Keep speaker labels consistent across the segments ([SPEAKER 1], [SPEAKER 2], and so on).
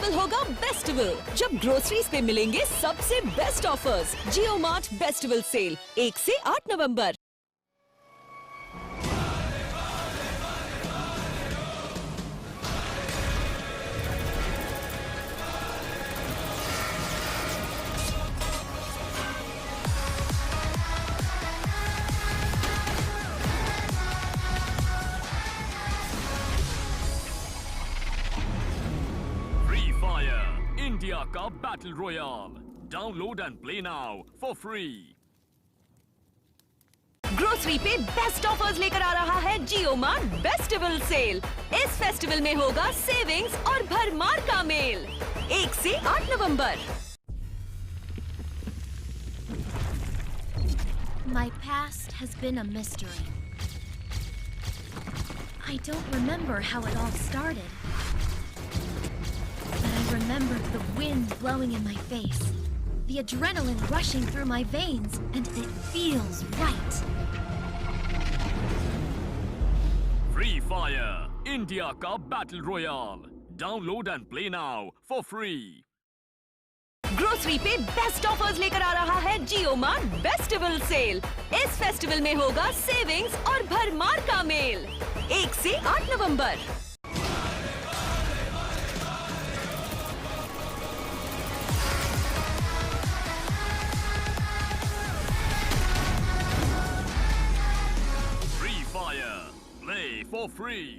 [SPEAKER 1] Festival होगा bestival, जब groceries पे मिलेंगे सबसे बेस्ट ऑफर्स। जियो मार्ट बेस्टिवल सेल 1 से 8 नवंबर।
[SPEAKER 2] इंडिया का battle royale, download and play now for free.
[SPEAKER 1] Grocery पे बेस्ट ऑफर्स लेकर आ रहा है जियो मार्ट बेस्टिवल सेल। इस फेस्टिवल में होगा सेविंग्स और भरमार का मेल 1 से 8 नवंबर।
[SPEAKER 3] My past has been a mystery. I don't remember how it all started. But I remember the wind blowing in my face, the adrenaline rushing through my veins, and it feels right.
[SPEAKER 2] Free Fire, India का battle royale, download and play now for free.
[SPEAKER 1] Grocery पे best offers लेकर आ रहा है जियो mart bestival sale. इस festival में होगा savings और भरमार का मेल 1 से 8 नवंबर।
[SPEAKER 2] Play for free.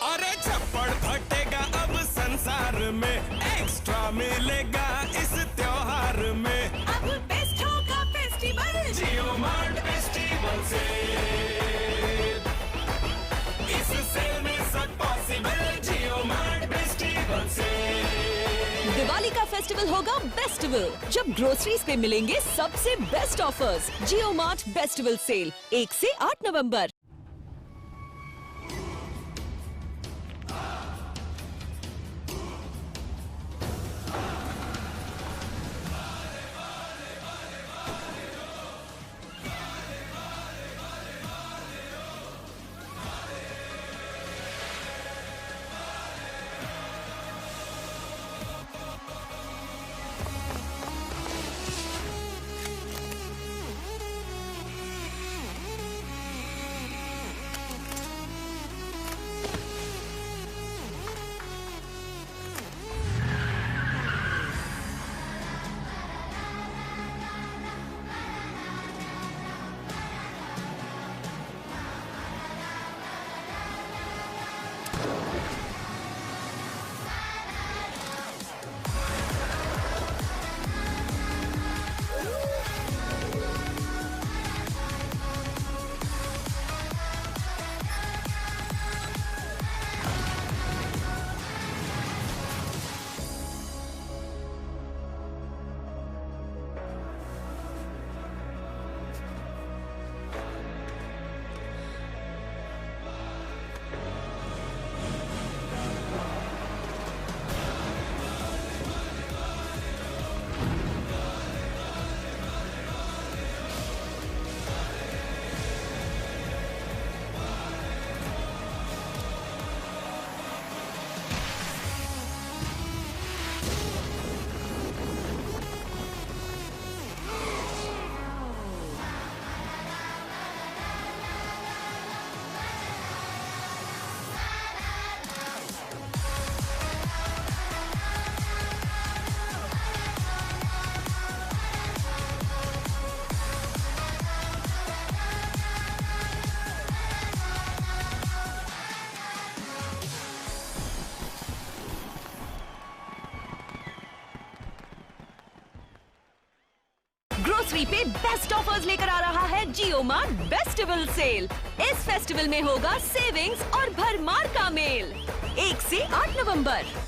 [SPEAKER 4] अरे छप्पड़ फटेगा अब संसार में, एक्स्ट्रा मिलेगा इस त्योहार में।
[SPEAKER 1] अब बेस्ट होगा फेस्टिवल
[SPEAKER 4] जियो मार्ट फेस्टिवल से, इस सेल में सब पॉसिबल। जियो मार्ट फेस्टिवल से
[SPEAKER 1] दिवाली का फेस्टिवल होगा बेस्टिवल, जब ग्रोसरीज पे मिलेंगे सबसे बेस्ट ऑफर्स। जियो मार्ट बेस्टिवल सेल 1 से 8 नवंबर। ग्रोसरी पे बेस्ट ऑफर्स लेकर आ रहा है जियो मार्ट बेस्टिवल सेल। इस फेस्टिवल में होगा सेविंग्स और भरमार का मेल 1 से 8 नवंबर।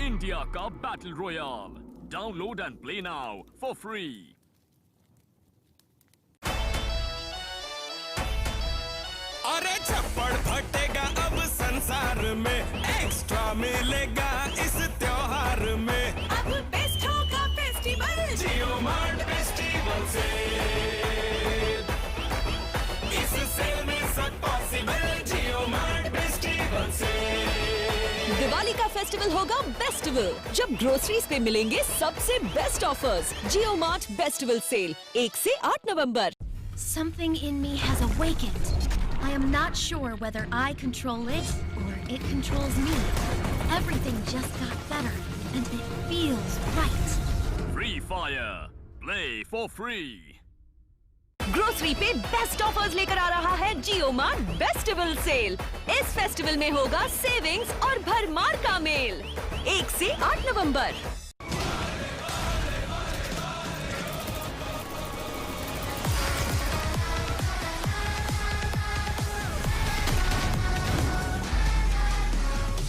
[SPEAKER 2] इंडिया का battle royal, Download and play now for free.
[SPEAKER 4] अरे छप्पड़ फटेगा अब संसार में, एक्स्ट्रा मिलेगा इस त्योहार में।
[SPEAKER 1] अब बेस्ट होगा फेस्टिवल,
[SPEAKER 4] जियो मार्ट फेस्टिवल सेल, इस सेल में सब पॉसिबल। जियो मार्ट फेस्टिवल सेल।
[SPEAKER 1] दिवाली का फेस्टिवल होगा बेस्टिवल, जब ग्रोसरीज पे मिलेंगे सबसे best offers. JioMart festival sale 1 से 8 नवंबर।
[SPEAKER 3] Something in me has awakened. I am not sure whether I control it or it controls me. Everything just got better, and it feels right.
[SPEAKER 2] Free Fire. Play for free.
[SPEAKER 1] Grocery पे best offers लेकर आ रहा है जियो mart festival sale. इस festival में होगा savings और भरमार का मेल। 1 से 8 नवंबर।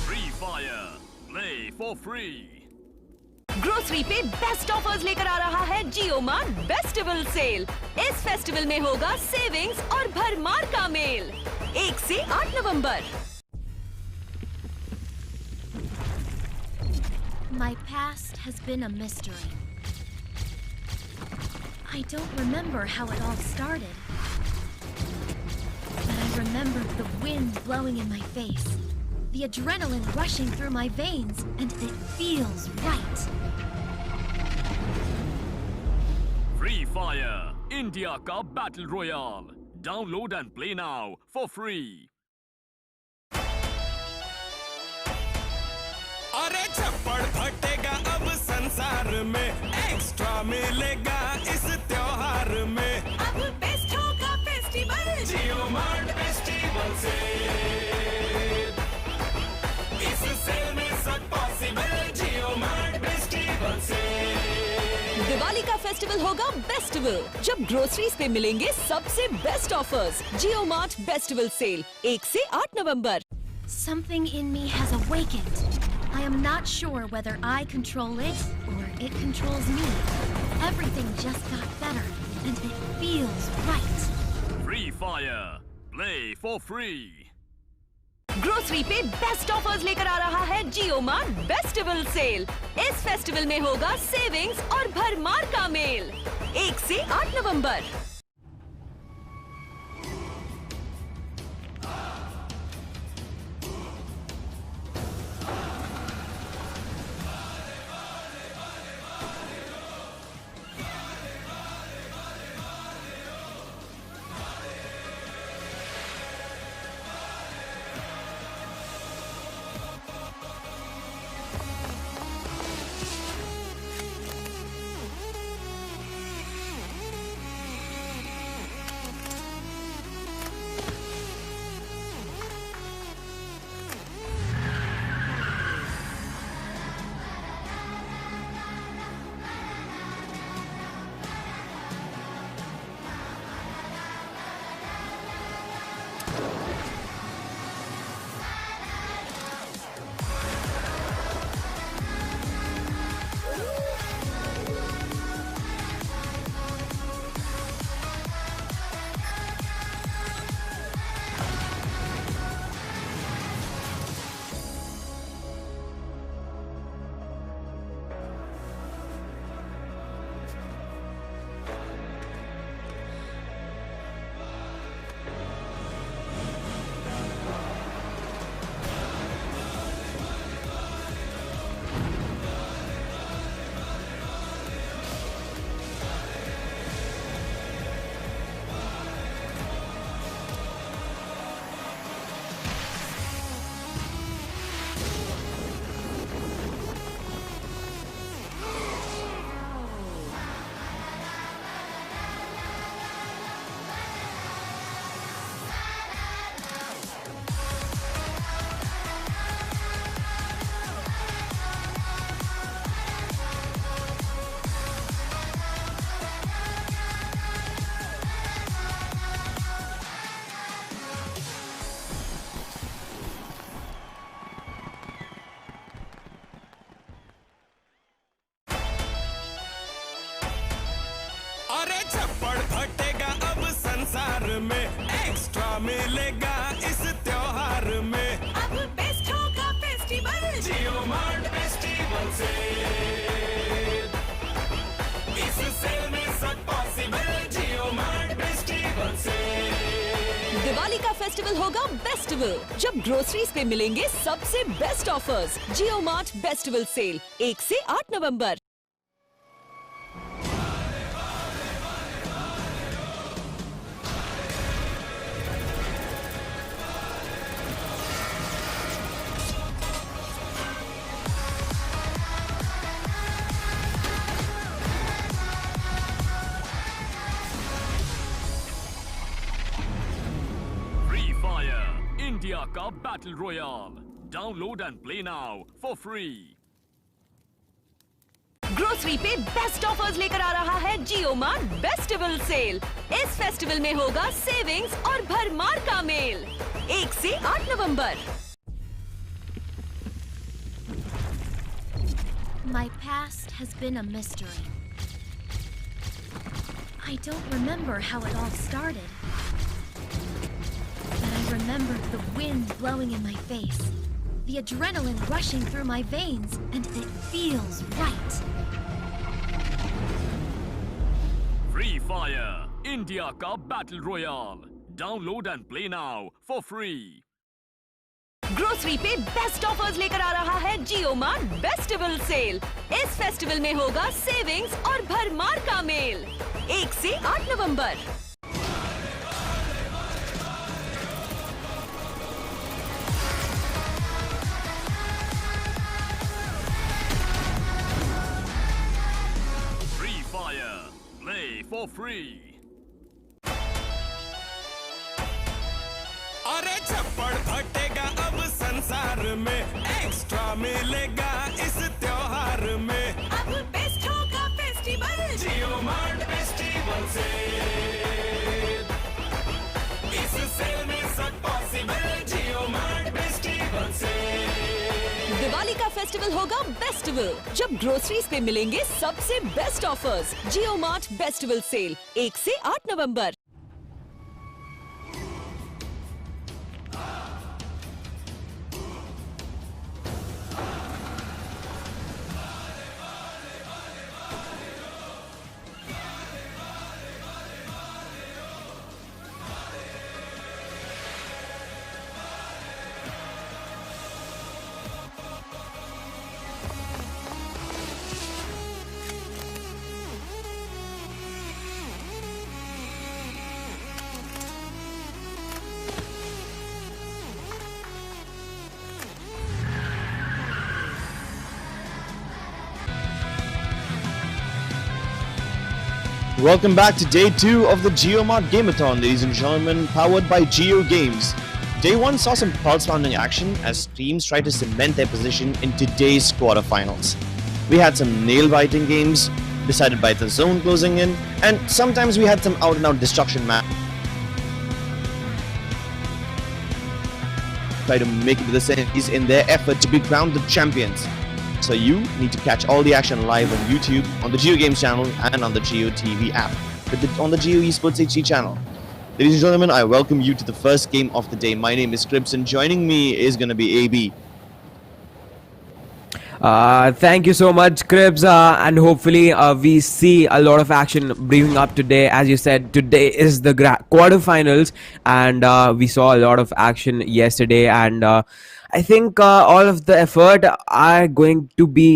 [SPEAKER 2] Free Fire. Play for free.
[SPEAKER 1] Grocery पे बेस्ट ऑफर्स लेकर आ रहा है जियो मार्ट फेस्टिवल सेल। इस फेस्टिवल में होगा सेविंग्स और भरमार का मेल। 1 से 8 नवंबर।
[SPEAKER 3] My past has been a mystery. I don't remember how it all started. But I remember the wind blowing in my face, the adrenaline rushing through my veins, and it feels right.
[SPEAKER 2] Free Fire. India का Battle Royale. Download and play now for free.
[SPEAKER 4] अरे छप्पड़ फटेगा अब संसार में, extra मिलेगा इस त्योहार में।
[SPEAKER 1] अब बेस्ट होगा फेस्टिवल,
[SPEAKER 4] जियो मार्ट फेस्टिवल सेल, इस सेल में सब पॉसिबल। जियो मार्ट फेस्टिवल सेल।
[SPEAKER 1] दिवाली का फेस्टिवल होगा बेस्टिवल, जब ग्रोसरीज पे मिलेंगे सबसे best offers. JioMart festival sale 1 से 8 नवंबर।
[SPEAKER 3] Something in me has awakened. I am not sure whether I control it or it controls me. Everything just got better, and it feels right.
[SPEAKER 2] Free Fire. Play for free.
[SPEAKER 1] Grocery पे best offers लेकर आ रहा है जियो mart festival sale. इस festival में होगा savings और भरमार का मेल। 1 से 8 नवंबर। फेस्टिवल होगा बेस्टिवल, जब ग्रोसरीज पे मिलेंगे सबसे बेस्ट ऑफर्स। जियो मार्ट बेस्टिवल सेल 1 से 8 नवंबर।
[SPEAKER 2] इंडिया का battle royale, download and play now for free.
[SPEAKER 1] Grocery पे बेस्ट ऑफर्स लेकर आ रहा है जियो मार्ट बेस्टिवल सेल। इस फेस्टिवल में होगा सेविंग्स और भरमार का मेल 1 से 8 नवंबर।
[SPEAKER 3] My past has been a mystery. I don't remember how it all started. But I remember the wind blowing in my face, the adrenaline rushing through my veins, and it feels right.
[SPEAKER 2] Free Fire, India का battle royale, download and play now for free.
[SPEAKER 1] Grocery पे best offers लेकर आ रहा है जियो mart bestival sale. इस festival में होगा savings और भरमार का मेल 1 से 8 नवंबर।
[SPEAKER 2] Free Fire, play for free.
[SPEAKER 4] अरे छप्पड़ फटेगा अब संसार में, एक्स्ट्रा मिलेगा इस त्योहार में।
[SPEAKER 1] अब बेस्ट होगा फेस्टिवल
[SPEAKER 4] जियो मार्ट फेस्टिवल सेल, इस सेल में सब पॉसिबल। जियो मार्ट फेस्टिवल सेल,
[SPEAKER 1] दिवाली का फेस्टिवल होगा बेस्टिवल, जब ग्रोसरीज पे मिलेंगे सबसे बेस्ट ऑफर्स। जियो मार्ट बेस्टिवल सेल 1 से 8 नवंबर।
[SPEAKER 5] Welcome back to day 2 of the JioMart Game-a-thon, ladies and gentlemen, powered by Geo Games. Day 1 saw some pulse-pounding action as teams tried to cement their position in today's quarterfinals. We had some nail-biting games, decided by the zone closing in, and sometimes we had some out-and-out destruction match. Try to make it to the semis in their effort to be crowned the champions. So you need to catch all the action live on YouTube, on the Geo Games channel, and on the Geo TV app, on the Geo Esports HD channel. Ladies and gentlemen, I welcome you to the first game of the day. My name is Crips, and joining me is going to be AB.
[SPEAKER 6] Thank you so much, Cribs, and hopefully we see a lot of action bringing up today. As you said, today is the quarterfinals, and we saw a lot of action yesterday, and I think all of the effort are going to be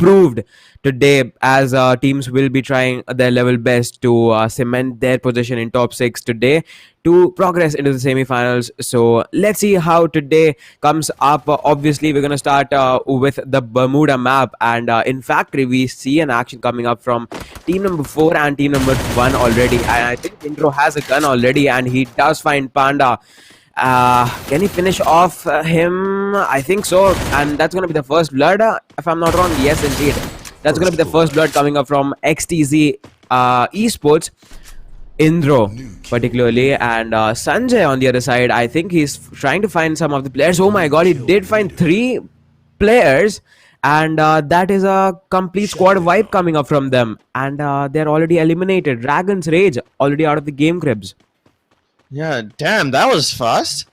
[SPEAKER 6] proved today, as teams will be trying their level best to cement their position in top 6 today to progress into the semi-finals. So let's see how today comes up. Obviously, we're going to start with the Bermuda map, and in fact, we see an action coming up from team number 4 and team number 1 already, and I think Intro has a gun already, and he does find Panda. Can he finish off him? I think so, and that's going to be the first blood, if I'm not wrong. Yes, indeed. That's going to be the first blood coming up from XTZ Esports, Indro particularly, and Sanjay on the other side. I think he's trying to find some of the players. Oh my god, he did find 3 players, and that is a complete squad wipe coming up from them, and they're already eliminated. Dragon's Rage already out of the game, Cribs.
[SPEAKER 5] Yeah, damn, that was fast.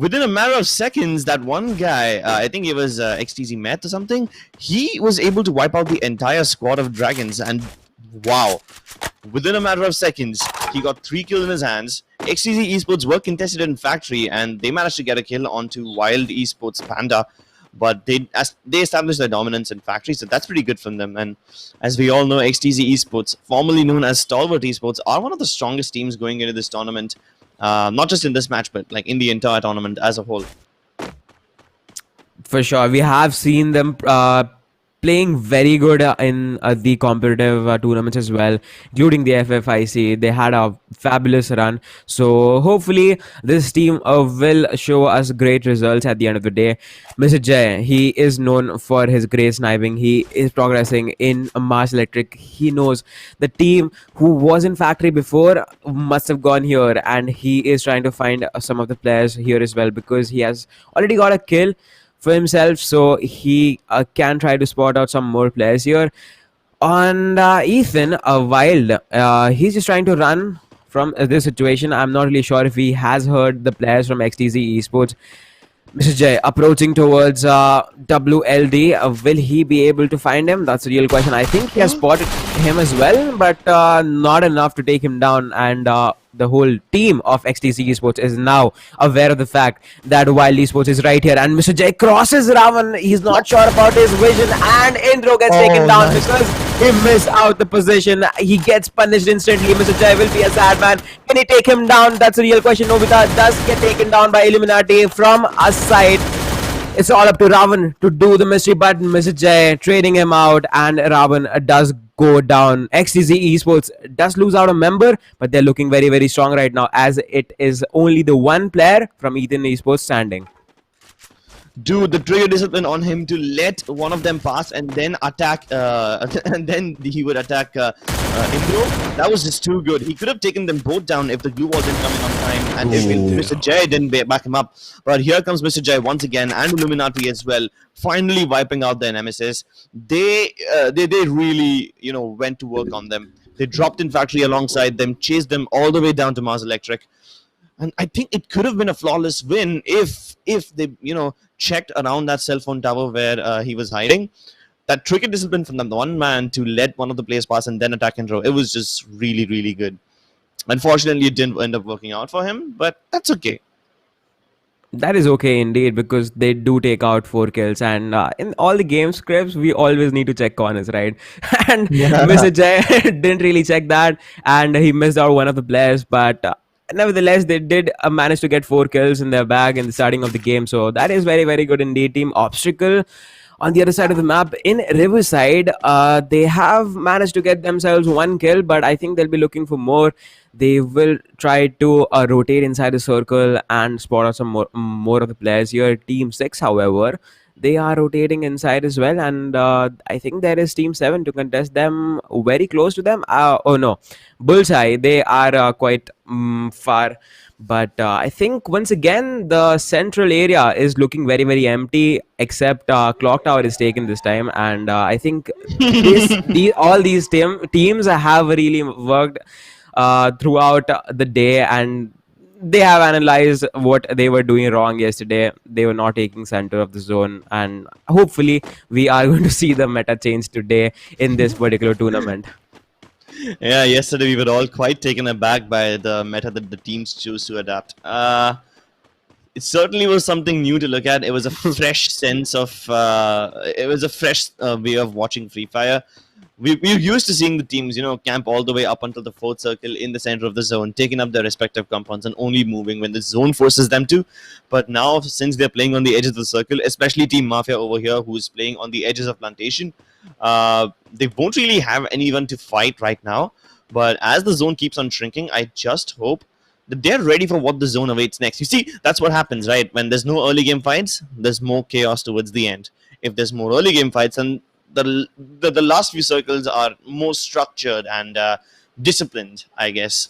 [SPEAKER 5] Within a matter of seconds, that one guy, I think it was XTZ Met or something, he was able to wipe out the entire squad of dragons, and Wow. Within a matter of seconds, he got 3 kills in his hands. XTZ Esports were contested in Factory, and they managed to get a kill onto Wild Esports Panda. But they established their dominance in Factory, so that's pretty good from them. And as we all know, XTZ Esports, formerly known as Stalwart Esports, are one of the strongest teams going into this tournament. Not just in this match, but like in the entire tournament as a whole.
[SPEAKER 6] For sure, we have seen them playing very good in the competitive tournaments as well, including the FFIC. They had a fabulous run, so hopefully this team will show us great results at the end of the day. Mr. Jay, he is known for his great sniping. He is progressing in Mars Electric. He knows the team who was in Factory before must have gone here, and he is trying to find some of the players here as well, because he has already got a kill for himself, so he can try to spot out some more players here. On Ethan, Wild, he's just trying to run from this situation. I'm not really sure if he has heard the players from XTZ Esports. Mr. Jay approaching towards WLD. Will he be able to find him? That's a real question. I think he has spotted him as well, but not enough to take him down. And the whole team of XTC Esports is now aware of the fact that Wild Esports is right here. And Mr. Jay crosses Ravan. He's not sure about his vision, and Indro gets taken down because he missed out the position. He gets punished instantly. Mr. Jay will be a sad man. Can he take him down? That's a real question. Nobita does get taken down by Illuminati from a side. It's all up to Ravan to do the mystery button. Mr. Jay trading him out, and Ravan does go down. XTZ Esports does lose out a member, but they're looking very, very strong right now, as it is only the one player from Ethan Esports standing.
[SPEAKER 5] Dude, the trigger discipline on him to let one of them pass and then attack, and then he would attack Indro. That was just too good. He could have taken them both down if the glue wasn't coming on time, and if Mr. Jay didn't back him up. But here comes Mr. Jay once again, and Illuminati as well, finally wiping out their nemesis. They really, went to work on them. They dropped in Factory alongside them, chased them all the way down to Mars Electric. And I think it could have been a flawless win if they, checked around that cell phone tower where he was hiding. That tricky discipline from the one man to let one of the players pass and then attack and throw, it was just really, really good. Unfortunately, it didn't end up working out for him, but that's okay.
[SPEAKER 6] That is okay indeed, because they do take out 4 kills, and in all the game scripts we always need to check corners, right? And Mr. Jay didn't really check that, and he missed out one of the players, but nevertheless they did manage to get 4 kills in their bag in the starting of the game, so that is very, very good indeed. Team Obstacle on the other side of the map in Riverside, they have managed to get themselves 1 kill, but I think they'll be looking for more. They will try to rotate inside the circle and spot out some more of the players here. Team 6, however, they are rotating inside as well, and I think there is Team 7 to contest them very close to them. Oh no, Bullseye, they are quite far, but I think once again the central area is looking very, very empty, except Clock Tower is taken this time, and I think all these teams have really worked throughout the day, and they have analyzed what they were doing wrong yesterday. They were not taking center of the zone, and hopefully we are going to see the meta change today in this particular tournament.
[SPEAKER 5] Yeah, yesterday we were all quite taken aback by the meta that the teams choose to adapt. It certainly was something new to look at. It was a fresh sense of, it was a fresh way of watching Free Fire. We're used to seeing the teams, camp all the way up until the 4th circle in the center of the zone, taking up their respective compounds and only moving when the zone forces them to. But now, since they're playing on the edges of the circle, especially Team Mafia over here, who's playing on the edges of Plantation, they won't really have anyone to fight right now. But as the zone keeps on shrinking, I just hope that they're ready for what the zone awaits next. You see, that's what happens, right? When there's no early game fights, there's more chaos towards the end. If there's more early game fights, and the last few circles are more structured and disciplined, I guess.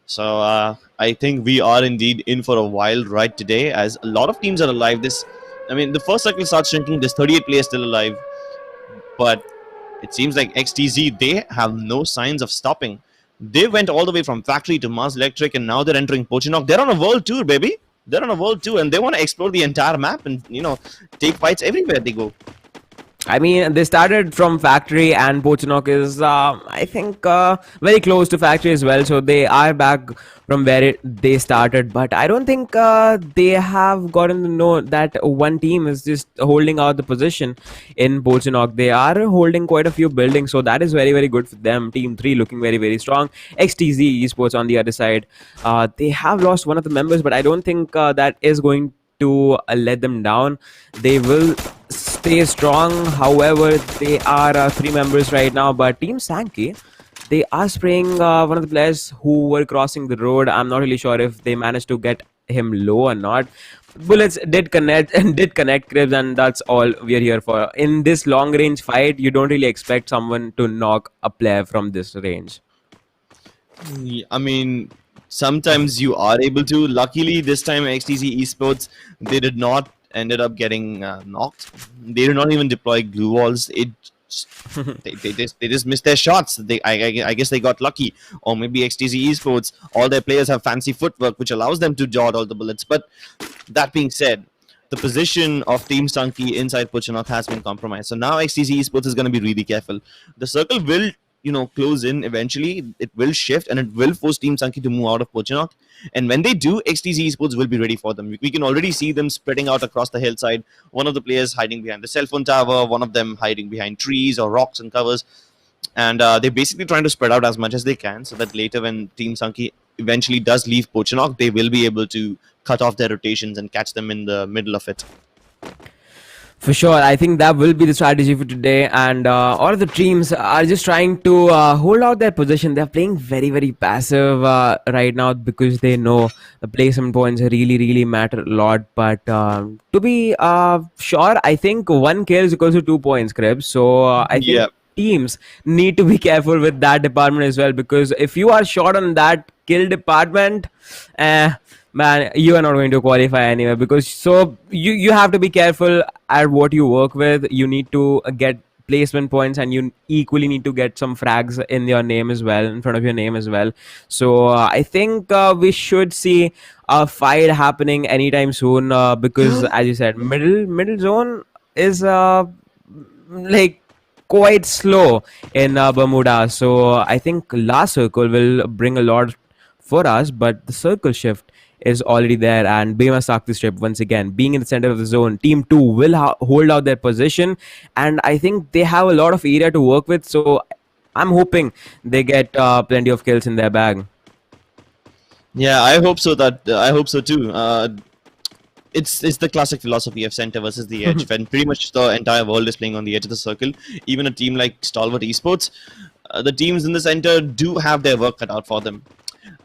[SPEAKER 5] So I think we are indeed in for a wild ride today, as a lot of teams are alive. The first circle starts shrinking. There's 38 players still alive, but it seems like XTZ, they have no signs of stopping. They went all the way from Factory to Mars Electric, and now they're entering Pochinok. They're on a world tour, baby. They're on a world tour, and they want to explore the entire map and take fights everywhere they go.
[SPEAKER 6] I mean, they started from factory, and Pochinok is, I think, very close to factory as well. So they are back from where they started. But I don't think they have gotten to know that one team is just holding out the position in Pochinok. They are holding quite a few buildings, so that is very, very good for them. Team 3 looking very, very strong. XTZ Esports on the other side. They have lost one of the members, but I don't think that is going to let them down. They will stay strong. However, they are 3 members right now, but Team Sankey, they are spraying one of the players who were crossing the road. I'm not really sure if they managed to get him low or not. Bullets did connect and did connect Cribs, and that's all we're here for. In this long range fight, you don't really expect someone to knock a player from this range.
[SPEAKER 5] I mean, sometimes you are able to. Luckily, this time XTZ Esports, they did not ended up getting knocked. They did not even deploy glue walls. They just missed their shots. I guess they got lucky, or maybe XTZ Esports. All their players have fancy footwork, which allows them to dodge all the bullets. But that being said, the position of Team Stunky inside Pochinok has been compromised. So now XTZ Esports is going to be really careful. The circle will, close in eventually. It will shift and it will force Team Stunky to move out of Pochinok. And when they do, XTZ Esports will be ready for them. We can already see them spreading out across the hillside. One of the players hiding behind the cell phone tower, one of them hiding behind trees or rocks and covers. And they're basically trying to spread out as much as they can so that later when Team Stunky eventually does leave Pochinok, they will be able to cut off their rotations and catch them in the middle of it.
[SPEAKER 6] For sure, I think that will be the strategy for today, and all of the teams are just trying to hold out their position. They're playing very, very passive right now because they know the placement points really, really matter a lot. But to be sure, I think 1 kill is equals to 2 points, Krebs. So I think teams need to be careful with that department as well, because if you are short on that kill department, man, you are not going to qualify anyway, because so you have to be careful at what you work with. You need to get placement points, and you equally need to get some frags in your name as well, in front of your name as well. So I think we should see a fight happening anytime soon, because as you said, middle zone is like quite slow in Bermuda. So I think last circle will bring a lot for us, but the circle shift is already there, and Bema Sakti strip once again being in the center of the zone. Team 2 will hold out their position, and I think they have a lot of area to work with, so I'm hoping they get plenty of kills in their bag.
[SPEAKER 5] Yeah, I hope so. I hope so too. It's the classic philosophy of center versus the edge. When pretty much the entire world is playing on the edge of the circle, even a team like Stalwart Esports, the teams in the center do have their work cut out for them.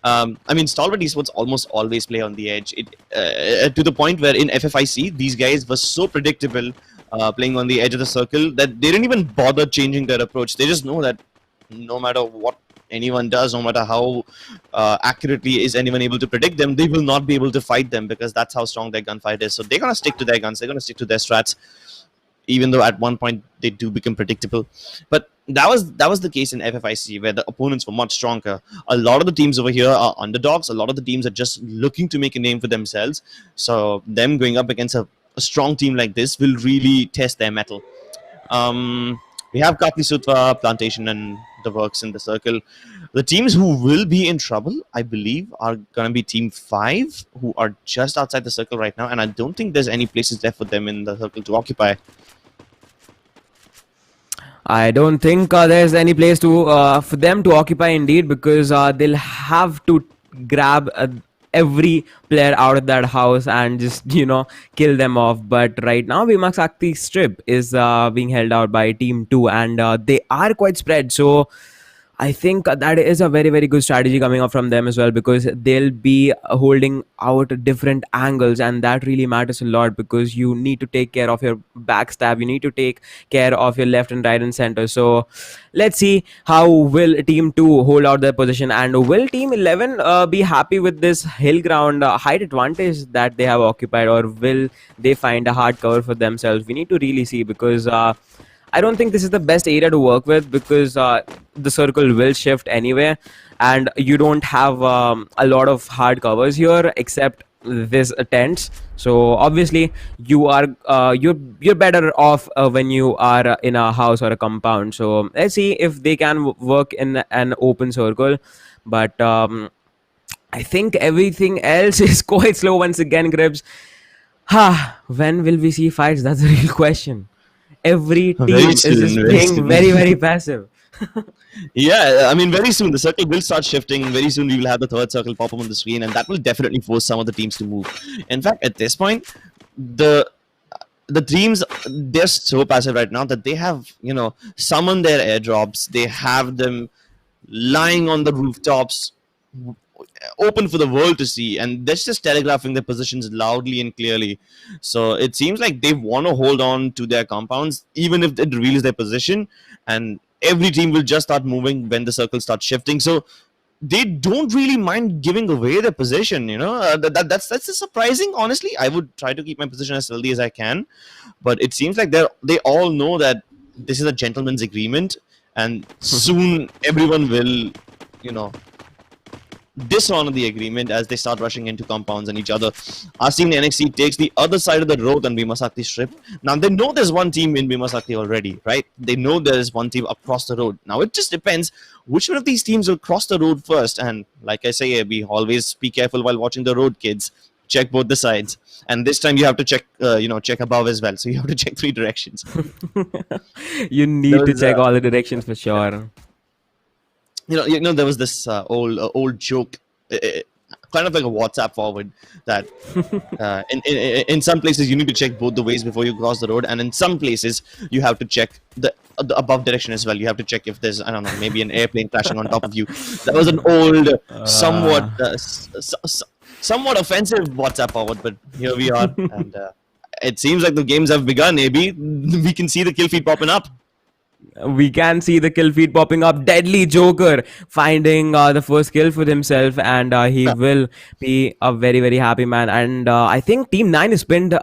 [SPEAKER 5] I mean, Stalwart Esports almost always play on the edge. To the point where in FFIC, these guys were so predictable playing on the edge of the circle that they didn't even bother changing their approach. They just know that no matter what anyone does, no matter how accurately is anyone able to predict them, they will not be able to fight them, because that's how strong their gunfight is. So they're going to stick to their guns. They're going to stick to their strats, even though at one point they do become predictable. But that was the case in FFIC, where the opponents were much stronger. A lot of the teams over here are underdogs. A lot of the teams are just looking to make a name for themselves. So them going up against a strong team like this will really test their mettle. We have Katli Sutwa, Plantation, and the works in the circle. The teams who will be in trouble, I believe, are going to be Team 5, who are just outside the circle right now. And I don't think there's any places left for them in the circle to occupy.
[SPEAKER 6] I don't think there's any place to for them to occupy indeed, because they'll have to grab every player out of that house and just kill them off. But right now Bima Sakti strip is being held out by Team 2, and they are quite spread, so I think that is a very, very good strategy coming up from them as well, because they'll be holding out different angles, and that really matters a lot, because you need to take care of your backstab, you need to take care of your left and right and center. So let's see how will Team 2 hold out their position, and will Team 11 be happy with this hill ground height advantage that they have occupied, or will they find a hard cover for themselves? We need to really see, because I don't think this is the best area to work with, because the circle will shift anyway, and you don't have a lot of hard covers here except this tents. So obviously you are you're better off when you are in a house or a compound. So let's see if they can work in an open circle, but I think everything else is quite slow once again, Grips. When will we see fights? That's the real question. Every
[SPEAKER 5] Very
[SPEAKER 6] team is
[SPEAKER 5] soon,
[SPEAKER 6] just
[SPEAKER 5] very
[SPEAKER 6] playing
[SPEAKER 5] soon.
[SPEAKER 6] very, very passive.
[SPEAKER 5] Yeah, I mean, very soon the circle will start shifting. Very soon we will have the third circle pop up on the screen, and that will definitely force some of the teams to move. In fact, at this point, the the teams, they're so passive right now that they have, summoned their airdrops. They have them lying on the rooftops, open for the world to see, and that's just telegraphing their positions loudly and clearly. So it seems like they want to hold on to their compounds even if it reveals their position, and every team will just start moving when the circle starts shifting. So they don't really mind giving away their position. That's surprising. Honestly, I would try to keep my position as healthy as I can, but it seems like they all know that this is a gentleman's agreement, and soon everyone will, you know, dishonor the agreement as they start rushing into compounds and each other. Our team, the NXT, takes the other side of the road on Bhimasakti strip. Now, they know there's one team in Bhimasakti already, right? They know there's one team across the road. Now, it just depends which one of these teams will cross the road first. And like I say, Abby, always be careful while watching the road, kids. Check both the sides. And this time you have to check, check above as well. So you have to check 3 directions.
[SPEAKER 6] You need to check all the directions for sure.
[SPEAKER 5] There was this old joke, kind of like a WhatsApp forward, that in some places you need to check both the ways before you cross the road, and in some places you have to check the above direction as well. You have to check if there's, I don't know, maybe an airplane crashing on top of you. That was an old, somewhat offensive WhatsApp forward, but here we are, and it seems like the games have begun. Maybe we can see the kill feed popping up.
[SPEAKER 6] We can see the kill feed popping up. Deadly Joker finding the first kill for himself, and he will be a very, very happy man. And I think Team 9 is pinned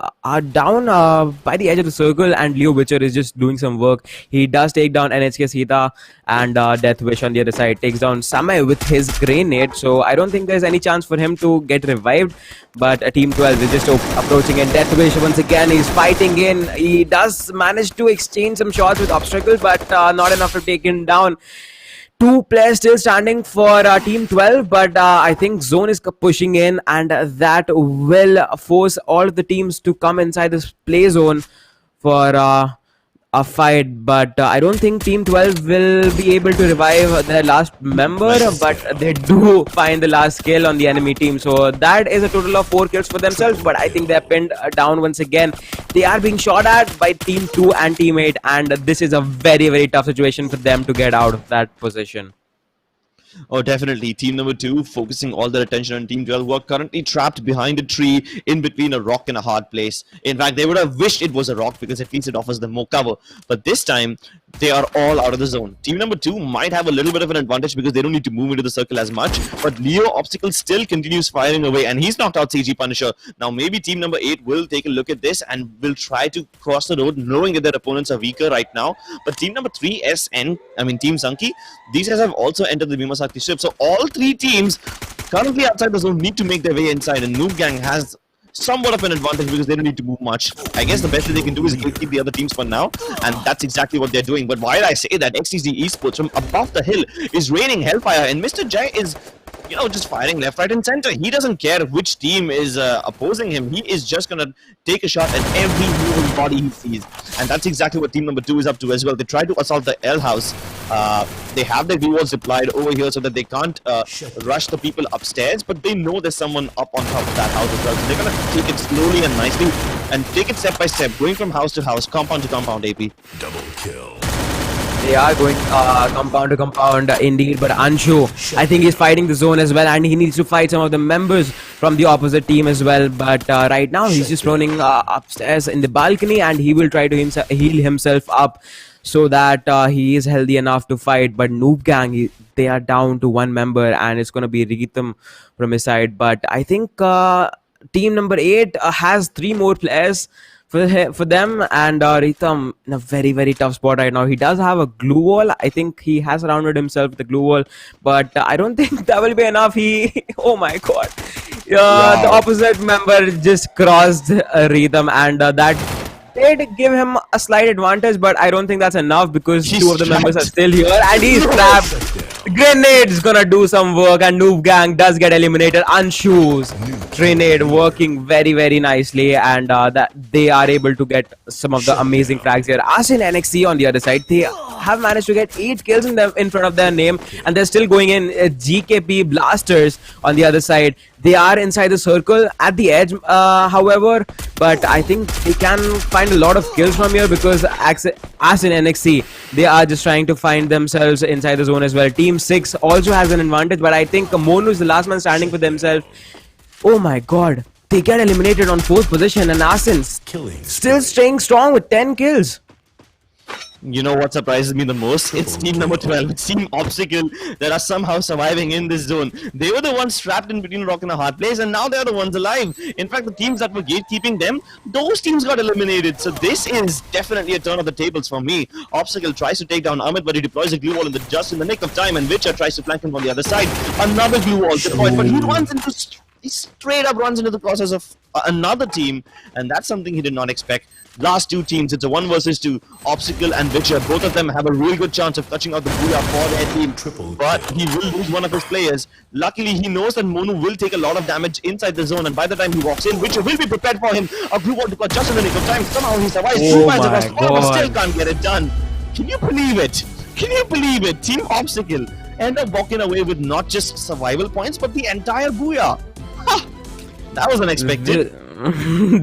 [SPEAKER 6] down by the edge of the circle, and Leo Witcher is just doing some work. He does take down NHK Sita, and Death Wish on the other side takes down Samay with his grenade. So I don't think there's any chance for him to get revived. But Team 12 is just approaching, and Death Wish once again is fighting in. He does manage to exchange some shots with obstacles, but not enough to take him down. 2 players still standing for Team 12, but I think Zone is pushing in, and that will force all of the teams to come inside this play zone for a fight. But I don't think Team 12 will be able to revive their last member, but they do find the last kill on the enemy team. So that is a total of 4 kills for themselves, but I think they're pinned down once again. They are being shot at by Team 2 and Team 8, and this is a very, very tough situation for them to get out of that position.
[SPEAKER 5] Oh, definitely. Team number 2 focusing all their attention on Team 12, who are currently trapped behind a tree in between a rock and a hard place. In fact, they would have wished it was a rock because at least it offers them more cover. But this time, they are all out of the zone. Team number 2 might have a little bit of an advantage because they don't need to move into the circle as much. But Leo Obstacle still continues firing away, and he's knocked out CG Punisher. Now, maybe Team number 8 will take a look at this and will try to cross the road, knowing that their opponents are weaker right now. But Team number 3, Team Sankey, these guys have also entered the Bhimasakti strip. So all 3 teams currently outside the zone need to make their way inside, and Noob Gang has somewhat of an advantage because they don't need to move much. I guess the best that they can do is keep the other teams for now, and that's exactly what they're doing. But while I say that, XTZ Esports from above the hill is raining hellfire, and Mr. Jai is just firing left, right, and center. He doesn't care which team is opposing him. He is just gonna take a shot at every moving body he sees, and that's exactly what team number 2 is up to as well. They try to assault the L house. They have their V-walls deployed over here so that they can't rush the people upstairs, but they know there's someone up on top of that house as well. So they're gonna take it slowly and nicely and take it step by step, going from house to house, compound to compound. AP.
[SPEAKER 2] Double kill.
[SPEAKER 6] They are going compound to compound indeed, but Anshu, I think he's fighting the zone as well, and he needs to fight some of the members from the opposite team as well. But right now he's just running upstairs in the balcony, and he will try to heal himself up so that he is healthy enough to fight. But Noob Gang, they are down to 1 member, and it's going to be Rhythm from his side. But I think team number 8 has 3 more players for them, and Rhythm in a very, very tough spot right now. He does have a glue wall. I think he has surrounded himself with the glue wall, but I don't think that will be enough. Oh my god, The opposite member just crossed Rhythm, and that did give him a slight advantage, but I don't think that's enough because
[SPEAKER 5] He's
[SPEAKER 6] two of the members are
[SPEAKER 5] trapped.
[SPEAKER 6] still here, and he's trapped. Grenade's gonna do some work, and Noob Gang does get eliminated. Anshu's Grenade working very, very nicely, and that they are able to get some of the amazing frags here. Asin NXC on the other side, they have managed to get 8 kills in front of their name, and they're still going in. GKP Blasters on the other side, they are inside the circle at the edge, however, but I think they can find a lot of kills from here because as in NXC, they are just trying to find themselves inside the zone as well. Team 6 also has an advantage, but I think Monu is the last man standing for themselves. Oh my god, they get eliminated on 4th position, and Asin still staying strong with 10 kills.
[SPEAKER 5] You know what surprises me the most? It's team number 12, Team Obstacle, that are somehow surviving in this zone. They were the ones trapped in between a rock and a hard place, and now they're the ones alive. In fact, the teams that were gatekeeping them, those teams got eliminated. So this is definitely a turn of the tables for me. Obstacle tries to take down Amit, but he deploys a glue wall just in the nick of time, and Witcher tries to flank him from the other side. Another glue wall deployed, but he straight up runs into the process of another team, and that's something he did not expect. Last two teams, it's a 1 versus 2. Obstacle and Witcher, both of them have a really good chance of touching out the booyah for their team. But he will lose one of his players. Luckily, he knows that Monu will take a lot of damage inside the zone, and by the time he walks in, Witcher will be prepared for him. A blue wall deployed just in the nick of time. Somehow he survives.
[SPEAKER 6] Oh
[SPEAKER 5] 2 minds
[SPEAKER 6] my
[SPEAKER 5] across, but
[SPEAKER 6] God.
[SPEAKER 5] still can't get it done. Can you believe it? Can you believe it? Team Obstacle end up walking away with not just survival points, but the entire booyah. Ha! That was unexpected.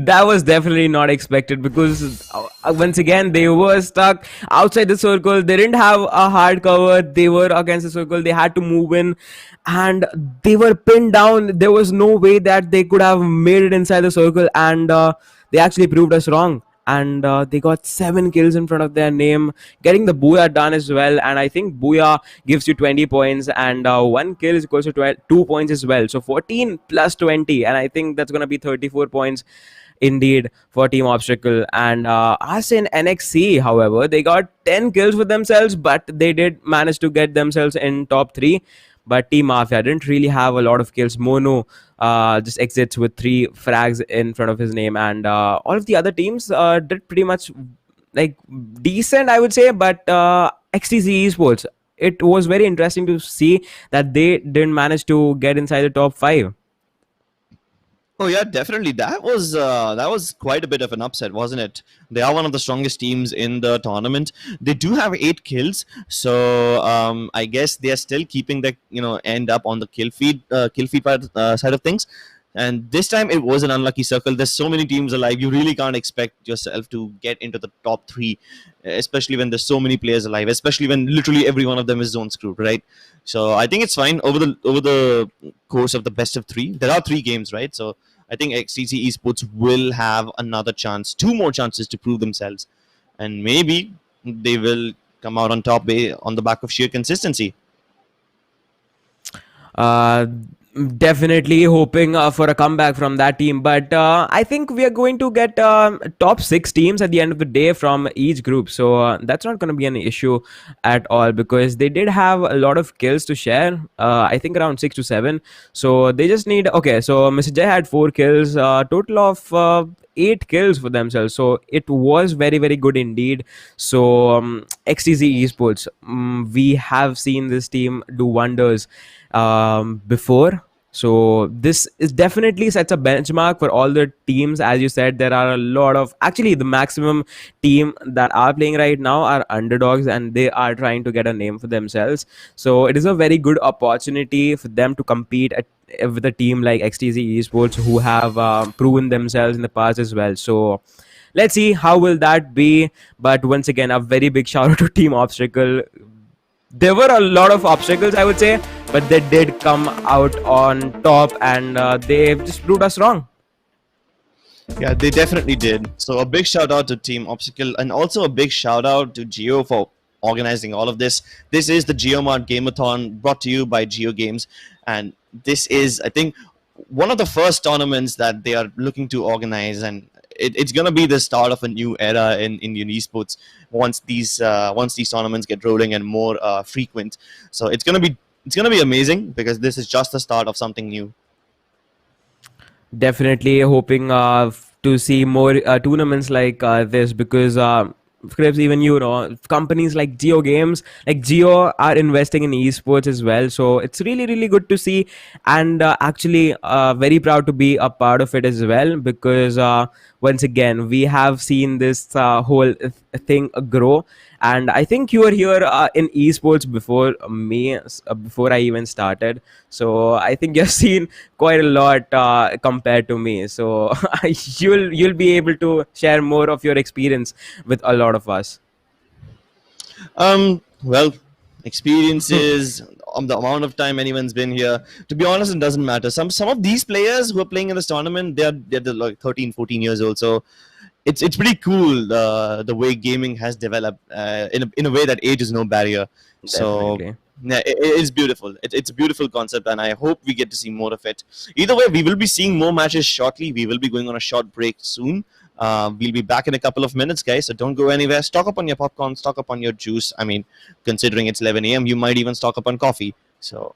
[SPEAKER 6] That was definitely not expected because once again they were stuck outside the circle. They didn't have a hard cover. They were against the circle. They had to move in, and they were pinned down. There was no way that they could have made it inside the circle, and they actually proved us wrong. And they got 7 kills in front of their name, getting the Booyah done as well. And I think Booyah gives you 20 points, and 1 kill is equals to 2 points as well. So 14 plus 20, and I think that's going to be 34 points indeed for Team Obstacle. And us in NXC, however, they got 10 kills for themselves, but they did manage to get themselves in top 3. But Team Mafia didn't really have a lot of kills. Mono just exits with 3 frags in front of his name, and all of the other teams did pretty much like decent, I would say. But XTC Esports, it was very interesting to see that they didn't manage to get inside the top 5.
[SPEAKER 5] Oh yeah, definitely. That was quite a bit of an upset, wasn't it? They are one of the strongest teams in the tournament. They do have 8 kills, so I guess they are still keeping the end up on the kill feed side of things. And this time it was an unlucky circle. There's so many teams alive. You really can't expect yourself to get into the top 3, especially when there's so many players alive. Especially when literally every one of them is zone screwed, right? So I think it's fine over the course of the best of 3. There are 3 games, right? So I think XTC Esports will have another chance, 2 more chances to prove themselves, and maybe they will come out on top on the back of sheer consistency.
[SPEAKER 6] Definitely hoping for a comeback from that team, but I think we are going to get top 6 teams at the end of the day from each group, so that's not going to be an issue at all because they did have a lot of kills to share. I think around 6 to 7, so they just need. Okay, so Mr. J had 4 kills, total of 8 kills for themselves, so it was very, very good indeed. So XTZ Esports, we have seen this team do wonders before, so this is definitely sets a benchmark for all the teams. As you said, there are a lot of, actually the maximum team that are playing right now are underdogs, and they are trying to get a name for themselves, so it is a very good opportunity for them to compete with a team like XTZ Esports, who have proven themselves in the past as well. So let's see how will that be. But once again, a very big shout out to Team Obstacle. There were a lot of obstacles, I would say, but they did come out on top, and they just proved us wrong.
[SPEAKER 5] Yeah, they definitely did. So a big shout out to Team Obstacle, and also a big shout out to Jio for organizing all of this. This is the JioMart Game-a-thon brought to you by Jio Games, and this is, I think, one of the first tournaments that they are looking to organize, and it's going to be the start of a new era in Indian esports once these tournaments get rolling and more frequent. So it's going to be amazing because this is just the start of something new.
[SPEAKER 6] Definitely hoping to see more tournaments like this, because Crips, even companies like Geo Games, like Geo, are investing in esports as well. So it's really, really good to see, and actually very proud to be a part of it as well, because once again we have seen this whole thing grow. And I think you were here in esports before me, before I even started. So I think you've seen quite a lot compared to me. So you'll be able to share more of your experience with a lot of us.
[SPEAKER 5] Well, experiences, the amount of time anyone's been here. To be honest, it doesn't matter. Some of these players who are playing in this tournament, they're like 13, 14 years old. So it's pretty cool the way gaming has developed in a way that age is no barrier. So
[SPEAKER 6] Definitely.
[SPEAKER 5] yeah, it is beautiful. It's a beautiful concept, and I hope we get to see more of it. Either way, we will be seeing more matches shortly. We will be going on a short break soon. We'll be back in a couple of minutes, guys. So don't go anywhere. Stock up on your popcorn. Stock up on your juice. I mean, considering it's 11 a.m., you might even stock up on coffee. So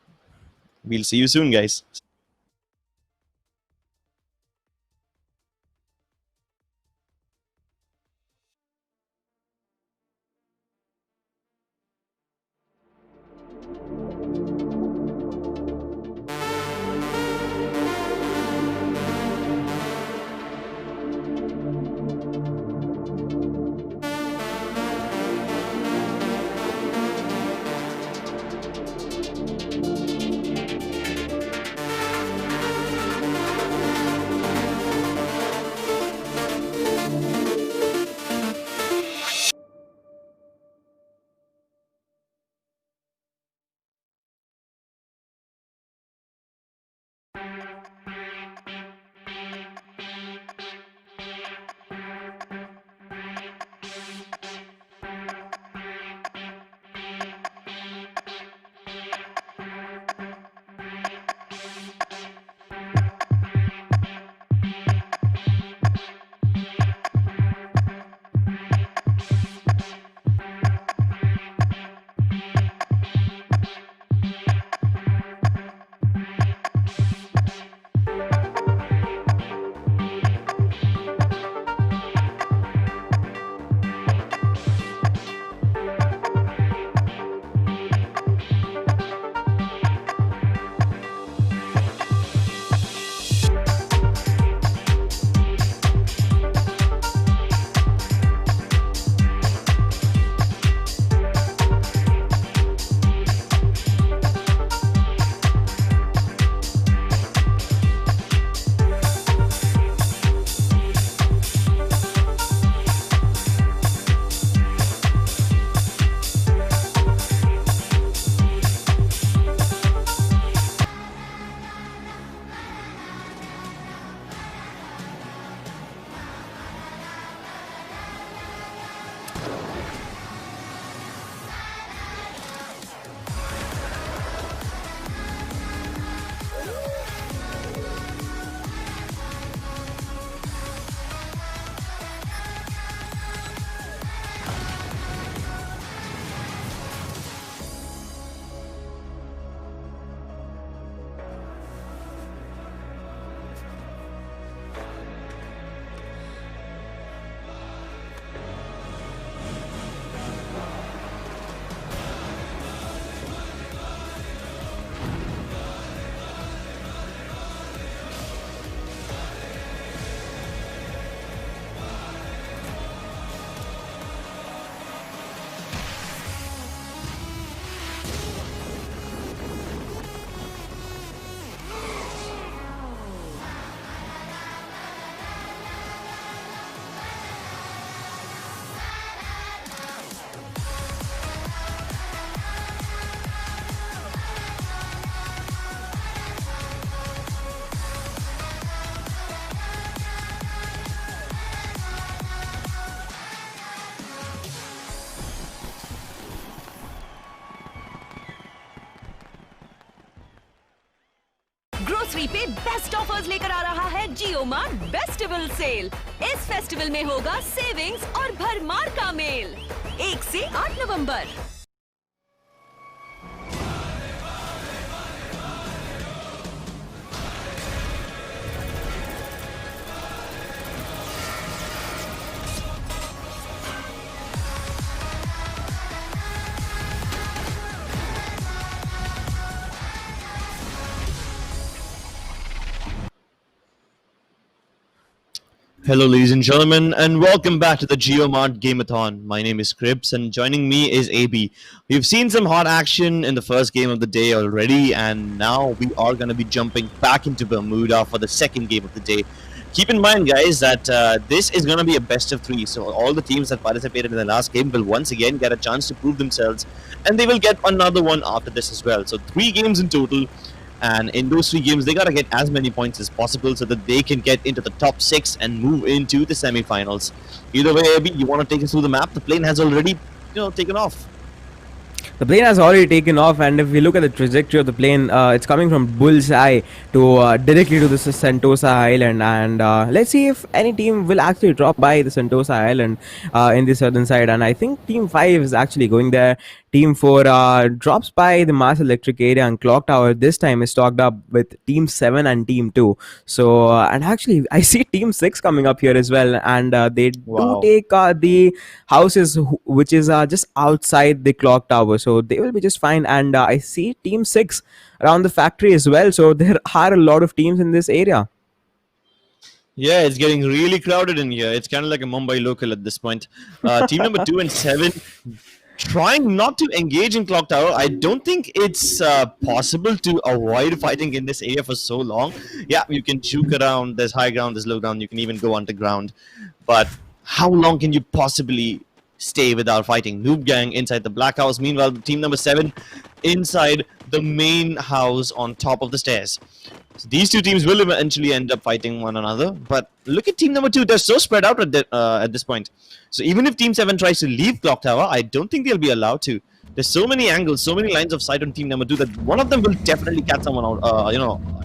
[SPEAKER 5] we'll see you soon, guys.
[SPEAKER 1] Grocery पे best offers लेकर आ रहा है जियो mart festival sale. इस festival में होगा savings और भरमार का मेल। 1 से 8 नवंबर।
[SPEAKER 5] Hello, ladies and gentlemen, and welcome back to the JioMart Game-a-thon. My name is Cribs, and joining me is AB. We've seen some hot action in the first game of the day already, and now we are going to be jumping back into Bermuda for the second game of the day. Keep in mind, guys, that this is going to be a best of three, so all the teams that participated in the last game will once again get a chance to prove themselves, and they will get another one after this as well. So 3 games in total. And in those 3 games, they gotta get as many points as possible so that they can get into the top 6 and move into the semi-finals. Either way, Abby, you want to take us through the map? The plane has already, taken off.
[SPEAKER 6] The plane has already taken off, and if we look at the trajectory of the plane, it's coming from Bullseye to directly to the Sentosa Island, and let's see if any team will actually drop by the Sentosa Island in the southern side. And I think Team 5 is actually going there. Team 4 drops by the Mars Electric area, and Clock Tower this time is stocked up with Team 7 and Team 2. So, and actually, I see Team 6 coming up here as well, and they do take the houses which is just outside the Clock Tower. So they will be just fine. And I see Team 6 around the factory as well. So there are a lot of teams in this area.
[SPEAKER 5] Yeah, it's getting really crowded in here. It's kind of like a Mumbai local at this point. Team number 2 and 7 trying not to engage in Clock Tower. I don't think it's possible to avoid fighting in this area for so long. Yeah, you can juke around. There's high ground, there's low ground. You can even go underground. But how long can you possibly stay without fighting? Noob Gang inside the Black House. Meanwhile, team number 7 inside the main house on top of the stairs. So these 2 teams will eventually end up fighting one another. But look at team number 2. They're so spread out at this point. So even if team 7 tries to leave Clock Tower, I don't think they'll be allowed to. There's so many angles, so many lines of sight on team number 2 that one of them will definitely catch someone out,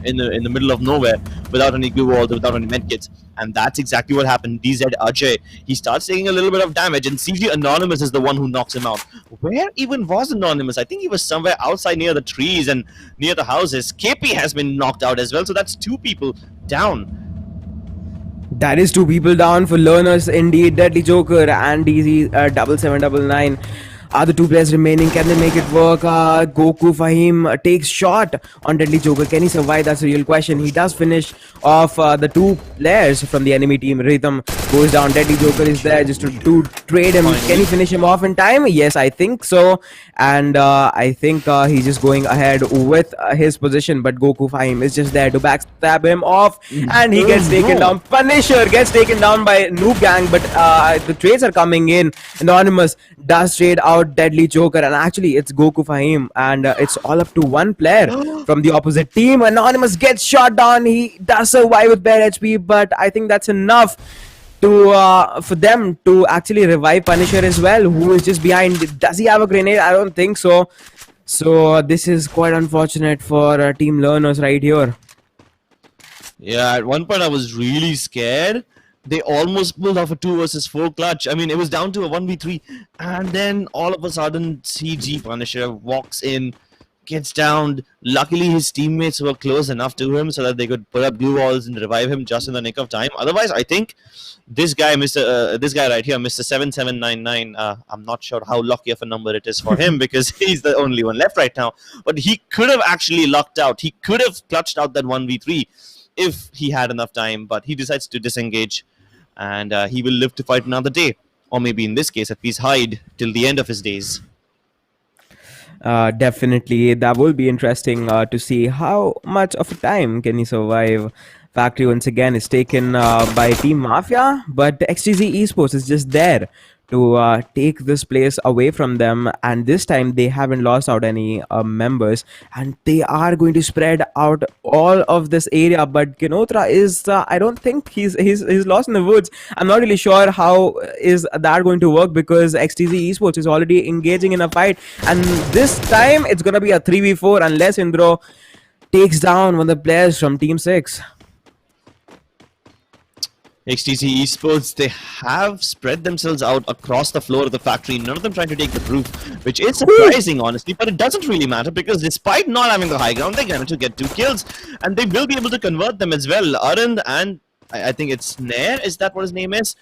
[SPEAKER 5] in the middle of nowhere without any glue walls, without any medkits. And that's exactly what happened. DZ Ajay, he starts taking a little bit of damage, and CG Anonymous is the one who knocks him out. Where even was Anonymous? I think he was somewhere outside near the trees and near the houses. KP has been knocked out as well, so that's 2 people down.
[SPEAKER 6] That is 2 people down for learners indeed. Deadly Joker and DZ 7799 are the 2 players remaining. Can they make it work? Goku Fahim takes shot on Deadly Joker. Can he survive? That's a real question. He does finish off the 2 players from the enemy team. Rhythm goes down. Deadly Joker is there just to trade him. Can he finish him off in time? Yes, I think so. And I think he's just going ahead with his position. But Goku Fahim is just there to backstab him off. And he gets taken down. Punisher gets taken down by Noob Gang. But the trades are coming in. Anonymous does trade out Deadly Joker, and actually it's Goku Fahim, and it's all up to 1 player from the opposite team. Anonymous gets shot down. He does survive with bare HP, but I think that's enough to for them to actually revive Punisher as well, who is just behind. Does he have a grenade? I don't think so. So this is quite unfortunate for Team Learners right here.
[SPEAKER 5] Yeah, at one point I was really scared. They almost pulled off a 2 versus 4 clutch. I mean, it was down to a 1v3. And then all of a sudden, CG Punisher walks in, gets downed. Luckily, his teammates were close enough to him so that they could put up blue walls and revive him just in the nick of time. Otherwise, I think this guy, this guy right here, Mr. 7799, I'm not sure how lucky of a number it is for him because he's the only one left right now. But he could have actually lucked out. He could have clutched out that 1v3 if he had enough time, but he decides to disengage. And he will live to fight another day, or maybe in this case at least hide till the end of his days.
[SPEAKER 6] Definitely, that will be interesting to see how much of a time can he survive. Factory once again is taken by Team Mafia, but XTZ Esports is just there to take this place away from them, and this time they haven't lost out any members, and they are going to spread out all of this area. But Ginotra is I don't think he's lost in the woods. I'm not really sure how is that going to work because XTZ Esports is already engaging in a fight, and this time it's gonna be a 3v4 unless Indro takes down one of the players from Team 6.
[SPEAKER 5] XTC Esports, they have spread themselves out across the floor of the factory, none of them trying to take the roof, which is surprising, honestly, but it doesn't really matter because despite not having the high ground, they managed to get 2 kills, and they will be able to convert them as well. Arund and I think it's Nair, is that what his name is?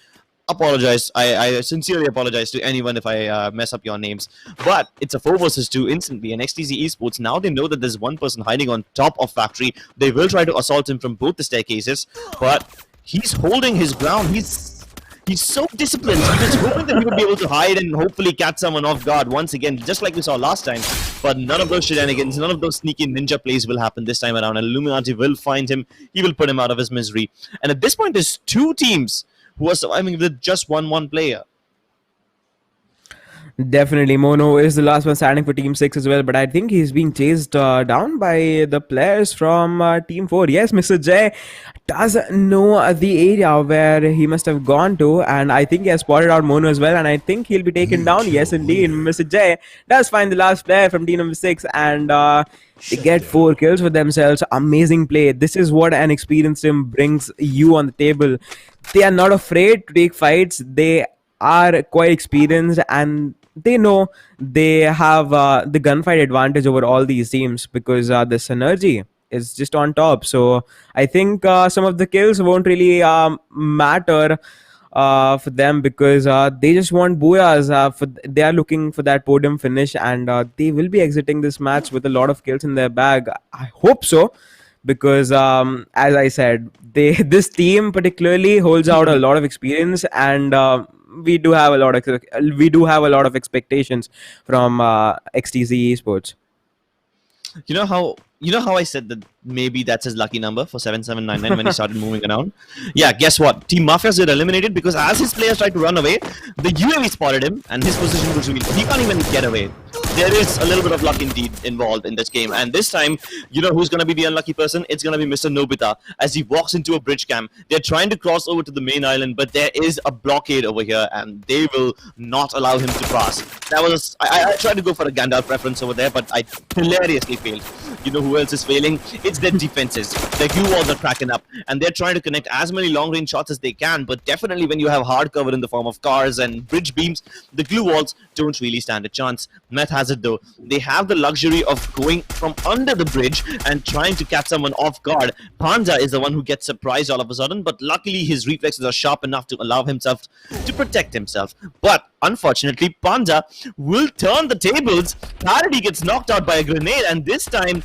[SPEAKER 5] Apologize. I sincerely apologize to anyone if I mess up your names. But it's a 4 versus 2 instantly, and XTC Esports, now they know that there's one person hiding on top of factory. They will try to assault him from both the staircases, but He's holding his ground. He's so disciplined. He was hoping that he would be able to hide and hopefully catch someone off guard once again, just like we saw last time. But none of those shenanigans, none of those sneaky ninja plays will happen this time around. And Illuminati will find him. He will put him out of his misery. And at this point, there's two teams who are surviving with just one player.
[SPEAKER 6] Definitely, Mono is the last one standing for Team 6 as well, but I think he's being chased down by the players from Team 4. Yes, Mr. J does know the area where he must have gone to, and I think he has spotted out Mono as well, and I think he'll be taken down. Yes, indeed, Mr. J does find the last player from Team number 6, and they get 4 kills for themselves. Amazing play. This is what an experienced team brings you on the table. They are not afraid to take fights. They are quite experienced, and they know they have the gunfight advantage over all these teams because the synergy is just on top. So I think some of the kills won't really matter for them because they just want booyahs. They are looking for that podium finish, and they will be exiting this match with a lot of kills in their bag. I hope so, because as I said, this team particularly holds out a lot of experience, and we do have a lot of expectations from XTZ Esports.
[SPEAKER 5] You know how I said that maybe that's his lucky number for 7799 when he started moving around? Yeah, guess what? Team Mafias get eliminated because as his players tried to run away, the UAV spotted him and his position was revealed. He can't even get away. There is a little bit of luck indeed involved in this game, and this time, you know who's going to be the unlucky person? It's going to be Mr. Nobita as he walks into a bridge camp. They're trying to cross over to the main island, but there is a blockade over here, and they will not allow him to cross. That was I tried to go for a Gandalf reference over there, but I hilariously failed. You know who else is failing? It's their defenses. Their glue walls are cracking up, and they're trying to connect as many long-range shots as they can, but definitely when you have hard cover in the form of cars and bridge beams, the glue walls don't really stand a chance. Meth has it though. They have the luxury of going from under the bridge and trying to catch someone off guard. Panda is the one who gets surprised all of a sudden, but luckily his reflexes are sharp enough to allow himself to protect himself. But unfortunately, Panda will turn the tables. Parody gets knocked out by a grenade, and this time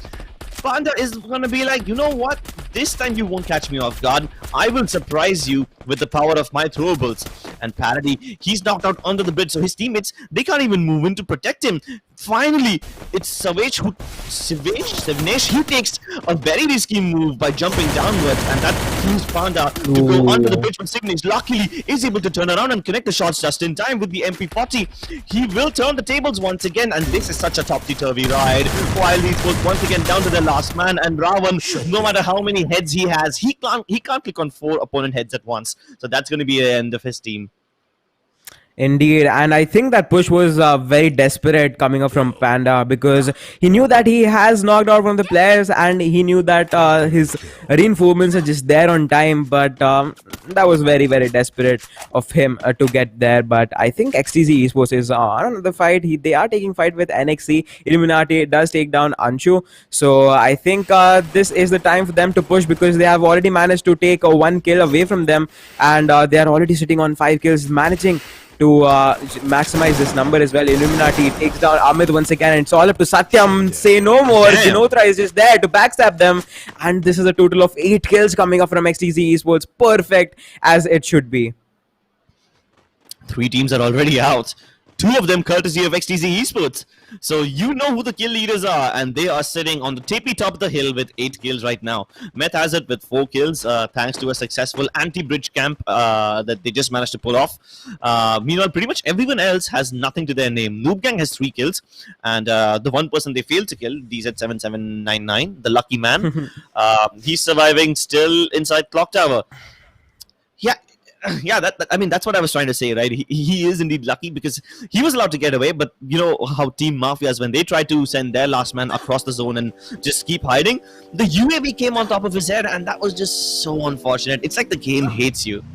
[SPEAKER 5] Panda is gonna be like, you know what? This time you won't catch me off guard. I will surprise you with the power of my throwables. And Parody, he's knocked out under the bridge, so his teammates, they can't even move in to protect him. Finally, it's Savage, he takes a very risky move by jumping downwards, and that frees Panda to go under the bridge. But Savage luckily is able to turn around and connect the shots just in time with the MP40. He will turn the tables once again, and this is such a topsy-turvy ride. While he's put once again down to the last man, and Ravan, no matter how many heads he has, he can't click on 4 opponent heads at once. So that's going to be the end of his team.
[SPEAKER 6] Indeed, and I think that push was very desperate coming up from Panda because he knew that he has knocked out one of the players, and he knew that his reinforcements are just there on time, but that was very, very desperate of him to get there. But I think XTZ Esports is on another fight. They are taking fight with NXC. Illuminati does take down Anshu, so I think this is the time for them to push because they have already managed to take 1 kill away from them, and they are already sitting on 5 kills, managing to maximize this number as well. Illuminati takes down Amit once again, and it's all up to Satyam. Say no more. Jinotra is just there to backstab them, and this is a total of 8 kills coming up from XTZ Esports. Perfect as it should be.
[SPEAKER 5] 3 teams are already out. 2 of them courtesy of XTZ Esports. So you know who the kill leaders are, and they are sitting on the tippy top of the hill with 8 kills right now. Meth has it with 4 kills thanks to a successful anti-bridge camp that they just managed to pull off. Meanwhile, pretty much everyone else has nothing to their name. Noob Gang has 3 kills, and the one person they failed to kill, DZ7799, the lucky man, he's surviving still inside Clock Tower. Yeah, I mean, that's what I was trying to say, right? He is indeed lucky because he was allowed to get away, but you know how Team Mafias, when they try to send their last man across the zone and just keep hiding, the UAV came on top of his head, and that was just so unfortunate. It's like the game hates you.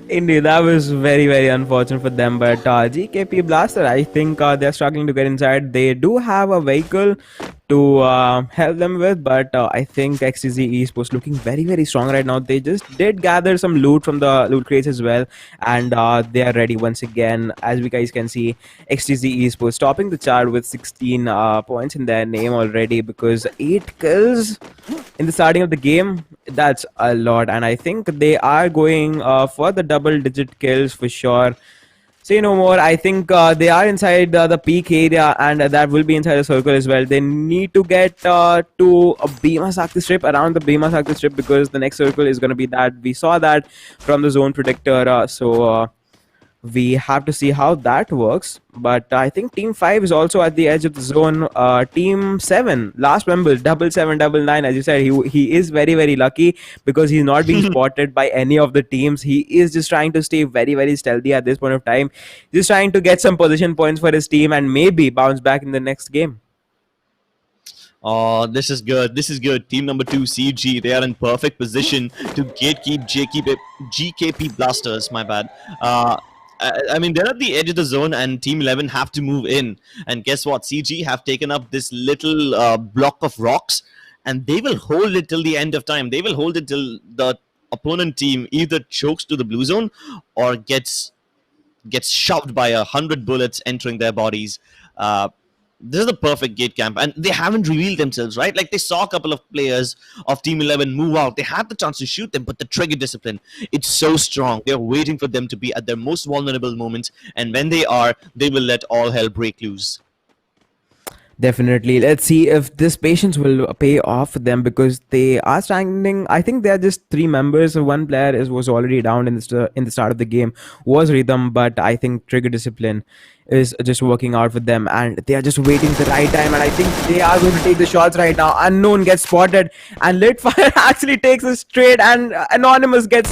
[SPEAKER 6] Indeed, that was very, very unfortunate for them. But GKP Blaster, I think they're struggling to get inside. They do have a vehicle to help them with, but I think XTZ Esports looking very, very strong right now. They just did gather some loot from the loot crates as well, and they are ready once again. As we guys can see, XTZ Esports topping the chart with 16 points in their name already, because 8 kills in the starting of the game, that's a lot, and I think they are going for the double-digit kills for sure. Say no more. I think they are inside the peak area, and that will be inside the circle as well. They need to get to a Bhima Sakti strip, around the Bhima Sakti strip, because the next circle is going to be that. We saw that from the zone predictor, so we have to see how that works. But I think Team 5 is also at the edge of the zone. Team 7, last member, 7799, as you said, he is very, very lucky because he's not being spotted by any of the teams. He is just trying to stay very, very stealthy at this point of time, just trying to get some position points for his team and maybe bounce back in the next game.
[SPEAKER 5] Oh, this is good. This is good. Team number 2, CG, they are in perfect position to gatekeep GKP Blasters. My bad. I mean, they're at the edge of the zone, and Team 11 have to move in. And guess what? CG have taken up this little block of rocks, and they will hold it till the end of time. They will hold it till the opponent team either chokes to the blue zone or gets shoved by 100 bullets entering their bodies. This is the perfect gate camp, and they haven't revealed themselves, right? Like, they saw a couple of players of Team 11 move out. They had the chance to shoot them, but the trigger discipline, it's so strong. They're waiting for them to be at their most vulnerable moments, and when they are, they will let all hell break loose.
[SPEAKER 6] Definitely. Let's see if this patience will pay off for them, because they are standing. I think they are just 3 members. One player was already down in the start of the game, was Rhythm, but I think trigger discipline is just working out for them, and they are just waiting the right time, and I think they are going to take the shots right now. Unknown gets spotted, and Litfire actually takes a straight, and Anonymous gets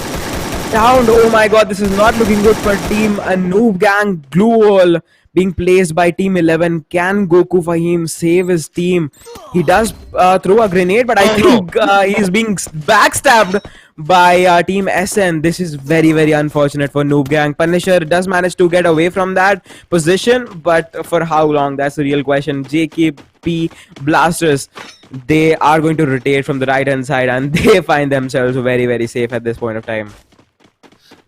[SPEAKER 6] downed. Oh my god, this is not looking good for Team Noob Gang. Glue wall being placed by Team 11. Can Goku Fahim save his team? He does throw a grenade, but I think he's being backstabbed by Team SN. This is very, very unfortunate for Noob Gang. Punisher does manage to get away from that position, but for how long? That's the real question. JKP Blasters, they are going to rotate from the right hand side, and they find themselves very, very safe at this point of time.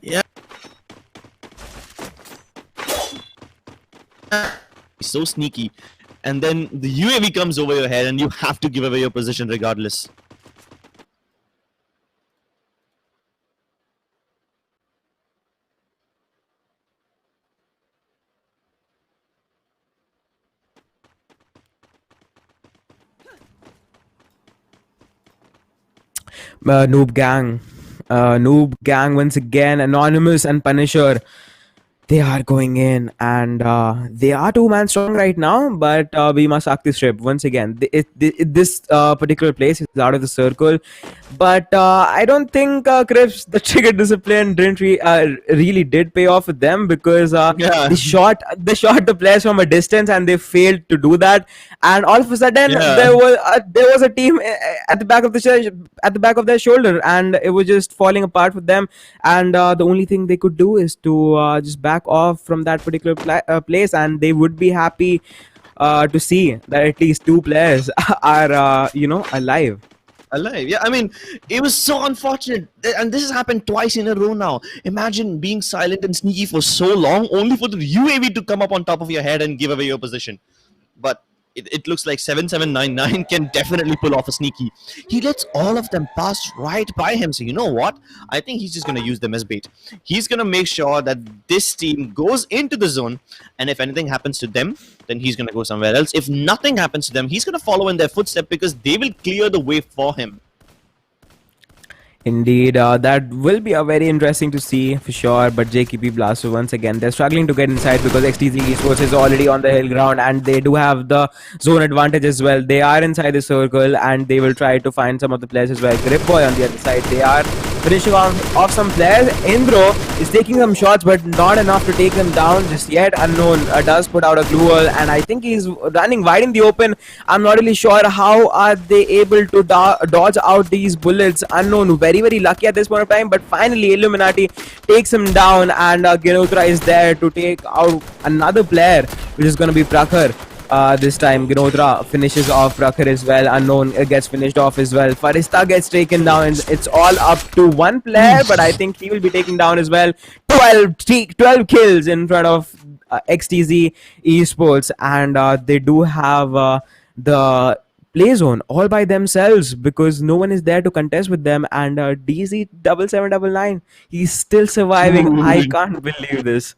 [SPEAKER 5] Yeah. So sneaky, and then the UAV comes over your head, and you have to give away your position regardless.
[SPEAKER 6] Noob Gang once again. Anonymous and Punisher, they are going in, and they are 2-man strong right now, but Bhima Sakti strip once again. This particular place is out of the circle, but I don't think Crips, the trigger discipline didn't really did pay off with them, because they shot the players from a distance, and they failed to do that, and all of a sudden there was a team at the back of their shoulder, and it was just falling apart for them, and the only thing they could do is to just back off from that particular place, and they would be happy to see that at least 2 players are alive.
[SPEAKER 5] Yeah, I mean, it was so unfortunate, and this has happened twice in a row now. Imagine being silent and sneaky for so long, only for the UAV to come up on top of your head and give away your position. But it looks like 7799 can definitely pull off a sneaky. He lets all of them pass right by him. So you know what? I think he's just going to use them as bait. He's going to make sure that this team goes into the zone, and if anything happens to them, then he's going to go somewhere else. If nothing happens to them, he's going to follow in their footsteps, because they will clear the way for him.
[SPEAKER 6] Indeed, that will be a very interesting to see for sure. But JKP Blaster, once again, they're struggling to get inside, because XTZ Esports is already on the hill ground, and they do have the zone advantage as well. They are inside the circle, and they will try to find some of the players as well. Grip Boy on the other side, they are finishing off some players. Indro is taking some shots, but not enough to take them down just yet. Unknown does put out a glue wall, and I think he's running wide in the open. I'm not really sure how are they able to dodge out these bullets. Unknown, very, very lucky at this point of time, but finally Illuminati takes him down, and Genotra is there to take out another player, which is going to be Prakhar. This time Ginotra finishes off Prakhar as well. Unknown gets finished off as well. Farista gets taken down, and it's all up to one player, but I think he will be taken down as well. 12 kills in front of XTZ Esports, and they do have the play zone all by themselves because no one is there to contest with them. And DZ7799, he's still surviving. I can't believe this.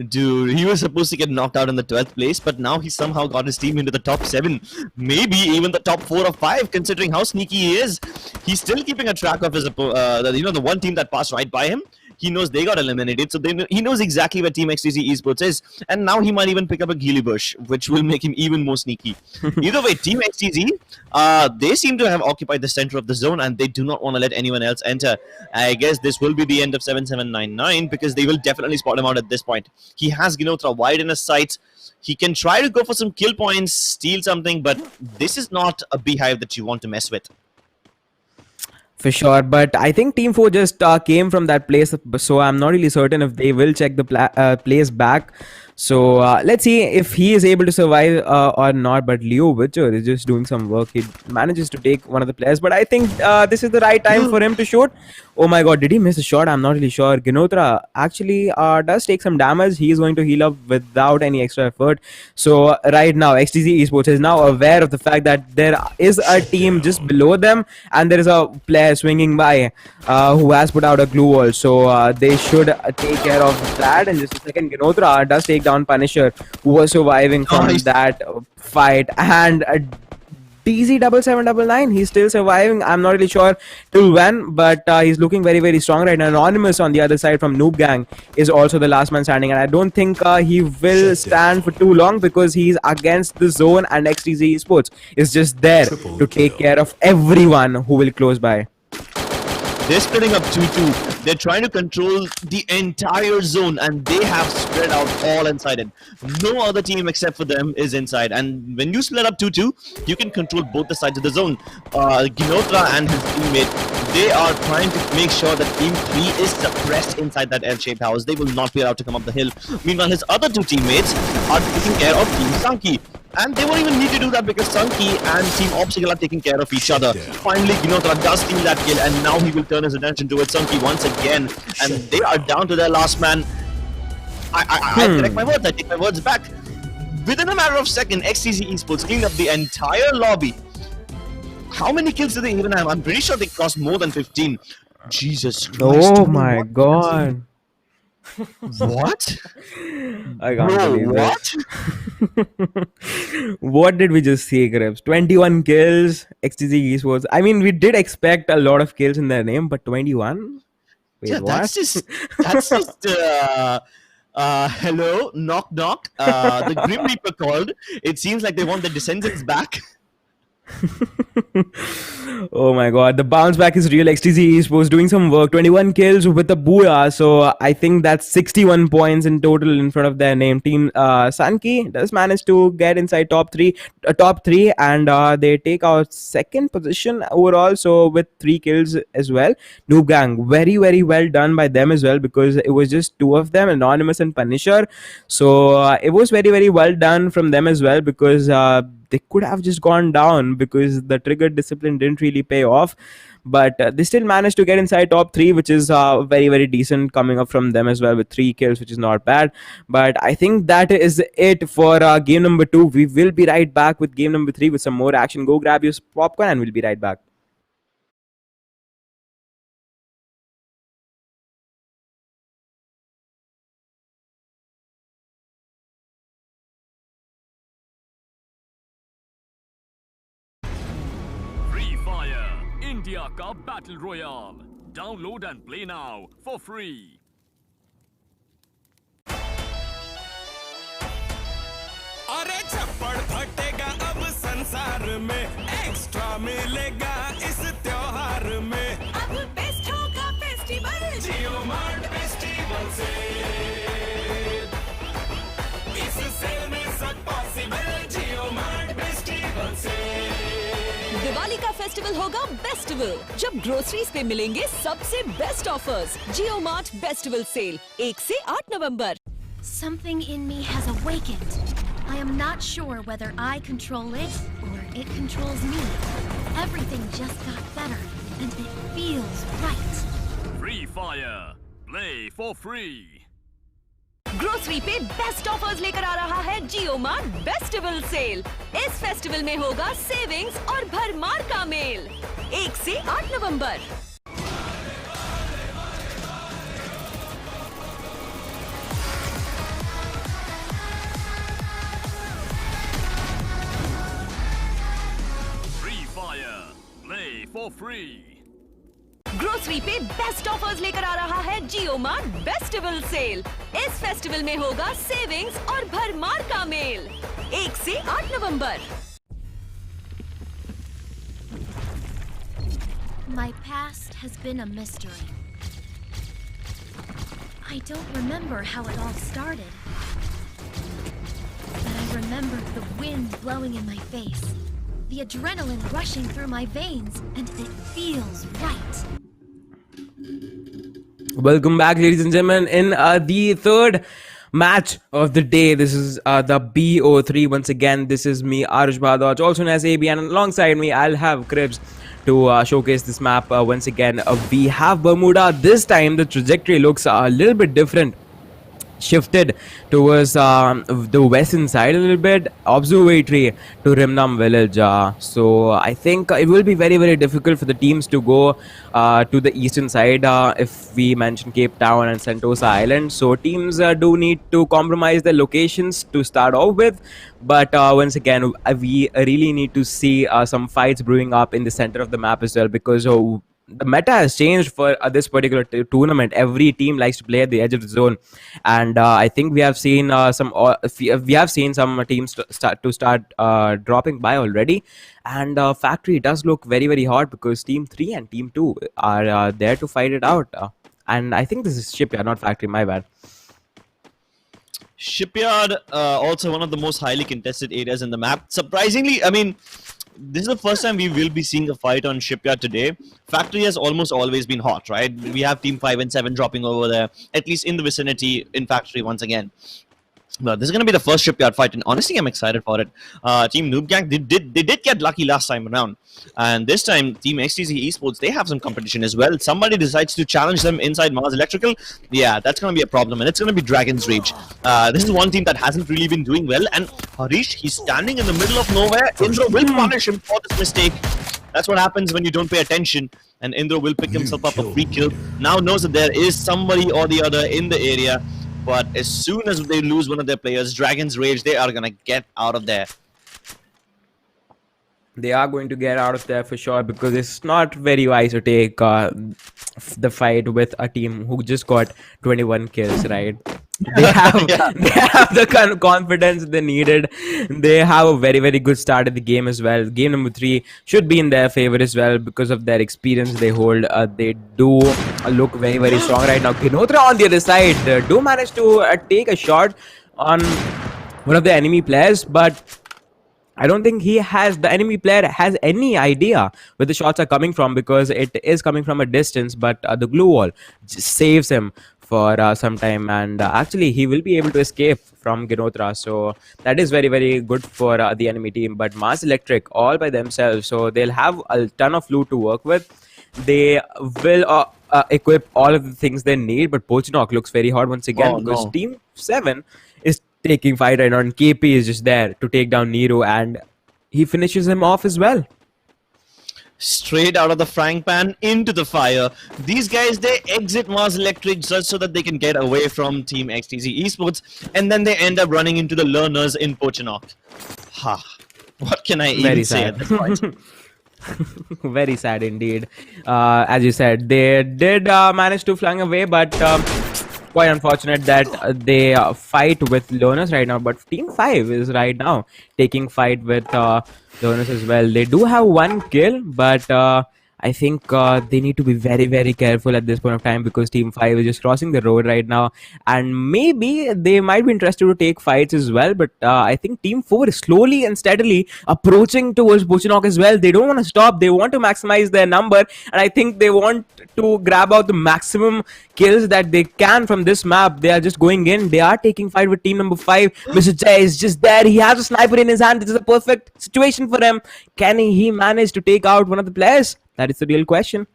[SPEAKER 5] Dude, he was supposed to get knocked out in the 12th place, but now he somehow got his team into the top 7, maybe even the top 4 or 5, considering how sneaky he is. He's still keeping a track of his, the one team that passed right by him. He knows they got eliminated, so he knows exactly where Team XTC Esports is, and now he might even pick up a Ghillie Bush, which will make him even more sneaky. Either way, Team XTC, they seem to have occupied the center of the zone, and they do not want to let anyone else enter. I guess this will be the end of 7799, because they will definitely spot him out at this point. He has Ginotra wide in his sights. He can try to go for some kill points, steal something, but this is not a beehive that you want to mess with.
[SPEAKER 6] For sure, but I think Team 4 just came from that place, so I'm not really certain if they will check the place back. So let's see if he is able to survive or not. But Leo Witcher is just doing some work. He manages to take one of the players, but I think this is the right time for him to shoot. Oh my god, did he miss a shot? I'm not really sure. Ginotra actually does take some damage. He is going to heal up without any extra effort. So right now, XTC Esports is now aware of the fact that there is a team just below them, and there is a player swinging by who has put out a glue wall. So they should take care of that. In just a second, Ginotra does take down Punisher, who was surviving from that fight, and DZ7799, he's still surviving. I'm not really sure till when, but he's looking very, very strong right now. Anonymous on the other side from Noob Gang is also the last man standing, and I don't think he will stand for too long because he's against the zone, and XTZ Esports is just there to take care of everyone who will close by.
[SPEAKER 5] They're splitting up 2-2. They're trying to control the entire zone, and they have spread out all inside it. No other team except for them is inside. And when you split up 2-2, you can control both the sides of the zone. Ginotra and his teammate, they are trying to make sure that Team 3 is suppressed inside that L-shaped house. They will not be allowed to come up the hill. Meanwhile, his other two teammates are taking care of Team Sanki. And they won't even need to do that because Sanki and Team Obstacle are taking care of each other. Finally, Ginotra does steal that kill, and now he will turn his attention towards Sanki once again. And they are down to their last man. I correct my words, I take my words back. Within a matter of seconds, XTC Esports cleaned up the entire lobby. How many kills do they even have? I'm pretty sure they crossed more than 15. Jesus Christ.
[SPEAKER 6] Oh my god.
[SPEAKER 5] What?
[SPEAKER 6] I can't believe
[SPEAKER 5] what?
[SPEAKER 6] it. What did we just see, Grips? 21 kills, XTC Esports. I mean, we did expect a lot of kills in their name, but 21? Wait,
[SPEAKER 5] Yeah,
[SPEAKER 6] what?
[SPEAKER 5] that's just hello, knock knock. The Grim Reaper called. It seems like they want the descendants back.
[SPEAKER 6] Oh my god, the bounce back is real. XTC Esports doing some work. 21 kills with a booyah. So I think that's 61 points in total in front of their name. Team Sanki does manage to get inside top three, and they take out second position overall. So with 3 kills as well. Noob Gang, very, very well done by them as well, because it was just 2 of them, Anonymous and Punisher. So it was very, very well done from them as well, because they could have just gone down because the trigger discipline didn't really pay off, but they still managed to get inside top 3, which is very, very decent coming up from them as well with 3 kills, which is not bad. But I think that is it for game number 2. We will be right back with game number 3 with some more action. Go grab your popcorn and we'll be right back.
[SPEAKER 2] India का battle royale download and play now for free
[SPEAKER 4] अरे छप्पड़ फटेगा अब संसार में extra मिलेगा इस त्योहार में
[SPEAKER 1] अब बेस्ट होगा फेस्टिवल
[SPEAKER 4] जियो मार्ट फेस्टिवल से इस सेल में सब पॉसिबल जियो मार्ट फेस्टिवल से
[SPEAKER 1] दिवाली का फेस्टिवल होगा बेस्टिवल, जब ग्रोसरीज पे मिलेंगे सबसे बेस्ट ऑफर्स। जियो मार्ट बेस्टिवल सेल 1 से 8 नवंबर।
[SPEAKER 3] Something in me has awakened. I am not sure whether I control it or it controls me. Everything just got better, and it feels right.
[SPEAKER 2] Free Fire. Play for free.
[SPEAKER 1] Grocery पे best offers लेकर आ रहा है जियो mart festival sale. इस festival में होगा savings और भरमार का मेल। 1 से 8 नवंबर।
[SPEAKER 2] Free Fire. Play for free.
[SPEAKER 1] Grocery पे बेस्ट ऑफर्स लेकर आ रहा है जियो मार्ट फेस्टिवल सेल। इस फेस्टिवल में होगा सेविंग्स और भरमार का मेल। 1 से 8 नवंबर।
[SPEAKER 3] My past has been a mystery. I don't remember how it all started. But I remember the wind blowing in my face, the adrenaline rushing through my veins, and it feels right.
[SPEAKER 6] Welcome back, ladies and gentlemen, in the third match of the day. This is the BO3. Once again, this is me, Arush Bhadwaj, also known as AB, and alongside me, I'll have Cribs to showcase this map once again. We have Bermuda. This time, the trajectory looks a little bit different. Shifted towards the western side a little bit, observatory to Rimnam village. So I think it will be very, very difficult for the teams to go to the eastern side if we mention Cape Town and Sentosa Island. So teams do need to compromise their locations to start off with. But once again, we really need to see some fights brewing up in the center of the map as well, because the meta has changed for this particular tournament. Every team likes to play at the edge of the zone, and I think we have seen some teams start dropping by already. And Factory does look very, very hot because Team 3 and Team 2 are there to fight it out. And I think this is Shipyard, not Factory. My bad.
[SPEAKER 5] Shipyard, also one of the most highly contested areas in the map. Surprisingly, I mean, this is the first time we will be seeing a fight on Shipyard today. Factory has almost always been hot, right? We have Team 5 and 7 dropping over there, at least in the vicinity in Factory once again. But this is going to be the first Shipyard fight, and honestly, I'm excited for it. Team Noob Gang, they did get lucky last time around, and this time Team XTC Esports, they have some competition as well. Somebody decides to challenge them inside Mars Electrical. Yeah, that's going to be a problem, and it's going to be Dragon's Rage. This is one team that hasn't really been doing well, and Harish, he's standing in the middle of nowhere. Indra will punish him for this mistake. That's what happens when you don't pay attention, and Indra will pick himself up a free kill. Now knows that there is somebody or the other in the area. But as soon as they lose one of their players, Dragon's Rage, they are going to get out of there.
[SPEAKER 6] They are going to get out of there for sure, because it's not very wise to take the fight with a team who just got 21 kills, right? They have, they have the kind of confidence they needed. They have a very, very good start at the game as well. Game number 3 should be in their favor as well because of their experience they hold. They do look very, very strong right now. Ginotra on the other side do manage to take a shot on one of the enemy players, but I don't think the enemy player has any idea where the shots are coming from, because it is coming from a distance, but the glue wall just saves him for some time, and actually he will be able to escape from Ginotra, so that is very, very good for the enemy team. But Mars Electric all by themselves, so they'll have a ton of loot to work with. They will equip all of the things they need, but Pochinok looks very hard once again, because Team 7 is taking fight right now, and KP is just there to take down Nero, and he finishes him off as well.
[SPEAKER 5] Straight out of the frying pan into the fire. These guys, they exit Mars Electric just so that they can get away from Team XTC Esports, and then they end up running into the learners in Pochinok. Ha! What can I even say at this point?
[SPEAKER 6] Very sad indeed. As you said, they did manage to fly away, but quite unfortunate that they fight with learners right now. But Team 5 is right now taking fight with learners as well. They do have one kill, but I think they need to be very, very careful at this point of time because Team 5 is just crossing the road right now. And maybe they might be interested to take fights as well. But I think Team 4 is slowly and steadily approaching towards Pochinok as well. They don't want to stop. They want to maximize their number. And I think they want to grab out the maximum kills that they can from this map. They are just going in. They are taking fight with team number 5. Mr. Jay is just there. He has a sniper in his hand. This is a perfect situation for him. Can he manage to take out one of the players? That is the real question.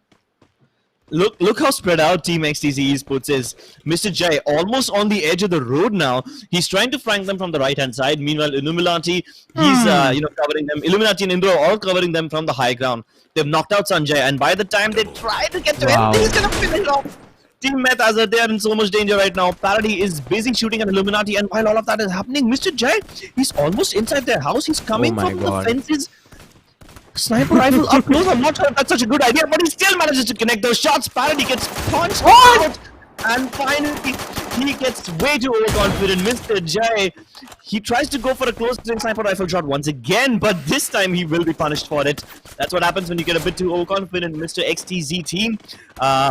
[SPEAKER 5] Look how spread out Team XTZ Esports is. Mr. Jai almost on the edge of the road now. He's trying to flank them from the right hand side. Meanwhile, Illuminati, he's covering them. Illuminati and Indro are all covering them from the high ground. They've knocked out Sanjay, and by the time they try to get to him, he's gonna finish off. Team Meth as they are in so much danger right now. Parody is busy shooting at Illuminati, and while all of that is happening, Mr. Jai, he's almost inside their house. He's coming from the fences. Sniper rifle up close. I'm not sure if that's such a good idea, but he still manages to connect those shots. Parody gets punched out, and finally he gets way too overconfident. Mr. Jai, he tries to go for a close-range sniper rifle shot once again, but this time he will be punished for it. That's what happens when you get a bit too overconfident. Mr. XTZ team,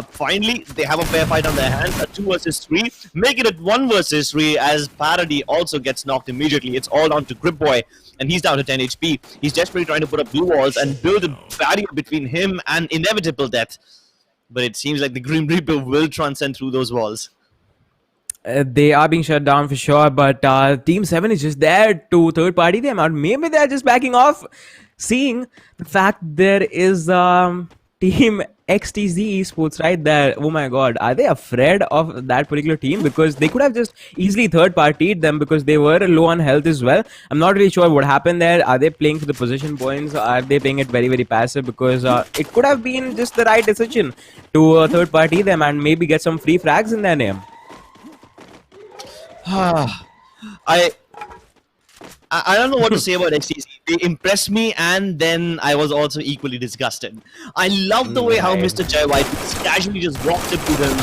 [SPEAKER 5] finally they have a fair fight on their hands. A 2 versus 3, make it a 1 versus 3 as Parody also gets knocked immediately. It's all down to Grip Boy, and he's down to 10 HP. He's desperately trying to put up blue walls and build a barrier between him and inevitable death. But it seems like the Grim Reaper will transcend through those walls.
[SPEAKER 6] They are being shut down for sure, but Team 7 is just there to third party them out. Maybe they're just backing off, seeing the fact there is Team XTZ Esports right there. Oh my god, are they afraid of that particular team? Because they could have just easily third partied them because they were low on health as well. I'm not really sure what happened there. Are they playing for the position points? Are they playing it very, very passive? Because it could have been just the right decision to third party them and maybe get some free frags in their name.
[SPEAKER 5] I don't know what to say about XTC. They impressed me, and then I was also equally disgusted. I love the way how Mr. Jai White casually just walked up to them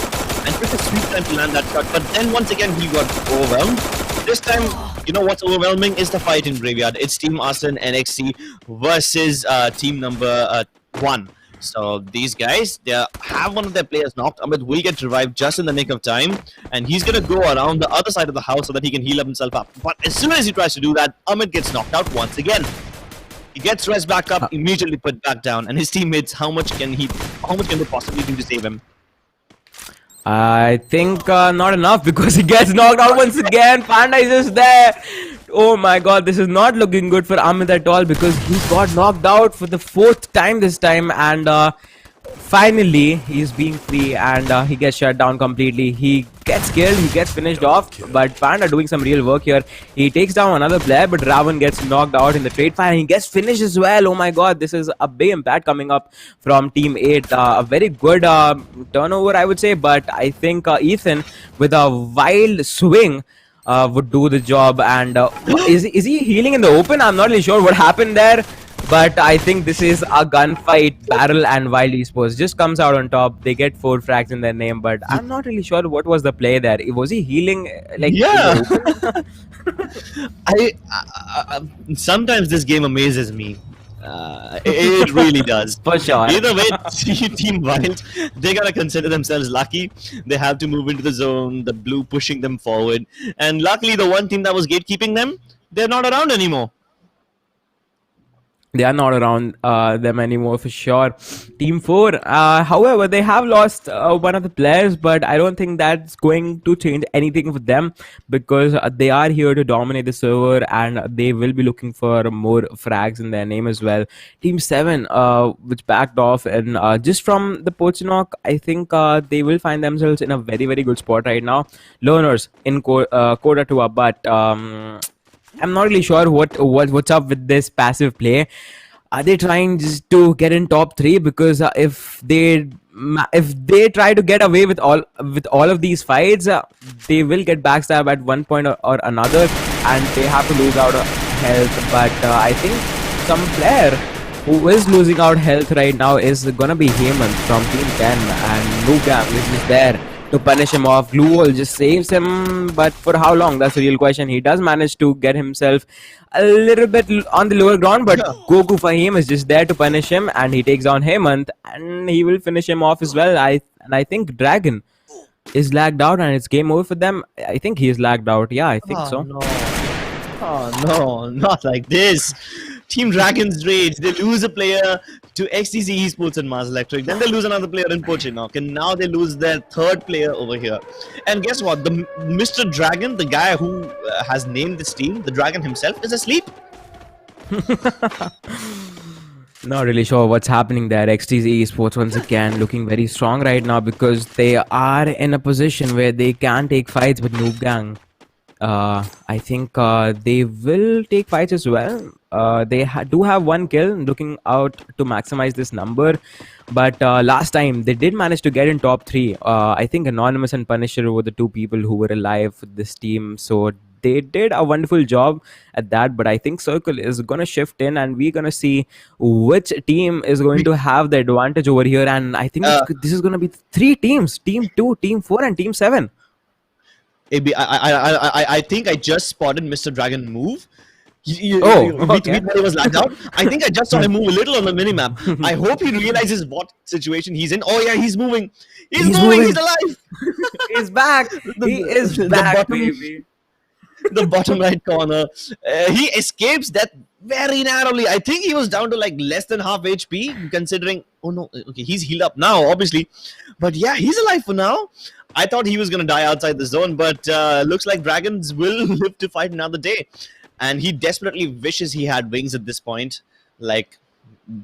[SPEAKER 5] and took a sweet time to land that shot, but then once again he got overwhelmed. This time, you know what's overwhelming is the fight in Graveyard. It's Team Arson NXT versus team number 1. So these guys, they have one of their players knocked. Amit will get revived just in the nick of time, and he's gonna go around the other side of the house so that he can heal up himself up. But as soon as he tries to do that, Amit gets knocked out once again. He gets res back up, immediately put back down, and his teammates, how much can they possibly do to save him?
[SPEAKER 6] I think not enough because he gets knocked out once again. Panda is just there. Oh my god, this is not looking good for Amit at all because he got knocked out for the 4th time this time, and finally he's being free and he gets shut down completely. He gets killed, he gets finished off, but Panda doing some real work here. He takes down another player, but Ravan gets knocked out in the trade fire and he gets finished as well. Oh my god, this is a big impact coming up from Team 8. A very good turnover, I would say, but I think Ethan with a wild swing would do the job. And is he healing in the open? I'm not really sure what happened there, but I think this is a gunfight. Barrel and Wild Esports just comes out on top. They get 4 frags in their name, but I'm not really sure what was the play there. Was he healing like?
[SPEAKER 5] Yeah. Sometimes this game amazes me. It really does.
[SPEAKER 6] For sure.
[SPEAKER 5] Either way, Team Wild, they gotta consider themselves lucky. They have to move into the zone, the blue pushing them forward. And luckily, the one team that was gatekeeping them, they're not around anymore.
[SPEAKER 6] They are not around them anymore for sure. Team 4, however, they have lost one of the players, but I don't think that's going to change anything for them because they are here to dominate the server and they will be looking for more frags in their name as well. Team 7, which backed off, and just from the Pochinok, I think they will find themselves in a very, very good spot right now. Learners in Coda 2, but I'm not really sure what's up with this passive play. Are they trying just to get in top 3? Because if they try to get away with all of these fights, they will get backstabbed at one point or another, and they have to lose out health. But I think some player who is losing out health right now is gonna be Hemant from Team 10, and Nugam is just there to punish him off. Glue Wall just saves him, but for how long? That's the real question. He does manage to get himself a little bit on the lower ground, but Goku Fahim is just there to punish him, and he takes down Hemant, and he will finish him off as well. I think Dragon is lagged out, and it's game over for them. I think he is lagged out. Yeah, I think so.
[SPEAKER 5] No. Oh no, not like this. Team Dragon's Rage, they lose a player to XTC Esports and Mars Electric, then they lose another player in Pochinok, and now they lose their third player over here. And guess what? The Mr. Dragon, the guy who has named this team, the Dragon himself, is asleep.
[SPEAKER 6] Not really sure what's happening there. XTC Esports once again looking very strong right now because they are in a position where they can take fights with Noob Gang. I think they will take fights as well. They do have one kill, looking out to maximize this number. But last time they did manage to get in top 3. I think Anonymous and Punisher were the two people who were alive with this team. So they did a wonderful job at that. But I think Circle is going to shift in, and we're going to see which team is going to have the advantage over here. And I think this is going to be 3 teams: Team 2, Team 4, and Team 7.
[SPEAKER 5] I think I just spotted Mr. Dragon move.
[SPEAKER 6] Okay.
[SPEAKER 5] He was lagged out. I think I just saw him move a little on the minimap. I hope he realizes what situation he's in. Oh yeah, he's moving. He's moving. He's alive.
[SPEAKER 6] He's back. He is back, baby.
[SPEAKER 5] The bottom right corner. He escapes death very narrowly. I think he was down to like less than half HP, considering. Oh no, okay, he's healed up now, obviously. But yeah, he's alive for now. I thought he was going to die outside the zone, but looks like Dragons will live to fight another day. And he desperately wishes he had wings at this point, like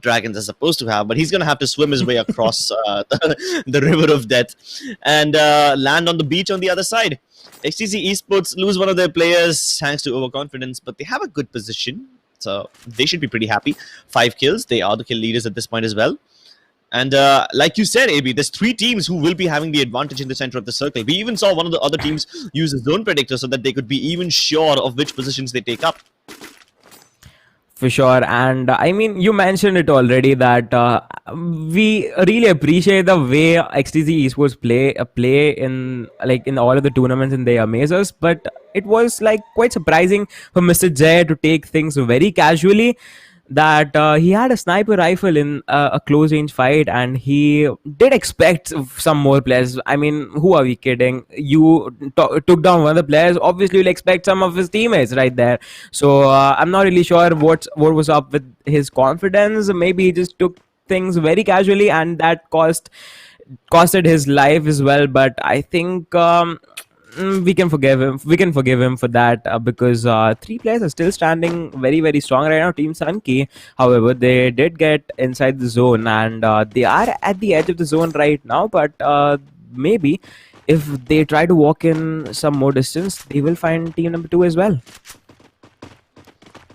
[SPEAKER 5] dragons are supposed to have. But he's going to have to swim his way across the river of death and land on the beach on the other side. XTC Esports lose one of their players thanks to overconfidence, but they have a good position. So they should be pretty happy. 5 kills. They are the kill leaders at this point as well. And like you said, AB, there's 3 teams who will be having the advantage in the center of the circle. We even saw one of the other teams use a zone predictor so that they could be even sure of which positions they take up.
[SPEAKER 6] For sure. And I mean, you mentioned it already that we really appreciate the way XTC Esports play in all of the tournaments, and they amaze us. But it was like quite surprising for Mr. Jay to take things very casually. That he had a sniper rifle in a close range fight, and he did expect some more players. I mean, who are we kidding? You took down one of the players, obviously you'll expect some of his teammates right there. So I'm not really sure what was up with his confidence. Maybe he just took things very casually, and that costed his life as well. But I think we can forgive him for that because 3 players are still standing very, very strong right now. Team Sunki, however, they did get inside the zone, and they are at the edge of the zone right now. But maybe if they try to walk in some more distance, they will find team number 2 as well.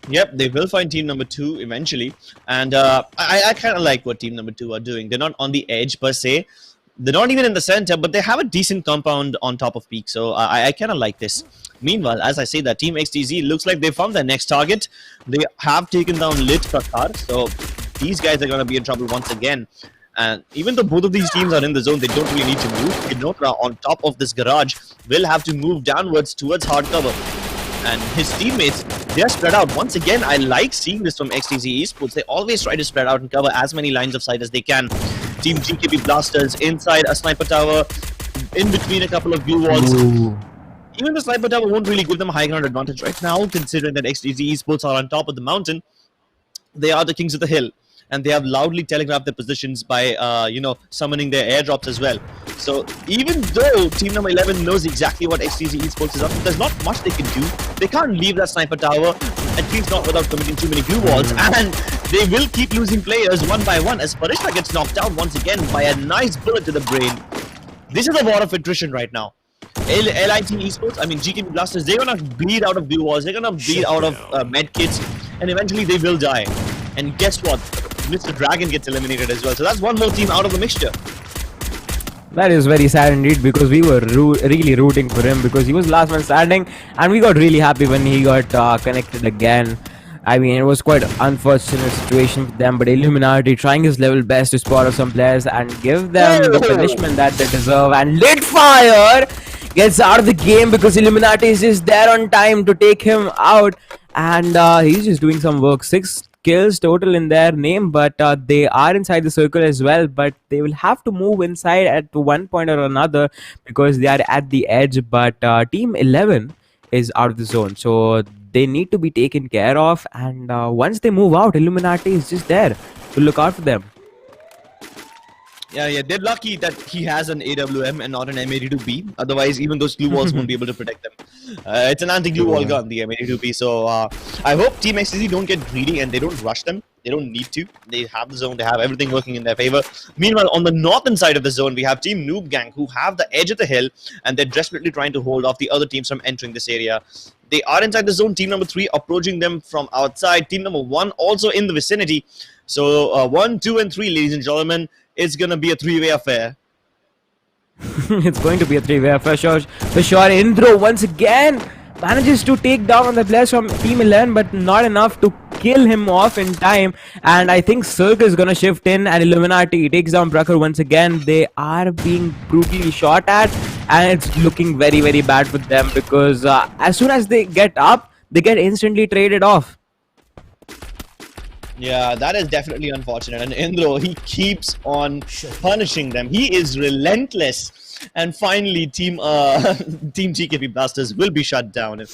[SPEAKER 5] Yep, they will find team number 2 eventually. And I kind of like what team number 2 are doing. They're not on the edge per se. They're not even in the center, but they have a decent compound on top of peak. So I kind of like this. Meanwhile, as I say that, Team XTZ looks like they found their next target. They have taken down Lit Qatar. So these guys are going to be in trouble once again. And even though both of these teams are in the zone, they don't really need to move. Kinotra on top of this garage will have to move downwards towards hard cover. And his teammates, they're spread out. Once again, I like seeing this from XTZ Esports. They always try to spread out and cover as many lines of sight as they can. Team GKB Blasters inside a sniper tower, in between a couple of blue walls.
[SPEAKER 6] Ooh.
[SPEAKER 5] Even the sniper tower won't really give them a high ground advantage right now, considering that XTZ Esports are on top of the mountain. They are the kings of the hill, and they have loudly telegraphed their positions by, summoning their airdrops as well. So even though Team number 11 knows exactly what XTZ Esports is up to, there's not much they can do. They can't leave that sniper tower, at least not without committing too many blue walls, and they will keep losing players one by one as Parishta gets knocked out once again by a nice bullet to the brain. This is a war of attrition right now. LIT Esports, I mean GKB Blasters, they're gonna bleed out of blue walls, they're gonna bleed out of med kits, and eventually they will die. And guess what? Mr. Dragon gets eliminated as well. So that's one more team out of the mixture.
[SPEAKER 6] That is very sad indeed, because we were really rooting for him because he was last man standing, and we got really happy when he got connected again. I mean, it was quite an unfortunate situation for them, but Illuminati trying his level best to spot out some players and give them the punishment that they deserve. And lit fire gets out of the game because Illuminati is just there on time to take him out, and he's just doing some work. 6 kills total in their name, but they are inside the circle as well, but they will have to move inside at one point or another because they are at the edge. But team 11 is out of the zone, so they need to be taken care of, and once they move out, Illuminati is just there to look out for them.
[SPEAKER 5] Yeah, they're lucky that he has an AWM and not an M82B. Otherwise, even those glue walls won't be able to protect them. It's an anti-glue wall gun, the M82B. So I hope Team XTC don't get greedy and they don't rush them. They don't need to. They have the zone. They have everything working in their favor. Meanwhile, on the northern side of the zone, we have Team Noob Gang who have the edge of the hill, and they're desperately trying to hold off the other teams from entering this area. They are inside the zone. Team number 3 approaching them from outside. Team number 1 also in the vicinity. So 1, 2, and 3, ladies and gentlemen, it's gonna be a 3-way affair.
[SPEAKER 6] It's going to be a 3-way affair for sure. Indro once again manages to take down on the players from Team 11, but not enough to kill him off in time. And I think Cirque is gonna shift in, and Illuminati takes down Brucker once again. They are being brutally shot at, and it's looking very, very bad for them because as soon as they get up, they get instantly traded off.
[SPEAKER 5] Yeah, that is definitely unfortunate. And Indro, he keeps on punishing them. He is relentless. And finally, Team TKP Blasters will be shut down.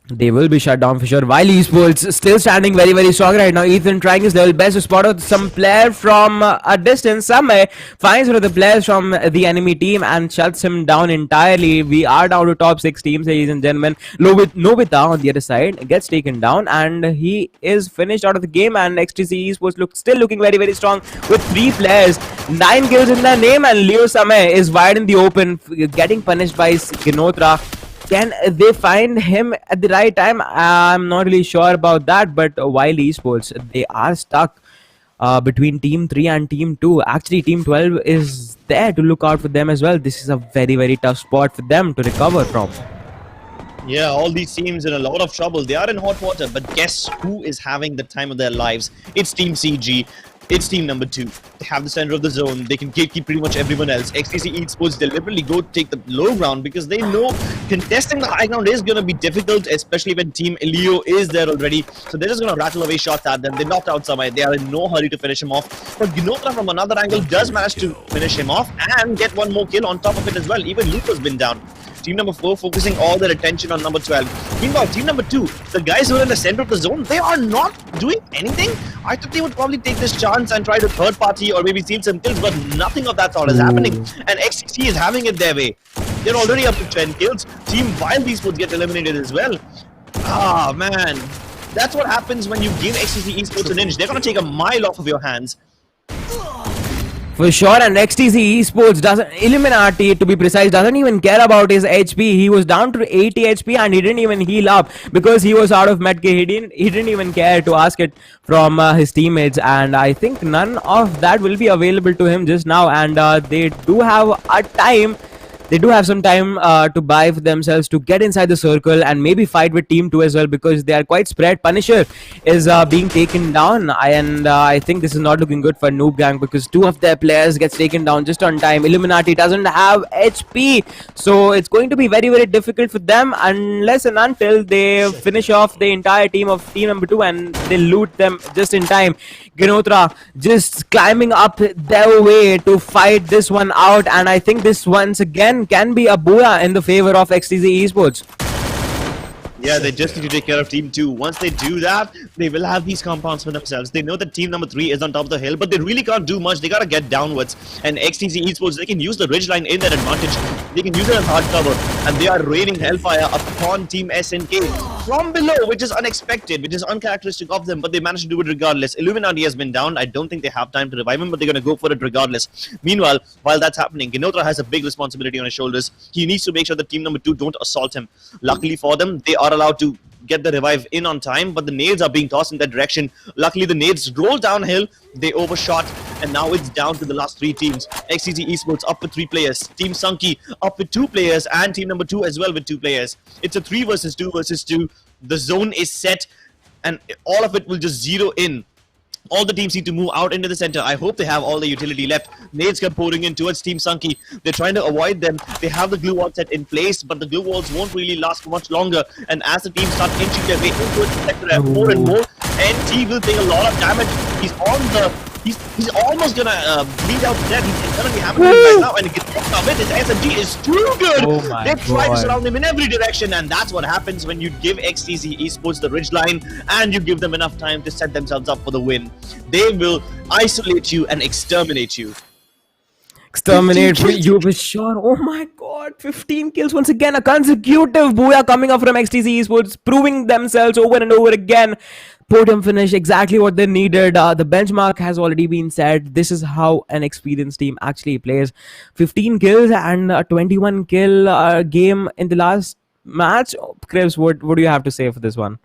[SPEAKER 6] They will be shut down for sure. While Esports still standing very, very strong right now. Ethan trying his level best to spot out some player from a distance. Samay finds one of the players from the enemy team and shuts him down entirely. We are down to top 6 teams, ladies and gentlemen. Nobita on the other side gets taken down, and he is finished out of the game. And XTC Esports still looking very, very strong with 3 players, 9 kills in their name, and Leo Samay is wide in the open, getting punished by Ginotra. Can they find him at the right time? I'm not really sure about that, but while Esports, they are stuck between Team 3 and Team 2. Actually, Team 12 is there to look out for them as well. This is a very, very tough spot for them to recover from.
[SPEAKER 5] Yeah, all these teams in a lot of trouble. They are in hot water, but guess who is having the time of their lives? It's Team CG. It's team number 2. They have the center of the zone. They can gatekeep pretty much everyone else. XTC Esports deliberately go take the low ground because they know contesting the high ground is going to be difficult, especially when Team Elio is there already. So they're just going to rattle away shots at them. They knocked out Samay. They are in no hurry to finish him off. But Ginotra from another angle does manage to finish him off and get one more kill on top of it as well. Even Luke has been down. Team number 4 focusing all their attention on number 12. Meanwhile, team number 2, the guys who are in the center of the zone, they are not doing anything. I thought they would probably take this chance and try to third party or maybe steal some kills, but nothing of that sort is happening. And XCC is having it their way. They're already up to 10 kills. Team Wild Esports get eliminated as well. Ah, man. That's what happens when you give XCC Esports an inch. They're going to take a mile off of your hands.
[SPEAKER 6] For sure, and XTC Esports Illuminati to be precise, doesn't even care about his HP. He was down to 80 HP and he didn't even heal up because he was out of medkit. He didn't even care to ask it from his teammates, and I think none of that will be available to him just now. And they do have a time. They do have some time to buy for themselves to get inside the circle and maybe fight with Team 2 as well because they are quite spread. Punisher is being taken down, and I think this is not looking good for Noob Gang because 2 of their players gets taken down just on time. Illuminati doesn't have HP, so it's going to be very, very difficult for them unless and until they finish off the entire team of team number 2 and they loot them just in time. Ginotra just climbing up their way to fight this one out, and I think this once again can be a booyah in the favor of XTC Esports.
[SPEAKER 5] Yeah, they just need to take care of Team 2. Once they do that, they will have these compounds for themselves. They know that Team number 3 is on top of the hill, but they really can't do much. They gotta get downwards. And XTC Esports, they can use the ridge line in their advantage. They can use it as hard cover. And they are raining hellfire upon Team SNK from below, which is unexpected, which is uncharacteristic of them, but they managed to do it regardless. Illuminati has been down. I don't think they have time to revive him, but they're gonna go for it regardless. Meanwhile, while that's happening, Ginotra has a big responsibility on his shoulders. He needs to make sure that Team number 2 don't assault him. Luckily for them, they are allowed to get the revive in on time, but the nades are being tossed in that direction. Luckily, the nades roll downhill, they overshot, and now it's down to the last 3 teams. XCC Esports up with 3 players, Team Sunky up with 2 players, and team number 2 as well with 2 players. It's a 3 versus 2 versus 2. The zone is set, and all of it will just zero in. All the teams need to move out into the center. I hope they have all the utility left. Nades come pouring in towards Team Sunky. They're trying to avoid them. They have the glue wall set in place, but the glue walls won't really last for much longer. And as the team start inching their way into the sector more and more, NT will take a lot of damage. He's on the... He's almost gonna bleed out to death. He's currently happening right now, and he gets knocked out with his SMG is too good.
[SPEAKER 6] Oh my
[SPEAKER 5] they try to
[SPEAKER 6] God.
[SPEAKER 5] surround him in every direction, and that's what happens when you give XTC Esports the ridgeline and you give them enough time to set themselves up for the win. They will isolate you and exterminate you.
[SPEAKER 6] Exterminate
[SPEAKER 5] 15 kills.
[SPEAKER 6] you for sure. Oh my god, 15 kills once again. A consecutive booyah coming up from XTC Esports, proving themselves over and over again. Podium finish, exactly what they needed. The benchmark has already been set. This is how an experienced team actually plays. 15 kills and a 21 kill game in the last match. Chris, what do you have to say for this one?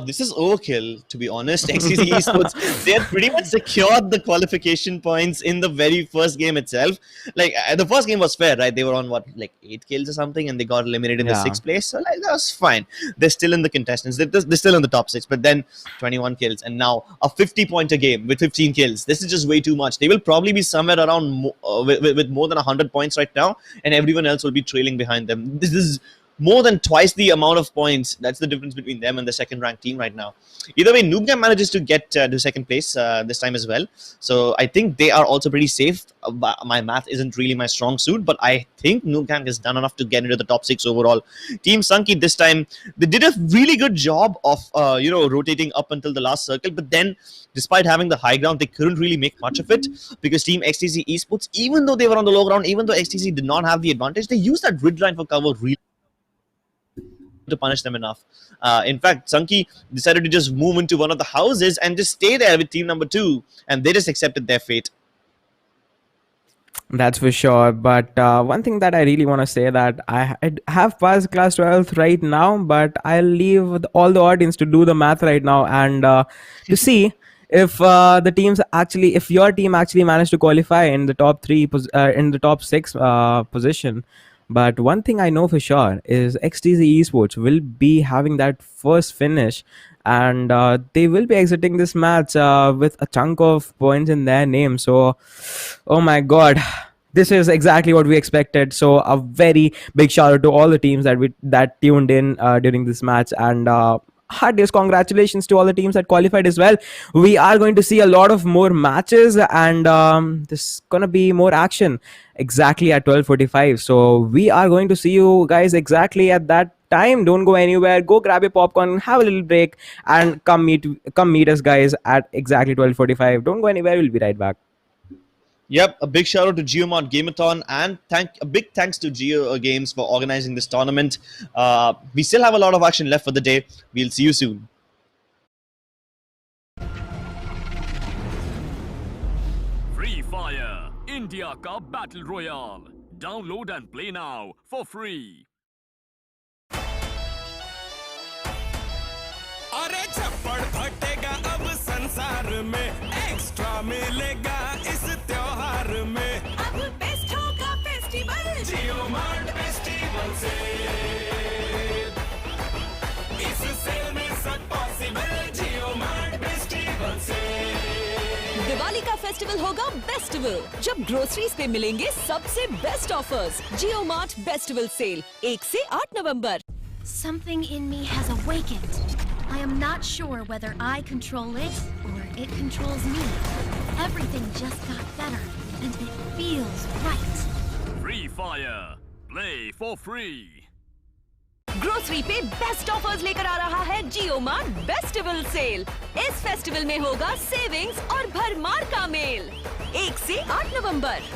[SPEAKER 5] This is overkill, to be honest. XTC Esports, they had pretty much secured the qualification points in the very first game itself. Like, the first game was fair, right? They were on, what, like 8 kills or something, and they got eliminated in the 6th place. So, like, that was fine. They're still in the contestants. They're still in the top 6, but then 21 kills, and now a 50-pointer game with 15 kills. This is just way too much. They will probably be somewhere around with more than 100 points right now, and everyone else will be trailing behind them. This is more than twice the amount of points. That's the difference between them and the second-ranked team right now. Either way, Noobgam manages to get to second place this time as well. So I think they are also pretty safe. My math isn't really my strong suit, but I think Noobgam has done enough to get into the top 6 overall. Team Sunky this time, they did a really good job of rotating up until the last circle, but then despite having the high ground, they couldn't really make much of it because Team XTC Esports, even though they were on the low ground, even though XTC did not have the advantage, they used that grid line for cover really to punish them enough. In fact, Sunky decided to just move into one of the houses and just stay there with team number 2, and they just accepted their fate.
[SPEAKER 6] That's for sure. But one thing that I really want to say that I have passed class 12th right now, but I'll leave all the audience to do the math right now and to see if if your team actually managed to qualify in the top 3 in the top 6 position. But one thing I know for sure is XTC Esports will be having that first finish, and they will be exiting this match with a chunk of points in their name. So, oh my god, this is exactly what we expected. So a very big shout out to all the teams that tuned in during this match, and heartiest congratulations to all the teams that qualified as well. We are going to see a lot of more matches, and there's gonna be more action exactly at 12:45. So we are going to see you guys exactly at that time. Don't go anywhere. Go grab your popcorn, have a little break, and come meet us guys at exactly 12:45. Don't go anywhere. We'll be right back.
[SPEAKER 5] Yep, a big shout out to JioMart Game-a-thon, and a big thanks to Geo Games for organizing this tournament. We still have a lot of action left for the day. We'll see you soon.
[SPEAKER 2] Free Fire, India ka Battle Royale. Download and play now for free.
[SPEAKER 4] अरे छप्पड़ फटेगा अब संसार में, extra मिलेगा इस त्योहार में।
[SPEAKER 1] अब बेस्ट होगा फेस्टिवल
[SPEAKER 4] JioMart फेस्टिवल से, इस सेल में सब पॉसिबल, JioMart फेस्टिवल से।
[SPEAKER 1] दिवाली का फेस्टिवल होगा बेस्टिवल, जब ग्रोसरीज पे मिलेंगे सबसे best offers. JioMart bestival sale 1 से 8 नवंबर।
[SPEAKER 3] Something in me has awakened. I am not sure whether I control it or it controls me. Everything just got better, and it feels right.
[SPEAKER 2] Free Fire, play for free.
[SPEAKER 1] Grocery पे best offers लेकर आ रहा है JioMart bestival sale. इस festival में होगा savings और भरमार का मेल 1 से 8 नवंबर।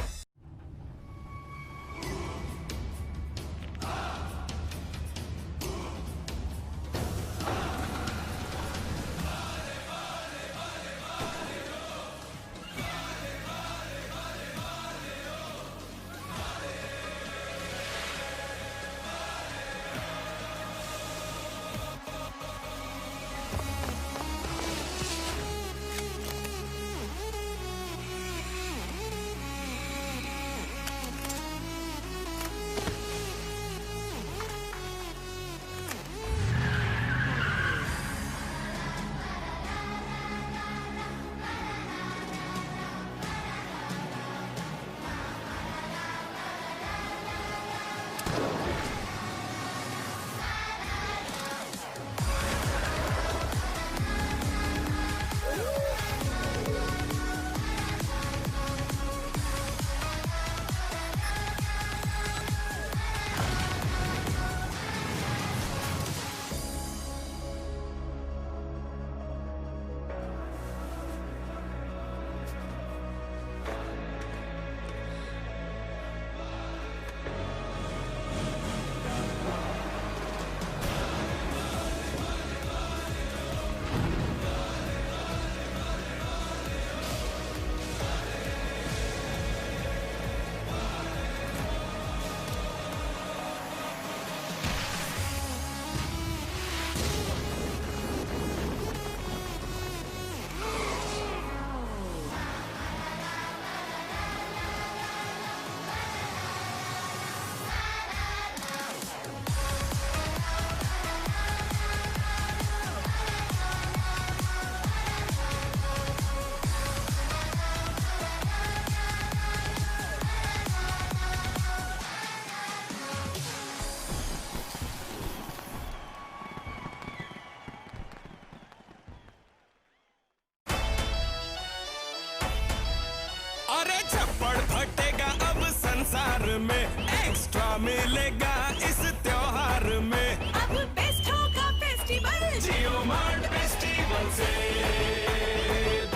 [SPEAKER 4] में एक्स्ट्रा मिलेगा इस त्योहार में
[SPEAKER 1] अब बेस्ट होगा फेस्टिवल
[SPEAKER 4] जियो मार्ट फेस्टिवल सेल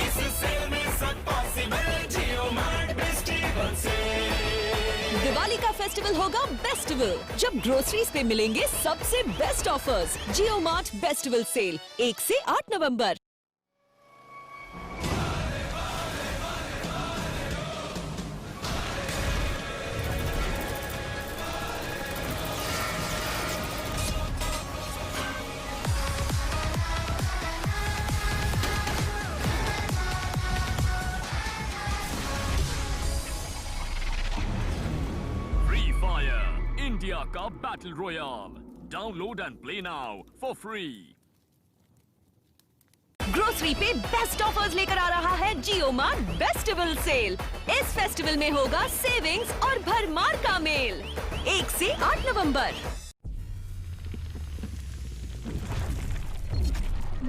[SPEAKER 4] इस सेल में सब पॉसिबल जियो मार्ट फेस्टिवल सेल
[SPEAKER 1] दिवाली का फेस्टिवल होगा बेस्टिवल जब ग्रोसरीज पे मिलेंगे सबसे बेस्ट ऑफर्स जियो मार्ट बेस्टिवल सेल 1 से 8 नवंबर।
[SPEAKER 2] इंडिया का battle royale download and play now for free.
[SPEAKER 1] Grocery पे बेस्ट ऑफर्स लेकर आ रहा है जियो मार्ट बेस्टिवल सेल। इस फेस्टिवल में होगा सेविंग्स और भरमार का मेल 1 से 8 नवंबर।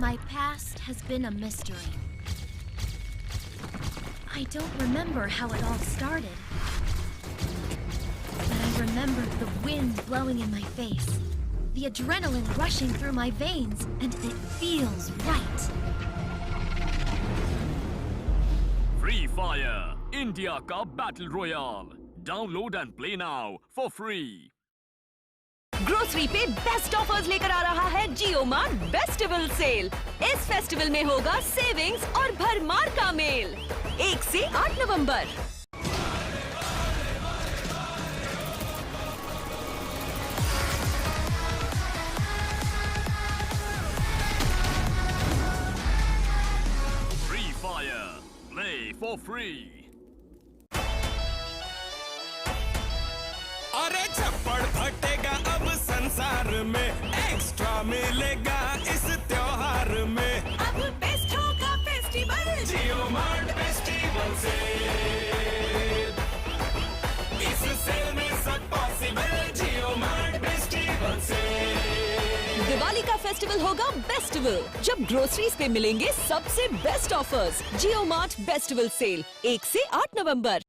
[SPEAKER 3] My past has been a mystery. I don't remember how it all started. But I remember the wind blowing in my face, the adrenaline rushing through my veins, and it feels right.
[SPEAKER 2] Free Fire India का battle royale download and play now for free.
[SPEAKER 1] Grocery पे best offers लेकर आ रहा है जियो mart bestival sale. इस festival में होगा savings और भरमार का मेल 1 से 8 नवंबर।
[SPEAKER 2] Play for free.
[SPEAKER 4] अरे चप्पड़ फटेगा अब संसार में एक्स्ट्रा मिलेगा इस त्योहार में
[SPEAKER 1] अब बेस्ट होगा फेस्टिवल
[SPEAKER 4] जियो मार्ट फेस्टिवल सेल इस सेल में सब पॉसिबल जियो मार्ट फेस्टिवल सेल
[SPEAKER 1] दिवाली का फेस्टिवल होगा बेस्टिवल जब ग्रोसरीज पे मिलेंगे सबसे बेस्ट ऑफर्स जियो मार्ट बेस्टिवल सेल 1 से 8 नवंबर।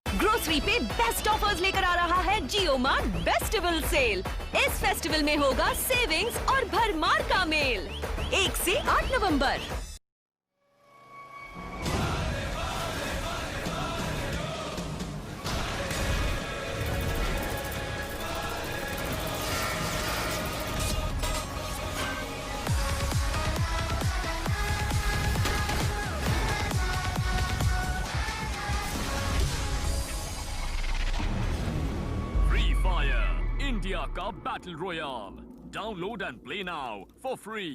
[SPEAKER 1] ग्रोसरी पे बेस्ट ऑफर्स लेकर आ रहा है जियो मार्ट बेस्टिवल सेल। इस फेस्टिवल में होगा सेविंग्स और भरमार का मेल 1 से 8 नवंबर।
[SPEAKER 2] का battle royale. Download and play now for free.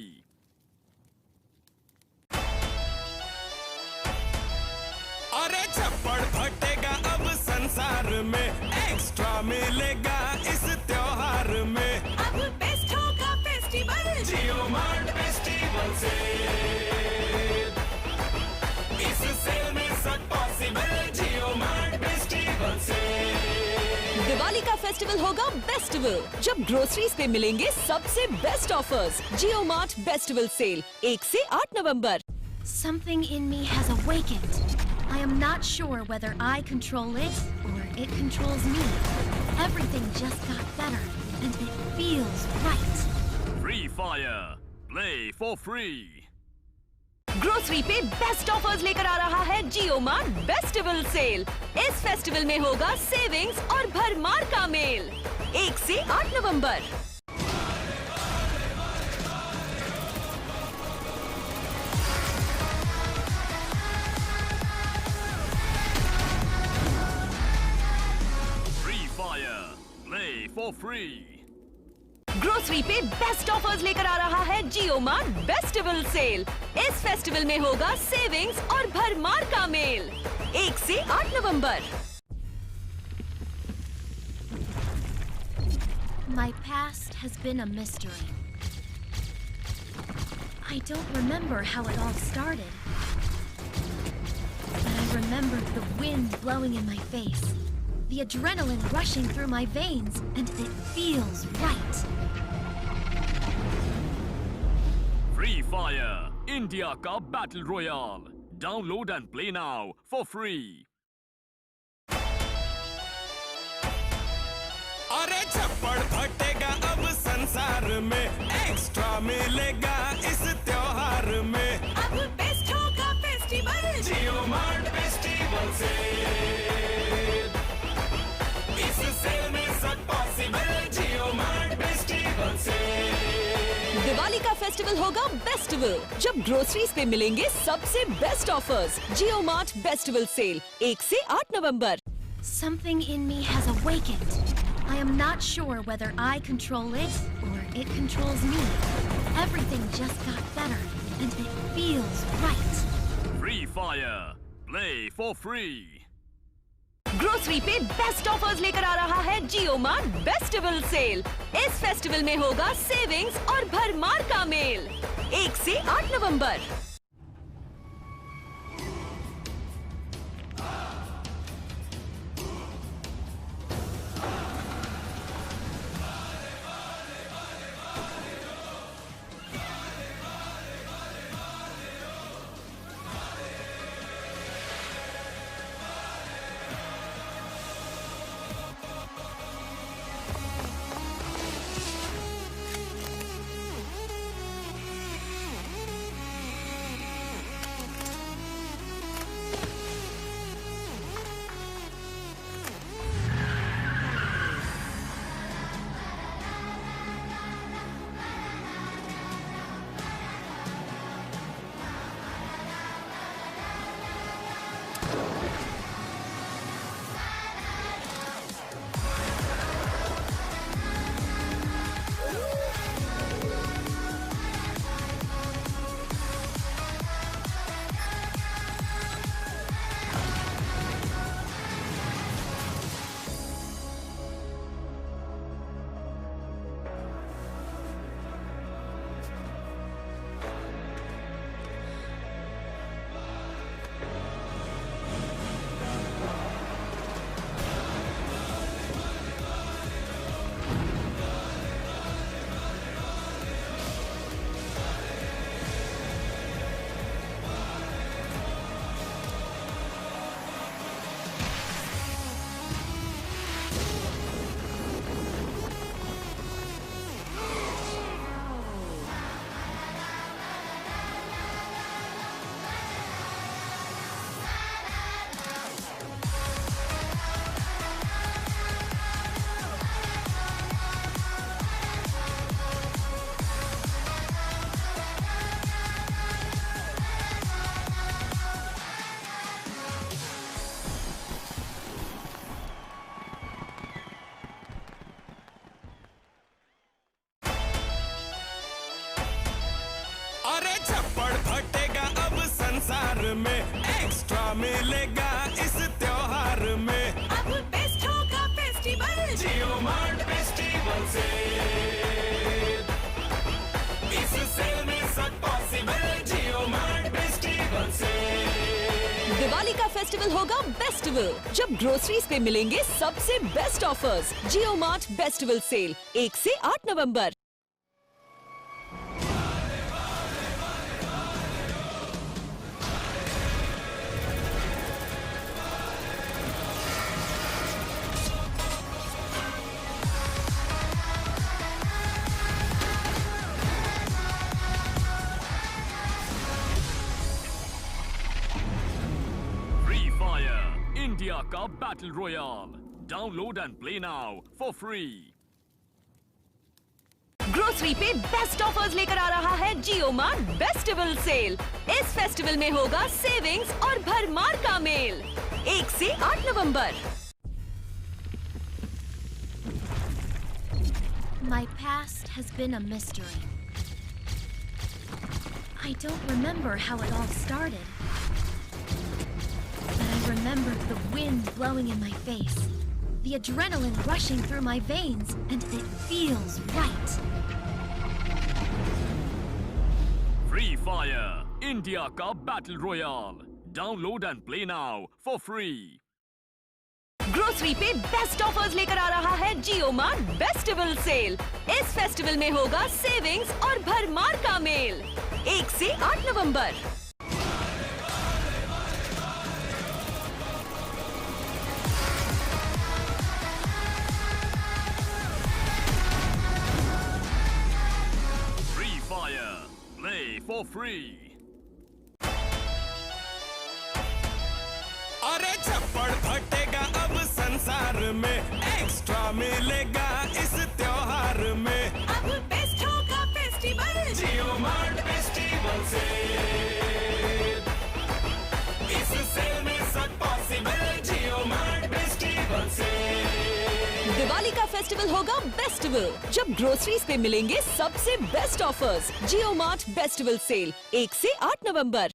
[SPEAKER 4] अरे छप्पड़ फटेगा अब संसार में, एक्स्ट्रा मिलेगा इस त्योहार में।
[SPEAKER 1] अब बेस्ट होगा फेस्टिवल
[SPEAKER 4] जियो मार्ट फेस्टिवल से, इस सेल में सब पॉसिबल। जियो मार्ट फेस्टिवल से
[SPEAKER 1] दिवाली का फेस्टिवल होगा बेस्टिवल, जब ग्रोसरीज पे मिलेंगे सबसे बेस्ट ऑफर्स। जियो मार्ट बेस्टिवल सेल 1 से 8 नवंबर।
[SPEAKER 3] Something in me has awakened. I am not sure whether I control it or it controls me. Everything just got better, and it feels right.
[SPEAKER 2] Free Fire. Play for free.
[SPEAKER 1] Grocery पे best offers लेकर आ रहा है जियो mart bestival sale. इस festival में होगा savings और भरमार का मेल। 1 से 8 नवंबर।
[SPEAKER 2] Free Fire. Play for free.
[SPEAKER 1] Grocery पे बेस्ट ऑफर्स लेकर आ रहा है जियो मार्ट बेस्टिवल सेल। इस फेस्टिवल में होगा सेविंग्स और भरमार का मेल। 1 से 8 नवंबर।
[SPEAKER 3] My past has been a mystery. I don't remember how it all started. But I remember the wind blowing in my face, the adrenaline rushing through my veins, and it feels right.
[SPEAKER 2] Free Fire. India का battle royale. Download and play now for free.
[SPEAKER 4] अरे छप्पड़ फटेगा अब संसार में, extra मिलेगा इस त्योहार में।
[SPEAKER 1] अब बेस्ट होगा फेस्टिवल
[SPEAKER 4] जियो मार्ट फेस्टिवल से, इस सेल में सब पॉसिबल। जियो मार्ट फेस्टिवल से
[SPEAKER 1] दिवाली का फेस्टिवल होगा बेस्टिवल, जब ग्रोसरीज पे मिलेंगे सबसे बेस्ट ऑफर्स। जियो मार्ट बेस्टिवल सेल 1 से 8 नवंबर।
[SPEAKER 3] Something in me has awakened. I am not sure whether I control it or it controls me. Everything just got better, and it feels right.
[SPEAKER 2] Free Fire. Play for free.
[SPEAKER 1] Grocery पे best offers लेकर आ रहा है जियो mart bestival sale. इस festival में होगा savings और भरमार का मेल। 1 से 8 नवंबर।
[SPEAKER 4] में एक्स्ट्रा मिलेगा इस त्योहार में
[SPEAKER 1] अब बेस्ट होगा फेस्टिवल
[SPEAKER 4] JioMart फेस्टिवल से इस सेल में सब पॉसिबल JioMart फेस्टिवल से
[SPEAKER 1] दिवाली का फेस्टिवल होगा बेस्टिवल जब ग्रोसरीज पे मिलेंगे सबसे best offers. JioMart festival sale 1 से 8 नवंबर।
[SPEAKER 2] Free Fire, India का Battle Royale. Download and play now for free.
[SPEAKER 1] Grocery पे बेस्ट ऑफर्स लेकर आ रहा है JioMart फेस्टिवल सेल। इस फेस्टिवल में होगा सेविंग्स और भरमार का मेल 1 से 8 नवंबर।
[SPEAKER 3] My past has been a mystery. I don't remember how it all started. But I remember the wind blowing in my face, the adrenaline rushing through my veins, and it feels right.
[SPEAKER 2] Free Fire, India का Battle Royale. Download and play now for free.
[SPEAKER 1] Grocery पे best offers लेकर आ रहा है JioMart festival sale. इस festival में होगा savings और भरमार का मेल 1 से 8 नवंबर।
[SPEAKER 2] Free Fire, play for free.
[SPEAKER 4] अरे छप्पड़ फटेगा अब संसार में एक्स्ट्रा मिलेगा इस त्योहार में
[SPEAKER 1] अब बेस्ट होगा फेस्टिवल
[SPEAKER 4] JioMart फेस्टिवल से इस सेल में सब पॉसिबल JioMart फेस्टिवल से
[SPEAKER 1] दिवाली का फेस्टिवल होगा बेस्टिवल जब ग्रोसरीज पे मिलेंगे सबसे best offers. JioMart festival sale 1 से 8 नवंबर।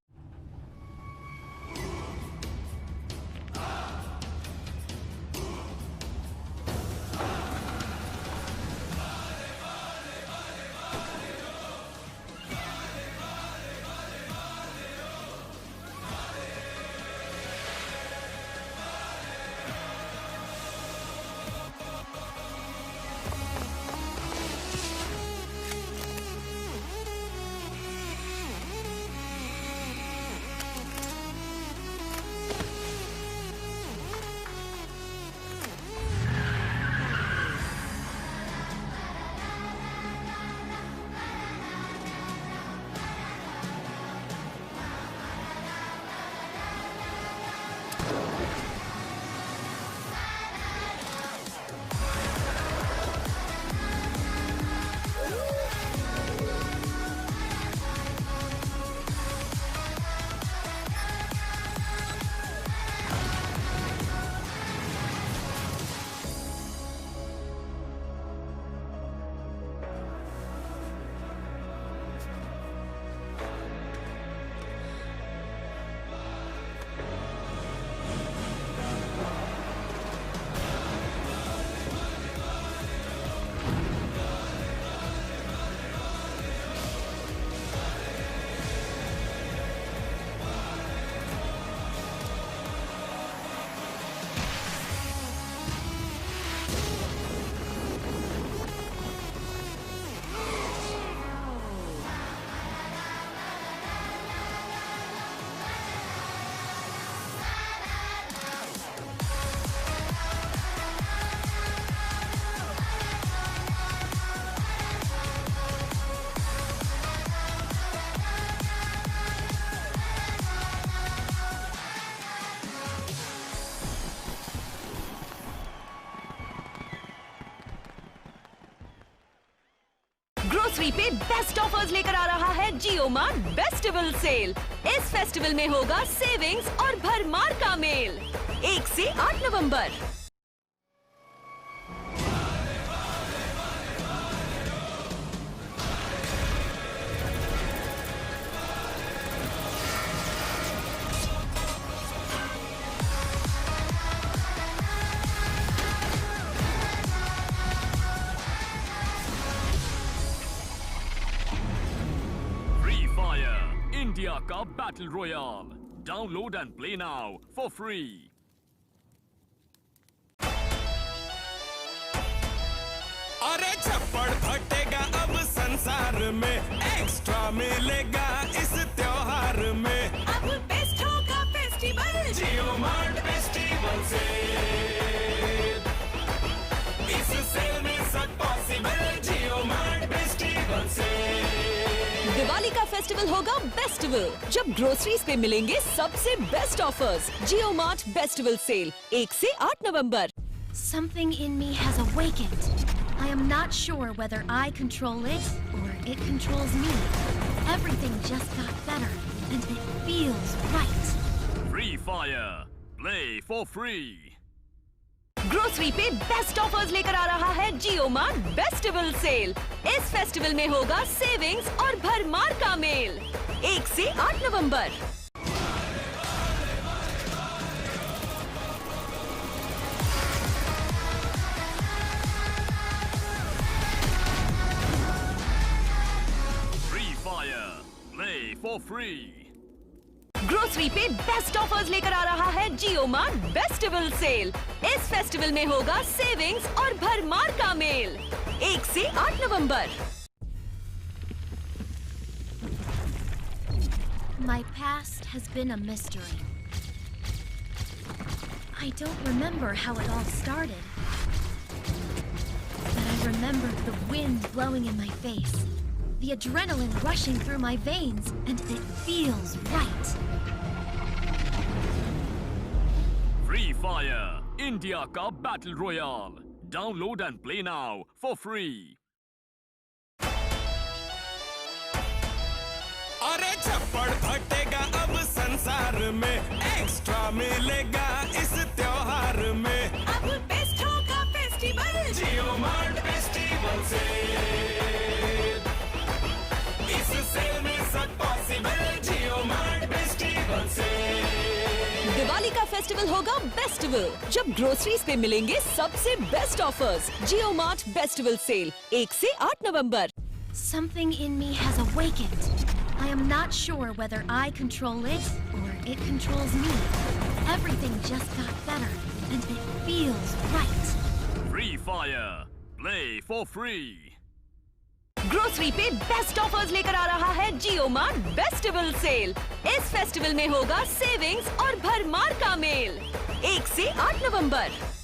[SPEAKER 1] ग्रोसरी पे बेस्ट ऑफर्स लेकर आ रहा है JioMart फेस्टिवल सेल। इस फेस्टिवल में होगा सेविंग्स और भरमार का मेल 1 से 8 नवंबर।
[SPEAKER 2] इंडिया का battle royale download and play now for free.
[SPEAKER 4] अरे छप्पड़ फटेगा अब संसार में, एक्स्ट्रा मिलेगा इस त्योहार में।
[SPEAKER 1] अब बेस्ट होगा फेस्टिवल
[SPEAKER 4] जियो मार्ट फेस्टिवल से, इस सेल में सब पॉसिबल। जियो मार्ट फेस्टिवल से
[SPEAKER 1] दिवाली का फेस्टिवल होगा बेस्टिवल, जब ग्रोसरीज पे मिलेंगे सबसे बेस्ट ऑफर्स। जियो मार्ट बेस्टिवल सेल 1 से 8 नवंबर।
[SPEAKER 3] Something in me has awakened. I am not sure whether I control it or it controls me. Everything just got better, and it feels right.
[SPEAKER 2] Free Fire, play for free.
[SPEAKER 1] Grocery पे best offers लेकर आ रहा है जियो mart bestival sale. इस festival में होगा savings और भरमार का मेल। 1 से 8 नवंबर।
[SPEAKER 2] Free Fire, play for free.
[SPEAKER 1] Grocery पे बेस्ट ऑफर्स लेकर आ रहा है जियो मार्ट बेस्टिवल सेल। इस फेस्टिवल में होगा सेविंग्स और भरमार का मेल। 1 से 8 नवंबर।
[SPEAKER 3] My past has been a mystery. I don't remember how it all started. But I remember the wind blowing in my face, the adrenaline rushing through my veins, and it feels right.
[SPEAKER 2] Free Fire, India का battle royale download and play now for free.
[SPEAKER 4] अरे छप्पड़ फटेगा अब संसार में, extra मिलेगा इस त्योहार में।
[SPEAKER 1] अब बेस्ट होगा फेस्टिवल
[SPEAKER 4] जियो मार्ट फेस्टिवल से, इस सेल में सब पॉसिबल। जियो मार्ट फेस्टिवल से
[SPEAKER 1] दिवाली का फेस्टिवल होगा बेस्टिवल, जब ग्रोसरीज पे मिलेंगे सबसे बेस्ट ऑफर्स। जियो मार्ट बेस्टिवल सेल 1 से 8 नवंबर।
[SPEAKER 3] Something in me has awakened. I am not sure whether I control it or it controls me. Everything just got better, and it feels right.
[SPEAKER 2] Free Fire, play for free.
[SPEAKER 1] Grocery पे best offers लेकर आ रहा है जियो mart bestival sale. इस festival में होगा savings और भरमार का मेल। 1 से 8 नवंबर।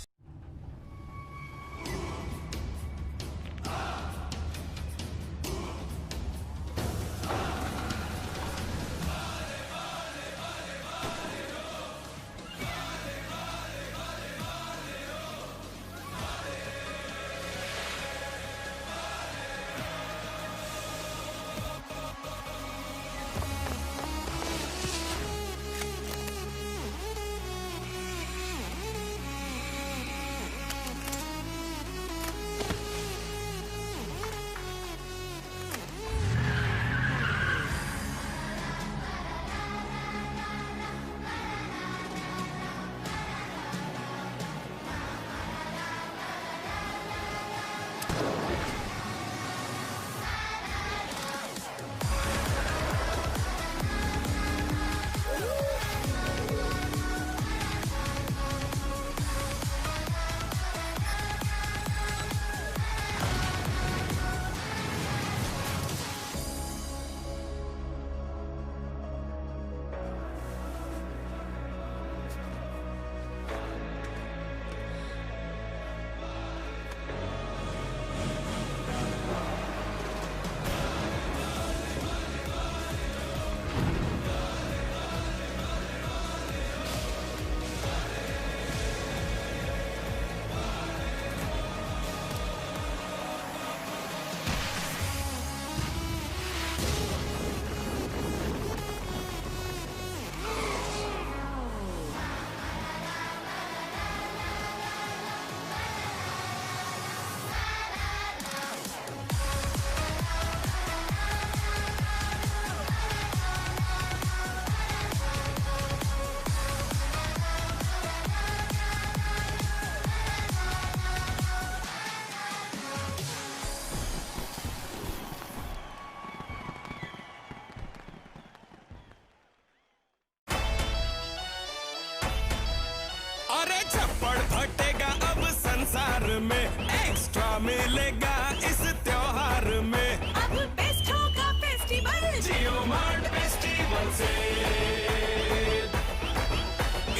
[SPEAKER 4] JioMart फेस्टिवल सेल,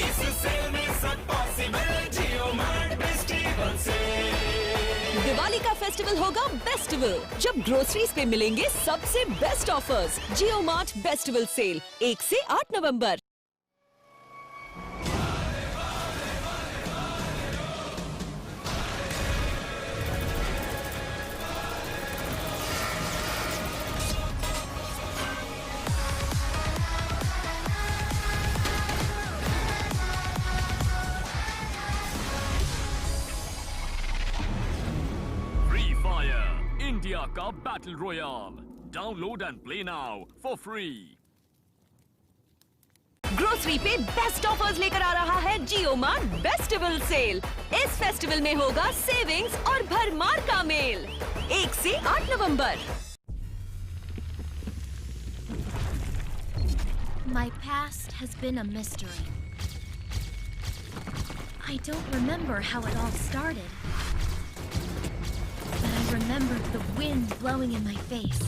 [SPEAKER 4] इस सेल में सब possible JioMart festival sale.
[SPEAKER 1] Diwali का फेस्टिवल होगा बेस्टिवल, जब ग्रोसरीज पे मिलेंगे सबसे best offers. JioMart bestival sale 1 से 8 नवंबर।
[SPEAKER 2] इंडिया का battle royale, download and play now for free.
[SPEAKER 1] Grocery पे बेस्ट ऑफर्स लेकर आ रहा है JioMart बेस्टिवल सेल। इस फेस्टिवल में होगा सेविंग्स और भरमार का मेल। 1 से 8 नवंबर।
[SPEAKER 3] My past has been a mystery. I don't remember how it all started. But I remember the wind blowing in my face,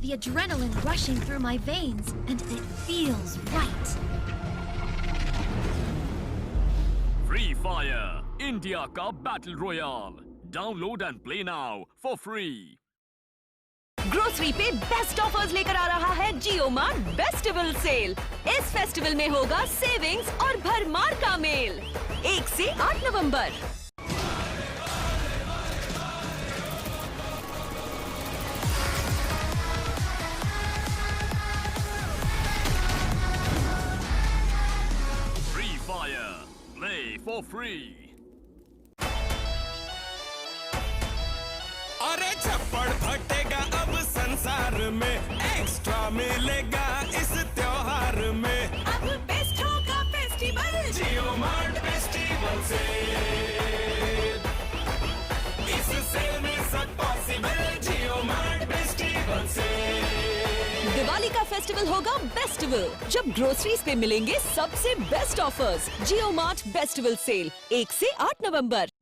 [SPEAKER 3] the adrenaline rushing through my veins, and it feels right.
[SPEAKER 2] Free Fire, India का battle royale, download and play now for free.
[SPEAKER 1] Grocery पे best offers लेकर आ रहा है JioMart bestival sale. इस festival में होगा savings और भरमार का मेल। 1 से 8 नवंबर।
[SPEAKER 2] Free Fire, play for free.
[SPEAKER 4] अरे छप्पड़ फटेगा अब संसार में, एक्स्ट्रा मिलेगा इस त्योहार में।
[SPEAKER 1] अब बेस्ट होगा फेस्टिवल
[SPEAKER 4] JioMart फेस्टिवल सेल, इस सेल में सब possible JioMart festival sale.
[SPEAKER 1] Diwali का फेस्टिवल होगा बेस्टिवल, जब ग्रोसरीज पे मिलेंगे सबसे best offers. JioMart bestival sale 1 से 8 नवंबर।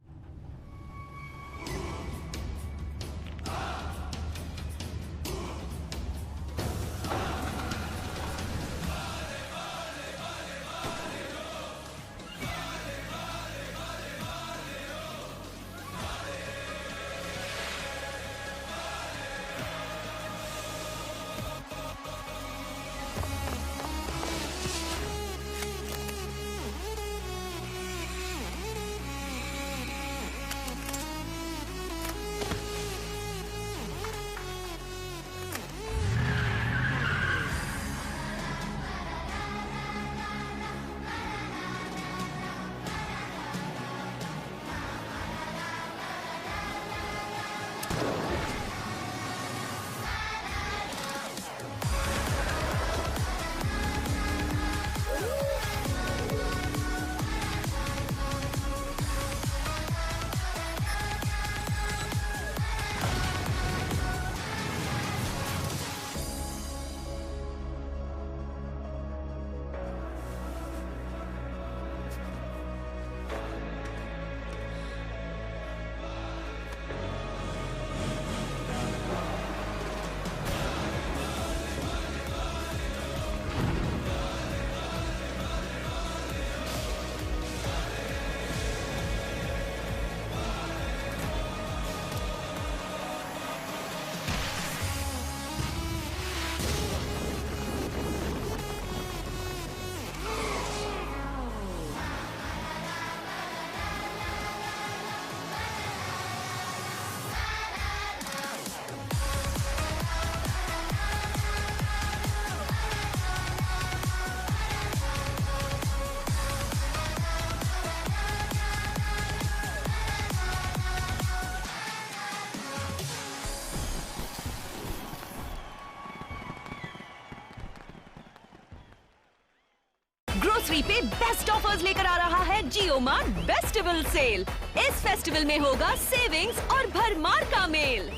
[SPEAKER 1] ग्रोसरी पे बेस्ट ऑफर्स लेकर आ रहा है JioMart बेस्टिवल सेल। इस फेस्टिवल में होगा सेविंग्स और भरमार का मेल।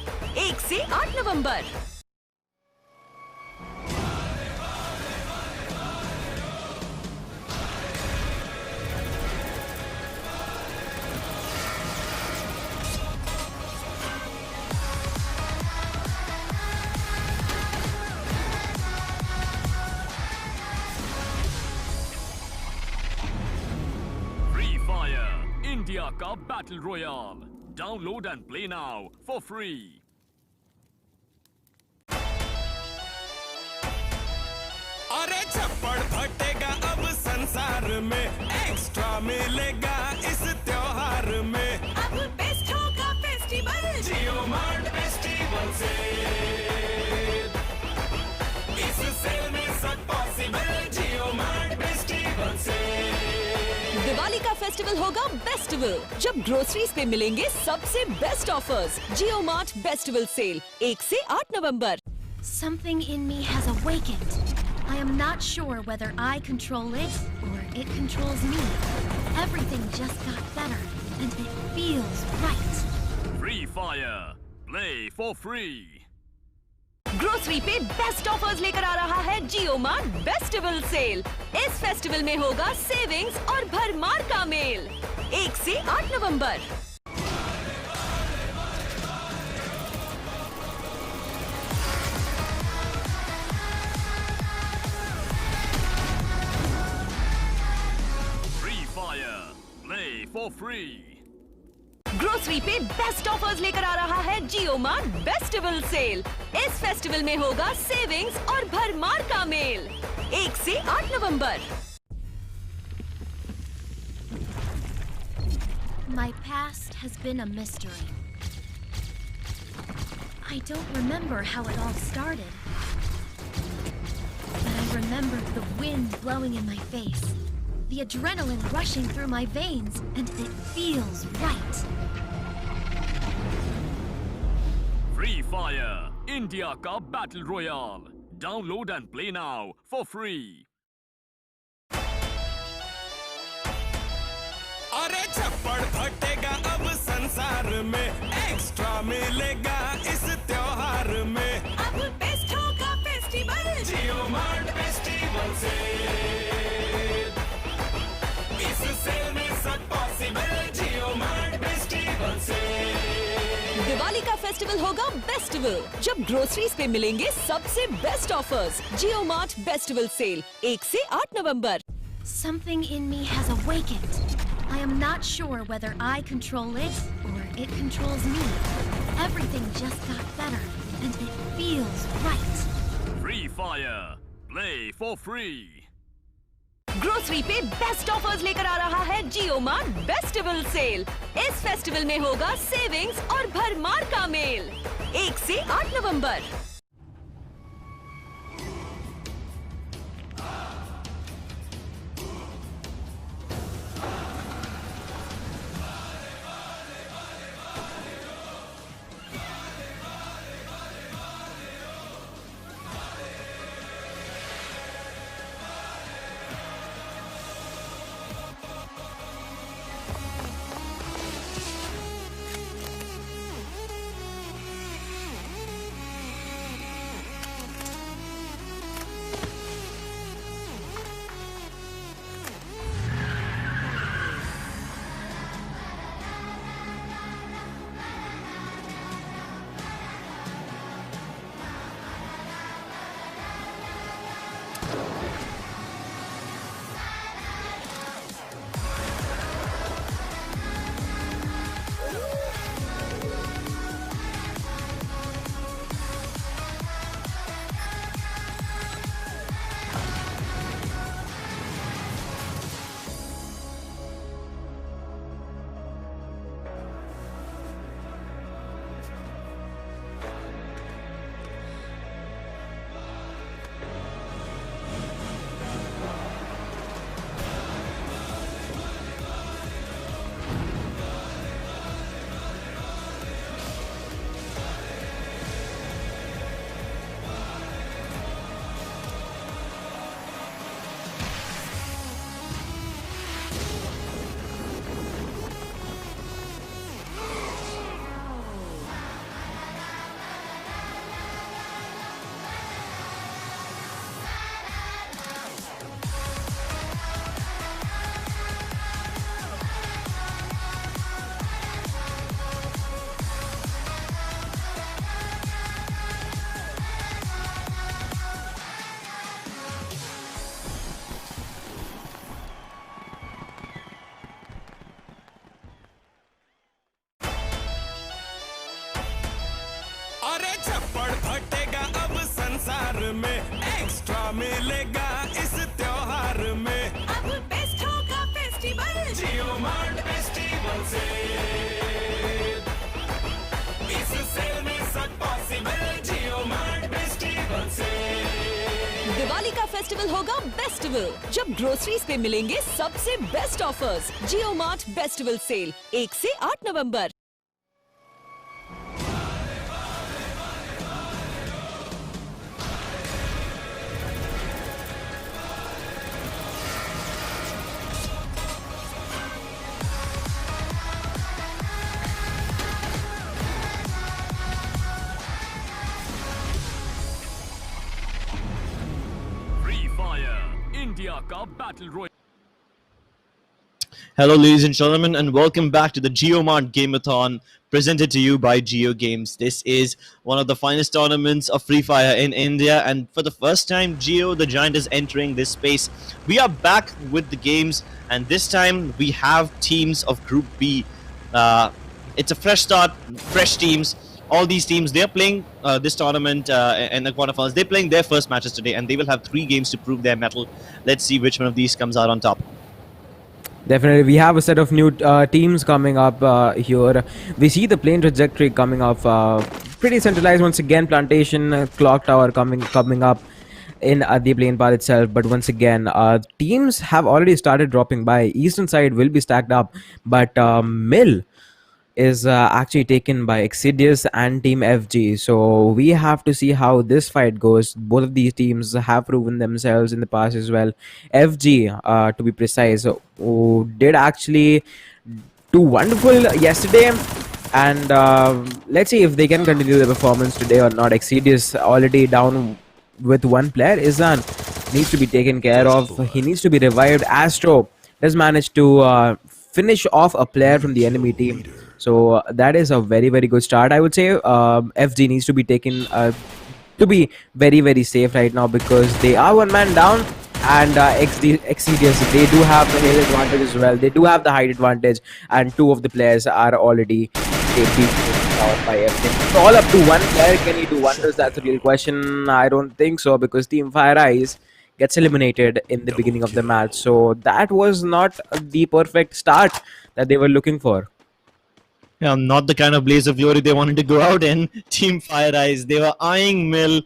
[SPEAKER 1] 1 से 8 नवंबर।
[SPEAKER 2] इंडिया का battle royale. Download and play now for free.
[SPEAKER 4] अरे छप्पड़ फटेगा अब संसार में, एक्स्ट्रा मिलेगा इस त्योहार में।
[SPEAKER 1] अब बेस्ट होगा फेस्टिवल
[SPEAKER 4] जियो मार्ट फेस्टिवल से, इस सेल में सब पॉसिबल। जियो मार्ट फेस्टिवल से
[SPEAKER 1] दिवाली का फेस्टिवल होगा बेस्टिवल, जब ग्रोसरीज पे मिलेंगे सबसे बेस्ट ऑफर्स। जियो मार्ट बेस्टिवल सेल 1 से 8 नवंबर।
[SPEAKER 3] Something in me has awakened. I am not sure whether I control it or it controls me. Everything just got better, and it feels right.
[SPEAKER 2] Free Fire. Play for free.
[SPEAKER 1] Grocery पे best offers लेकर आ रहा है जियो mart bestival sale. इस festival में होगा savings और भरमार का मेल। 1 से 8 नवंबर।
[SPEAKER 2] Free Fire. Play for free.
[SPEAKER 1] Grocery पे बेस्ट ऑफर्स लेकर आ रहा है जियो मार्ट बेस्टिवल सेल। इस फेस्टिवल में होगा सेविंग्स और भरमार का मेल। 1 से 8 नवंबर।
[SPEAKER 3] My past has been a mystery. I don't remember how it all started. But I remember the wind blowing in my face, the adrenaline rushing through my veins, and it feels right.
[SPEAKER 2] Free Fire. India का battle royale. Download and play now for free.
[SPEAKER 4] अरे छप्पड़ फटेगा अब संसार में, extra मिलेगा इस त्योहार में।
[SPEAKER 1] अब बेस्ट होगा फेस्टिवल
[SPEAKER 4] जियो मार्ट फेस्टिवल से, इस सेल में सब पॉसिबल। जियो मार्ट फेस्टिवल से
[SPEAKER 1] दिवाली का फेस्टिवल होगा बेस्टिवल, जब ग्रोसरीज पे मिलेंगे सबसे बेस्ट ऑफर्स। जियो मार्ट बेस्टिवल सेल 1 से 8 नवंबर।
[SPEAKER 3] Something in me has awakened. I am not sure whether I control it or it controls me. Everything just got better, and it feels right.
[SPEAKER 2] Free Fire. Play for free.
[SPEAKER 1] Grocery पे best offers लेकर आ रहा है जियो mart bestival sale. इस festival में होगा savings और भरमार का मेल। 1 से 8 नवंबर। दिवाली का फेस्टिवल होगा बेस्टिवल, जब ग्रोसरीज पे मिलेंगे सबसे बेस्ट ऑफर्स। जियो मार्ट बेस्टिवल सेल 1 से 8 नवंबर।
[SPEAKER 2] Free Fire, India का Battle Royale.
[SPEAKER 5] Hello, ladies and gentlemen, and welcome back to the JioMart Game-a-thon presented to you by Jio Games. This is one of the finest tournaments of Free Fire in India, and for the first time, Jio the Giant is entering this space. We are back with the games, and this time we have teams of Group B. It's a fresh start, fresh teams. All these teams, they're playing this tournament in the quarterfinals. They're playing their first matches today, and they will have 3 games to prove their mettle. Let's see which one of these comes out on top.
[SPEAKER 6] Definitely, we have a set of new teams coming up here. We see the plane trajectory coming up, pretty centralized once again. Plantation, clock tower coming up in the plane path itself. But once again, teams have already started dropping by. Eastern side will be stacked up, but Mill is actually taken by Exodius and Team FG. So we have to see how this fight goes. Both of these teams have proven themselves in the past as well. FG, to be precise, did actually do wonderful yesterday. And let's see if they can continue the performance today or not. Exodius already down with 1 player. Izan needs to be taken care of. He needs to be revived. Astro does manage to finish off a player from the enemy team. So that is a very, very good start. I would say FG needs to be taken to be very, very safe right now, because they are 1 man down, and Exodius, they do have the hail advantage as well. They do have the height advantage, and 2 of the players are already taken out by FG. So all up to 1 player, can he do wonders? That's a real question. I don't think so, because Team Fire Eyes gets eliminated in the beginning of the match. So that was not the perfect start that they were looking for.
[SPEAKER 5] Yeah, not the kind of blaze of glory they wanted to go out in. Team Fire Eyes, they were eyeing Mill,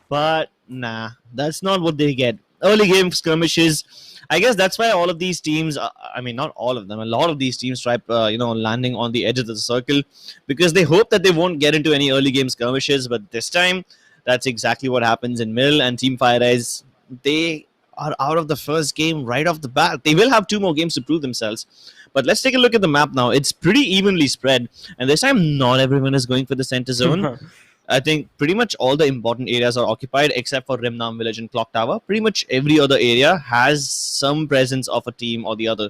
[SPEAKER 5] but nah, that's not what they get. Early game skirmishes. I guess that's why all of these teams, I mean, not all of them, a lot of these teams try, landing on the edge of the circle, because they hope that they won't get into any early game skirmishes. But this time, that's exactly what happens in Mill, and Team Fire Eyes, they are out of the first game right off the bat. They will have 2 more games to prove themselves. But let's take a look at the map now. It's pretty evenly spread, and this time not everyone is going for the center zone. I think pretty much all the important areas are occupied except for Rimnam Village and Clock Tower. Pretty much every other area has some presence of a team or the other.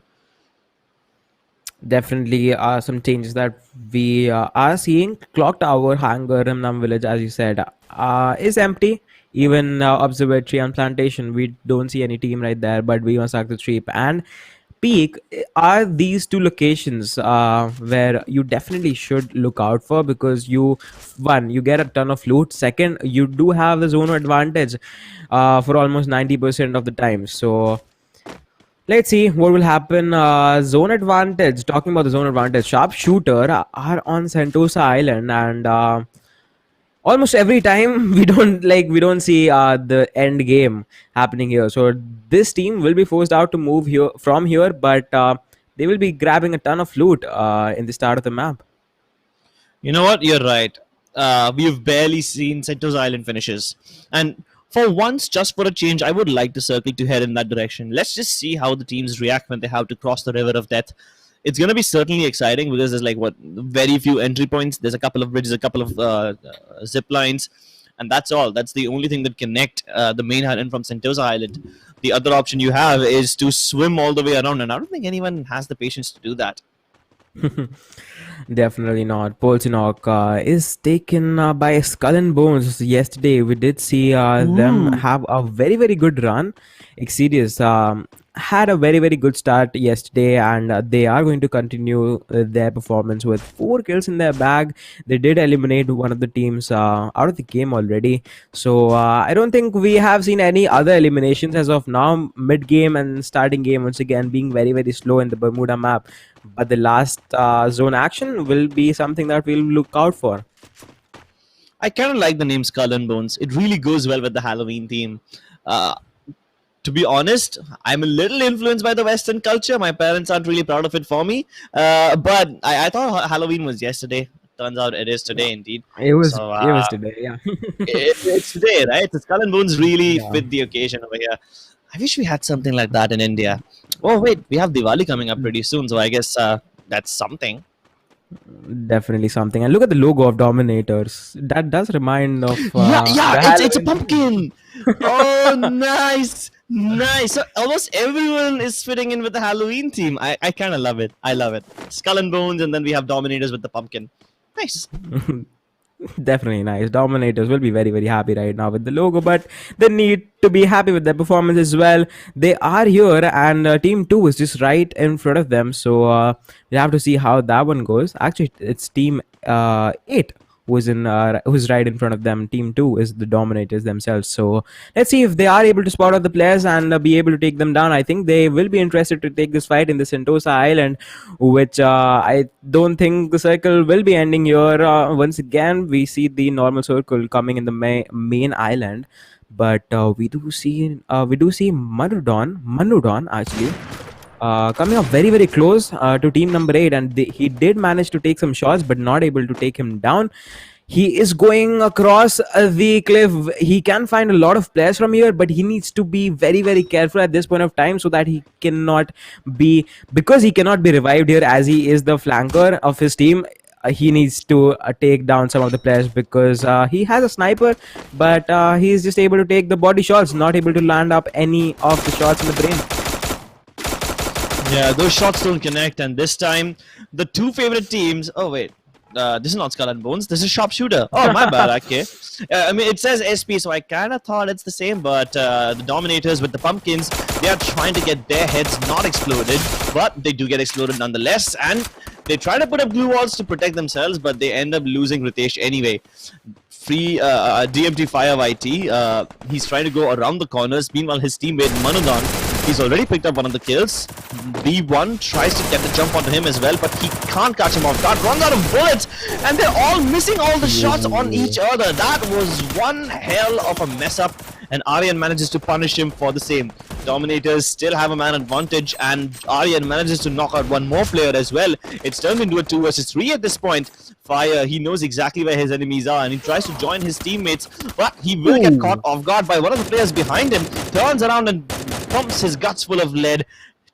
[SPEAKER 6] Definitely some changes that we are seeing. Clock Tower, Hangar, Rimnam Village, as you said, is empty. Even Observatory and Plantation, we don't see any team right there, but we must act the Streep and Peak are these 2 locations where you definitely should look out for, because you get a ton of loot. Second, you do have the zone advantage for almost 90% of the time. So let's see what will happen. Zone advantage, talking about the zone advantage, Sharpshooter are on Sentosa Island, and almost every time we don't see the end game happening here. So this team will be forced out to move from here, but they will be grabbing a ton of loot in the start of the map.
[SPEAKER 5] You know what? You're right. We've barely seen Sentosa Island finishes. And for once, just for a change, I would like the circle to head in that direction. Let's just see how the teams react when they have to cross the River of Death. It's going to be certainly exciting, because there's very few entry points. There's a couple of bridges, a couple of zip lines, and that's all. That's the only thing that connect the main island from Sentosa Island. The other option you have is to swim all the way around, and I don't think anyone has the patience to do that.
[SPEAKER 6] Definitely not. Polsinok is taken by Skull and Bones. Yesterday, we did see them have a very, very good run. Exodius had a very, very good start yesterday, and they are going to continue their performance with 4 kills in their bag. They did eliminate one of the teams out of the game already. So I don't think we have seen any other eliminations as of now. Mid-game and starting game, once again, being very, very slow in the Bermuda map. But the last zone action will be something that we'll look out for.
[SPEAKER 5] I kind of like the name Skull and Bones. It really goes well with the Halloween theme. Uh, to be honest, I'm a little influenced by the Western culture. My parents aren't really proud of it for me. But I thought Halloween was yesterday. Turns out it is today indeed.
[SPEAKER 6] It was
[SPEAKER 5] So
[SPEAKER 6] it was today, yeah.
[SPEAKER 5] it's today, right? The Skull and Bones really
[SPEAKER 6] Yeah.
[SPEAKER 5] fit the occasion over here. I wish we had something like that in India. Oh wait, we have Diwali coming up pretty soon, so I guess that's something.
[SPEAKER 6] Definitely something. And look at the logo of Dominators. That does remind of
[SPEAKER 5] Yeah,
[SPEAKER 6] the
[SPEAKER 5] it's a
[SPEAKER 6] Halloween.
[SPEAKER 5] pumpkin. Oh, nice. So almost everyone is fitting in with the Halloween theme. I kind of love it. I love it. Skull and Bones, and then we have Dominators with the pumpkin. Nice.
[SPEAKER 6] Definitely nice. Dominators will be very, very happy right now with the logo, but they need to be happy with their performance as well. They are here, and Team 2 is just right in front of them. So we have to see how that one goes. Actually, it's Team 8 who's right in front of them. Team 2 is the Dominators themselves. So let's see if they are able to spot out the players and be able to take them down. I think they will be interested to take this fight in the Sentosa Island, which I don't think the circle will be ending here. Once again, we see the normal circle coming in the main island, but we do see Manudon actually coming up very, very close to team number 8, and he did manage to take some shots but not able to take him down. He is going across the cliff. He can find a lot of players from here, but he needs to be very, very careful at this point of time so that he cannot be revived here, as he is the flanker of his team. He needs to take down some of the players because he has a sniper, but he is just able to take the body shots, not able to land up any of the shots in the brain.
[SPEAKER 5] Yeah, those shots don't connect, and this time the two favorite teams. Oh wait, this is not Skull and Bones. This is Sharpshooter. Oh my bad. Okay, I mean it says SP, so I kind of thought it's the same. But the Dominators with the pumpkins, they are trying to get their heads not exploded, but they do get exploded nonetheless, and they try to put up glue walls to protect themselves, but they end up losing Ritesh anyway. Free DMT Fire YT. He's trying to go around the corners. Meanwhile, his teammate Manudon, he's already picked up one of the kills. B1 tries to get the jump onto him as well, but he can't catch him off guard. Runs out of bullets, and they're all missing all the shots on each other. That was one hell of a mess up, and Aryan manages to punish him for the same. Dominators still have a man advantage, and Aryan manages to knock out one more player as well. It's turned into a 2 versus 3 at this point. Fire, he knows exactly where his enemies are, and he tries to join his teammates, but he will get caught off guard by one of the players behind him. Turns around and pumps his guts full of lead,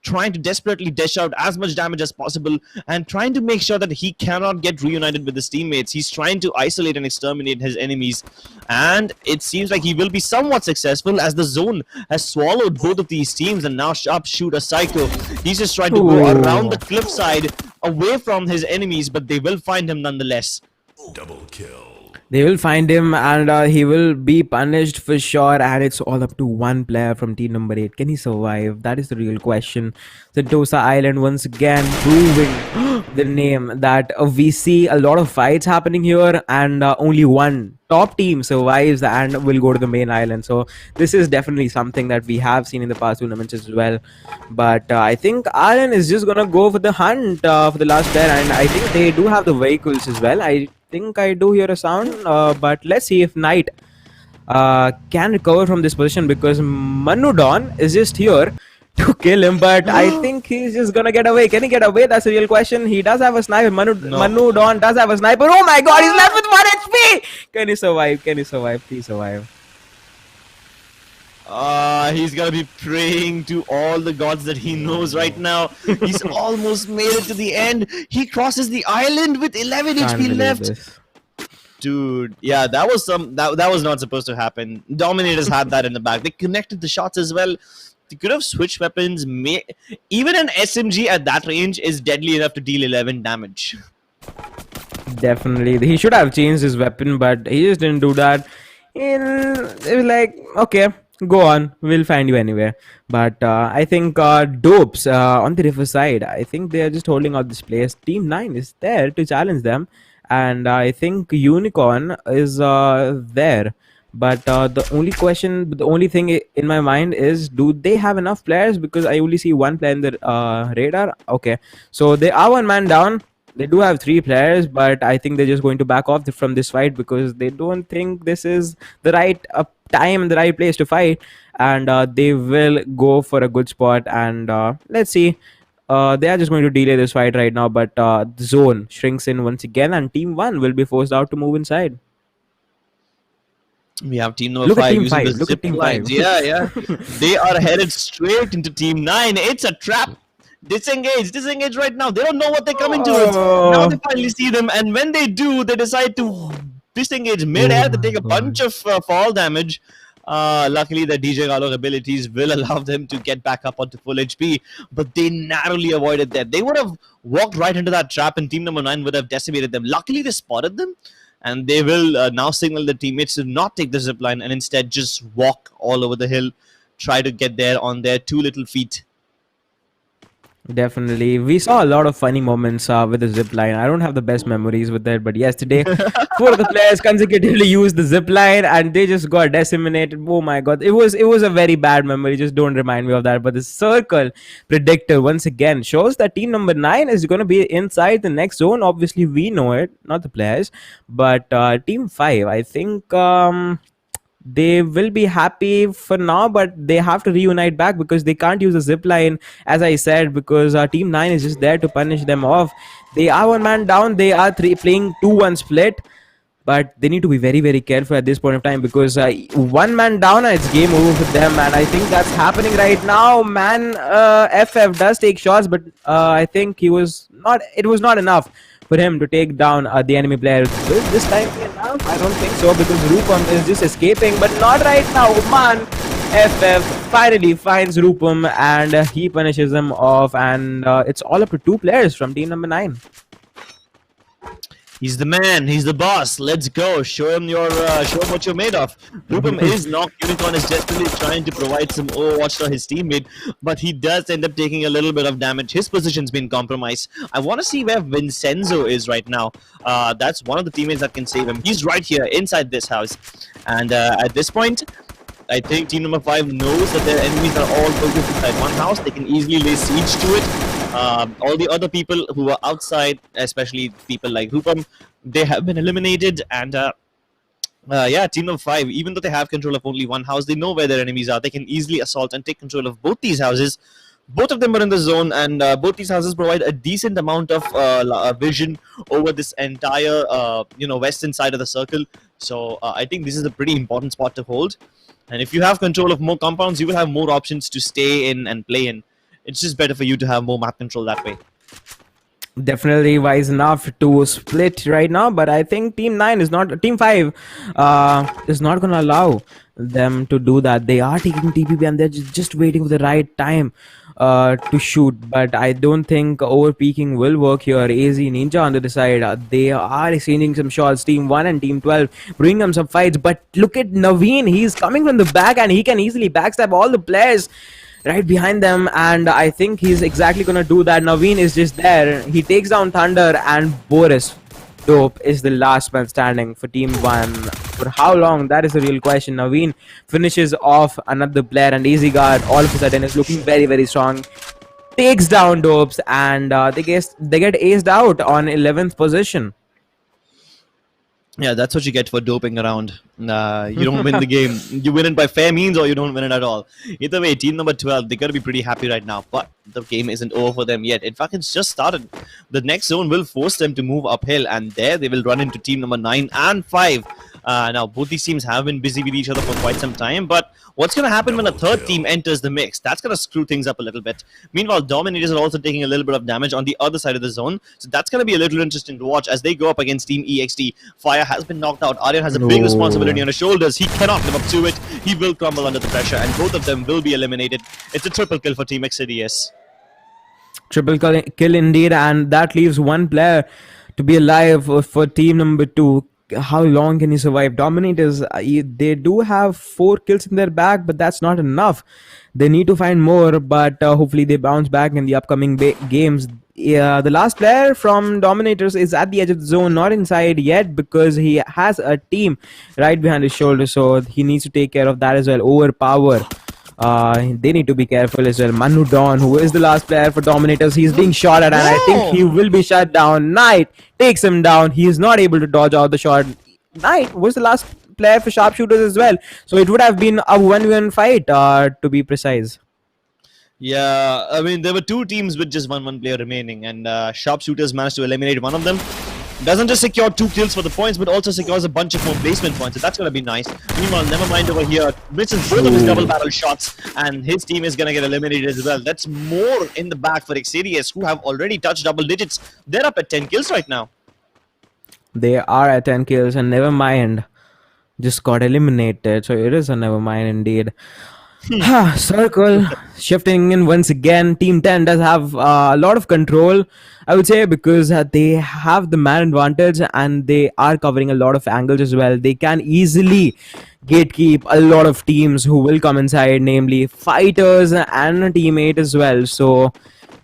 [SPEAKER 5] trying to desperately dish out as much damage as possible and trying to make sure that he cannot get reunited with his teammates. He's trying to isolate and exterminate his enemies, and it seems like he will be somewhat successful as the zone has swallowed both of these teams. And now Sharpshooter Psycho, he's just trying to go around the cliffside away from his enemies, but they will find him nonetheless.
[SPEAKER 4] Double kill.
[SPEAKER 6] They will find him, and he will be punished for sure, and it's all up to one player from team number 8. Can he survive? That is the real question. Sentosa Island once again proving the name that we see a lot of fights happening here, and only one top team survives and will go to the main island. So this is definitely something that we have seen in the past tournaments as well. But I think Ireland is just gonna go for the hunt for the last player, and I think they do have the vehicles as well. I think I do hear a sound, but let's see if Knight can recover from this position, because Manudon is just here to kill him, but I think he's just gonna get away. Can he get away? That's a real question. He does have a sniper. Manudon does have a sniper. Oh my god, he's left with 1 HP! Can he survive? Can he survive? Please survive.
[SPEAKER 5] He's gonna be praying to all the gods that he knows right now. He's almost made it to the end. He crosses the island with 11
[SPEAKER 6] Can't
[SPEAKER 5] HP
[SPEAKER 6] believe
[SPEAKER 5] left.
[SPEAKER 6] this.
[SPEAKER 5] Dude, yeah, that was that was not supposed to happen. Dominators had that in the back. They connected the shots as well. They could have switched weapons. Even an SMG at that range is deadly enough to deal 11 damage.
[SPEAKER 6] Definitely. He should have changed his weapon, but he just didn't do that. It was like, okay, go on, we'll find you anyway. But I think Dopes on the riverside, I think they are just holding out this place. Team 9 is there to challenge them, and I think Unicorn is there. But the only thing in my mind is, do they have enough players? Because I only see one player in the radar. Okay, so they are one man down. They do have 3 players, but I think they're just going to back off from this fight because they don't think this is the right time and the right place to fight, and they will go for a good spot. And let's see. They are just going to delay this fight right now, but the zone shrinks in once again, and Team 1 will be forced out to move inside.
[SPEAKER 5] We have team number
[SPEAKER 6] Look at
[SPEAKER 5] 5
[SPEAKER 6] Team
[SPEAKER 5] using
[SPEAKER 6] 5.
[SPEAKER 5] the
[SPEAKER 6] Look at
[SPEAKER 5] zip
[SPEAKER 6] Team
[SPEAKER 5] lines.
[SPEAKER 6] 5.
[SPEAKER 5] Yeah. They are headed straight into team 9. It's a trap. Disengage right now. They don't know what they're coming to. Now they finally see them, and when they do, they decide to disengage mid-air. They take a bunch of fall damage. Luckily, the DJ Gallo abilities will allow them to get back up onto full HP, but they narrowly avoided that. They would have walked right into that trap, and team number 9 would have decimated them. Luckily, they spotted them, and they will now signal the teammates to not take the zipline and instead just walk all over the hill, try to get there on their 2 little feet.
[SPEAKER 6] Definitely. We saw a lot of funny moments with the zip line. I don't have the best memories with that, but yesterday, 4 of the players consecutively used the zip line and they just got decimated. Oh my god. It was a very bad memory. Just don't remind me of that. But the circle predictor once again shows that team number 9 is going to be inside the next zone. Obviously, we know it, not the players. But team 5, I think they will be happy for now, but they have to reunite back because they can't use a zip line, as I said, because team 9 is just there to punish them off. They are 1 man down. They are playing 2-1 split, but they need to be very, very careful at this point of time because 1 man down and it's game over for them, and I think that's happening right now. FF does take shots, but I think it was not enough for him to take down the enemy player. Will this time be enough? I don't think so because Rupam is just escaping, but not right now. Man, FF finally finds Rupam and he punishes him off, and it's all up to 2 players from team number 9.
[SPEAKER 5] He's the man. He's the boss. Let's go. Show him what you're made of. Rupam is knocked. Unicorn is desperately trying to provide some Overwatch to his teammate, but he does end up taking a little bit of damage. His position's been compromised. I want to see where Vincenzo is right now. That's one of the teammates that can save him. He's right here inside this house, and at this point, I think team number 5 knows that their enemies are all focused inside one house. They can easily lay siege to it. All the other people who are outside, especially people like Rupam, they have been eliminated. And yeah, team number 5, even though they have control of only one house, they know where their enemies are. They can easily assault and take control of both these houses. Both of them are in the zone, and both these houses provide a decent amount of vision over this entire western side of the circle. So I think this is a pretty important spot to hold. And if you have control of more compounds, you will have more options to stay in and play in. It's just better for you to have more map control that way.
[SPEAKER 6] Definitely wise enough to split right now, but I think team 5 is not going to allow them to do that. They are taking TPP and they're just waiting for the right time to shoot, but I don't think overpeaking will work here. AZ Ninja on the other side, they are exchanging some shots. Team 1 and Team 12 bring them some fights, but look at Naveen. He's coming from the back and he can easily backstab all the players right behind them, and I think he's exactly gonna do that. Naveen is just there. He takes down Thunder, and Boris Dope is the last man standing for Team 1. For how long? That is the real question. Naveen finishes off another player, and Easy Guard all of a sudden is looking very, very strong. Takes down Dopes, and they get aced out on 11th position.
[SPEAKER 5] Yeah, that's what you get for doping around. You don't win the game. You win it by fair means or you don't win it at all. Either way, team number 12, they're going to be pretty happy right now. But the game isn't over for them yet. In fact, it's just started. The next zone will force them to move uphill. And there they will run into team number 9 and 5. Now, both these teams have been busy with each other for quite some time. But what's going to happen when a third team enters the mix? That's going to screw things up a little bit. Meanwhile, Dominators are also taking a little bit of damage on the other side of the zone. So that's going to be a little interesting to watch as they go up against Team EXT. Fire has been knocked out. Aryan has a big responsibility on his shoulders. He cannot live up to it. He will crumble under the pressure, and both of them will be eliminated. It's a triple kill for Team Exodius. Triple
[SPEAKER 6] kill indeed, and that leaves one player to be alive for team number 2. How long can he survive? Dominators, they do have 4 kills in their bag, but that's not enough. They need to find more, but hopefully they bounce back in the upcoming games. The last player from Dominators is at the edge of the zone, not inside yet, because he has a team right behind his shoulder, so he needs to take care of that as well. Overpower They need to be careful as well. Manu Dawn, who is the last player for Dominators, he's being shot at, and I think he will be shut down. Knight takes him down. He is not able to dodge out the shot. Knight was the last player for Sharpshooters as well, so it would have been a 1v1 fight, to be precise.
[SPEAKER 5] Yeah, I mean, there were two teams with just one player remaining, and Sharpshooters managed to eliminate one of them. Doesn't just secure 2 kills for the points, but also secures a bunch of more placement points, so that's going to be nice. Meanwhile, Nevermind over here misses both of his double barrel shots, and his team is going to get eliminated as well. That's more in the back for Exadius, who have already touched double digits. They're up at 10 kills right now.
[SPEAKER 6] They are at 10 kills, and Nevermind just got eliminated, so it is a Nevermind indeed. Circle shifting in once again. Team 10 does have a lot of control, I would say, because they have the man advantage and they are covering a lot of angles as well. They can easily gatekeep a lot of teams who will come inside, namely fighters and Team 8 as well. So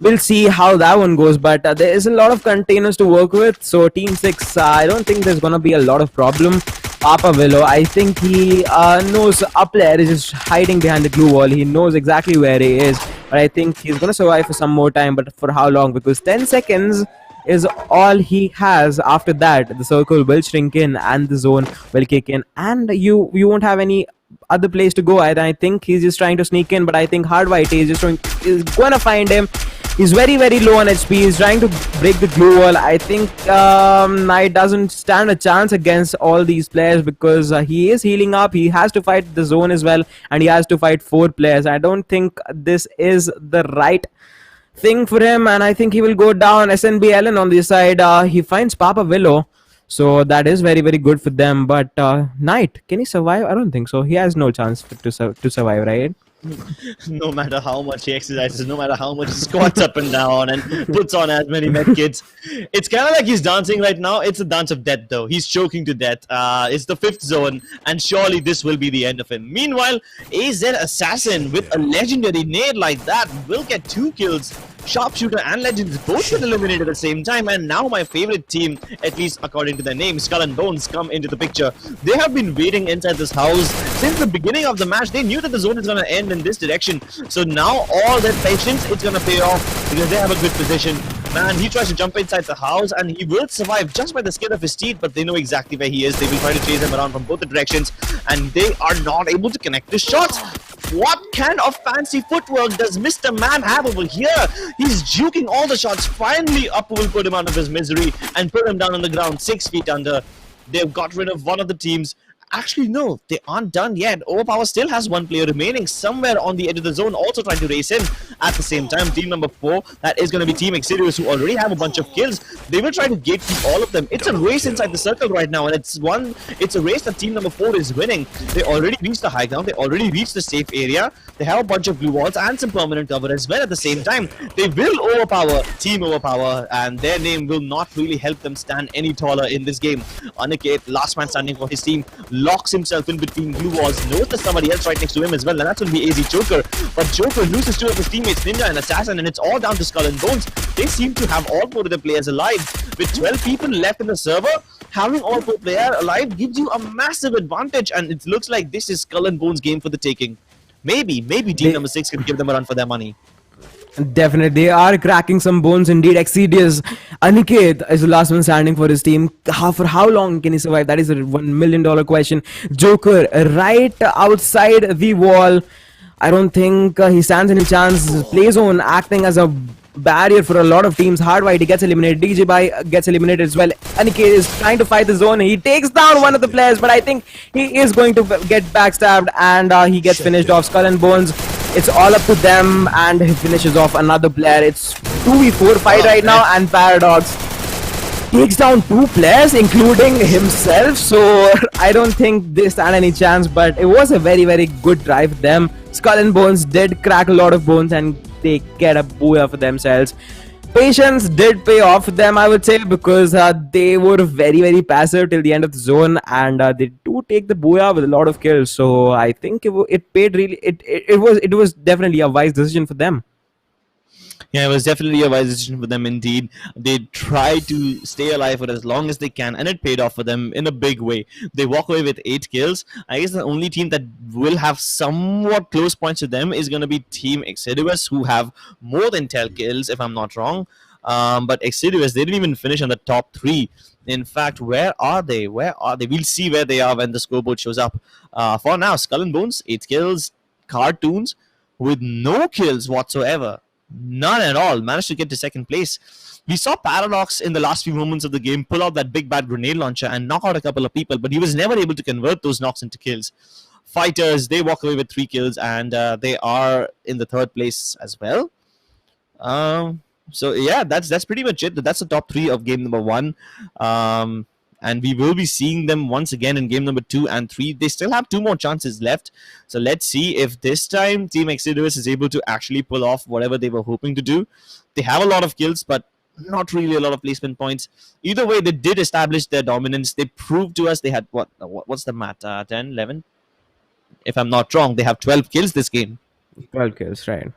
[SPEAKER 6] we'll see how that one goes, but there is a lot of containers to work with. So Team 6, I don't think there's gonna be a lot of problem. Papa Willow, I think he knows a player is just hiding behind the glue wall. He knows exactly where he is, but I think he's gonna survive for some more time. But for how long? Because 10 seconds is all he has. After that, the circle will shrink in and the zone will kick in, and you won't have any other place to go. I think he's just trying to sneak in, but I think Hard White is going to find him. He's very low on HP. He's trying to break the glue wall. I think Knight doesn't stand a chance against all these players because he is healing up. He has to fight the zone as well, and he has to fight 4 players. I don't think this is the right thing for him, and I think he will go down. SNB Ellen on the side. He finds Papa Willow. So that is very good for them. But Knight, can he survive? I don't think so. He has no chance to survive, right?
[SPEAKER 5] No matter how much he exercises, no matter how much he squats up and down and puts on as many medkits, it's kind of like he's dancing right now. It's a dance of death, though. He's choking to death. It's the 5th zone, and surely this will be the end of him. Meanwhile, AZ Assassin with a legendary nade like that will get 2 kills. Sharpshooter and Legends both get eliminated at the same time, and now my favorite team, at least according to their name, Skull and Bones, come into the picture. They have been waiting inside this house since the beginning of the match. They knew that the zone is going to end in this direction, so now all their patience, it's going to pay off because they have a good position. Man, he tries to jump inside the house and he will survive just by the skin of his teeth, but they know exactly where he is. They will try to chase him around from both the directions, and they are not able to connect the shots. What kind of fancy footwork does Mr. Man have over here? He's juking all the shots. Finally, Upper will put him out of his misery and put him down on the ground 6 feet under. They've got rid of one of the teams. Actually, no, they aren't done yet. Overpower still has 1 player remaining somewhere on the edge of the zone, also trying to race in. At the same time, team number 4, that is going to be Team Exadius, who already have a bunch of kills. They will try to gatekeep all of them. It's a race inside the circle right now, and it's a race that team number 4 is winning. They already reached the high ground. They already reached the safe area. They have a bunch of blue walls and some permanent cover as well at the same time. They will overpower Team Overpower, and their name will not really help them stand any taller in this game. Aniket, last man standing for his team, locks himself in between blue walls, knows there's somebody else right next to him as well, and that's going to be AZ Joker. But Joker loses 2 of his teammates, Ninja and Assassin, and it's all down to Skull and Bones. They seem to have all 4 of the players alive. With 12 people left in the server, having all 4 players alive gives you a massive advantage, and it looks like this is Skull and Bones' game for the taking. Maybe team number 6 can give them a run for their money.
[SPEAKER 6] Definitely, they are cracking some bones indeed. Exadius, Aniket is the last one standing for his team. For how long can he survive? That is a $1 million question. Joker right outside the wall. I don't think he stands any chance. Playzone acting as a barrier for a lot of teams. Hard White, he gets eliminated. DJ Bhai gets eliminated as well. Aniket is trying to fight the zone. He takes down one of the players, but I think he is going to get backstabbed, and he gets finished off. Skull and Bones, it's all up to them, and he finishes off another player. It's 2v4 fight right now, and Paradox takes down 2 players, including himself. So I don't think they stand any chance, but it was a very good drive for them. Skull and Bones did crack a lot of bones, and they get a booyah for themselves. Patience did pay off for them, I would say, because they were very passive till the end of the zone, and they do take the booyah with a lot of kills. So I think it paid really. It was definitely a wise decision for them.
[SPEAKER 5] Yeah, it was definitely a wise decision for them indeed. They tried to stay alive for as long as they can, and it paid off for them in a big way. They walk away with 8 kills. I guess the only team that will have somewhat close points to them is going to be Team Exodus, who have more than 10 kills, if I'm not wrong. But Exodus, they didn't even finish on the top 3. In fact, where are they? Where are they? We'll see where they are when the scoreboard shows up. For now, Skull and Bones, 8 kills. Cartoons, with no kills whatsoever. None at all. Managed to get to second place. We saw Paradox in the last few moments of the game pull out that big bad grenade launcher and knock out a couple of people, but he was never able to convert those knocks into kills. Fighters, they walk away with 3 kills, and they are in the third place as well. So yeah, that's pretty much it. That's the top 3 of game number 1. And we will be seeing them once again in game number 2 and 3. They still have 2 more chances left. So let's see if this time Team Exodus is able to actually pull off whatever they were hoping to do. They have a lot of kills, but not really a lot of placement points. Either way, they did establish their dominance. They proved to us they had, what's the math? 10, 11? If I'm not wrong, they have 12 kills this game.
[SPEAKER 6] 12 kills, right?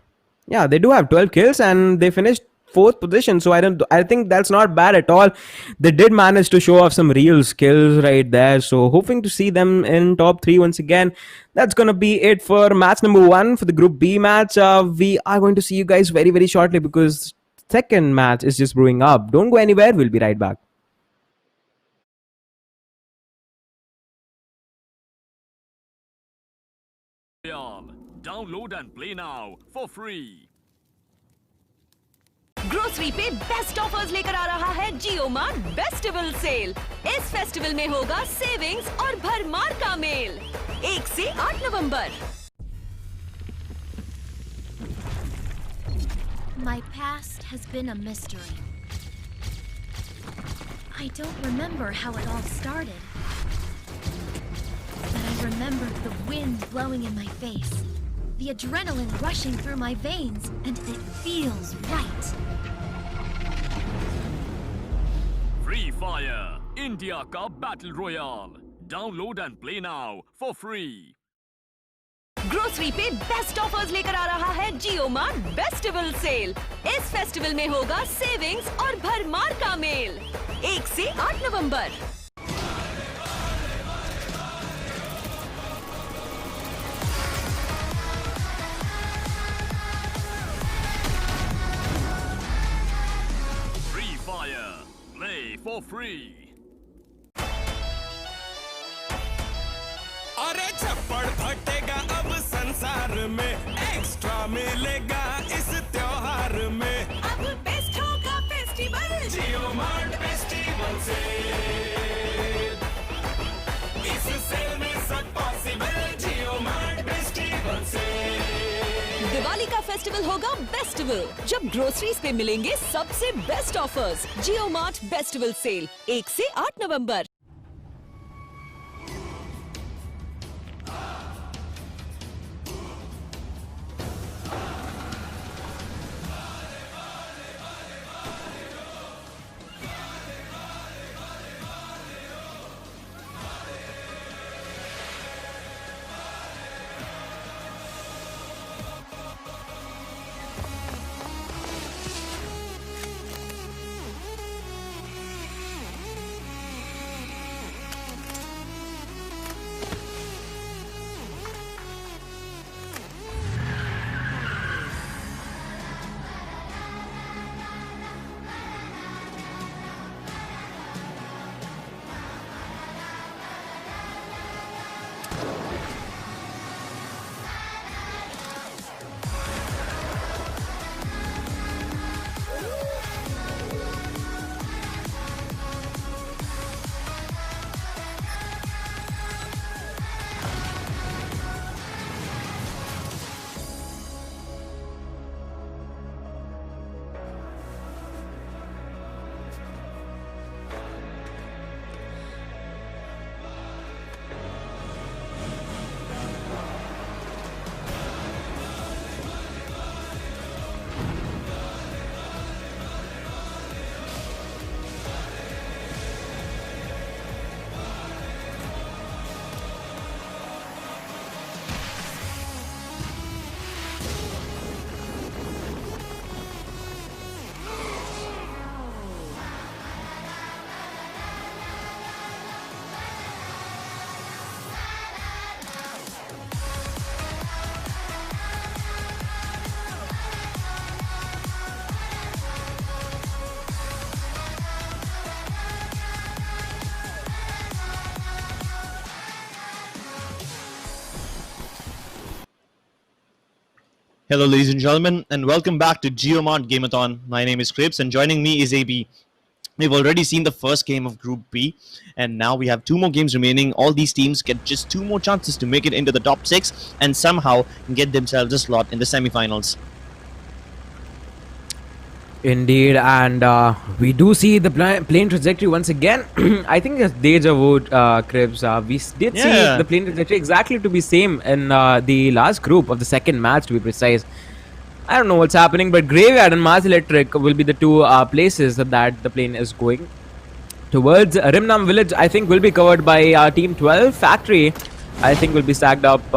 [SPEAKER 6] Yeah, they do have 12 kills, and they finished 4th position, so I think that's not bad at all. They did manage to show off some real skills right there, so hoping to see them in top 3 once again. That's gonna be it for match number 1 for the group B match. We are going to see you guys very, very shortly, because second match is just brewing up. Don't go anywhere, we'll be right back.
[SPEAKER 2] Royale. Download and play now for free.
[SPEAKER 1] Grocery पे best offers लेकर आ रहा है जियो mart festival sale. इस festival में होगा savings और भरमार का मेल। 1 से 8 नवंबर।
[SPEAKER 3] My past has been a mystery. I don't remember how it all started. But I remember the wind blowing in my face, the adrenaline rushing through my veins, and it feels right.
[SPEAKER 2] Free Fire, India का Battle Royale. Download and play now for free.
[SPEAKER 1] Grocery पे best offers लेकर आ रहा है जियो mart festival sale. इस festival में होगा savings और भरमार का मेल। 1 से 8 नवंबर।
[SPEAKER 2] Free Fire, play for free.
[SPEAKER 4] अरे छप्पड़ फटेगा अब संसार में, एक्स्ट्रा मिलेगा इस त्योहार में।
[SPEAKER 1] अब बेस्ट होगा फेस्टिवल
[SPEAKER 4] जियो मार्ट फेस्टिवल से, इस सेल में सब पॉसिबल। जियो मार्ट फेस्टिवल से
[SPEAKER 1] दिवाली का फेस्टिवल होगा बेस्टिवल, जब ग्रोसरीज पे मिलेंगे सबसे best offers. JioMart festival sale 1 से 8 नवंबर।
[SPEAKER 5] Hello, ladies and gentlemen, and welcome back to GioMart Game-a-thon. My name is Cripps, and joining me is AB. We've already seen the first game of Group B, and now we have two more games remaining. All these teams get just two more chances to make it into the top six and somehow get themselves a slot in the semifinals.
[SPEAKER 6] Indeed, and we do see the plane trajectory once again. I think it's deja vu, Cribs. We did see
[SPEAKER 5] Yeah.
[SPEAKER 6] the plane trajectory exactly to be same in the last group of the second match, to be precise. I don't know what's happening, but Graveyard and Mars Electric will be the two places that the plane is going towards. Rimnam Village, I think, will be covered by Team 12. Factory, I think, will be stacked up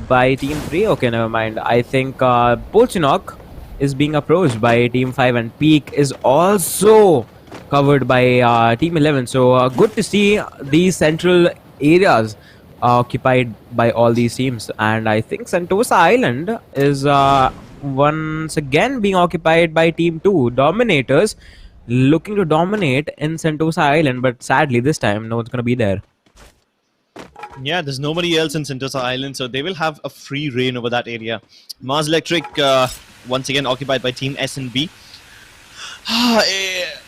[SPEAKER 6] by Team 3. Okay, never mind. I think Polchinok is being approached by Team 5, and Peak is also covered by Team 11. So good to see these central areas occupied by all these teams. And I think Sentosa Island is once again being occupied by Team 2. Dominators looking to dominate in Sentosa Island, but sadly this time no one's going to be there.
[SPEAKER 5] Yeah, there's nobody else in Sentosa Island, so they will have a free reign over that area. Mars Electric, once again occupied by Team S&B.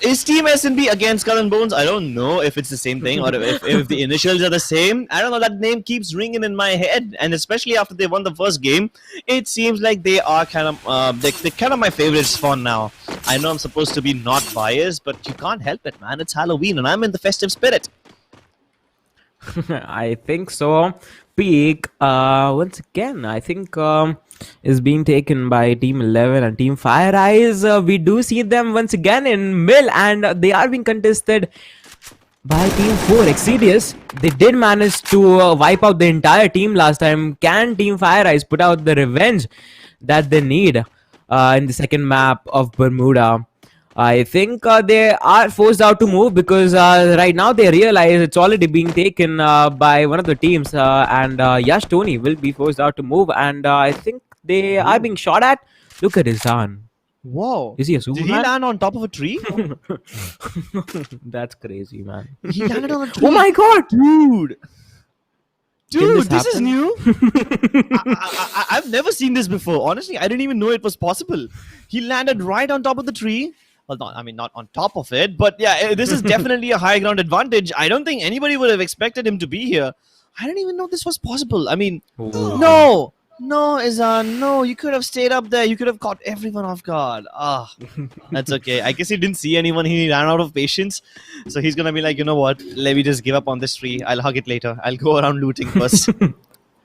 [SPEAKER 5] Is Team S&B against Skull and Bones? I don't know if it's the same thing or if the initials are the same. I don't know, that name keeps ringing in my head, and especially after they won the first game, it seems like they are kind of they're kind of my favorites for now. I know I'm supposed to be not biased, but you can't help it, man. It's Halloween, and I'm in the festive spirit.
[SPEAKER 6] I think so. Peak, once again, I think is being taken by Team 11 and Team Fire Eyes. We do see them once again in Mill, and they are being contested by Team 4. Exedius, they did manage to wipe out the entire team last time. Can Team Fire Eyes put out the revenge that they need in the second map of Bermuda? I think they are forced out to move because right now they realize it's already being taken by one of the teams, and Yash Tony will be forced out to move, and I think they are being shot at. Look at his son.
[SPEAKER 5] Whoa.
[SPEAKER 6] Is he a
[SPEAKER 5] Did he
[SPEAKER 6] Superman?
[SPEAKER 5] land on top of a tree?
[SPEAKER 6] That's crazy, man.
[SPEAKER 5] He landed on a tree.
[SPEAKER 6] Oh my god!
[SPEAKER 5] Dude! Dude,
[SPEAKER 6] this
[SPEAKER 5] this is
[SPEAKER 6] happen?
[SPEAKER 5] new. I've never seen this before. Honestly, I didn't even know it was possible. He landed right on top of the tree. Well, not on top of it, but yeah, this is definitely a high ground advantage. I don't think anybody would have expected him to be here. I didn't even know this was possible. I mean, no, Izan, no, you could have stayed up there. You could have caught everyone off guard. Ah, that's okay. I guess he didn't see anyone. He ran out of patience. So he's going to be like, you know what? Let me just give up on this tree. I'll hug it later. I'll go around looting first.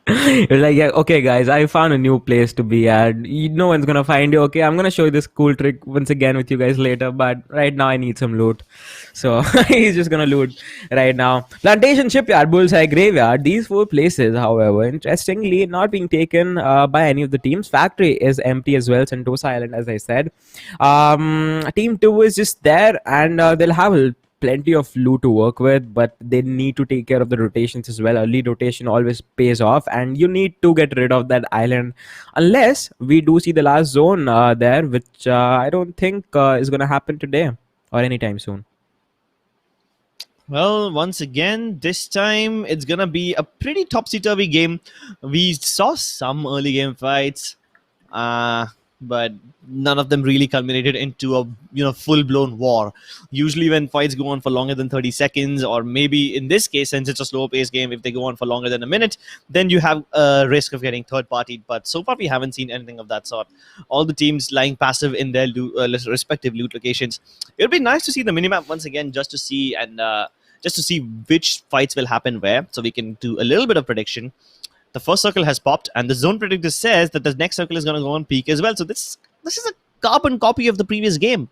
[SPEAKER 6] You're like, yeah, okay, guys, I found a new place to be at. No one's gonna find you. Okay, I'm gonna show you this cool trick once again with you guys later, but right now I need some loot. So he's just gonna loot right now. Plantation, Shipyard, Bullseye, Graveyard. These four places, however, interestingly, not being taken by any of the teams. Factory is empty as well. Sentosa Island, as I said. Team 2 is just there, and they'll have plenty of loot to work with, but they need to take care of the rotations as well. Early rotation always pays off, and you need to get rid of that island unless we do see the last zone there, which I don't think is going to happen today or anytime soon.
[SPEAKER 5] Well, once again, this time it's gonna be a pretty topsy-turvy game. We saw some early game fights, but none of them really culminated into a full-blown war. Usually, when fights go on for longer than 30 seconds, or maybe in this case, since it's a slow-paced game, if they go on for longer than a minute, then you have a risk of getting third-partied. But so far, we haven't seen anything of that sort. All the teams lying passive in their respective loot locations. It would be nice to see the minimap once again, just to see which fights will happen where, so we can do a little bit of prediction. The first circle has popped, and the zone predictor says that the next circle is going to go on Peak as well. So this is a carbon copy of the previous game.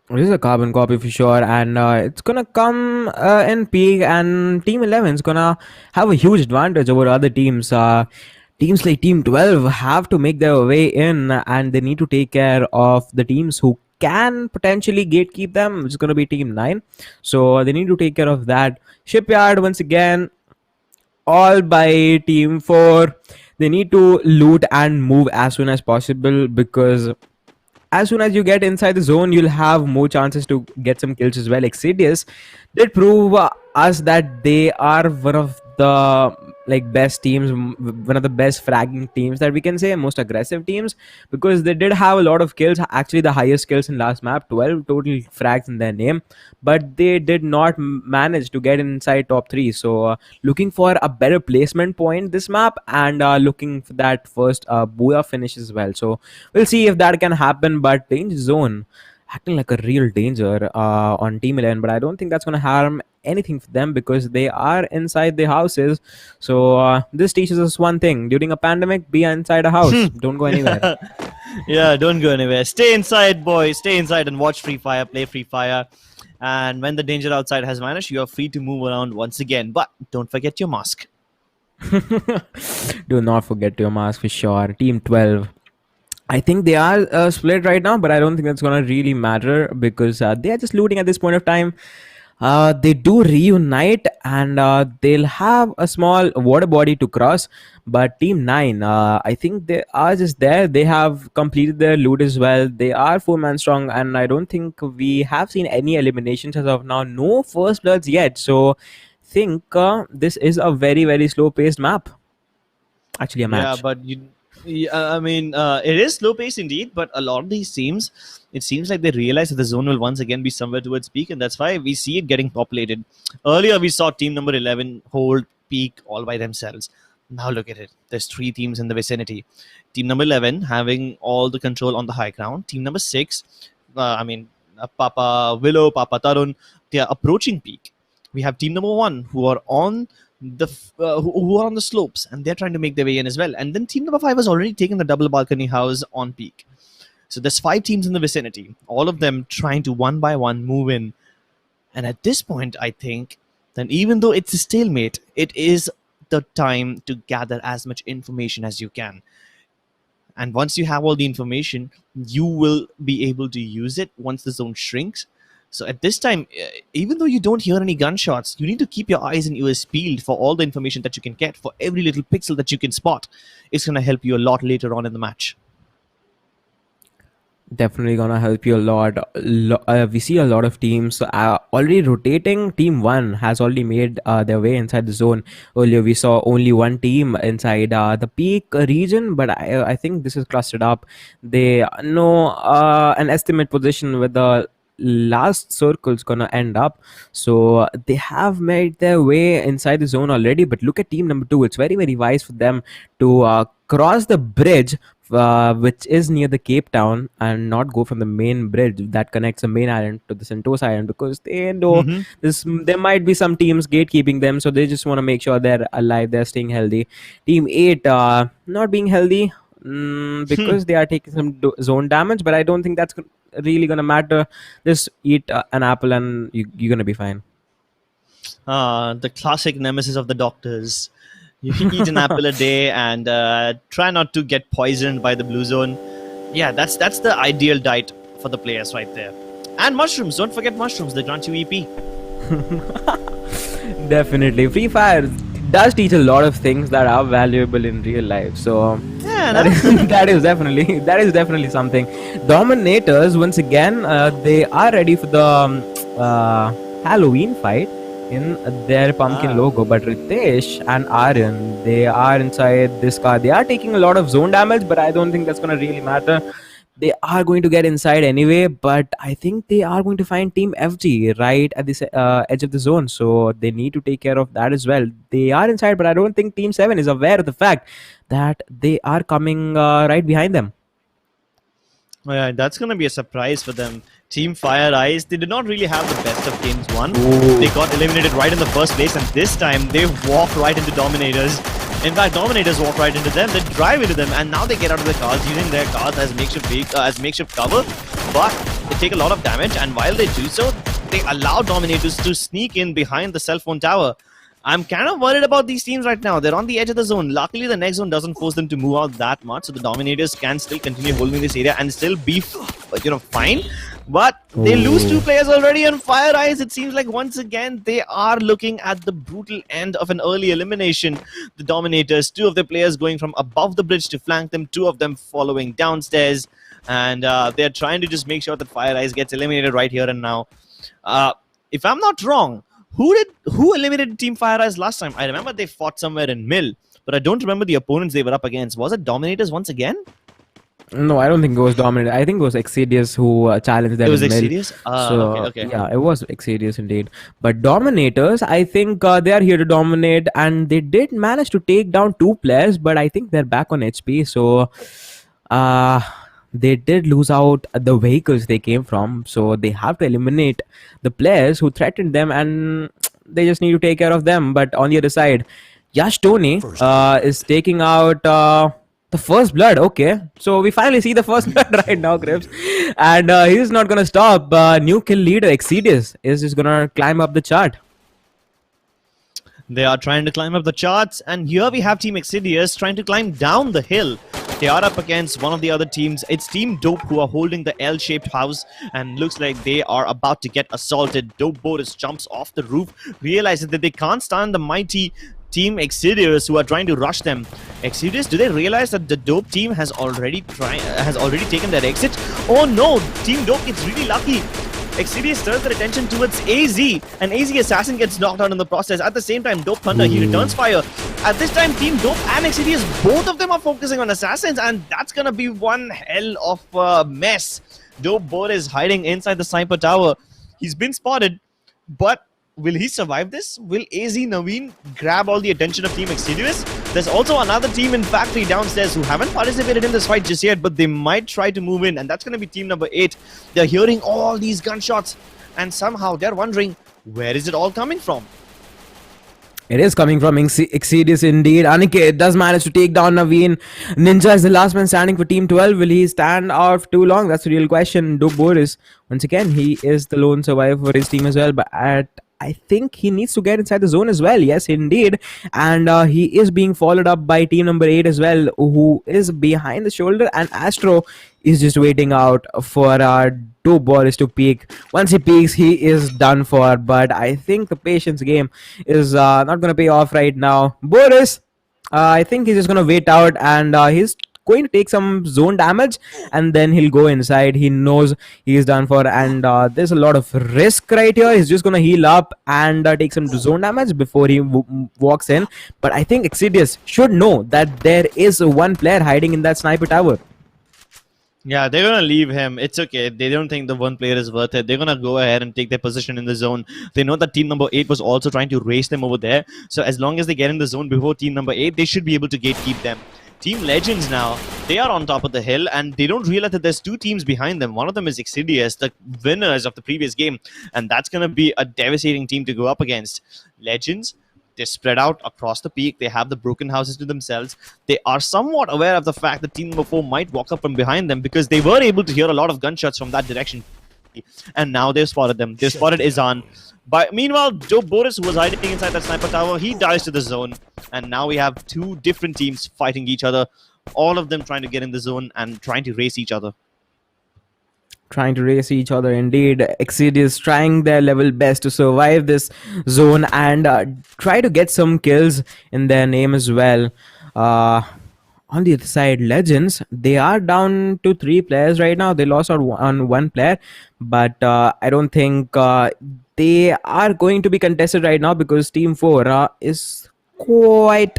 [SPEAKER 6] It is a carbon copy for sure, and it's gonna come in Peak, and Team 11 is gonna have a huge advantage over other teams. Teams like Team 12 have to make their way in, and they need to take care of the teams who can potentially gatekeep them, which is going to be Team 9. So they need to take care of that. Shipyard, once again, all by Team 4. They need to loot and move as soon as possible, because as soon as you get inside the zone, you'll have more chances to get some kills as well. Exedius did prove us that they are one of the like best teams, one of the best fragging teams that we can say, most aggressive teams, because they did have a lot of kills. Actually, the highest kills in last map, 12 total frags in their name, but they did not manage to get inside top three. So looking for a better placement point this map, and looking for that first booyah finish as well. So we'll see if that can happen. But danger zone acting like a real danger on Team 11, but I don't think that's going to harm anything for them because they are inside the houses. So this teaches us one thing: during a pandemic, be inside a house. Don't go anywhere.
[SPEAKER 5] Yeah, don't go anywhere. Stay inside, boys. Stay inside and watch Free Fire, play Free Fire. And when the danger outside has vanished, you are free to move around once again. But don't forget your mask.
[SPEAKER 6] Do not forget your mask for sure. Team 12. I think they are split right now, but I don't think that's gonna really matter because they are just looting at this point of time. They do reunite, and they'll have a small water body to cross. But Team 9, I think they are just there. They have completed their loot as well. They are 4-man strong, and I don't think we have seen any eliminations as of now. No first bloods yet. So think this is a very, very slow paced map. Actually, a match.
[SPEAKER 5] Yeah, but I mean, it is slow pace indeed. But a lot of these teams, it seems like they realize that the zone will once again be somewhere towards peak, and that's why we see it getting populated. Earlier, we saw team number 11 hold peak all by themselves. Now look at it. There's 3 teams in the vicinity. Team number 11 having all the control on the high ground. Team number 6, Papa Willow, Papa Tarun, they are approaching peak. We have team number 1 who are on who are on the slopes, and they're trying to make their way in as well. And then team number 5 has already taken the double balcony house on peak. So there's 5 teams in the vicinity, all of them trying to one by one move in. And at this point, I think that even though it's a stalemate, it is the time to gather as much information as you can. And once you have all the information, you will be able to use it once the zone shrinks. So at this time, even though you don't hear any gunshots, you need to keep your eyes and ears peeled for all the information that you can get, for every little pixel that you can spot. It's going to help you a lot later on in the match.
[SPEAKER 6] Definitely gonna help you a lot. We see a lot of teams already rotating. Team 1 has already made their way inside the zone. Earlier we saw only one team inside the peak region, but I think this is clustered up. They know an estimate position where the last circle's gonna end up. So they have made their way inside the zone already. But look at team number 2. It's very, very wise for them to cross the bridge, which is near the Cape Town, and not go from the main bridge that connects the main island to the Sentosa island, because they know there might be some teams gatekeeping them, so they just want to make sure they're alive, they're staying healthy. Team 8 not being healthy because they are taking some zone damage, but I don't think that's really gonna matter. Just eat an apple and you're gonna be fine.
[SPEAKER 5] The classic nemesis of the doctors. You eat an apple a day and try not to get poisoned by the blue zone. Yeah, that's the ideal diet for the players right there. And mushrooms. Don't forget mushrooms. They grant you EP.
[SPEAKER 6] Definitely. Free Fire does teach a lot of things that are valuable in real life. So yeah, that is definitely something. Dominators, once again, they are ready for the Halloween fight in their pumpkin logo. But Ritesh and Aryan, they are inside this car. They are taking a lot of zone damage, but I don't think that's going to really matter. They are going to get inside anyway, but I think they are going to find Team FG right at this edge of the zone, so they need to take care of that as well. They are inside, but I don't think Team 7 is aware of the fact that they are coming right behind them.
[SPEAKER 5] Oh yeah, that's going to be a surprise for them. Team Fire Eyes, they did not really have the best of games won. They got eliminated right in the first place, and this time they walked right into Dominators. In fact, Dominators walk right into them, they drive into them, and now they get out of the cars using their cars as makeshift cover. But they take a lot of damage, and while they do so, they allow Dominators to sneak in behind the cell phone tower. I'm kind of worried about these teams right now. They're on the edge of the zone. Luckily, the next zone doesn't force them to move out that much, so the Dominators can still continue holding this area and still be, fine. But they lose 2 players already on Fire Eyes. It seems like once again they are looking at the brutal end of an early elimination. The Dominators, 2 of their players going from above the bridge to flank them, 2 of them following downstairs, and they're trying to just make sure that Fire Eyes gets eliminated right here and now. If I'm not wrong, Who eliminated Team Fire Eyes last time? I remember they fought somewhere in Mill, but I don't remember the opponents they were up against. Was it Dominators once again?
[SPEAKER 6] No, I don't think it was Dominant. I think it was Exedius who challenged them.
[SPEAKER 5] It was
[SPEAKER 6] in Mill.
[SPEAKER 5] Exedius?
[SPEAKER 6] So
[SPEAKER 5] okay.
[SPEAKER 6] yeah, it was Exedius indeed. But Dominators, I think they are here to dominate, and they did manage to take down 2 players, but I think they're back on HP. So they did lose out the vehicles they came from, so they have to eliminate the players who threatened them, and they just need to take care of them. But on the other side, Yash Tony is taking out the first blood. Okay, so we finally see the first blood right now, Crips, and he's not gonna stop. New kill leader Exedius is just gonna climb up the chart.
[SPEAKER 5] They are trying to climb up the charts, and here we have Team Exedius trying to climb down the hill. They are up against one of the other teams. It's Team Dope who are holding the L-shaped house, and looks like they are about to get assaulted. Dope Boris jumps off the roof, realizes that they can't stand the mighty Team Exedius who are trying to rush them. Exedius, do they realize that the Dope team has already taken their exit? Oh no, Team Dope gets really lucky. Exedius turns their attention towards AZ, and AZ Assassin gets knocked out in the process. At the same time, Dope Thunder, he returns fire. At this time, Team Dope and Exedius, both of them are focusing on Assassins, and that's gonna be one hell of a mess. Dope Board is hiding inside the Sniper Tower. He's been spotted, but will he survive this? Will AZ Naveen grab all the attention of Team Exedius? There's also another team in Factory downstairs who haven't participated in this fight just yet, but they might try to move in, and that's going to be team number 8. They're hearing all these gunshots, and somehow they're wondering, where is it all coming from?
[SPEAKER 6] It is coming from Exedius indeed. Aniket does manage to take down Naveen. Ninja is the last man standing for Team 12. Will he stand out too long? That's the real question. Dope Boris, once again, he is the lone survivor for his team as well, but I think he needs to get inside the zone as well. Yes, indeed. And he is being followed up by team number 8 as well, who is behind the shoulder. And Astro is just waiting out for Dope Boris to peek. Once he peeks, he is done for. But I think the patience game is not going to pay off right now. Boris, I think he's just going to wait out, and he's going to take some zone damage, and then he'll go inside. He knows he's done for, and there's a lot of risk right here. He's just going to heal up and take some zone damage before he walks in. But I think Exedius should know that there is one player hiding in that sniper tower.
[SPEAKER 5] Yeah, they're going to leave him. It's okay. They don't think the one player is worth it. They're going to go ahead and take their position in the zone. They know that team number 8 was also trying to race them over there. So as long as they get in the zone before team number 8, they should be able to gatekeep them. Team Legends now, they are on top of the hill, and they don't realize that there's 2 teams behind them. One of them is Exedius, the winners of the previous game, and that's going to be a devastating team to go up against. Legends, they're spread out across the peak. They have the broken houses to themselves. They are somewhat aware of the fact that team number 4 might walk up from behind them, because they were able to hear a lot of gunshots from that direction. And now they've spotted them. They've spotted Izan. But meanwhile, Dope Boris, who was hiding inside that sniper tower, he dies to the zone. And now we have 2 different teams fighting each other. All of them trying to get in the zone and trying to race each other.
[SPEAKER 6] Trying to race each other indeed. Exedius trying their level best to survive this zone and try to get some kills in their name as well. On the other side, Legends, they are down to 3 players right now. They lost out on 1 player, but I don't think they are going to be contested right now, because Team 4 is quite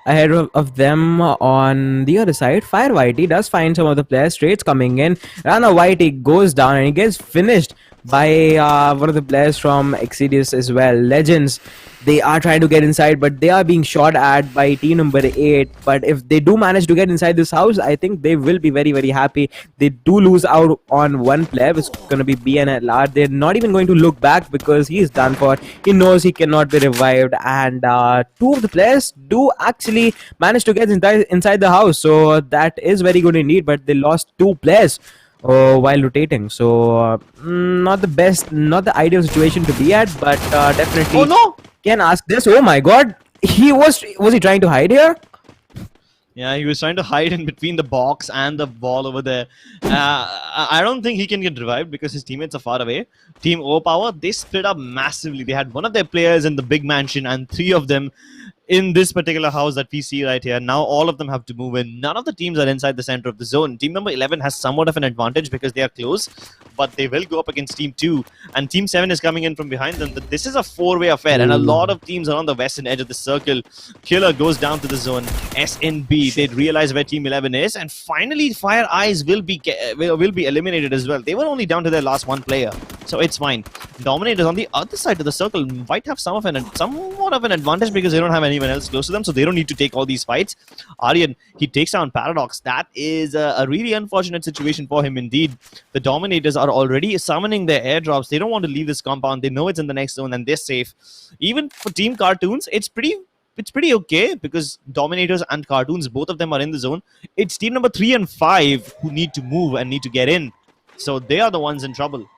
[SPEAKER 6] ahead of them. On the other side, Fire Whitey does find some of the players. Straights coming in. Rana Whitey goes down and he gets finished by one of the players from Exedius as well. Legends, they are trying to get inside, but they are being shot at by team number 8. But if they do manage to get inside this house, I think they will be very, very happy. They do lose out on 1 player, which is going to be BNLR. They're not even going to look back, because he's done for. He knows he cannot be revived, and 2 of the players do actually manage to get inside the house. So that is very good indeed, but they lost 2 players while rotating. So not the best, not the ideal situation to be at, but definitely.
[SPEAKER 5] Oh no!
[SPEAKER 6] Can ask this. Oh my god, was he trying to hide here?
[SPEAKER 5] Yeah, he was trying to hide in between the box and the wall over there. I don't think he can get revived, because his teammates are far away. Team Overpower, they split up massively. They had one of their players in the big mansion and 3 of them in this particular house that we see right here. Now all of them have to move in. None of the teams are inside the center of the zone. Team number 11 has somewhat of an advantage because they are close, but they will go up against Team 2. And Team 7 is coming in from behind them. But this is a four-way affair, and a lot of teams are on the western edge of the circle. Killer goes down to the zone. SNB, they realize where Team 11 is, and finally Fire Eyes will be eliminated as well. They were only down to their last one player, so it's fine. Dominators on the other side of the circle might have somewhat of an advantage because they don't have anyone else close to them, so they don't need to take all these fights. Aryan, he takes down Paradox. That is a really unfortunate situation for him indeed. The Dominators are already summoning their airdrops. They don't want to leave this compound. They know it's in the next zone and they're safe. Even for Team Cartoons, it's pretty okay because Dominators and Cartoons, both of them are in the zone. It's team number 3 and 5 who need to move and need to get in, so they are the ones in trouble.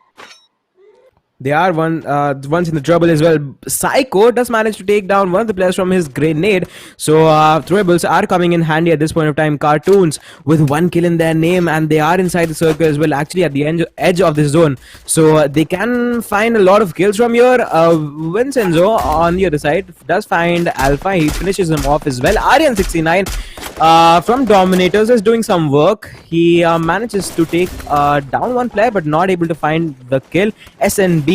[SPEAKER 6] They are once in the trouble as well. Psycho does manage to take down one of the players from his grenade. So throwables are coming in handy at this point of time. Cartoons with 1 kill in their name, and they are inside the circle as well, actually at the edge of this zone. So they can find a lot of kills from here. Vincenzo on the other side does find Alpha. He finishes him off as well. Aryan69 from Dominators is doing some work. He manages to take down one player but not able to find the kill. SNB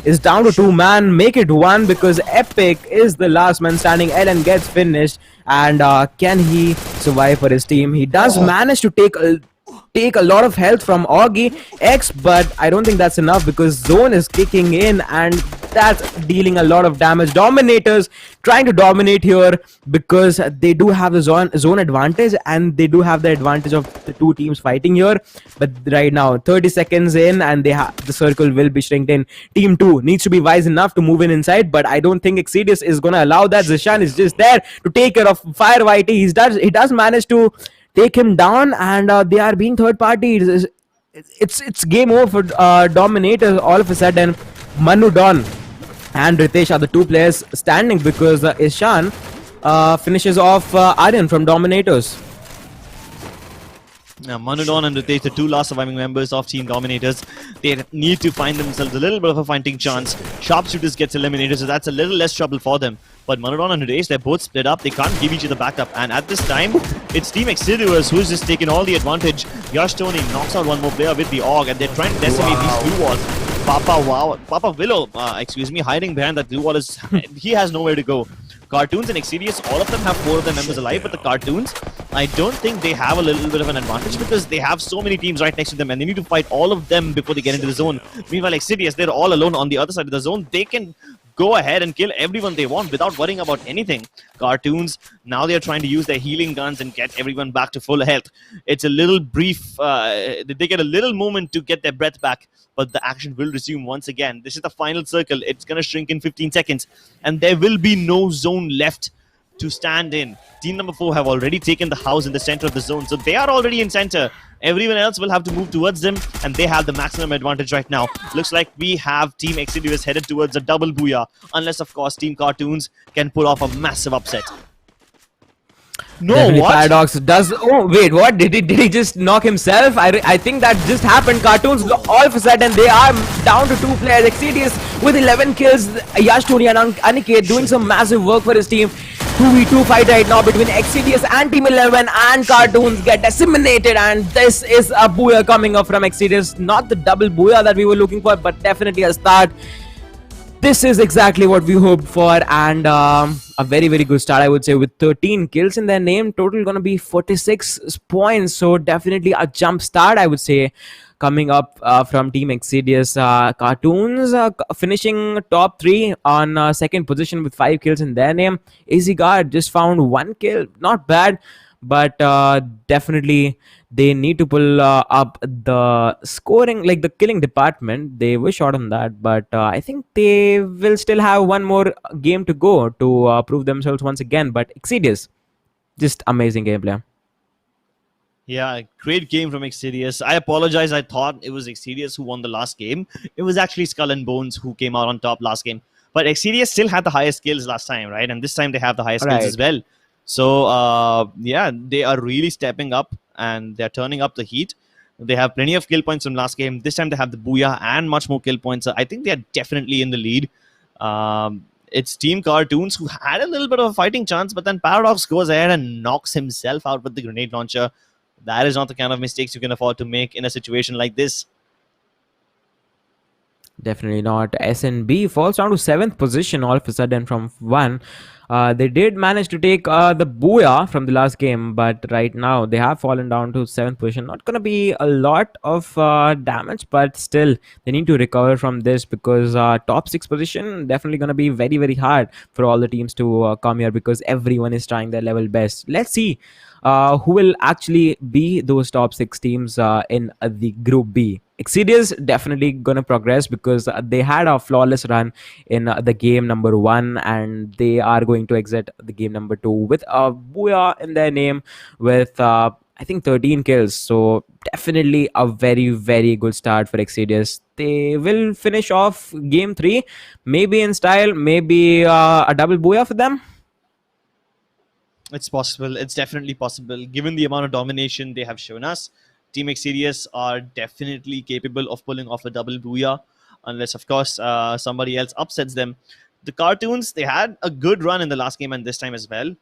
[SPEAKER 6] is down to 2 man. Make it 1 because Epic is the last man standing. Ellen gets finished, and can he survive for his team? He does manage to take a lot of health from Augie X, but I don't think that's enough because Zone is kicking in and that's dealing a lot of damage. Dominators trying to dominate here because they do have the zone advantage, and they do have the advantage of the two teams fighting here. But right now 30 seconds in, and the circle will be shrinked in. Team 2 needs to be wise enough to move in inside, but I don't think Exedius is gonna allow that. Zishan is just there to take care of Fire Whitey. He does manage to take him down, and they are being third party. It's game over for Dominators all of a sudden. Manu Don and Ritesh are the two players standing because Ishan finishes off Aryan from Dominators.
[SPEAKER 5] Now, Manudon and Ritesh, the two last surviving members of Team Dominators, they need to find themselves a little bit of a fighting chance. Sharpshooters gets eliminated, so that's a little less trouble for them. But Manudon and Ritesh, they're both split up. They can't give each other backup. And at this time, it's Team Exteriors who's just taken all the advantage. Yash Tony knocks out one more player with the AUG, and they're trying to decimate these blue walls. Papa Willow, hiding behind that blue wall is... he has nowhere to go. Cartoons and Exedius, all of them have 4 of their members alive, but the Cartoons, I don't think they have a little bit of an advantage because they have so many teams right next to them and they need to fight all of them before they get into the zone. Meanwhile, Exedius, they're all alone on the other side of the zone. They can go ahead and kill everyone they want without worrying about anything. Cartoons, now they're trying to use their healing guns and get everyone back to full health. It's a little brief, they get a little moment to get their breath back, but the action will resume once again. This is the final circle. It's going to shrink in 15 seconds, and there will be no zone left to stand in. Team number 4 have already taken the house in the center of the zone, so they are already in center. Everyone else will have to move towards them, and they have the maximum advantage right now. Looks like we have Team Exedius headed towards a double booyah, unless, of course, Team Cartoons can pull off a massive upset. No,
[SPEAKER 6] Definitely
[SPEAKER 5] what?
[SPEAKER 6] Paradox does... Oh, wait, what? Did he just knock himself? I think that just happened. Cartoons, all of a sudden, they are down to 2 players. Exedius with 11 kills. Yash Tony and Aniket doing some massive work for his team. 2v2 fight right now between Exedius and Team 11, and Cartoons get decimated, and this is a booyah coming up from Exedius. Not the double booyah that we were looking for, but definitely a start. This is exactly what we hoped for, and a very, very good start, I would say, with 13 kills in their name. Total gonna be 46 points, so definitely a jump start, I would say, coming up from Team Exedius. Cartoons finishing top 3 on second position with 5 kills in their name. Easy Guard just found 1 kill, not bad, but definitely they need to pull up the scoring, like the killing department. They were short on that, but I think they will still have one more game to go to prove themselves once again. But Exedius, just amazing gameplay.
[SPEAKER 5] Yeah, great game from Exedius. I apologize. I thought it was Exedius who won the last game. It was actually Skull and Bones who came out on top last game. But Exedius still had the highest kills last time, right? And this time they have the highest kills as well. So, yeah, they are really stepping up and they're turning up the heat. They have plenty of kill points from last game. This time they have the booyah and much more kill points. I think they're definitely in the lead. It's Team Cartoons who had a little bit of a fighting chance, but then Paradox goes ahead and knocks himself out with the grenade launcher. That is not the kind of mistakes you can afford to make in a situation like this.
[SPEAKER 6] Definitely not. SNB falls down to 7th position all of a sudden from 1. They did manage to take the Booyah from the last game, but right now they have fallen down to 7th position. Not gonna be a lot of damage, but still they need to recover from this, because top 6 position definitely gonna be very, very hard for all the teams to come here, because everyone is trying their level best. Let's see who will actually be those top 6 teams in the Group B. Exedius definitely gonna progress, because they had a flawless run in the game number 1, and they are going to exit the game number 2 with a Booyah in their name, with I think 13 kills. So definitely a very, very good start for Exedius. They will finish off game 3 maybe in style, maybe a double Booyah for them.
[SPEAKER 5] It's possible. It's definitely possible. Given the amount of domination they have shown us, Team Exedius are definitely capable of pulling off a double Booyah, unless, of course, somebody else upsets them. The Cartoons, they had a good run in the last game and this time as well.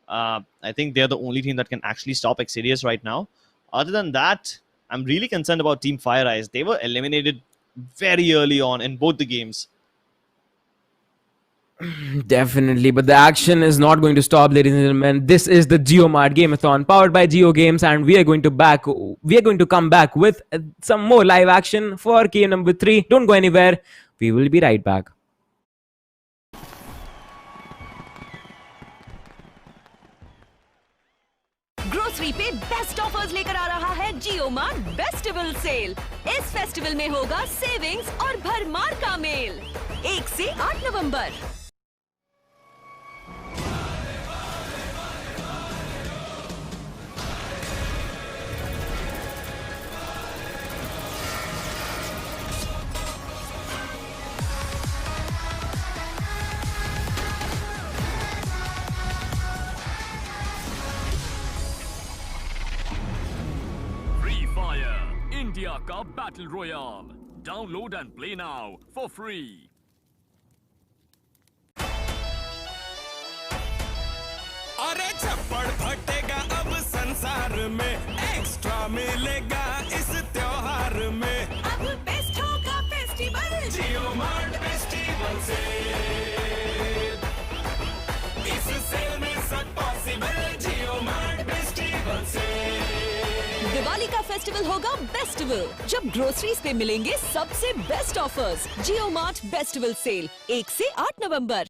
[SPEAKER 5] I think they're the only team that can actually stop Exedius right now. Other than that, I'm really concerned about Team Fire Eyes. They were eliminated very early on in both the games.
[SPEAKER 6] Definitely, but the action is not going to stop, ladies and gentlemen. This is the JioMart Game-a-thon powered by Jio Games, and we are going to come back with some more live action for game number 3. Don't go anywhere. We will be right back.
[SPEAKER 1] Grocery पे best offers लेकर आ रहा है JioMart festival sale. इस festival में होगा savings और भरमार का मेल। 1 से 8 नवंबर।
[SPEAKER 2] इंडिया का battle royale download and play now for free.
[SPEAKER 4] अरे छप्पड़ फटेगा अब संसार में, एक्स्ट्रा मिलेगा इस त्योहार में।
[SPEAKER 1] अब बेस्ट होगा फेस्टिवल
[SPEAKER 4] JioMart फेस्टिवल से, इस सेल में सब पॉसिबल। JioMart फेस्टिवल से
[SPEAKER 1] दिवाली का फेस्टिवल होगा बेस्टिवल, जब ग्रोसरीज पे मिलेंगे सबसे best offers. JioMart festival sale 1 से 8 नवंबर।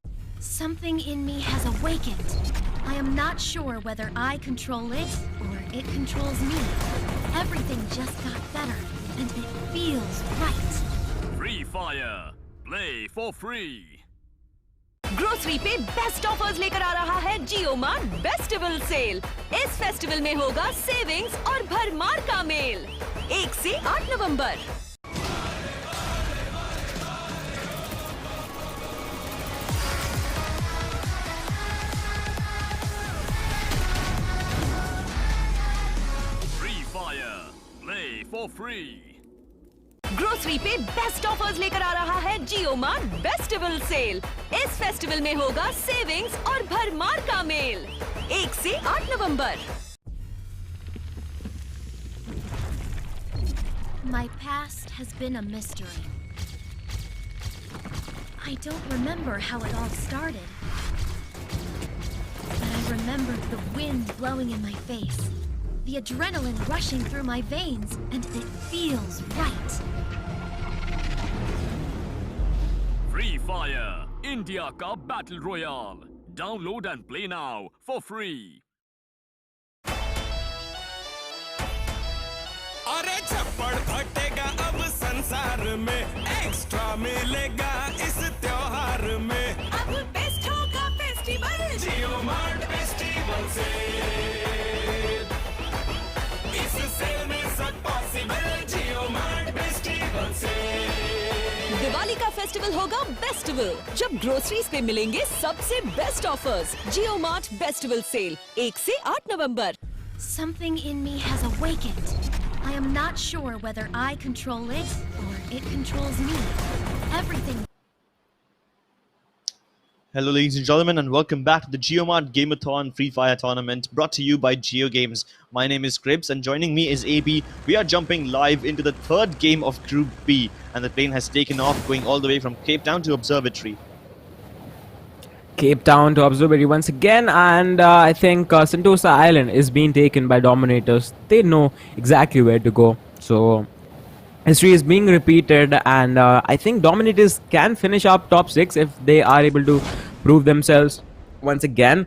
[SPEAKER 3] Something in me has awakened. I am not sure whether I control it or it controls me. Everything just got better, and it feels right.
[SPEAKER 2] Free Fire, play for free.
[SPEAKER 1] Grocery पे best offers लेकर आ रहा है JioMart festival sale. इस festival में होगा savings और भरमार का मेल। 1 से 8 नवंबर।
[SPEAKER 2] Free Fire, play for free.
[SPEAKER 1] Grocery पे बेस्ट ऑफर्स लेकर आ रहा है JioMart फेस्टिवल सेल। इस फेस्टिवल में होगा सेविंग्स और भरमार का मेल। 1 से 8 नवंबर।
[SPEAKER 3] My past has been a mystery. I don't remember how it all started. But I remember the wind blowing in my face, the adrenaline rushing through my veins, and it feels right.
[SPEAKER 2] Free Fire, India का battle royale download and play now for free.
[SPEAKER 4] अरे छप्पड़ फटेगा अब संसार में, extra मिलेगा इस त्योहार में।
[SPEAKER 1] अब बेस्ट होगा फेस्टिवल
[SPEAKER 4] JioMart फेस्टिवल से, इस सेल में सब पॉसिबल। JioMart फेस्टिवल से
[SPEAKER 1] दिवाली का फेस्टिवल होगा बेस्टिवल, जब ग्रोसरीज पे मिलेंगे सबसे best offers. JioMart festival sale 1 से 8 नवंबर।
[SPEAKER 3] Something in me has awakened. I am not sure whether I control it or it controls me. Everything.
[SPEAKER 5] Hello, ladies and gentlemen, and welcome back to the GioMart Game-a-thon Free Fire tournament brought to you by Geo Games. My name is Cribs, and joining me is AB. We are jumping live into the third game of Group B, and the plane has taken off, going all the way from Cape Town to Observatory.
[SPEAKER 6] Cape Town to Observatory once again, and I think Sentosa Island is being taken by Dominators. They know exactly where to go. So history is being repeated, and I think Dominators can finish up top 6 if they are able to prove themselves once again.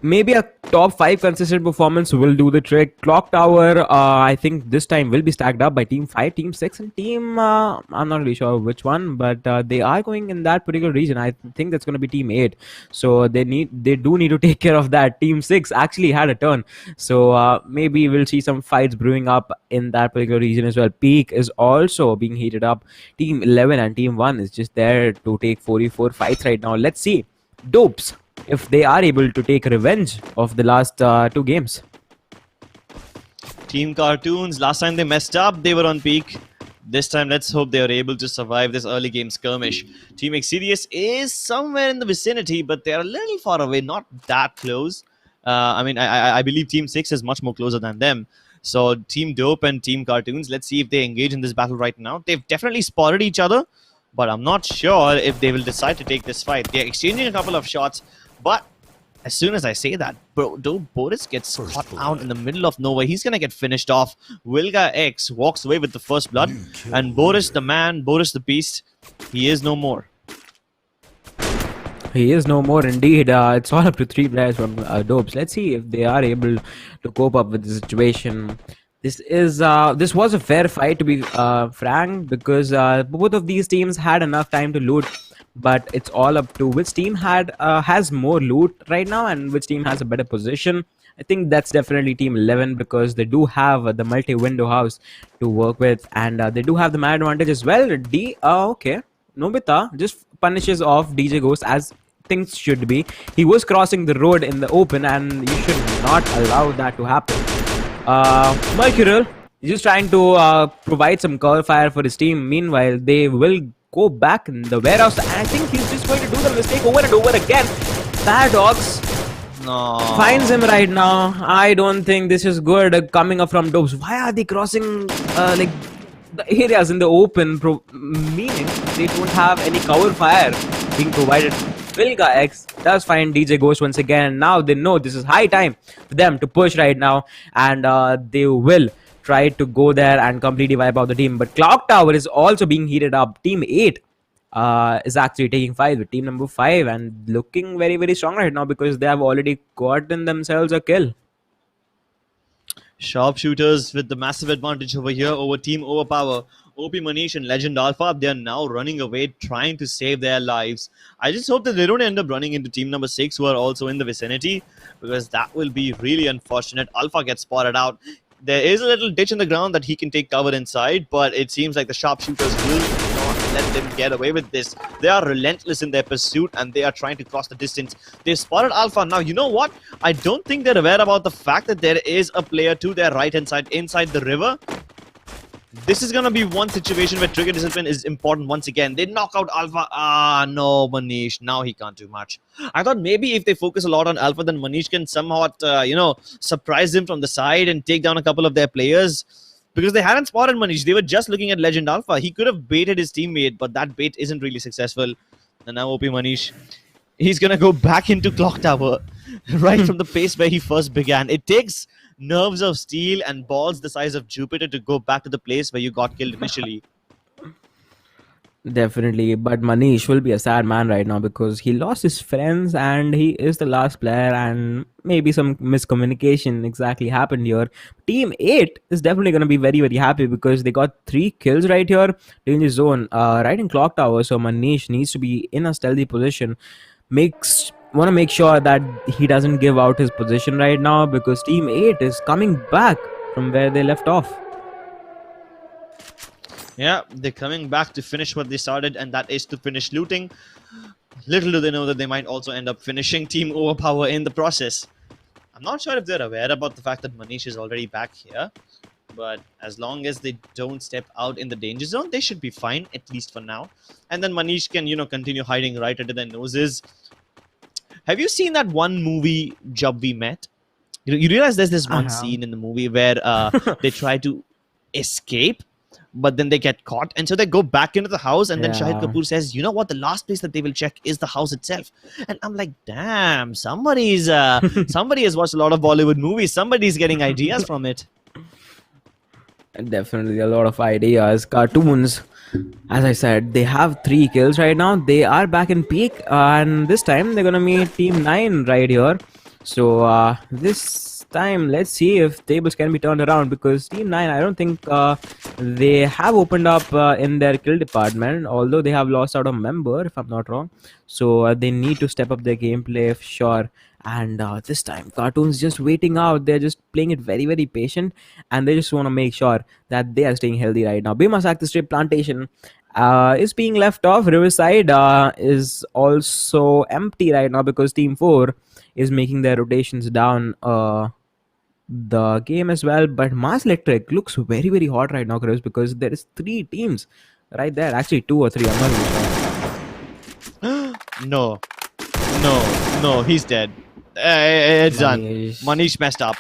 [SPEAKER 6] Maybe a top 5 consistent performance will do the trick. Clock Tower, I think this time will be stacked up by Team 5, Team 6, and Team... I'm not really sure which one, but they are going in that particular region. I think that's going to be Team 8. So they do need to take care of that. Team 6 actually had a turn. So maybe we'll see some fights brewing up in that particular region as well. Peak is also being heated up. Team 11 and Team 1 is just there to take 44 fights right now. Let's see. Dopes, if they are able to take revenge of the last 2 games.
[SPEAKER 5] Team Cartoons, last time they messed up, they were on peak. This time, let's hope they are able to survive this early game skirmish. Team Exerius is somewhere in the vicinity, but they are a little far away, not that close. I believe Team 6 is much more closer than them. So Team Dope and Team Cartoons, let's see if they engage in this battle right now. They've definitely spotted each other, but I'm not sure if they will decide to take this fight. They're exchanging a couple of shots, but as soon as I say that, Dope Boris gets caught out in the middle of nowhere. He's gonna get finished off. Wilga X walks away with the first blood, and Boris the man, Boris the beast, he is no more.
[SPEAKER 6] He is no more indeed. It's all up to 3 players from Dopes. Let's see if they are able to cope up with the situation. This was a fair fight, to be frank, because both of these teams had enough time to loot, but it's all up to which team has more loot right now and which team has a better position. I think that's definitely Team 11 because they do have the multi-window house to work with, and they do have the man advantage as well. Okay, Nobita just punishes off DJ Ghost as things should be. He was crossing the road in the open, and you should not allow that to happen. Mercurial is just trying to provide some cover fire for his team. Meanwhile, they will go back in the warehouse, and I think he's just going to do the mistake over and over again. Paradox finds him right now. I don't think this is good coming up from Dopes. Why are they crossing like the areas in the open, meaning they don't have any cover fire being provided? Vilga X does find DJ Ghost once again, and now they know this is high time for them to push right now, and they will try to go there and completely wipe out the team. But Clock Tower is also being heated up. Team 8 is actually taking 5 with team number 5 and looking very, very strong right now because they have already gotten themselves a kill.
[SPEAKER 5] Sharpshooters with the massive advantage over here over Team Overpower. OP Manish and Legend Alpha, they are now running away, trying to save their lives. I just hope that they don't end up running into team number 6, who are also in the vicinity, because that will be really unfortunate. Alpha gets spotted out. There is a little ditch in the ground that he can take cover inside, but it seems like the sharpshooters will not let them get away with this. They are relentless in their pursuit, and they are trying to cross the distance. They've spotted Alpha. Now, you know what? I don't think they're aware about the fact that there is a player to their right-hand side inside the river. This is going to be one situation where trigger discipline is important once again. They knock out Alpha. No, Manish. Now he can't do much. I thought maybe if they focus a lot on Alpha, then Manish can somewhat, surprise them from the side and take down a couple of their players. Because they hadn't spotted Manish. They were just looking at Legend Alpha. He could have baited his teammate, but that bait isn't really successful. And now OP Manish, he's going to go back into Clock Tower right from the pace where he first began. It takes nerves of steel and balls the size of Jupiter to go back to the place where you got killed initially.
[SPEAKER 6] Definitely, but Manish will be a sad man right now because he lost his friends and he is the last player, and maybe some miscommunication exactly happened here. Team 8 is definitely going to be very, very happy because they got 3 kills right here in the zone, right in Clock Tower. So Manish needs to be in a stealthy position. Want to make sure that he doesn't give out his position right now because Team 8 is coming back from where they left off.
[SPEAKER 5] Yeah, they're coming back to finish what they started, and that is to finish looting. Little do they know that they might also end up finishing Team Overpower in the process. I'm not sure if they're aware about the fact that Manish is already back here. But as long as they don't step out in the danger zone, they should be fine, at least for now. And then Manish can, continue hiding right under their noses. Have you seen that one movie, Jab We Met? You realize there's this one scene in the movie where they try to escape, but then they get caught, and so they go back into the house, and then Shahid Kapoor says, "You know what? The last place that they will check is the house itself." And I'm like, "Damn, somebody has watched a lot of Bollywood movies. Somebody's getting ideas from it."
[SPEAKER 6] Definitely a lot of ideas. Cartoons, as I said, they have 3 kills right now. They are back in peak, and this time they're gonna meet Team 9 right here. So this time, let's see if tables can be turned around, because Team 9, I don't think they have opened up in their kill department, although they have lost out a member, if I'm not wrong. So they need to step up their gameplay for sure. And this time, Cartoon's just waiting out. They're just playing it very, very patient, and they just want to make sure that they are staying healthy right now. Bimasak, the strip plantation is being left off. Riverside is also empty right now because Team 4 is making their rotations down the game as well. But Mars Electric looks very, very hot right now, Chris, because there is 3 teams right there. Actually 2 or 3, I'm not really sure.
[SPEAKER 5] No, he's dead. It's done.
[SPEAKER 6] Manish.
[SPEAKER 5] Manish messed up.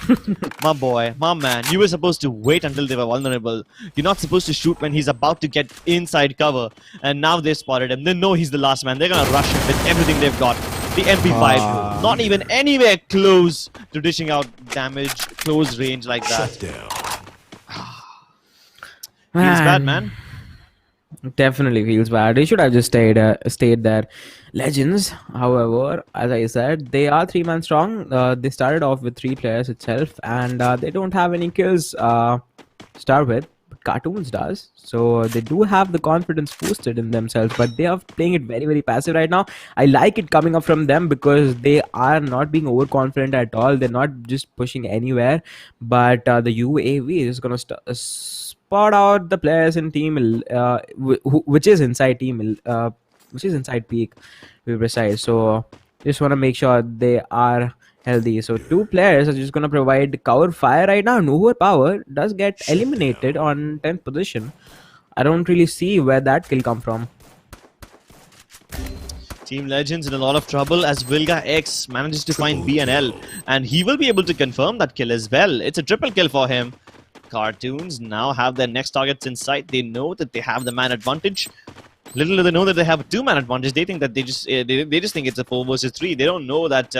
[SPEAKER 5] My boy, my man. You were supposed to wait until they were vulnerable. You're not supposed to shoot when he's about to get inside cover. And now they spotted him. They know he's the last man. They're gonna rush him with everything they've got. The MP5, not even anywhere close to dishing out damage, close range like that. Feels bad, man.
[SPEAKER 6] Definitely feels bad. They should have just stayed there. Legends, however, as I said, they are 3-man strong. They started off with 3 players itself, and they don't have any kills start with. But Cartoons does, so they do have the confidence boosted in themselves, but they are playing it very, very passive right now. I like it coming up from them because they are not being overconfident at all. They're not just pushing anywhere, but the UAV is gonna spot out the players in team which is inside team which is inside peak, to be precise. So just want to make sure they are healthy. So 2 players are just going to provide cover fire right now. Nova Power does get eliminated on 10th position. I don't really see where that kill come from.
[SPEAKER 5] Team Legends in a lot of trouble as Vilga X manages to find BNL, and he will be able to confirm that kill as well. It's a triple kill for him. Cartoons now have their next targets in sight. They know that they have the man advantage. Little do they know that they have a 2-man advantage. They think that they just think it's a 4 versus 3. They don't know that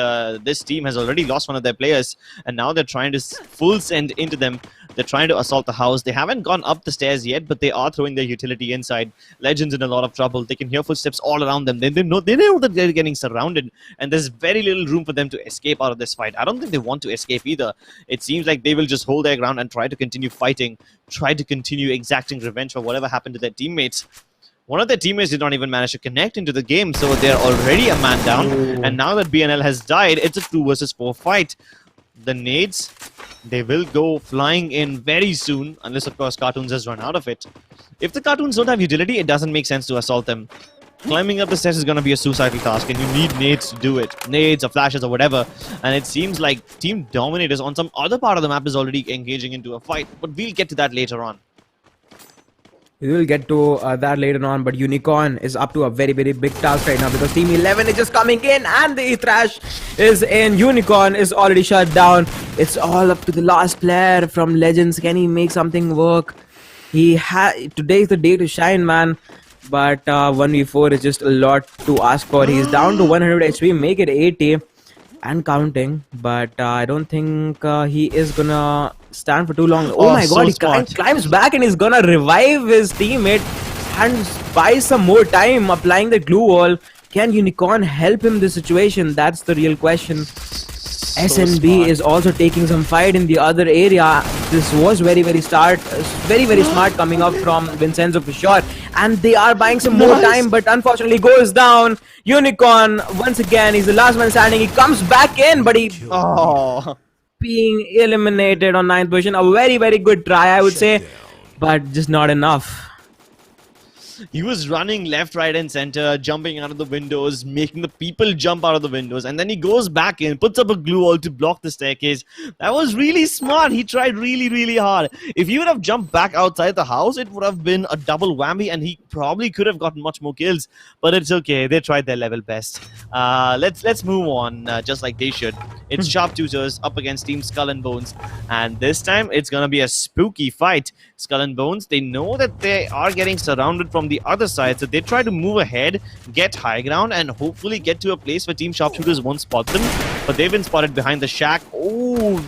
[SPEAKER 5] this team has already lost one of their players, and now they're trying to full send into them. They're trying to assault the house. They haven't gone up the stairs yet, but they are throwing their utility inside. Legends in a lot of trouble. They can hear footsteps all around them. They know that they're getting surrounded, and there's very little room for them to escape out of this fight. I don't think they want to escape either. It seems like they will just hold their ground and try to continue fighting, try to continue exacting revenge for whatever happened to their teammates. One of their teammates did not even manage to connect into the game, so they're already a man down. And now that BNL has died, it's a 2 versus 4 fight. The nades, they will go flying in very soon, unless of course Cartoons has run out of it. If the Cartoons don't have utility, it doesn't make sense to assault them. Climbing up the stairs is going to be a suicidal task, and you need nades to do it. Nades or flashes or whatever. And it seems like Team Dominators on some other part of the map is already engaging into a fight, but we'll get to that later on.
[SPEAKER 6] We will get to that later on, but Unicorn is up to a very, very big task right now because Team 11 is just coming in and the thrash is in. Unicorn is already shut down. It's all up to the last player from Legends. Can he make something work? Today is the day to shine, man. But 1v4 is just a lot to ask for. He's down to 100 HP, make it 80 and counting, but I don't think he is gonna stand for too long. Oh my god, he climbs back and he's gonna revive his teammate and buy some more time applying the glue wall. Can Unicorn help him this situation? That's the real question. SNB is also taking some fight in the other area. This was very smart coming up from Vincenzo for sure. And they are buying some more time, but unfortunately goes down. Unicorn, once again, he's the last man standing. He comes back in, but he being eliminated on 9th position. A very good try, I would say, but just not enough.
[SPEAKER 5] He was running left, right, and center, jumping out of the windows, making the people jump out of the windows, and then he goes back in, puts up a glue wall to block the staircase. That was really smart. He tried really, really hard. If he would have jumped back outside the house, it would have been a double whammy, and he probably could have gotten much more kills. But it's okay. They tried their level best. Let's move on, just like they should. It's Sharpshooters up against Team Skull and Bones, and this time it's gonna be a spooky fight. Skull and Bones, they know that they are getting surrounded from the other side, so they try to move ahead, get high ground, and hopefully get to a place where Team Sharpshooters won't spot them. But they've been spotted behind the shack. Oh,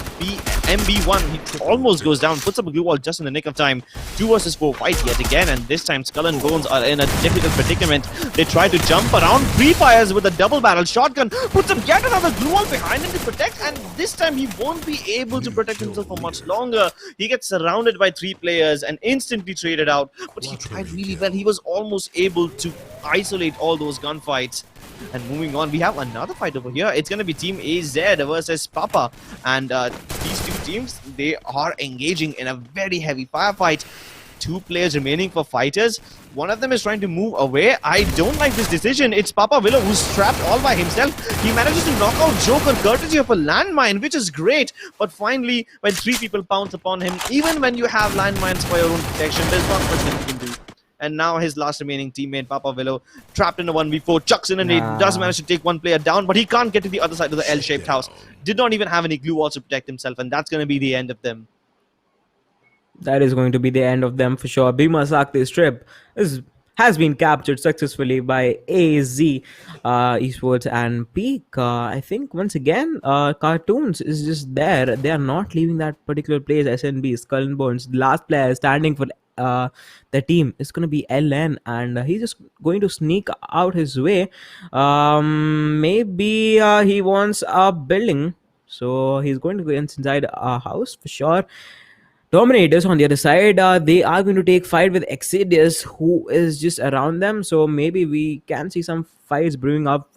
[SPEAKER 5] MB1, he almost goes down, puts up a glue wall just in the nick of time. 2 versus 4 fight yet again, and this time Skull and Bones are in a difficult predicament. They try to jump around, pre-fires with a double-barrel shotgun, puts up yet another glue wall behind him to protect, and this time he won't be able to protect himself for much longer. He gets surrounded by 3 players and instantly traded out, but he tried really well. He was almost able to isolate all those gunfights. And moving on, we have another fight over here. It's going to be Team AZ versus Papa. And these two teams, they are engaging in a very heavy firefight. 2 players remaining for fighters. One of them is trying to move away. I don't like this decision. It's Papa Willow who's trapped all by himself. He manages to knock out Joker courtesy of a landmine, which is great. But finally, when 3 people pounce upon him, even when you have landmines for your own protection, there's not much that you can do. And now his last remaining teammate, Papa Willow, trapped in a 1v4, chucks in a nade, does manage to take 1 player down, but he can't get to the other side of the L-shaped house. Did not even have any glue walls to protect himself, and that's going to be the end of them.
[SPEAKER 6] That is going to be the end of them for sure. Bhima Sakti strip has been captured successfully by AZ Esports and Peak. I think once again, Cartoons is just there. They are not leaving that particular place. SNB, Skull and Bones, the last player standing for the team is going to be LN, and he's just going to sneak out his way. Maybe he wants a building, so he's going to go inside a house for sure. Dominators on the other side, they are going to take fight with Exodius, who is just around them, so maybe we can see some fights brewing up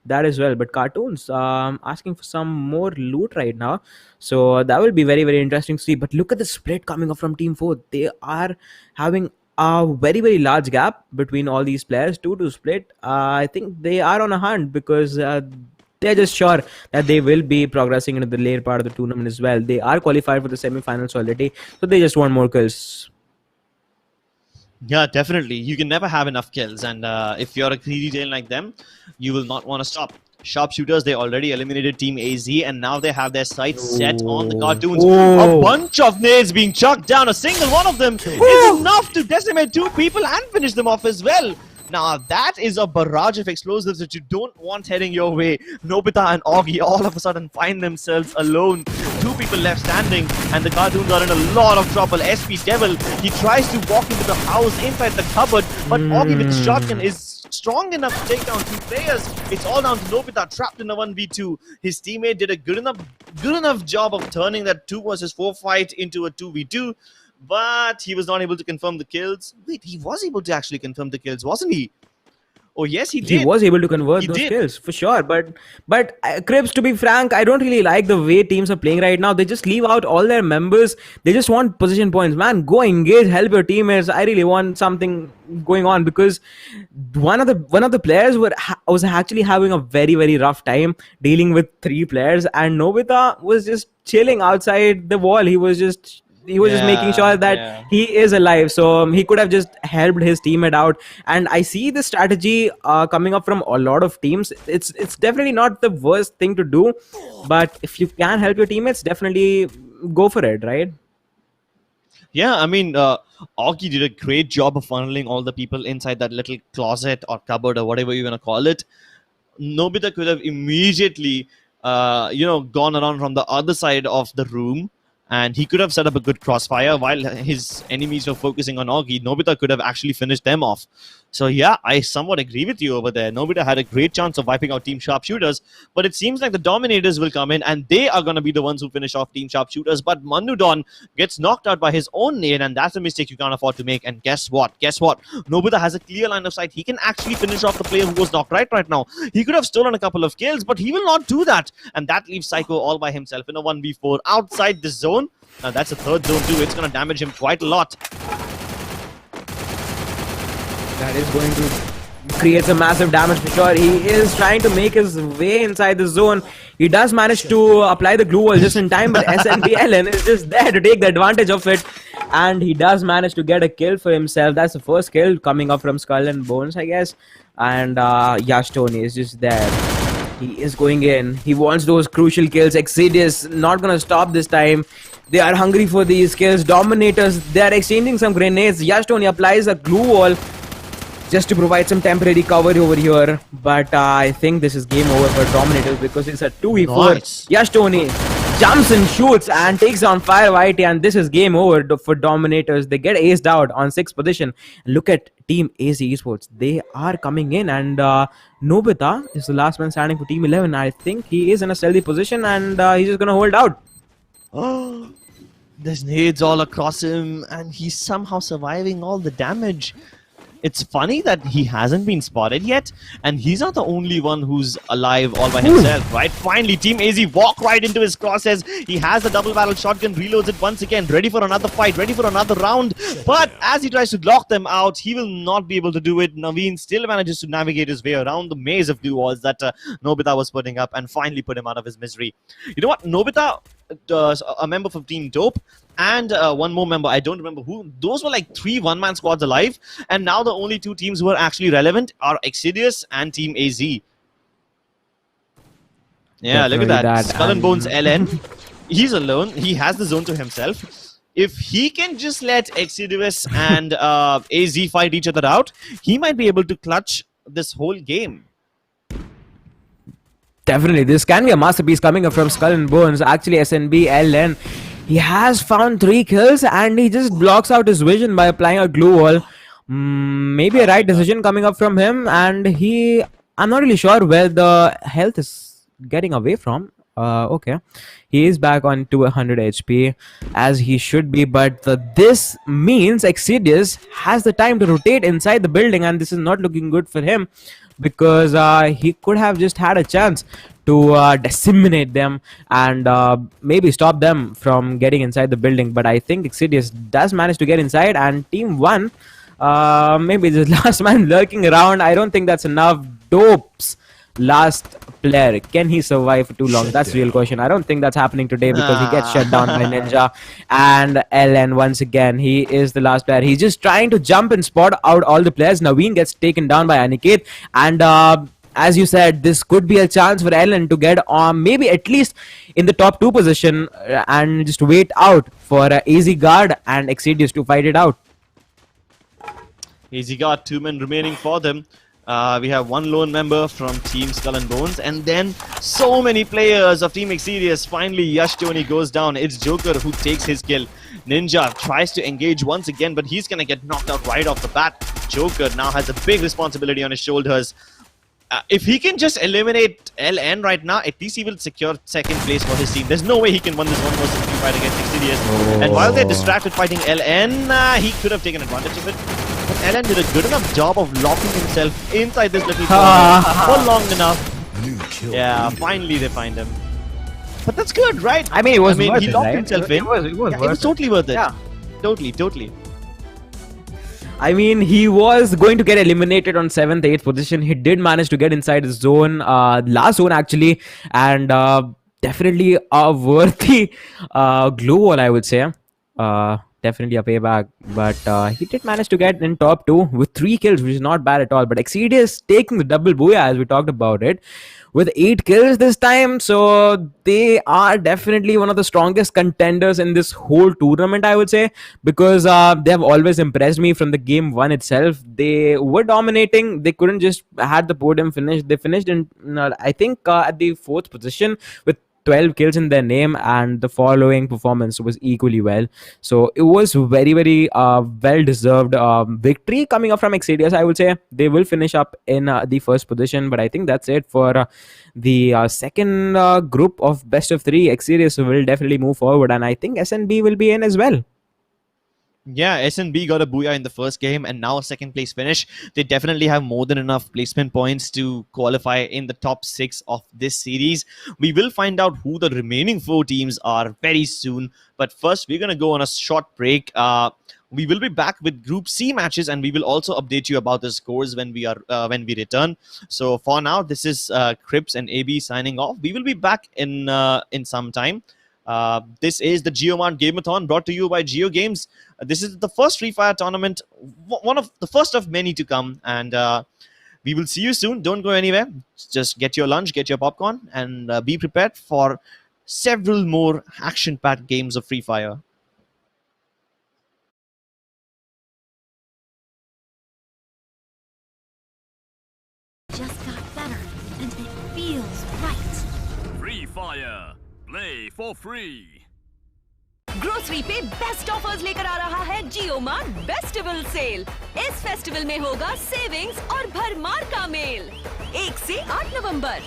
[SPEAKER 6] that as well. But Cartoons asking for some more loot right now, so that will be very, very interesting to see. But look at the split coming up from Team 4. They are having a very, very large gap between all these players. 2-2 split. I think they are on a hunt because they're just sure that they will be progressing into the later part of the tournament as well. They are qualified for the semi-finals already, so they just want more kills.
[SPEAKER 5] Yeah, definitely. You can never have enough kills, and if you're a greedy tail like them, you will not want to stop. Sharpshooters, they already eliminated Team AZ, and now they have their sights set on the Cartoons. A bunch of nades being chucked down. A single one of them is enough to decimate 2 people and finish them off as well. Now that is a barrage of explosives that you don't want heading your way. Nobita and Augie all of a sudden find themselves alone. 2 people left standing, and the Cartoons are in a lot of trouble. SP Devil, he tries to walk into the house inside the cupboard, but Augie with his shotgun is strong enough to take down 2 players. It's all down to Nobita trapped in a 1v2. His teammate did a good enough job of turning that 2 versus 4 fight into a 2v2. But he was not able to confirm the kills. Wait, he was able to actually confirm the kills, wasn't he? Oh yes, he did.
[SPEAKER 6] He was able to convert those kills for sure. But Cribs, to be frank, I don't really like the way teams are playing right now. They just leave out all their members. They just want position points. Man, go engage, help your teammates. I really want something going on, because one of the players was actually having a very, very rough time dealing with 3 players, and Nobita was just chilling outside the wall. He was just making sure that he is alive, so he could have just helped his teammate out. And I see the strategy coming up from a lot of teams. It's definitely not the worst thing to do, but if you can help your teammates, definitely go for it, right?
[SPEAKER 5] Yeah, I mean, Augie did a great job of funneling all the people inside that little closet or cupboard or whatever you want to call it. Nobita could have immediately gone around from the other side of the room, and he could have set up a good crossfire while his enemies were focusing on Augie. Nobita could have actually finished them off. So yeah, I somewhat agree with you over there. Nobita had a great chance of wiping out Team Sharpshooters, but it seems like the Dominators will come in, and they are going to be the ones who finish off Team Sharpshooters. But Manudon gets knocked out by his own nade, and that's a mistake you can't afford to make. And guess what? Nobita has a clear line of sight. He can actually finish off the player who was knocked right now. He could have stolen a couple of kills, but he will not do that. And that leaves Psycho all by himself in a 1v4 outside the zone. Now that's a 3rd zone too. It's going to damage him quite a lot.
[SPEAKER 6] That is going to create some massive damage for sure. He is trying to make his way inside the zone. He does manage to apply the glue wall just in time, but SNBLN is just there to take the advantage of it. And he does manage to get a kill for himself. That's the first kill coming up from Skull and Bones, I guess. And Yash Tony is just there. He is going in. He wants those crucial kills. Exedius not gonna stop this time. They are hungry for these kills. Dominators, they are exchanging some grenades. Yash Tony applies a glue wall just to provide some temporary cover over here. But I think this is game over for Dominators because it's a 2v4.
[SPEAKER 5] Nice.
[SPEAKER 6] Yash Tony jumps and shoots and takes on Fire Whitey, and this is game over for Dominators. They get aced out on 6th position. Look at Team AZ Esports. They are coming in, and Nobita is the last man standing for Team 11. I think he is in a stealthy position, and he's just gonna hold out.
[SPEAKER 5] Oh, there's nades all across him, and he's somehow surviving all the damage. It's funny that he hasn't been spotted yet, and he's not the only one who's alive all by himself, right? Finally, Team AZ walk right into his crosshairs. He has the double-barrel shotgun, reloads it once again, ready for another fight, ready for another round. But as he tries to lock them out, he will not be able to do it. Naveen still manages to navigate his way around the maze of glue walls that Nobita was putting up and finally put him out of his misery. You know what? Nobita, a member from Team Dope, and one more member, I don't remember who. Those were like 3 one-man squads alive, and now the only 2 teams who are actually relevant are Exedius and Team AZ. Yeah, look at that. Skull and Bones LN. He's alone. He has the zone to himself. If he can just let Exedius and AZ fight each other out, he might be able to clutch this whole game.
[SPEAKER 6] Definitely, this can be a masterpiece coming up from Skull and Bones. Actually, SNB LN, he has found 3 kills and he just blocks out his vision by applying a glue wall. Maybe a right decision coming up from him, and I'm not really sure where the health is getting away from. Okay, he is back on 200 HP as he should be, but this means Exedius has the time to rotate inside the building, and this is not looking good for him because he could have just had a chance to disseminate them and maybe stop them from getting inside the building. But I think Exedius does manage to get inside, and Team 1, maybe this last man lurking around. I don't think that's enough. Dope's last player, can he survive for too long? That's the real question. I don't think that's happening today because he gets shut down by Ninja. And LN, once again, he is the last player. He's just trying to jump and spot out all the players. Naveen gets taken down by Aniket, and as you said, this could be a chance for LN to get on maybe at least in the top 2 position and just wait out for AZ Guard and Exedius to fight it out.
[SPEAKER 5] AZ Guard, 2 men remaining for them. We have 1 lone member from Team Skull and Bones, and then so many players of Team Exedius. Finally, Yash Tony goes down. It's Joker who takes his kill. Ninja tries to engage once again, but he's gonna get knocked out right off the bat. Joker now has a big responsibility on his shoulders. If he can just eliminate LN right now, at least he will secure 2nd place for his team. There's no way he can win this 1 versus 3 fight against Exedius. And while they're distracted fighting LN, he could have taken advantage of it. But LN did a good enough job of locking himself inside this little corner for long enough. Yeah, finally they find him. But that's good, right?
[SPEAKER 6] I mean, it was worth
[SPEAKER 5] he
[SPEAKER 6] it,
[SPEAKER 5] locked
[SPEAKER 6] right?
[SPEAKER 5] himself in.
[SPEAKER 6] It was
[SPEAKER 5] totally worth it.
[SPEAKER 6] Yeah.
[SPEAKER 5] Totally.
[SPEAKER 6] I mean, he was going to get eliminated on 7th, 8th position. He did manage to get inside his zone, last zone actually, and definitely a worthy glue wall, I would say. Definitely a payback, but he did manage to get in top 2 with 3 kills, which is not bad at all. But Exedius taking the double booyah, as we talked about it, with 8 kills this time. So they are definitely one of the strongest contenders in this whole tournament, I would say, because they have always impressed me from the game 1 itself. They were dominating. They couldn't just had the podium finish. They finished in, I think, at the 4th position with 12 kills in their name, and the following performance was equally well. So it was very, very well-deserved victory coming up from Exedius, I would say. They will finish up in the 1st position, but I think that's it for the second group of best of 3. Exedius will definitely move forward, and I think SNB will be in as well.
[SPEAKER 5] Yeah, SNB got a booyah in the first game and now a 2nd place finish. They definitely have more than enough placement points to qualify in the top 6 of this series. We will find out who the remaining 4 teams are very soon. But first, we're going to go on a short break. We will be back with Group C matches, and we will also update you about the scores when we return. So for now, this is Crips and AB signing off. We will be back in some time. This is the JioMart Game-a-thon brought to you by Jio Games. This is the first Free Fire tournament, one of the first of many to come, and we will see you soon. Don't go anywhere. Just get your lunch, get your popcorn, and be prepared for several more action-packed games of Free Fire.
[SPEAKER 3] Just got better, and it feels right.
[SPEAKER 2] Free Fire. Play for free.
[SPEAKER 1] Grocery पे best offers लेकर आ रहा है जियो mart festival sale. इस festival में होगा savings और भरमार का मेल। 1 से 8 नवंबर।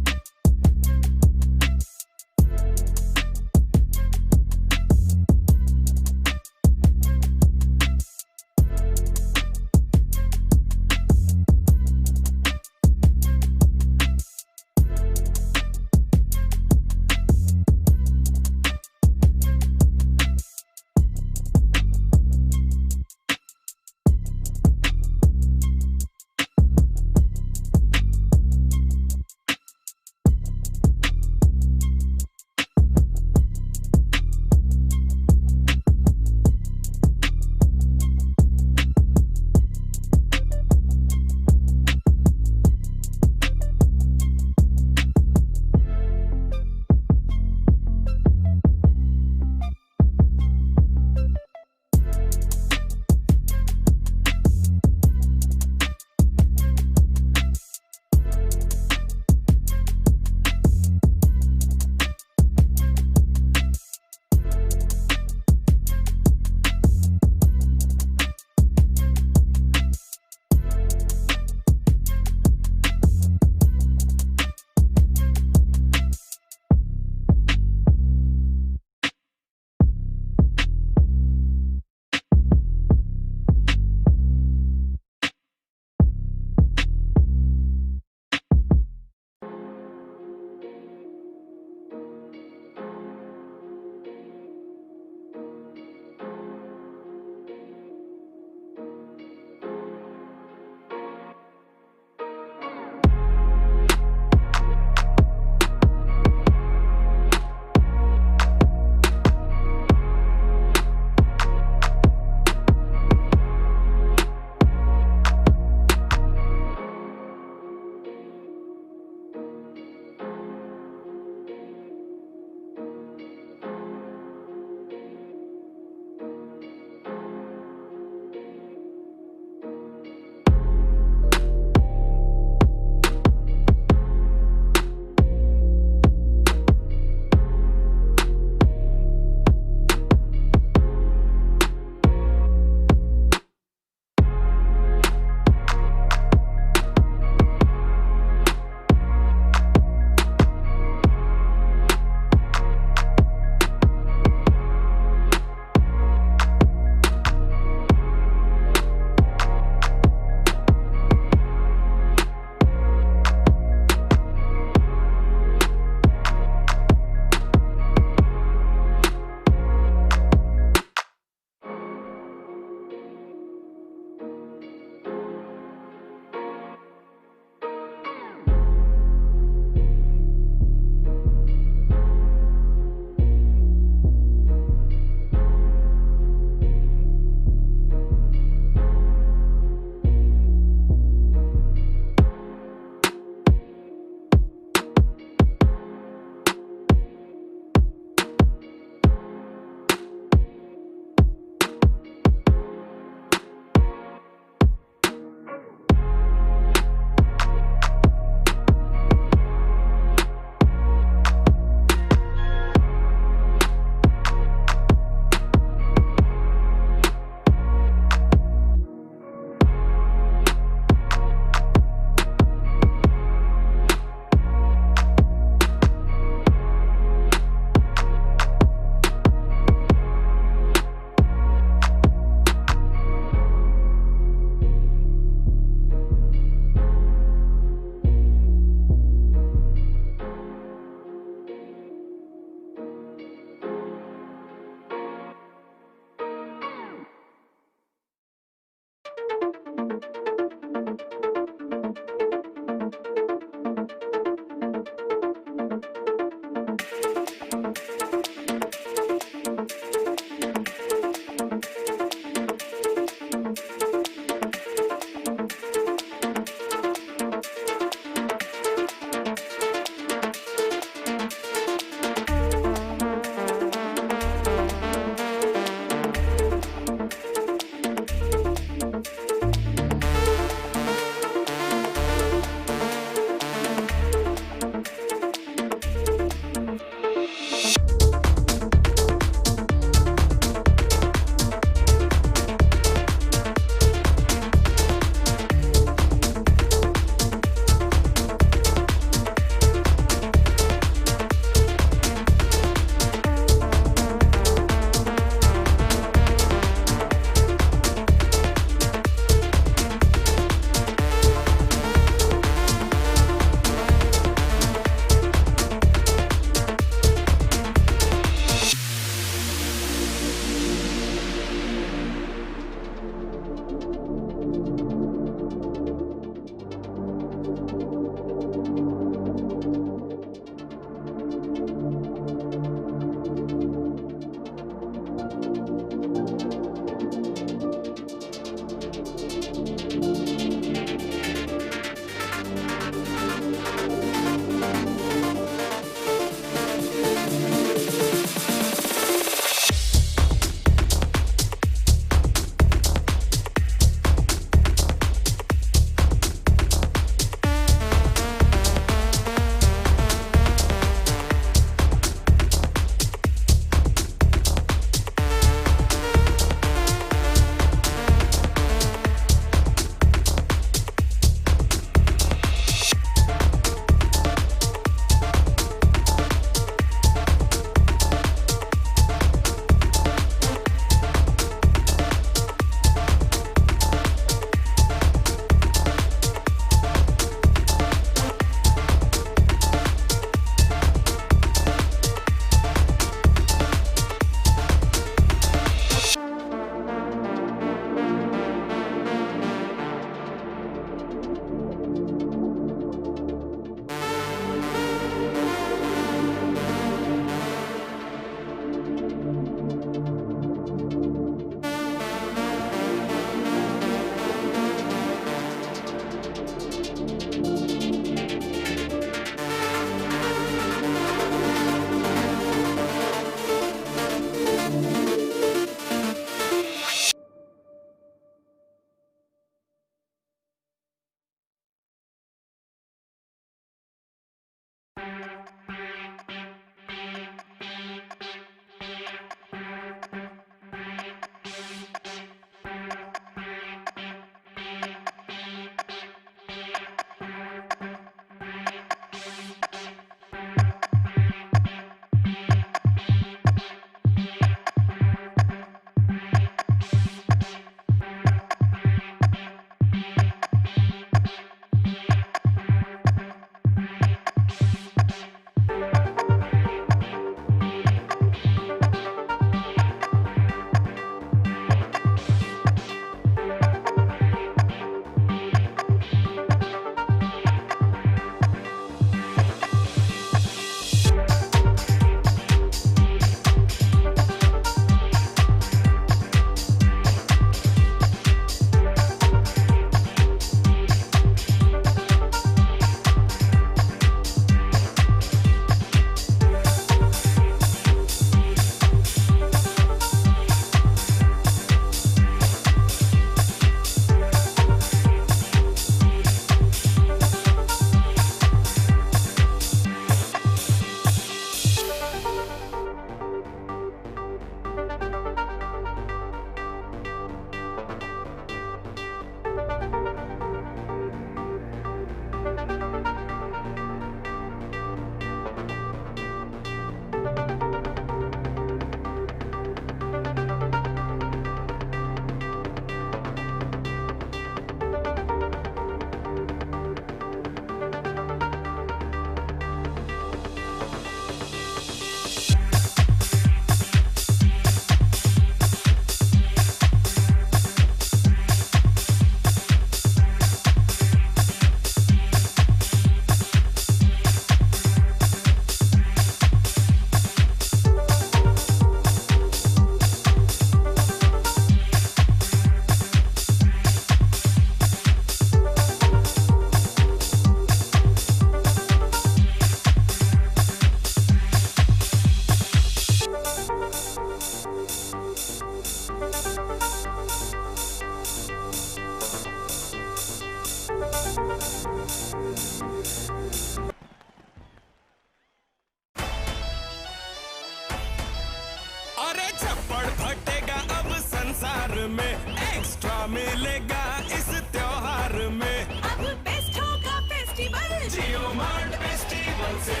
[SPEAKER 4] अरे छप्पड़ फटेगा अब संसार में, एक्स्ट्रा मिलेगा इस त्योहार में।
[SPEAKER 1] अब बेस्ट होगा फेस्टिवल
[SPEAKER 4] जियो मार्ट फेस्टिवल से,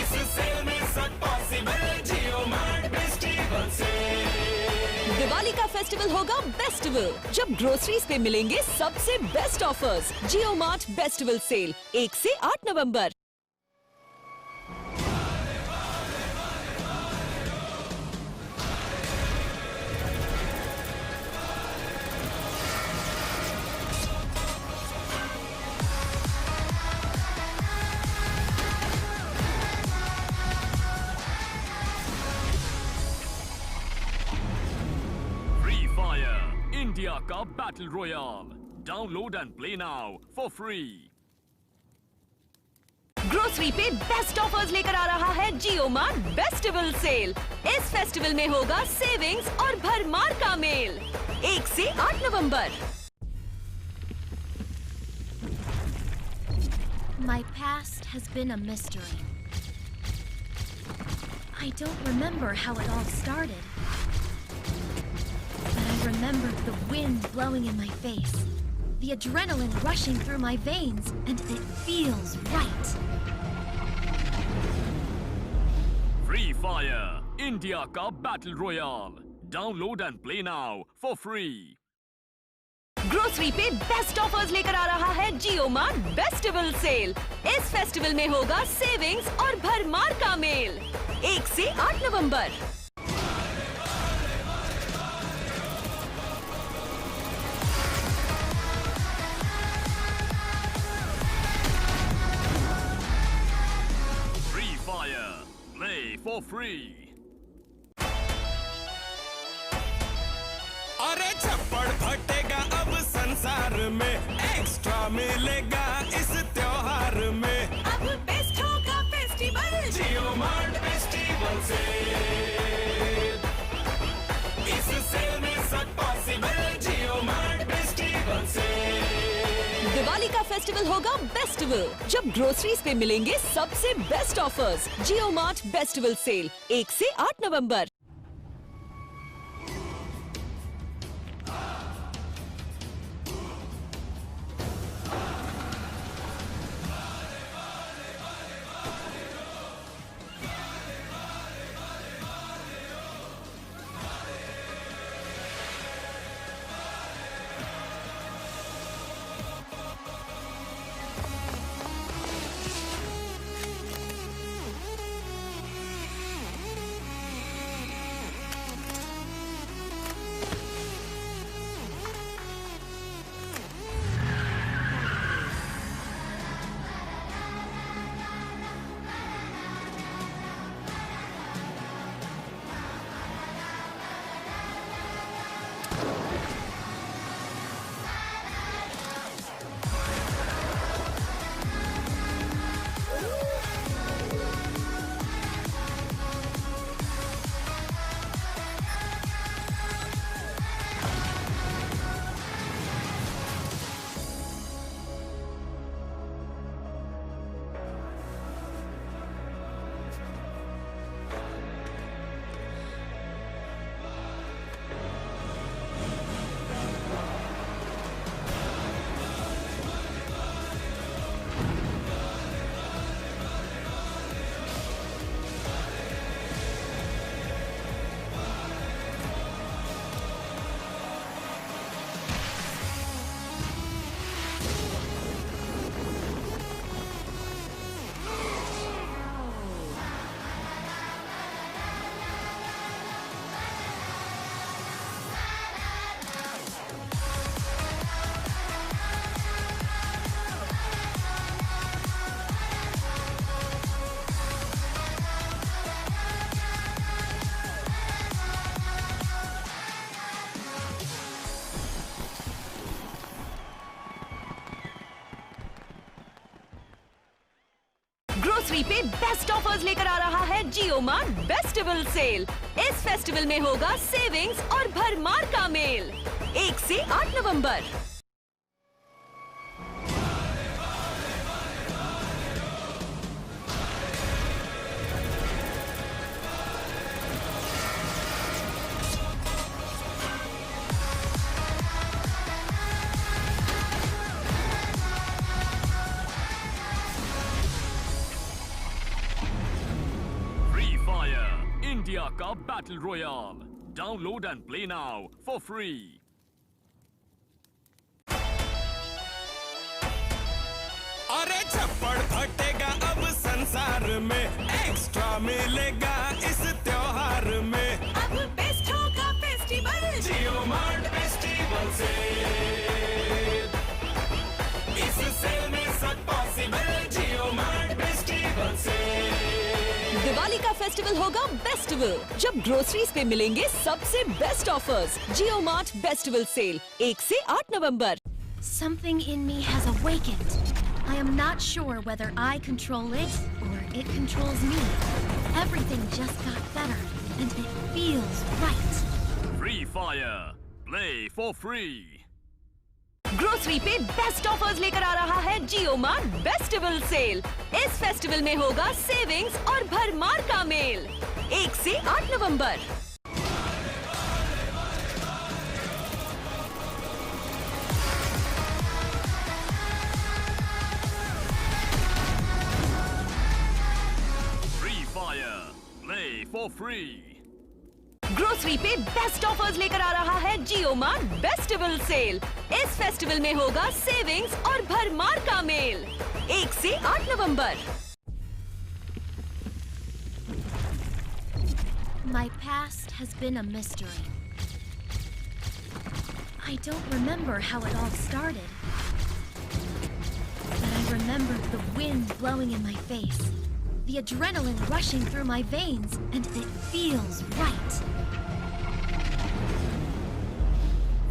[SPEAKER 4] इस सेल में सब पॉसिबल। जियो मार्ट फेस्टिवल से
[SPEAKER 1] दिवाली का फेस्टिवल होगा बेस्टिवल, जब ग्रोसरीज पे मिलेंगे सबसे बेस्ट ऑफर्स। जियो मार्ट बेस्टिवल सेल 1 से 8 नवंबर।
[SPEAKER 2] इंडिया का battle royale, download and play now for free.
[SPEAKER 1] Grocery पे बेस्ट ऑफर्स लेकर आ रहा है जियो मार्ट बेस्टिवल सेल। इस फेस्टिवल में होगा सेविंग्स और भरमार का मेल। 1 से 8 नवंबर।
[SPEAKER 3] My past has been a mystery. I don't remember how it all started. But I remember the wind blowing in my face, the adrenaline rushing through my veins, and it feels right.
[SPEAKER 2] Free Fire India का battle royale, download and play now for free.
[SPEAKER 1] Grocery पे best offers लेकर आ रहा है जियो mart bestival sale. इस festival में होगा savings और भरमार का मेल। 1 से 8 नवंबर।
[SPEAKER 2] Play for free.
[SPEAKER 4] अरे छप्पड़ फटेगा अब संसार में, एक्स्ट्रा मिलेगा इस त्योहार में।
[SPEAKER 1] अब बेस्ट होगा फेस्टिवल
[SPEAKER 4] जियो मार्ट फेस्टिवल से, इस सेल में सब पॉसिबल। जियो मार्ट फेस्टिवल से
[SPEAKER 1] दिवाली का फेस्टिवल होगा बेस्टिवल, जब ग्रोसरीज पे मिलेंगे सबसे बेस्ट ऑफर्स। जियो मार्ट बेस्टिवल सेल 1 से 8 नवंबर। ग्रोसरी पे बेस्ट ऑफर्स लेकर आ रहा है जियो मार्ट बेस्टिवल सेल। इस फेस्टिवल में होगा सेविंग्स और भरमार का मेल। 1 से 8 नवंबर।
[SPEAKER 2] का battle royale. Download and play now for free.
[SPEAKER 4] अरे छप्पड़ फटेगा अब संसार में, एक्स्ट्रा मिलेगा इस त्योहार में।
[SPEAKER 1] अब बेस्ट होगा फेस्टिवल,
[SPEAKER 4] जियो मार्ट फेस्टिवल से, इस सेल में सब पॉसिबल। जियो मार्ट फेस्टिवल से
[SPEAKER 1] दिवाली का फेस्टिवल होगा बेस्टिवल, जब ग्रोसरीज पे मिलेंगे सबसे बेस्ट ऑफर्स। जियो मार्ट बेस्टिवल सेल 1 से 8 नवंबर।
[SPEAKER 3] Something in me has awakened. I am not sure whether I control it or it controls me. Everything just got better, and it feels right.
[SPEAKER 2] Free Fire. Play for free.
[SPEAKER 1] Grocery पे best offers लेकर आ रहा है जियो mart bestival sale. इस festival में होगा savings और भरमार का मेल। 1 से 8 नवंबर।
[SPEAKER 2] Free Fire. Play for free.
[SPEAKER 1] Grocery पे बेस्ट ऑफर्स लेकर आ रहा है जियो मार्ट बेस्टिवल सेल। इस फेस्टिवल में होगा सेविंग्स और भरमार का मेल। 1 से 8 नवंबर।
[SPEAKER 3] My past has been a mystery. I don't remember how it all started. But I remember the wind blowing in my face, the adrenaline rushing through my veins, and it feels right.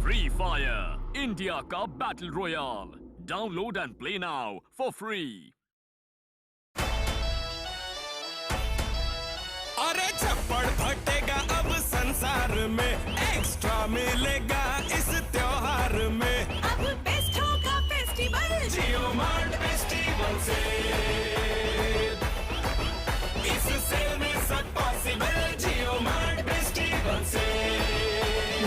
[SPEAKER 2] Free Fire. India का battle royale. Download and play now for free.
[SPEAKER 4] अरे छप्पड़ फटेगा अब संसार में, extra मिलेगा इस त्योहार में।
[SPEAKER 1] अब बेस्ट होगा फेस्टिवल,
[SPEAKER 4] जियो मार्ट फेस्टिवल से, इस सेल में सब पॉसिबल। जियो मार्ट फेस्टिवल से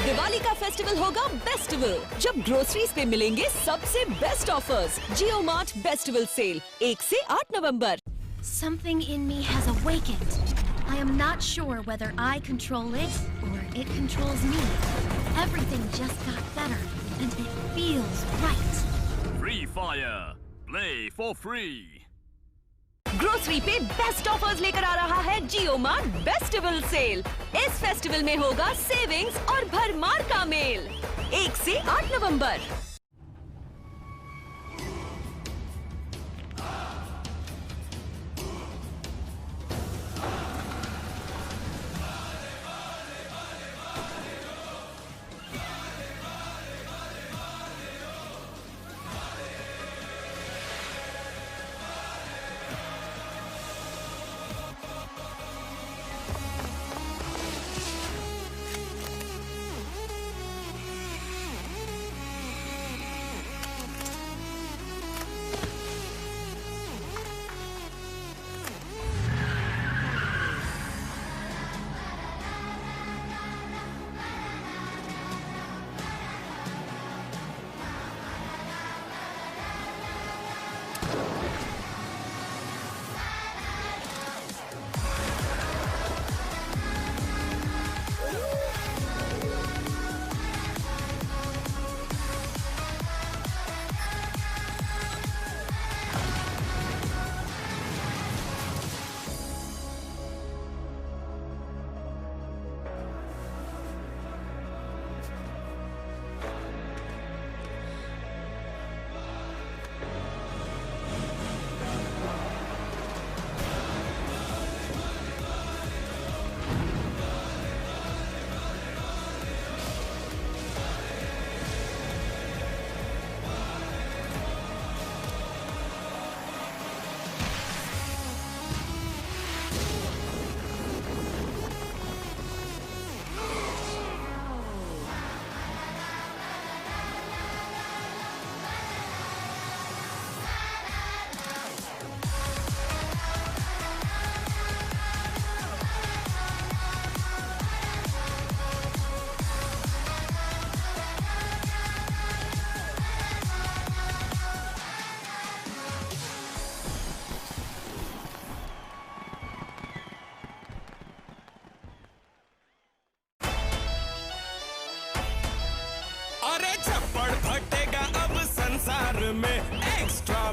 [SPEAKER 1] दिवाली का फेस्टिवल होगा बेस्टिवल, जब ग्रोसरीज पे मिलेंगे सबसे बेस्ट ऑफर्स। जियो मार्ट बेस्टिवल सेल 1 से 8 नवंबर।
[SPEAKER 3] Something in me has awakened. I am not sure whether I control it or it controls me. Everything just got better, and it feels right.
[SPEAKER 2] Free Fire. Play for free.
[SPEAKER 1] Grocery पे best offers लेकर आ रहा है जियो mart bestival sale. इस festival में होगा savings और भरमार का मेल। 1 से 8 नवंबर।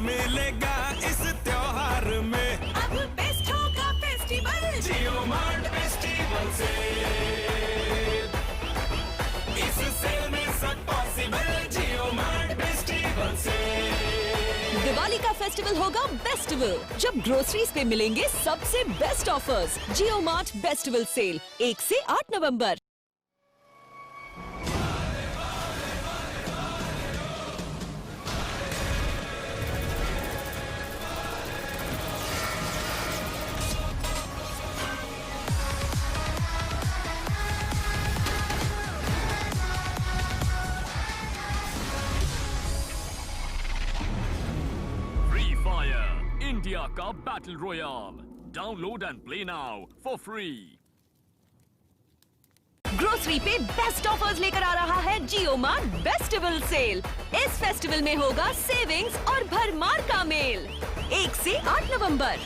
[SPEAKER 4] मिलेगा इस त्योहार में।
[SPEAKER 1] अब बेस्ट होगा फेस्टिवल
[SPEAKER 4] जियो मार्ट फेस्टिवल से इस सेल में सब पॉसिबल। जियो मार्ट फेस्टिवल से
[SPEAKER 1] दिवाली का फेस्टिवल होगा बेस्टिवल, जब ग्रोसरीज पे मिलेंगे सबसे बेस्ट ऑफर्स। जियो मार्ट बेस्टिवल सेल 1 से 8 नवंबर।
[SPEAKER 2] इंडिया का battle royale, download and play now for free.
[SPEAKER 1] Grocery पे बेस्ट ऑफर्स लेकर आ रहा है जियो मार्ट बेस्टिवल सेल। इस फेस्टिवल में होगा सेविंग्स और भरमार का मेल। 1 से 8 नवंबर।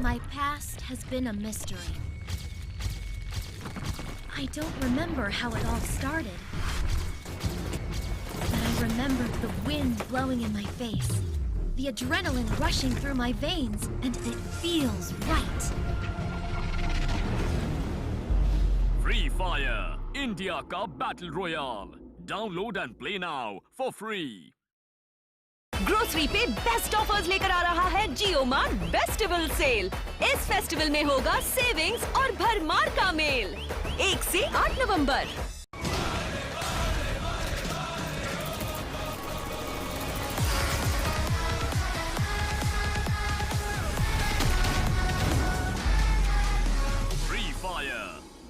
[SPEAKER 3] My past has been a mystery. I don't remember how it all started. But I remember the wind blowing in my face, the adrenaline rushing through my veins, and it feels right.
[SPEAKER 2] Free Fire India का battle royale, download and play now for free.
[SPEAKER 1] Grocery पे best offers लेकर आ रहा है जियो mart bestival sale. इस festival में होगा savings और भरमार का मेल। 1 से 8 नवंबर।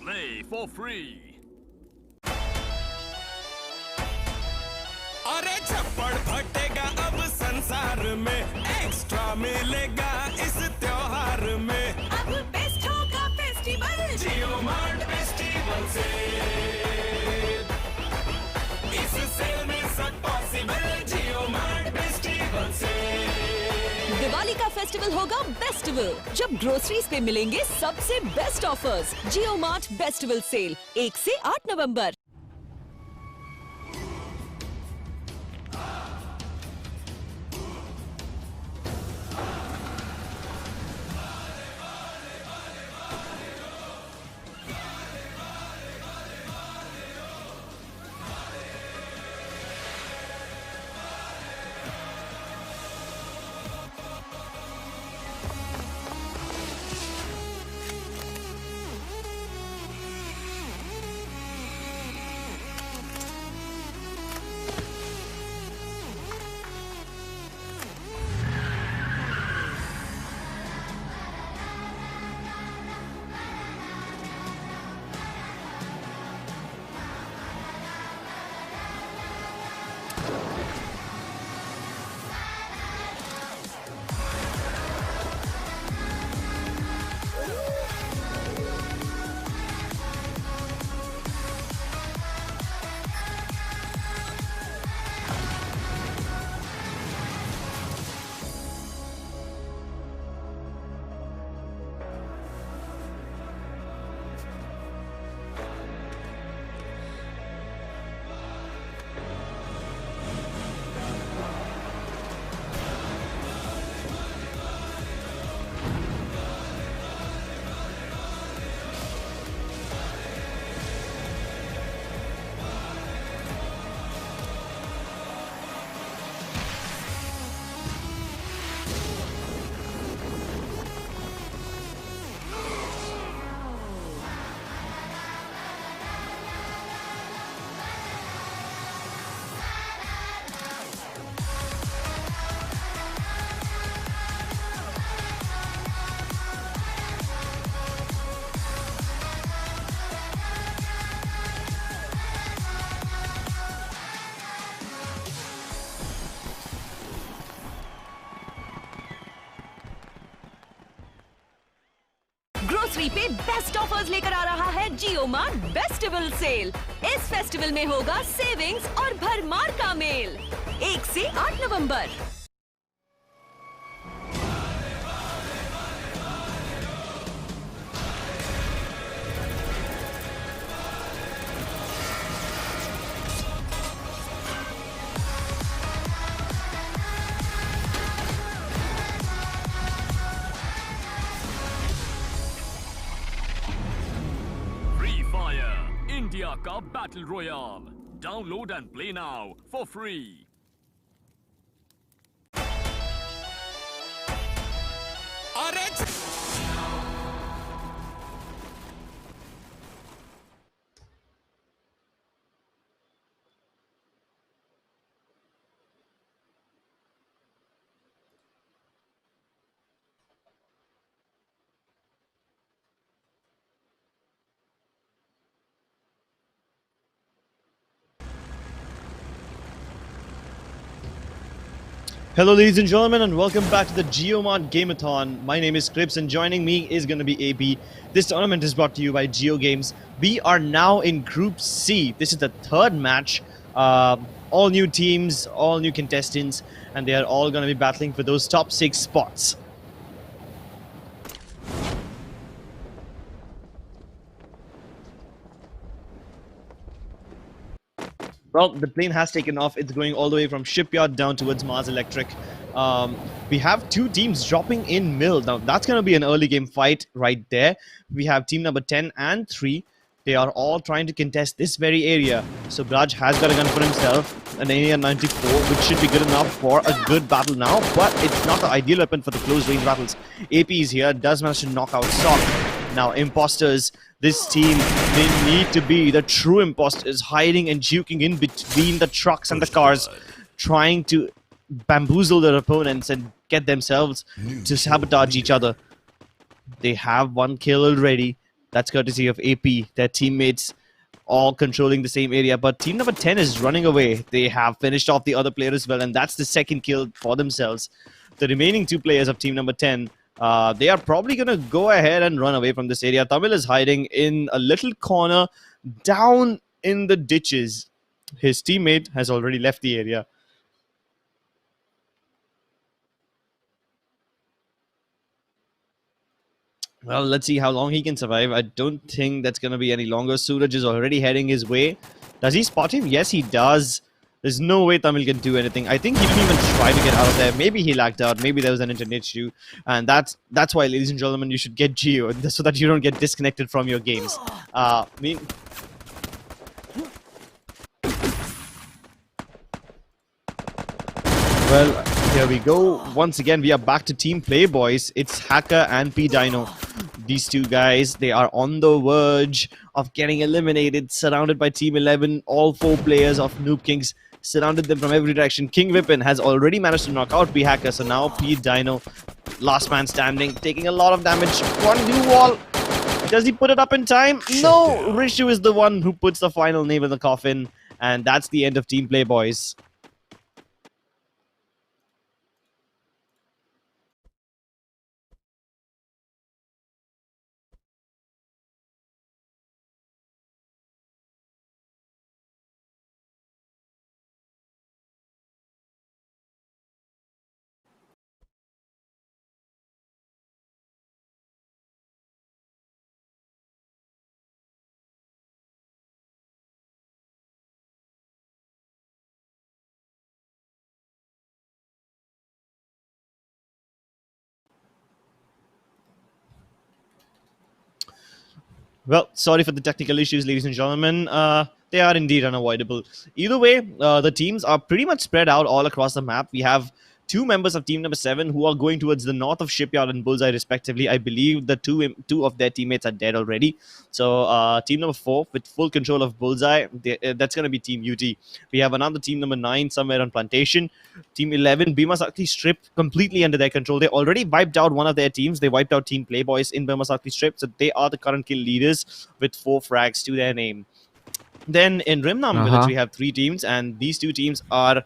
[SPEAKER 2] Play for free.
[SPEAKER 4] अरे छप्पड़ फटेगा अब संसार में, एक्स्ट्रा मिलेगा इस त्योहार में।
[SPEAKER 1] अब बेस्ट होगा फेस्टिवल
[SPEAKER 4] जियो मार्ट फेस्टिवल से इस सेल में सब पॉसिबल। जियो मार्ट फेस्टिवल से
[SPEAKER 1] दिवाली का फेस्टिवल होगा बेस्टिवल, जब ग्रोसरीज पे मिलेंगे सबसे बेस्ट ऑफर्स। जियो मार्ट बेस्टिवल सेल 1 से 8 नवंबर। ग्रोसरी पे बेस्ट ऑफर्स लेकर आ रहा है जियो मार्ट बेस्टिवल सेल। इस फेस्टिवल में होगा सेविंग्स और भरमार का मेल। 1 से 8 नवंबर।
[SPEAKER 2] का Battle Royale. Download and play now for free.
[SPEAKER 4] अरे
[SPEAKER 5] Hello, ladies and gentlemen, and welcome back to the JioMart Game-a-thon. My name is Crips, and joining me is going to be AB. This tournament is brought to you by Geo Games. We are now in Group C. This is the third match. All new teams, all new contestants, and they are all going to be battling for those top 6 spots. Well, the plane has taken off. It's going all the way from Shipyard down towards Mars Electric. We have 2 teams dropping in middle. Now, that's going to be an early game fight right there. We have team number 10 and 3. They are all trying to contest this very area. So, Braj has got a gun for himself, an AR-94, which should be good enough for a good battle now. But it's not the ideal weapon for the close-range battles. AP is here, does manage to knock out Sock. Now, imposters, this team, they need to be the true imposters, hiding and juking in between the trucks and the cars, trying to bamboozle their opponents and get themselves to sabotage each other. They have 1 kill already. That's courtesy of AP, their teammates all controlling the same area. But team number 10 is running away. They have finished off the other player as well, and that's the 2nd kill for themselves. The remaining 2 players of team number 10, they are probably going to go ahead and run away from this area. Tamil is hiding in a little corner down in the ditches. His teammate has already left the area. Well, let's see how long he can survive. I don't think that's going to be any longer. Suraj is already heading his way. Does he spot him? Yes, he does. There's no way Tamil can do anything. I think he didn't even try to get out of there. Maybe he lagged out. Maybe there was an internet issue. And that's why, ladies and gentlemen, you should get Geo, so that you don't get disconnected from your games. Well, here we go. Once again, we are back to Team Playboys. It's Hacker and P Dino. These 2 guys, they are on the verge of getting eliminated, surrounded by Team 11. All 4 players of Noob Kings surrounded them from every direction. King Vipin has already managed to knock out P Hacker, so now P Dino, last man standing, taking a lot of damage. 1 new wall. Does he put it up in time? No! Rishu is the one who puts the final nail in the coffin, and that's the end of Team Playboys. Well, sorry for the technical issues, ladies and gentlemen. They are indeed unavoidable. Either way, the teams are pretty much spread out all across the map. We have 2 members of team number 7 who are going towards the north of Shipyard and Bullseye respectively. I believe the two of their teammates are dead already. So team number 4 with full control of Bullseye, that's going to be team UT. We have another team number 9 somewhere on Plantation. Team 11, Bhima Sakti Strip, completely under their control. They already wiped out one of their teams. They wiped out Team Playboys in Bhima Sakti Strip. So they are the current kill leaders with 4 frags to their name. Then in Rimnam Village, we have 3 teams, and these 2 teams are...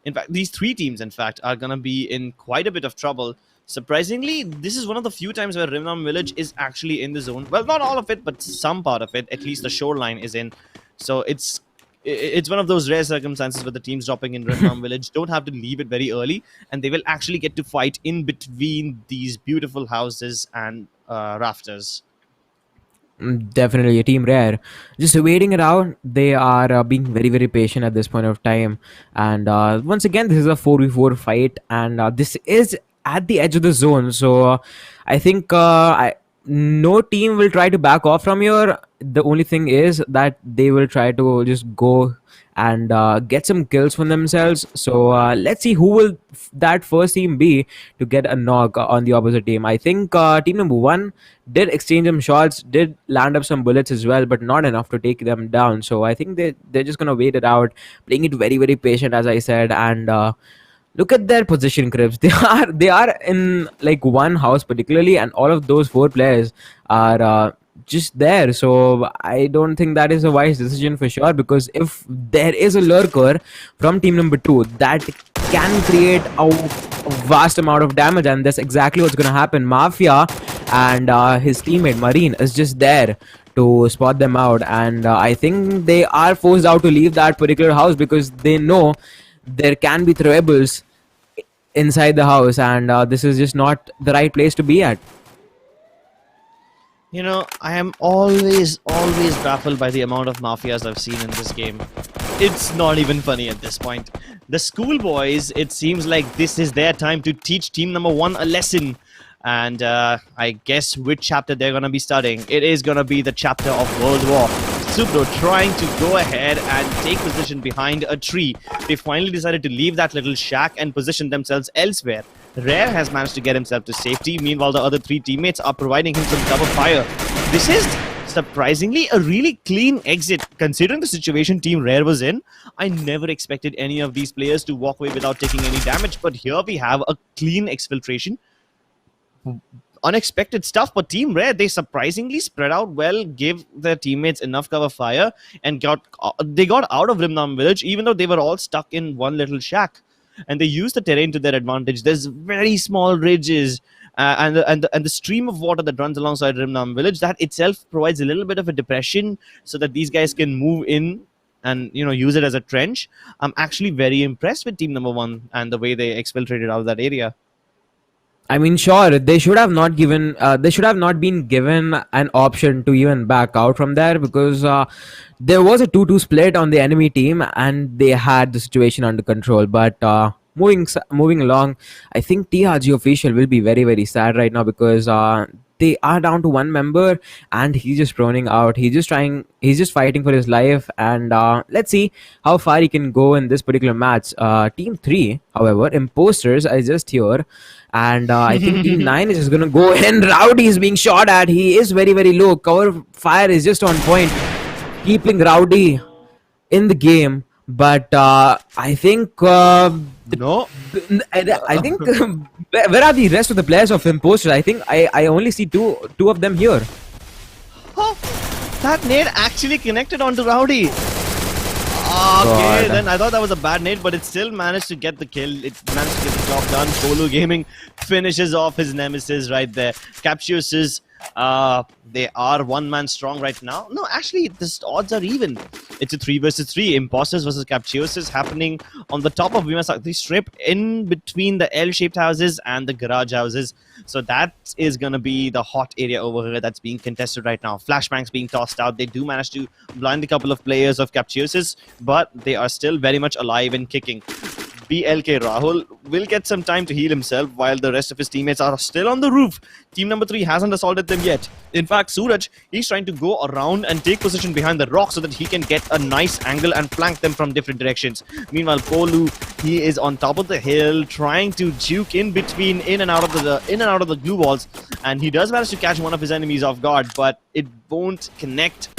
[SPEAKER 5] In fact, these 3 teams, in fact, are going to be in quite a bit of trouble. Surprisingly, this is one of the few times where Rimnam Village is actually in the zone. Well, not all of it, but some part of it. At least the shoreline is in. So it's one of those rare circumstances where the teams dropping in Rimnam Village don't have to leave it very early, and they will actually get to fight in between these beautiful houses and rafters.
[SPEAKER 6] Definitely a team rare. Just waiting it out. They are being very, very patient at this point of time. And once again, this is a 4v4 fight. And this is at the edge of the zone. So I think no team will try to back off from here. the only thing is that they will try to just go and get some kills for themselves. So let's see who will that first team be to get a knock on the opposite team. I think team number 1 did exchange some shots, did land up some bullets as well, but not enough to take them down. So I think they're just gonna wait it out, playing it very very patient, as I said. And look at their position, Crips. They are in like one house particularly, and all of those 4 players are just there. So I don't think that is a wise decision for sure, because if there is a lurker from team number 2, that can create a vast amount of damage, and that's exactly what's gonna happen. Mafia and his teammate Marine is just there to spot them out, and I think they are forced out to leave that particular house because they know there can be throwables inside the house, and this is just not the right place to be at.
[SPEAKER 5] You know, I am always baffled by the amount of mafias I've seen in this game. It's not even funny at this point. The schoolboys, it seems like this is their time to teach team number 1 a lesson. And I guess which chapter they're gonna be studying. It is gonna be the chapter of World War. Supro trying to go ahead and take position behind a tree. They finally decided to leave that little shack and position themselves elsewhere. Rare has managed to get himself to safety. Meanwhile, the other 3 teammates are providing him some cover fire. This is surprisingly a really clean exit. Considering the situation Team Rare was in, I never expected any of these players to walk away without taking any damage. But here we have a clean exfiltration. Unexpected stuff, but Team Rare, they surprisingly spread out well, gave their teammates enough cover fire, and they got out of Rimnam village, even though they were all stuck in one little shack. And they used the terrain to their advantage. There's very small ridges and the stream of water that runs alongside Rimnam village, that itself provides a little bit of a depression so that these guys can move in and, you know, use it as a trench. I'm actually very impressed with team number 1 and the way they exfiltrated out of that area.
[SPEAKER 6] I mean, sure, they should have not given. They should have not been given an option to even back out from there, because there was a 2-2 split on the enemy team, and they had the situation under control. But moving along, I think TRG official will be very very sad right now, because they are down to 1 member, and he's just proning out. He's just fighting for his life, and let's see how far he can go in this particular match. Team 3, however, Imposters, are just here. And I think Team 9 is just going to go in. Rowdy is being shot at. He is very, very low. Cover fire is just on point, keeping Rowdy in the game. But I think...
[SPEAKER 5] No.
[SPEAKER 6] I think... where are the rest of the players of Imposters? I think I only see two of them here.
[SPEAKER 5] Oh, that nade actually connected onto Rowdy. Okay, then I thought that was a bad nade, but it still managed to get the kill. It managed to get the job done. Polu Gaming finishes off his nemesis right there. Captious, they are 1 man strong right now. No, actually, the odds are even. It's a 3 versus 3. Imposters versus Captious happening on the top of the strip, in between the L-shaped houses and the garage houses. So that is going to be the hot area over here that's being contested right now. Flashbangs being tossed out. They do manage to blind a couple of players of Captious, but they are still very much alive and kicking. BLK Rahul will get some time to heal himself while the rest of his teammates are still on the roof. Team number 3 hasn't assaulted them yet. In fact, Suraj, he's trying to go around and take position behind the rock so that he can get a nice angle and flank them from different directions. Meanwhile, Polu, he is on top of the hill trying to juke in between, in and out of the glue walls, and he does manage to catch one of his enemies off guard, but it won't connect.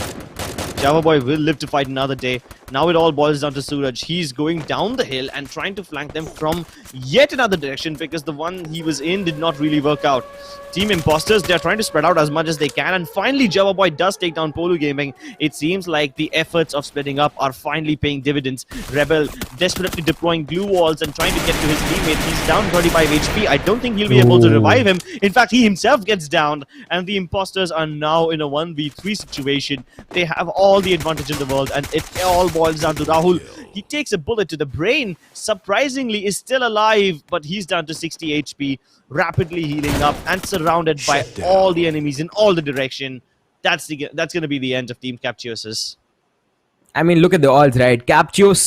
[SPEAKER 5] Java Boy will live to fight another day. Now it all boils down to Suraj. He's going down the hill and trying to flank them from yet another direction, because the one he was in did not really work out. Team Imposters, they're trying to spread out as much as they can, and finally Java Boy does take down Polu Gaming. It seems like the efforts of splitting up are finally paying dividends. Rebel desperately deploying glue walls and trying to get to his teammate. He's down 35 HP. I don't think he'll be able to revive him. In fact, he himself gets downed, and the Imposters are now in a 1v3 situation. They have all the advantage in the world, and it all boils down to Rahul. He takes a bullet to the brain. Surprisingly, is still alive, but he's down to 60 HP, rapidly healing up and surrounded by all the enemies in all the direction. That's going to be the end of Team Captious.
[SPEAKER 6] I mean, look at the odds, right? Captious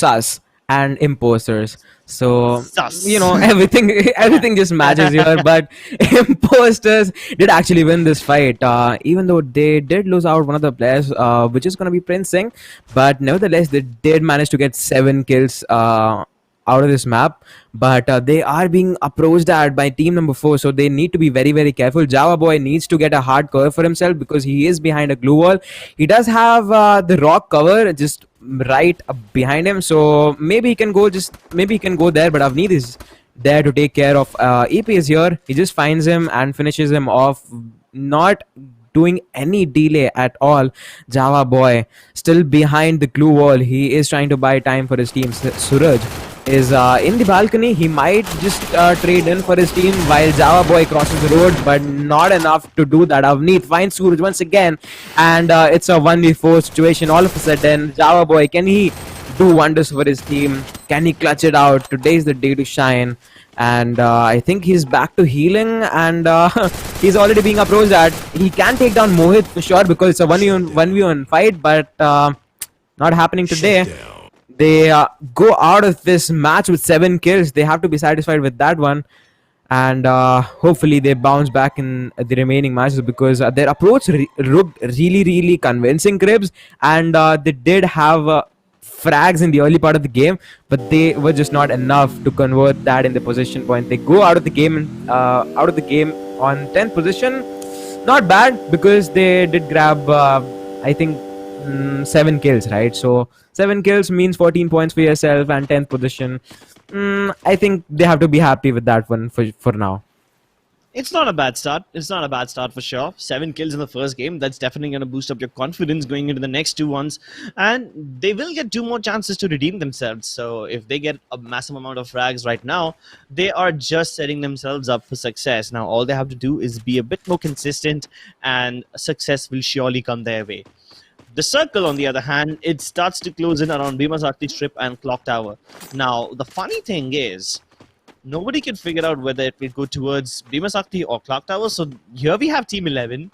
[SPEAKER 6] and imposters. So
[SPEAKER 5] Sus.
[SPEAKER 6] everything just matches here. But imposters did actually win this fight, even though they did lose out one of the players, which is going to be Prince Singh. But nevertheless, they did manage to get 7 kills out of this map. But they are being approached at by team number 4, so they need to be very very careful. Java Boy needs to get a hard cover for himself because he is behind a glue wall. He does have the rock cover just right behind him, so maybe he can go there. But Avneet is there to take care of EP is here. He just finds him and finishes him off, not doing any delay at all. Java Boy still behind the glue wall. He is trying to buy time for his team. Suraj is in the balcony. He might just trade in for his team while Java Boy crosses the road, but not enough to do that. Avneet finds Suraj once again, and it's a 1v4 situation. All of a sudden, Java Boy, can he do wonders for his team? Can he clutch it out? Today's the day to shine. And I think he's back to healing, and he's already being approached at. He can take down Mohit for sure because it's a 1v1 fight, but not happening today. They go out of this match with 7 kills. They have to be satisfied with that one, and hopefully they bounce back in the remaining matches because their approach looked really convincing, Cribs, and they did have frags in the early part of the game, but they were just not enough to convert that in the position point. They go out of the game on 10th position. Not bad because they did grab I think 7 kills, right? So 7 kills means 14 points for yourself and 10th position. I think they have to be happy with that one for now.
[SPEAKER 5] It's not a bad start. It's not a bad start for sure. 7 kills in the first game. That's definitely going to boost up your confidence going into the next 2 ones. And they will get 2 more chances to redeem themselves. So if they get a massive amount of frags right now, they are just setting themselves up for success. Now, all they have to do is be a bit more consistent and success will surely come their way. The circle, on the other hand, it starts to close in around Bhimasakti Strip and Clock Tower. Now, the funny thing is, nobody can figure out whether it will go towards Bhimasakti or Clock Tower. So here we have Team 11.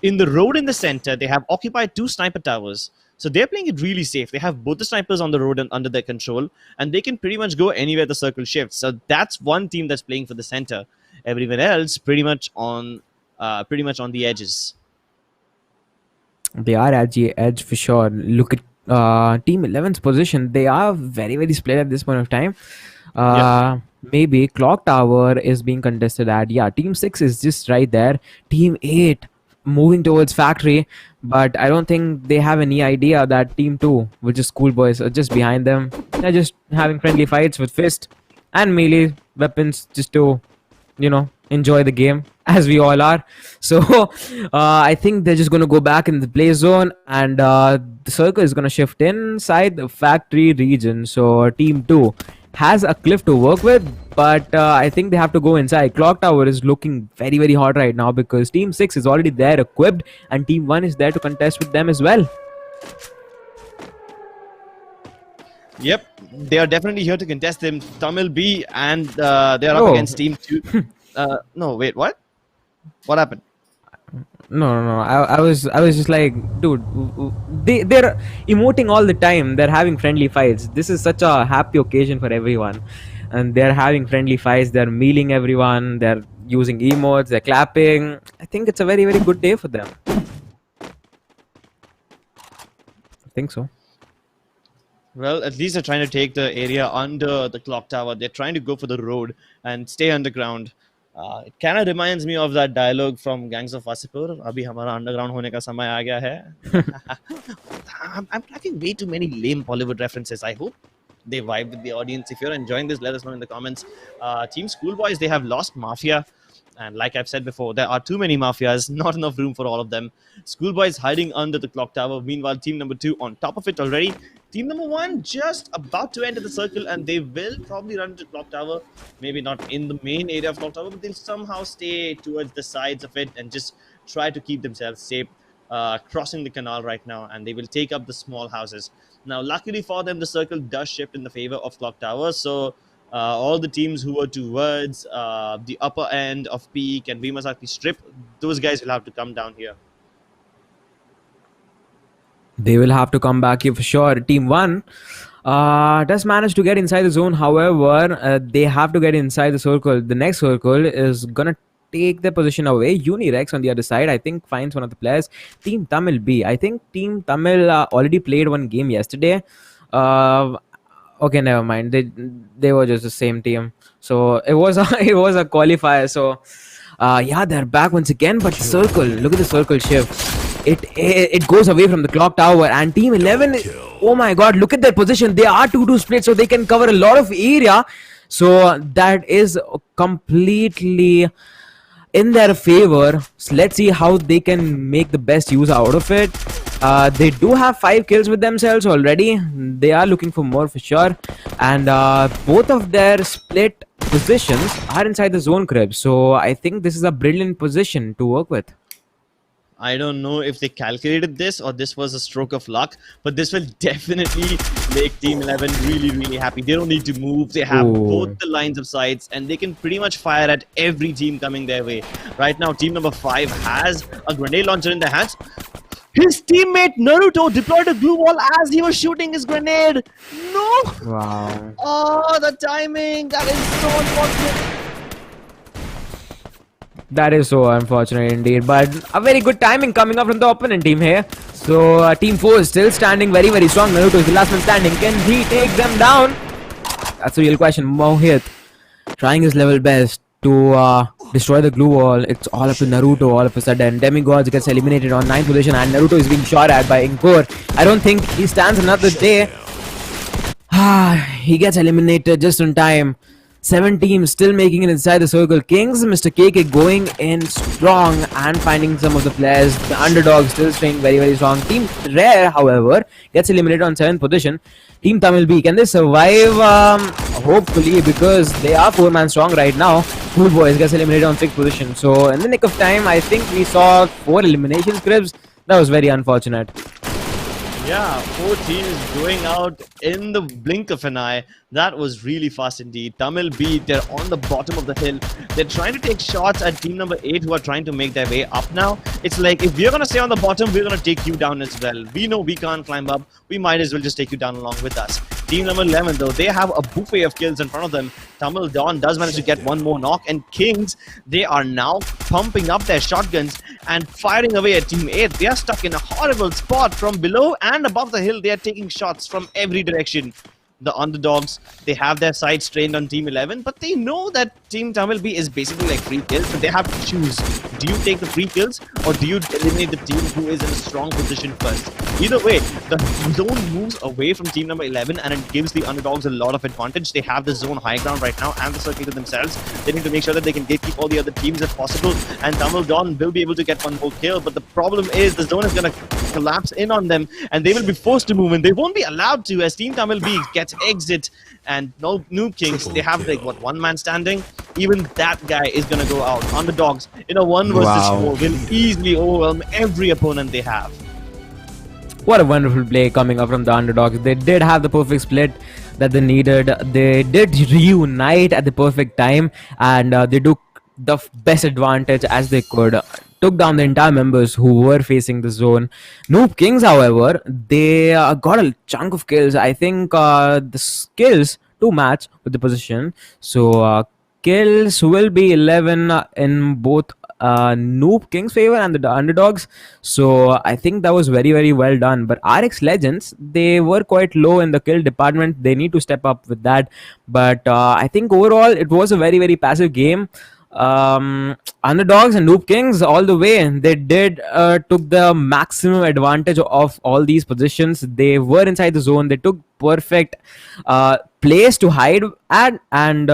[SPEAKER 5] In the road in the center, they have occupied 2 sniper towers. So they're playing it really safe. They have both the snipers on the road and under their control. And they can pretty much go anywhere the circle shifts. So that's one team that's playing for the center. Everyone else pretty much on the edges.
[SPEAKER 6] They are at the edge for sure. Look at Team 11's position. They are very split at this point of time. Maybe Clock Tower is being contested at. Yeah, Team 6 is just right there. Team 8 moving towards Factory, but I don't think they have any idea that Team 2, which is Schoolboys, are just behind them. They're just having friendly fights with fist and melee weapons just to, enjoy the game, as we all are. So I think they're just going to go back in the play zone, and the circle is going to shift inside the Factory region. So Team 2 has a cliff to work with, but I think they have to go inside. Clock Tower is looking very hot right now because Team 6 is already there equipped, and Team 1 is there to contest with them as well.
[SPEAKER 5] Yep, they are definitely here to contest them. Tamil B, and they are up against Team 2. No, wait, what? What happened?
[SPEAKER 6] No. I was just like, dude, they're emoting all the time. They're having friendly fights. This is such a happy occasion for everyone, and they're having friendly fights. They're meeling everyone. They're using emotes. They're clapping. I think it's a very good day for them. I think so.
[SPEAKER 5] Well, at least they're trying to take the area under the Clock Tower. They're trying to go for the road and stay underground. It kind of reminds me of that dialogue from Gangs of Wasseypur. Abhi hamara underground hone ka samay aa gaya hai. I'm tracking way too many lame Bollywood references. I hope they vibe with the audience. If you're enjoying this, let us know in the comments. Team Schoolboys, they have lost Mafia. And like I've said before, there are too many Mafias, not enough room for all of them. Schoolboys hiding under the Clock Tower. Meanwhile, team number 2 on top of it already. Team number 1 just about to enter the circle, and they will probably run to Clock Tower. Maybe not in the main area of Clock Tower, but they'll somehow stay towards the sides of it and just try to keep themselves safe, crossing the canal right now, and they will take up the small houses. Now, luckily for them, the circle does shift in the favor of Clock Tower, so all the teams who are towards the upper end of Peak and Bhimasakti Strip, those guys will have to come down here.
[SPEAKER 6] They will have to come back here for sure. Team 1 Does manage to get inside the zone. However, they have to get inside the circle. The next circle is gonna take their position away. Unirex on the other side, I think, finds one of the players. Team Tamil B. I think Team Tamil already played one game yesterday. Okay, never mind. They were just the same team. So it was it was a qualifier. So yeah, they're back once again. But the circle, look at the circle shift. It goes away from the clock tower, and Team 11. Oh my God! Look at their position. They are 2-2 split, so they can cover a lot of area. So that is completely in their favor. So let's see how they can make the best use out of it. They do have 5 kills with themselves already. They are looking for more for sure, and both of their split positions are inside the zone crib. So I think this is a brilliant position to work with.
[SPEAKER 5] I don't know if they calculated this or this was a stroke of luck, but this will definitely make Team 11 really, really happy. They don't need to move. They have both the lines of sights, and they can pretty much fire at every team coming their way. Right now, team number 5 has a grenade launcher in their hands. His teammate Naruto deployed a glue wall as he was shooting his grenade. No!
[SPEAKER 6] Wow.
[SPEAKER 5] Oh, the timing! That is so unfortunate.
[SPEAKER 6] That is so unfortunate indeed, but a very good timing coming up from the opponent team here. So Team 4 is still standing very, very strong. Naruto is the last man standing. Can he take them down? That's a real question. Mohit trying his level best to destroy the glue wall. It's all up to Naruto all of a sudden. Demigods gets eliminated on 9th position, and Naruto is being shot at by Inkor. I don't think he stands another day. He gets eliminated just in time. 7 teams still making it inside the circle. Kings, Mr. KK going in strong and finding some of the players. The underdog still staying very, very strong. Team Rare, however, gets eliminated on 7th position. Team Tamil B, can they survive? Hopefully, because they are 4-man strong right now. Cool Boys gets eliminated on 6th position. So in the nick of time, I think we saw 4 elimination scripts. That was very unfortunate.
[SPEAKER 5] Yeah, 4 teams going out in the blink of an eye. That was really fast indeed. Tamil B, they're on the bottom of the hill. They're trying to take shots at team number 8 who are trying to make their way up now. It's like, if we're going to stay on the bottom, we're going to take you down as well. We know we can't climb up. We might as well just take you down along with us. Team number 11, though, they have a buffet of kills in front of them. Tamil Dawn does manage to get one more knock. And Kings, they are now pumping up their shotguns and firing away at Team 8. They are stuck in a horrible spot from below and above the hill. They are taking shots from every direction. The underdogs, they have their sights trained on Team 11, but they know that Team Tamil B is basically like free kills, so they have to choose. Do you take the free kills or do you eliminate the team who is in a strong position first? Either way, the zone moves away from Team number 11 and it gives the underdogs a lot of advantage. They have the zone high ground right now and the circle to themselves. They need to make sure that they can gatekeep all the other teams if possible, and Tamil Dawn will be able to get one more kill, but the problem is the zone is going to collapse in on them and they will be forced to move, and they won't be allowed to as Team Tamil B gets exit. And no Noob Kings, they have like what, 1 man standing. Even that guy is gonna go out. Underdogs in a 1 versus 4 will easily overwhelm every opponent they have.
[SPEAKER 6] What a wonderful play coming up from the underdogs. They did have the perfect split that they needed. They did reunite at the perfect time, and they took the best advantage as they could. Took down the entire members who were facing the zone. Noob Kings, however, they got a chunk of kills. I think the skills to match with the position. So kills will be 11 in both Noob Kings' favor and the underdogs. So I think that was very, very well done. But RX Legends, they were quite low in the kill department. They need to step up with that. But I think overall, it was a very, very passive game. Underdogs and Noob Kings all the way, they did took the maximum advantage of all these positions. They were inside the zone. They took perfect place to hide at, and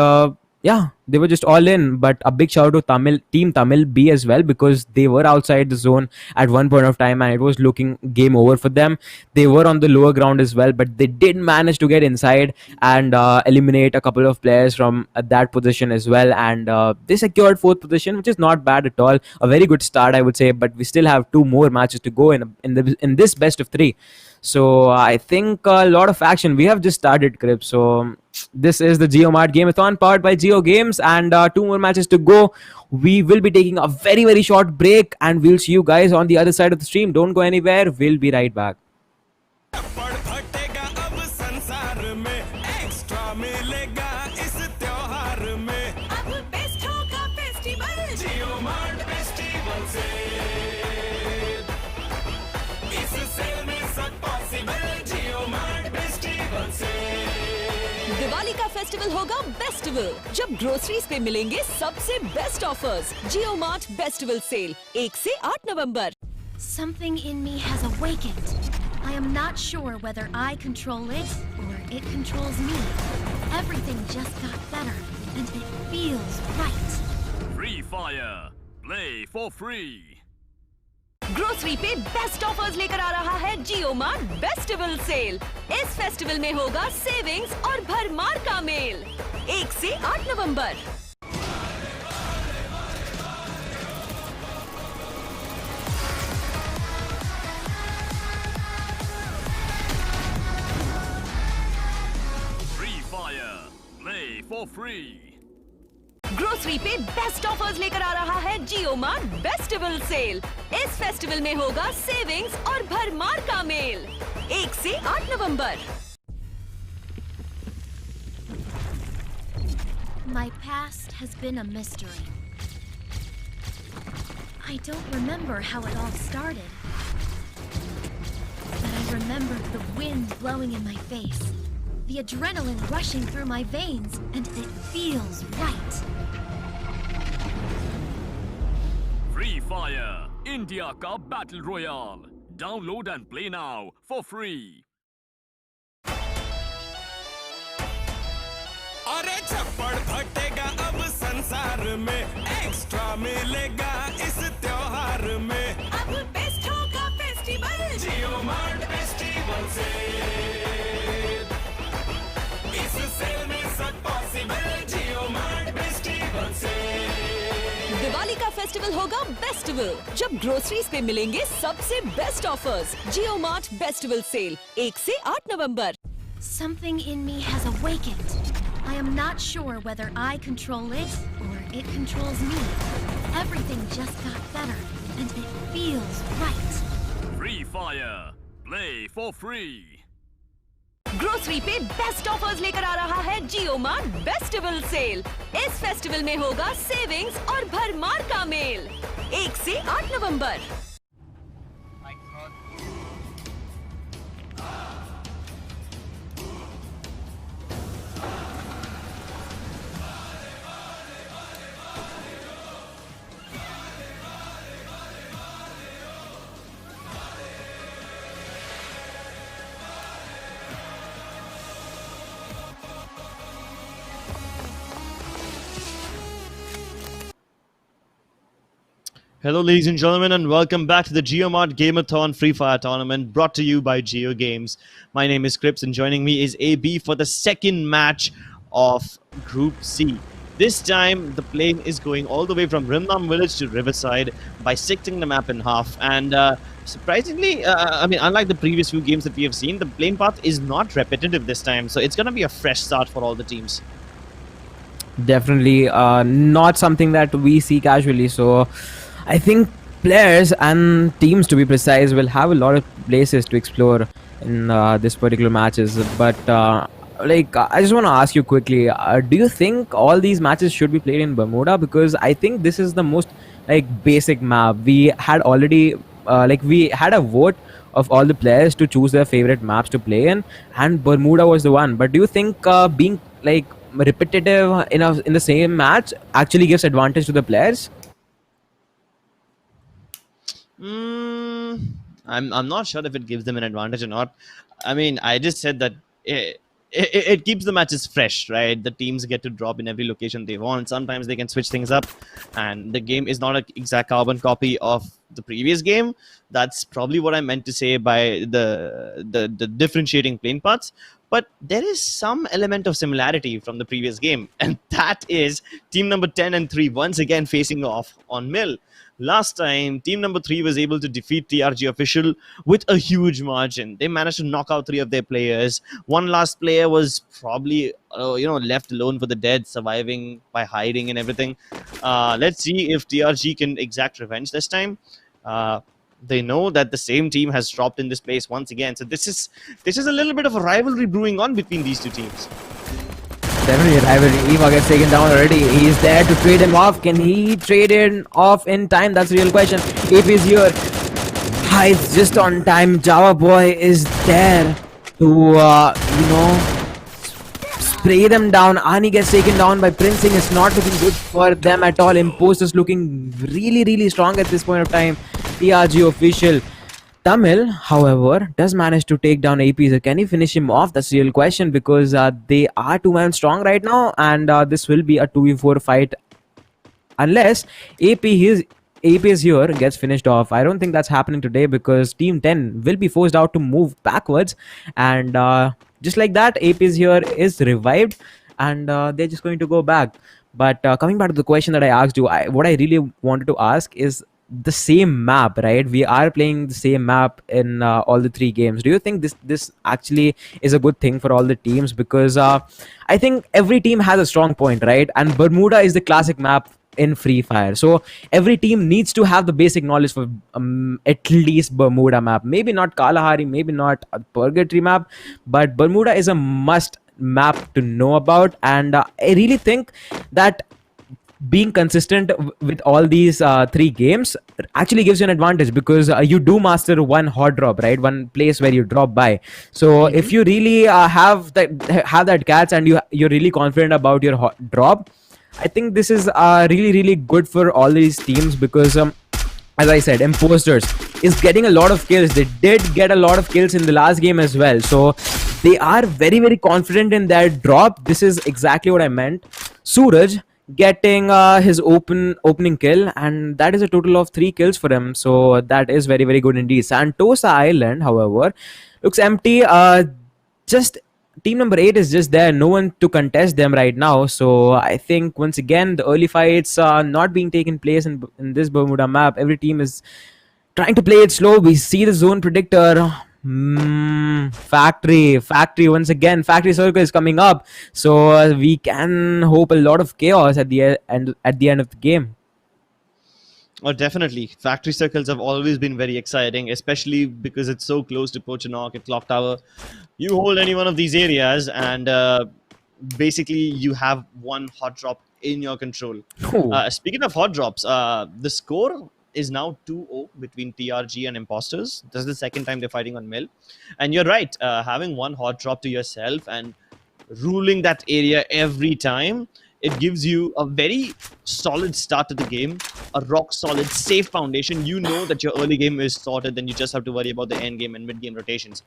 [SPEAKER 6] yeah, they were just all in. But a big shout out to Team Tamil B as well, because they were outside the zone at one point of time and it was looking game over for them. They were on the lower ground as well, but they did manage to get inside and eliminate a couple of players from that position as well, and they secured 4th position, which is not bad at all. A very good start, I would say, but we still have 2 more matches to go in this best of 3. So I think a lot of action. We have just started, Crip. So this is the JioMart Game-a-thon powered by Jio Games, and 2 more matches to go. We will be taking a very, very short break, and we'll see you guys on the other side of the stream. Don't go anywhere. We'll be right back.
[SPEAKER 4] पड़ फटेगा अब संसार में extra मिलेगा इस त्योहार में
[SPEAKER 1] अब best होगा फेस्टिवल
[SPEAKER 4] JioMart फेस्टिवल से इस सेल में सब पॉसिबल JioMart फेस्टिवल से
[SPEAKER 1] दिवाली का फेस्टिवल होगा बेस्टिवल जब ग्रोसरीज पे मिलेंगे सबसे बेस्ट ऑफर्स जियो मार्ट बेस्टिवल सेल 1 से 8 नवंबर।
[SPEAKER 3] Something in me has awakened. I am not sure whether I control it or it controls me. Everything just got better, and it feels right.
[SPEAKER 2] Free Fire. Play for free.
[SPEAKER 1] Grocery पे best offers लेकर आ रहा है जियो mart bestival sale. इस festival में होगा savings और भरमार का मेल 1 से 8 नवंबर।
[SPEAKER 2] Free Fire. Play for free.
[SPEAKER 1] Grocery पे बेस्ट ऑफर्स लेकर आ रहा है जियो मार्ट बेस्टिवल सेल। इस फेस्टिवल में होगा सेविंग्स और भरमार का मेल 1 से 8 नवंबर।
[SPEAKER 3] My past has been a mystery. I don't remember how it all started. But I remember the wind blowing in my face, the adrenaline rushing through my veins, and it feels right.
[SPEAKER 2] Free Fire. India का Battle Royale. Download and play now for free.
[SPEAKER 4] अरे छप्पड़ फटेगा अब संसार में extra मिलेगा इस त्योहार में
[SPEAKER 1] अब बेस्ट होगा फेस्टिवल
[SPEAKER 4] JioMart फेस्टिवल से इस सेल में सब पॉसिबल JioMart फेस्टिवल से
[SPEAKER 1] दिवाली का फेस्टिवल होगा बेस्टिवल जब ग्रोसरीज पे मिलेंगे सबसे बेस्ट ऑफर्स जियो मार्ट बेस्टिवल सेल 1 से 8 नवंबर।
[SPEAKER 3] Something in me has awakened. I am not sure whether I control it or it controls me. Everything just got better, and it feels right.
[SPEAKER 2] Free Fire. Play for free.
[SPEAKER 1] Grocery पे best offers लेकर आ रहा है जियो mart bestival sale. इस festival में होगा savings और भरमार का मेल 1 से 8 नवंबर।
[SPEAKER 5] Hello, ladies and gentlemen, and welcome back to the JioMart Game-a-thon Free Fire tournament brought to you by Geo Games. My name is Crips, and joining me is AB for the second match of Group C. This time, the plane is going all the way from Rimnam Village to Riverside, bisecting the map in half. And surprisingly, unlike the previous few games that we have seen, the plane path is not repetitive this time. So it's going to be a fresh start for all the teams.
[SPEAKER 6] Definitely not something that we see casually. So I think players and teams, to be precise, will have a lot of places to explore in this particular matches. But I just want to ask you quickly, do you think all these matches should be played in Bermuda? Because I think this is the most basic map. We had already we had a vote of all the players to choose their favorite maps to play in, and Bermuda was the one. But do you think being repetitive in the same match actually gives advantage to the players?
[SPEAKER 5] I'm not sure if it gives them an advantage or not. I mean, I just said that it keeps the matches fresh, right? The teams get to drop in every location they want. Sometimes they can switch things up, and the game is not an exact carbon copy of the previous game. That's probably what I meant to say by the differentiating plane paths. But there is some element of similarity from the previous game, and that is team number 10 and 3 once again facing off on Mill. Last time, team number 3 was able to defeat TRG Official with a huge margin. They managed to knock out 3 of their players. One last player was probably, left alone for the dead, surviving by hiding and everything. Let's see if TRG can exact revenge this time. They know that the same team has dropped in this place once again. So this is a little bit of a rivalry brewing on between these two teams.
[SPEAKER 6] Definitely rivalry. Eva gets taken down already. He's there to trade him off. Can he trade him off in time? That's the real question. AP is here. Hides just on time. Java Boy is there to, spray them down. Ani gets taken down by Princing. It's not looking good for them at all. Imposters looking really, really strong at this point of time. TRG official. Tamil, however, does manage to take down AP. So can he finish him off? That's the real question, because they are 2-man strong right now, and this will be a 2v4 fight unless AP is here, gets finished off. I don't think that's happening today, because Team 10 will be forced out to move backwards, and just like that, AP is here, is revived, and they're just going to go back. But coming back to the question that I asked you, what I really wanted to ask is the same map, right? We are playing the same map in all the 3 games. Do you think this actually is a good thing for all the teams? Because I think every team has a strong point, right? And Bermuda is the classic map in Free Fire, so every team needs to have the basic knowledge for at least Bermuda map. Maybe not Kalahari, maybe not a Purgatory map, but Bermuda is a must map to know about. And I really think that being consistent with all these 3 games actually gives you an advantage, because you do master one hot drop, right? One place where you drop by. So if you really have that catch, and you're really confident about your hot drop, I think this is really, really good for all these teams, because as I said, Imposters is getting a lot of kills. They did get a lot of kills in the last game as well, so they are very, very confident in their drop. This is exactly what I meant. Suraj getting his opening kill, and that is a total of 3 kills for him, so that is very, very good indeed. Santosa Island, however, looks empty. Just team number 8 is just there, no one to contest them right now. So I think once again the early fights are not being taken place in this Bermuda map. Every team is trying to play it slow. We see the zone predictor. Factory once again. Factory circle is coming up, so we can hope a lot of chaos at the end of the game.
[SPEAKER 5] Oh, definitely. Factory circles have always been very exciting, especially because it's so close to Pochanok and Clock Tower. You hold any one of these areas, and basically you have one hot drop in your control. Speaking of hot drops, the score is now 2-0 between TRG and Imposters. This is the second time they're fighting on Mill. And you're right, having one hot drop to yourself and ruling that area every time, it gives you a very solid start to the game, a rock solid, safe foundation. You know that your early game is sorted, then you just have to worry about the end game and mid game rotations.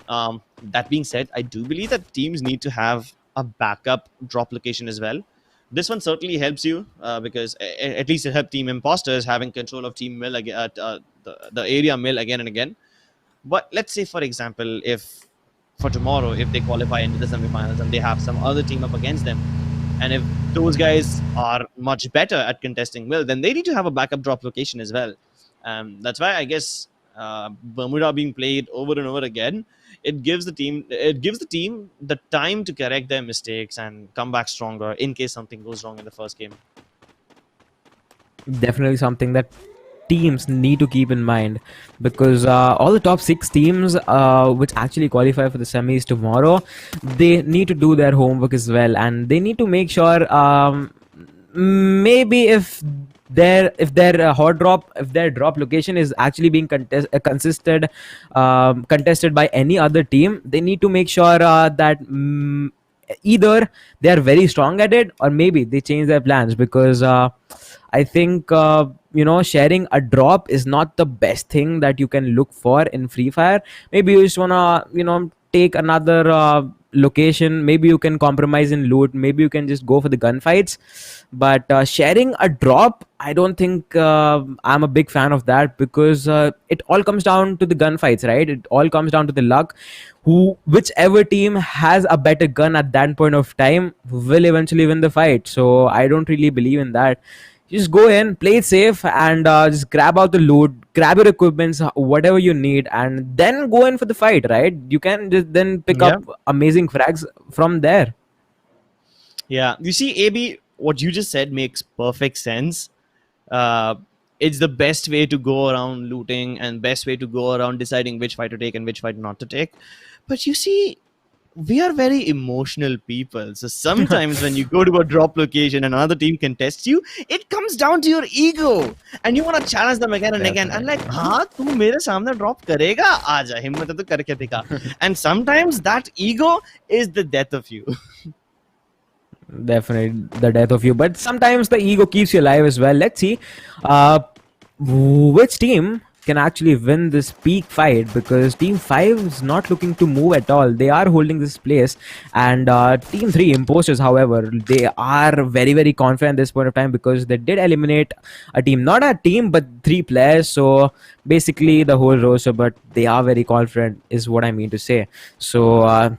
[SPEAKER 5] That being said, I do believe that teams need to have a backup drop location as well. This one certainly helps you because at least it helped Team Imposters having control of Team Mill again, the area Mill again and again. But let's say, for example, if for tomorrow, if they qualify into the semifinals and they have some other team up against them, and if those guys are much better at contesting Mill, then they need to have a backup drop location as well. That's why I guess Bermuda being played over and over again, it gives the team the time to correct their mistakes and come back stronger in case something goes wrong in the first game.
[SPEAKER 6] Definitely something that teams need to keep in mind, because all the top 6 teams which actually qualify for the semis tomorrow, they need to do their homework as well, and they need to make sure maybe if their drop location is actually being contested by any other team, they need to make sure that either they are very strong at it, or maybe they change their plans, because I think sharing a drop is not the best thing that you can look for in Free Fire. Maybe you just wanna take another location. Maybe you can compromise in loot. Maybe you can just go for the gunfights. But sharing a drop, I don't think I'm a big fan of that, because it all comes down to the gunfights, right? It all comes down to the luck. Whichever team has a better gun at that point of time will eventually win the fight. So I don't really believe in that. Just go in, play it safe, and just grab out the loot, grab your equipments, whatever you need, and then go in for the fight, right? You can just then pick up amazing frags from there. Yeah,
[SPEAKER 5] you see, AB, what you just said makes perfect sense. it's the best way to go around looting and best way to go around deciding which fight to take and which fight not to take. But you see, we are very emotional people. So sometimes when you go to a drop location and another team contests you, it comes down to your ego. And you want to challenge them again and again. And like, हाँ तू मेरे सामने drop करेगा, आजा हिम्मत है तो करके दिखा. And sometimes that ego is the death of you.
[SPEAKER 6] Definitely the death of you, but sometimes the ego keeps you alive as well. Let's see which team can actually win this peak fight, because team 5 is not looking to move at all. They are holding this place, and team 3 imposters, however, they are very, very confident at this point of time, because they did eliminate a team, not a team but 3 players, so basically the whole roster, but they are very confident is what I mean to say. So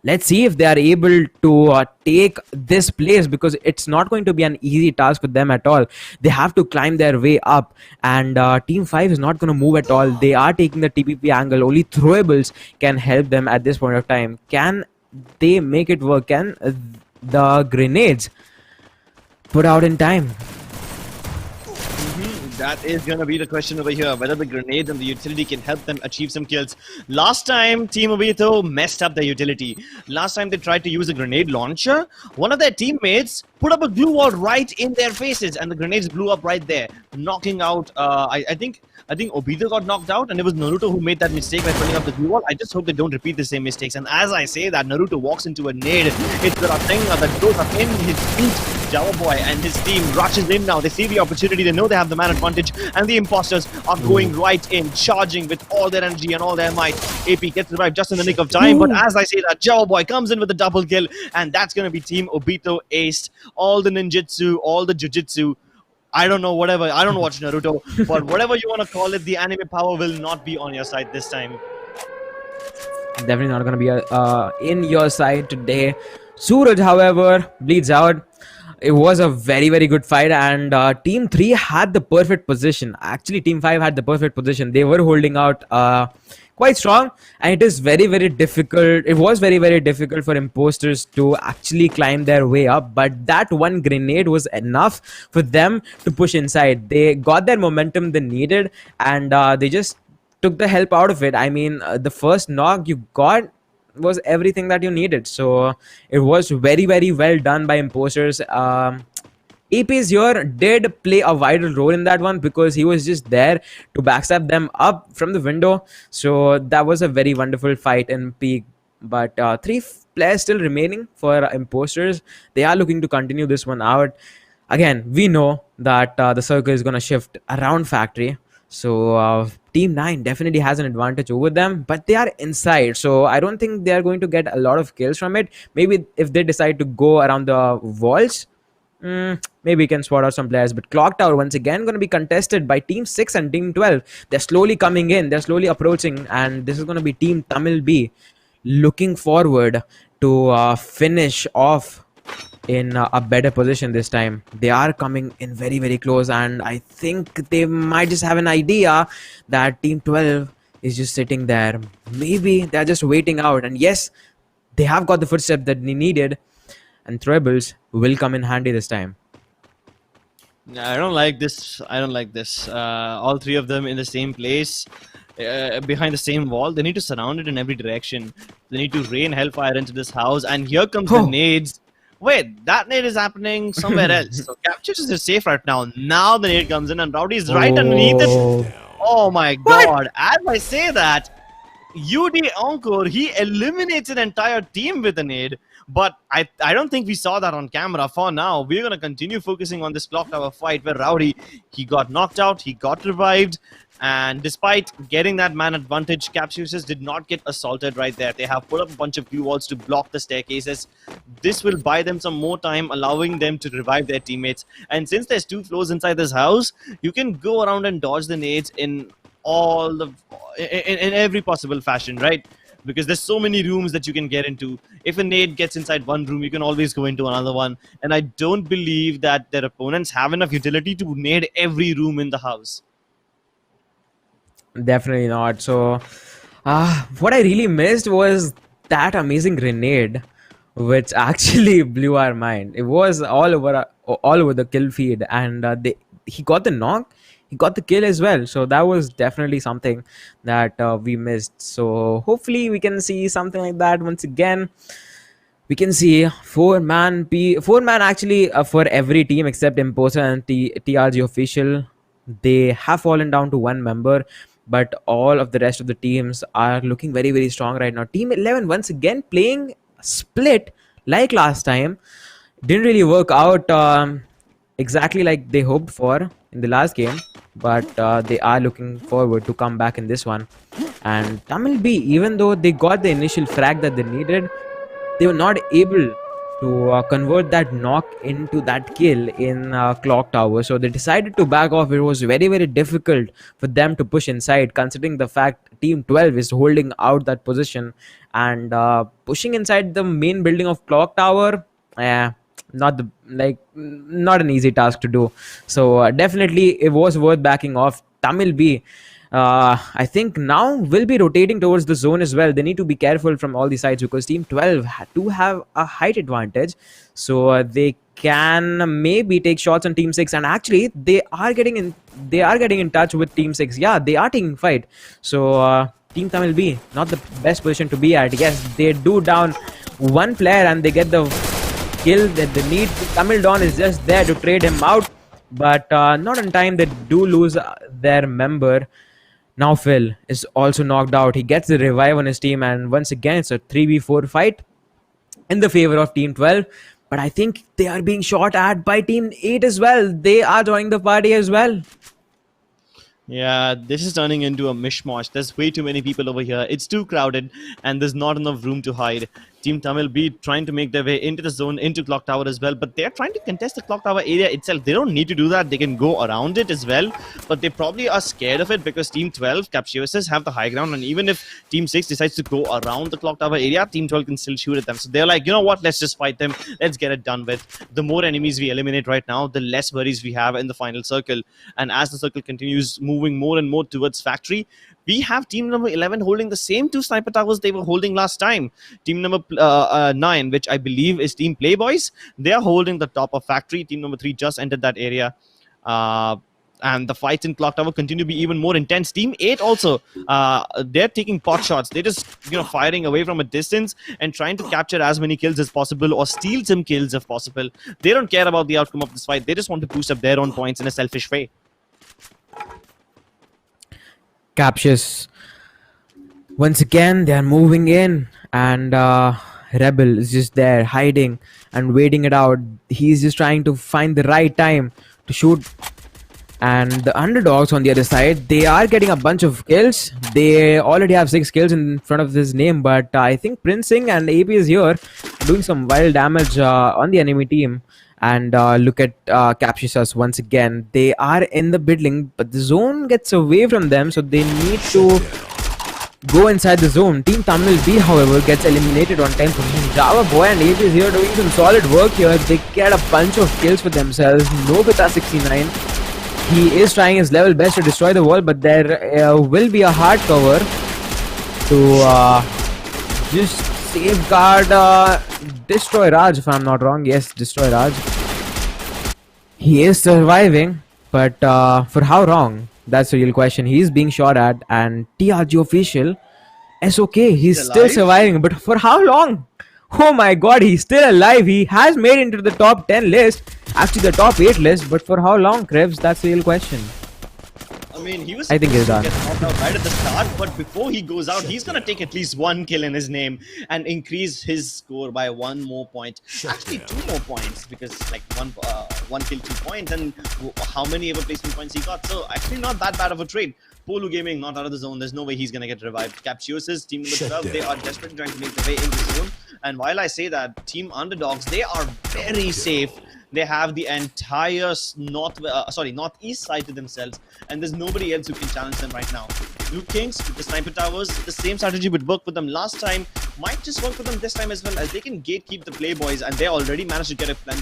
[SPEAKER 6] let's see if they are able to take this place, because it's not going to be an easy task for them at all. They have to climb their way up, and team 5 is not going to move at all. They are taking the TPP angle. Only throwables can help them at this point of time. Can they make it work? Can the grenades put out in time?
[SPEAKER 5] That is going to be the question over here, whether the grenades and the utility can help them achieve some kills. Last time, Team Obito messed up their utility. Last time they tried to use a grenade launcher, one of their teammates put up a glue wall right in their faces, and the grenades blew up right there, knocking out, I think Obito got knocked out, and it was Naruto who made that mistake by putting up the glue wall. I just hope they don't repeat the same mistakes. And as I say that, Naruto walks into a nade. It's the Rasengan that goes up in his feet. Java Boy and his team rushes in now. They see the opportunity. They know they have the man advantage, and the imposters are going right in, charging with all their energy and all their might. AP gets revived just in the nick of time, but as I say that, Java Boy comes in with a double kill, and that's going to be Team Obito aced. All the ninjutsu, all the jujitsu. I don't know, whatever. I don't watch Naruto, but whatever you want to call it, the anime power will not be on your side this time.
[SPEAKER 6] Definitely not going to be in your side today. Suraj, however, bleeds out. It was a very, very good fight, and Team 3 had the perfect position. Actually, Team 5 had the perfect position. They were holding out quite strong, and it is very, very difficult. It was very, very difficult for imposters to actually climb their way up, but that one grenade was enough for them to push inside. They got their momentum they needed, and they just took the help out of it. I mean, the first knock you got was everything that you needed, so it was very, very well done by imposters. AP's here did play a vital role in that one, because he was just there to backstab them up from the window, so that was a very wonderful fight in peak. But 3 players still remaining for imposters. They are looking to continue this one out. Again, we know that the circle is going to shift around factory, so Team 9 definitely has an advantage over them, but they are inside, so I don't think they are going to get a lot of kills from it. Maybe if they decide to go around the walls, maybe we can spot out some players. But Clock Tower once again going to be contested by Team 6 and Team 12. They're slowly coming in, they're slowly approaching, and this is going to be Team Tamil B looking forward to finish off in a better position this time. They are coming in very, very close, and I think they might just have an idea that Team 12 is just sitting there. Maybe they're just waiting out, and yes, they have got the footstep that they needed, and Trebles will come in handy this time.
[SPEAKER 5] I don't like this. I don't like this. All 3 of them in the same place, behind the same wall. They need to surround it in every direction. They need to rain hellfire into this house, and here comes the nades. Wait, that nade is happening somewhere else. So Captures is safe right now. Now the nade comes in, and Rowdy is right underneath it. Oh my god. As I say that, UD Encore, he eliminates an entire team with a nade. But I don't think we saw that on camera. For now, we're going to continue focusing on this Clock Tower fight where Rowdy, he got knocked out, he got revived. And despite getting that man advantage, Capsuses did not get assaulted right there. They have put up a bunch of glue walls to block the staircases. This will buy them some more time, allowing them to revive their teammates. And since there's 2 floors inside this house, you can go around and dodge the nades in every possible fashion, right? Because there's so many rooms that you can get into. If a nade gets inside one room, you can always go into another one. And I don't believe that their opponents have enough utility to nade every room in the house.
[SPEAKER 6] Definitely not. So what I really missed was that amazing grenade, which actually blew our mind. It was all over the kill feed, and he got the knock. he got the kill as well. So that was definitely something that we missed. So hopefully we can see something like that once again. We can see four man actually for every team except Imposter and TRG official. They have fallen down to one member, but all of the rest of the teams are looking very, very strong right now. Team 11 once again playing split like last time. Didn't really work out exactly like they hoped for in the last game, but they are looking forward to come back in this one. And Tamil B, even though they got the initial frag that they needed, they were not able to convert that knock into that kill in Clock Tower. So they decided to back off. It was very, very difficult for them to push inside, considering the fact Team 12 is holding out that position. And pushing inside the main building of Clock Tower, not an easy task to do. So definitely it was worth backing off. Tamil B, I think now will be rotating towards the zone as well. They need to be careful from all the sides because Team 12 do have a height advantage, so they can maybe take shots on Team 6. And actually, they are getting in touch with Team 6. Yeah, they are taking fight. So Team Tamil B, not the best position to be at. Yes, they do down one player and they get the kill that they need. Tamil Dawn is just there to trade him out, but not in time. They do lose their member. Now Phil is also knocked out. He gets the revive on his team, and once again it's a 3v4 fight in the favor of Team 12. But I think they are being shot at by Team 8 as well. They are joining the party as well.
[SPEAKER 5] Yeah, this is turning into a mishmash. There's way too many people over here. It's too crowded, and there's not enough room to hide. Team Tamil B trying to make their way into the zone, into Clock Tower as well, but they're trying to contest the Clock Tower area itself. They don't need to do that. They can go around it as well, but they probably are scared of it because Team 12, Capsuses, have the high ground, and even if Team 6 decides to go around the Clock Tower area, Team 12 can still shoot at them. So they're like, you know what, let's just fight them. Let's get it done with. The more enemies we eliminate right now, the less worries we have in the final circle. And as the circle continues moving more and more towards Factory, we have team number 11 holding the same two sniper towers they were holding last time. Team number 9, which I believe is Team Playboys, they are holding the top of Factory. Team number 3 just entered that area. And the fights in Clock Tower continue to be even more intense. Team 8 also, they're taking pot shots. They're just, firing away from a distance and trying to capture as many kills as possible or steal some kills if possible. They don't care about the outcome of this fight. They just want to boost up their own points in a selfish way.
[SPEAKER 6] Captious. Once again, they are moving in, and Rebel is just there hiding and waiting it out. He's just trying to find the right time to shoot. And the underdogs on the other side, they are getting a bunch of kills. They already have 6 kills in front of his name, but I think Prince Singh and AP is here doing some wild damage on the enemy team. And look at Captious once again. They are in the building, but the zone gets away from them, so they need to go inside the zone. Team Tamil B, however, gets eliminated on 10 position. Java Boy and AP is here doing some solid work here. They get a bunch of kills for themselves. Nobita 69. He is trying his level best to destroy the wall, but there will be a hard cover to just safeguard Destroy Raj, if I'm not wrong. Yes, Destroy Raj. He is surviving, but for how long? That's the real question. He's being shot at, and TRG official, SOK, he's still surviving, but for how long? Oh my god, he's still alive. He has made it into the top 10 list, actually the top 8 list, but for how long, Krebs? That's the real question.
[SPEAKER 5] I mean, he was
[SPEAKER 6] I think he's done.
[SPEAKER 5] Get knocked out right at the start, but before he goes out, he's gonna take at least 1 kill in his name and increase his score by 1 more point. Actually, 2 more points, because like one kill, 2 points, and how many ever placement points he got. So actually, not that bad of a trade. Polu Gaming not out of the zone. There's no way he's gonna get revived. Capsuses, team number 12, they are desperately trying to make their way in the zone. And while I say that, team underdogs, they are very safe. They have the entire northeast side to themselves, and there's nobody else who can challenge them right now. Blue Kings with the sniper towers, the same strategy would work with them last time, might just work with them this time as well, as they can gatekeep the Playboys, and they already managed to get a plan.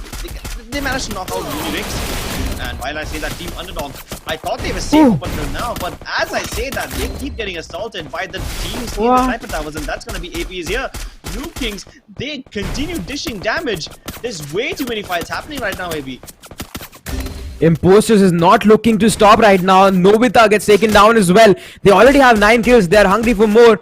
[SPEAKER 5] They managed to knock out Unirix. And while I say that, team underdog, I thought they were safe up until now, but as I say that, they keep getting assaulted by the teams in the sniper towers, and that's going to be APs here. Blue Kings, they continue dishing damage. There's way too many fights happening right now, AB.
[SPEAKER 6] Imposters is not looking to stop right now. Nobita gets taken down as well. They already have 9 kills. They are hungry for more.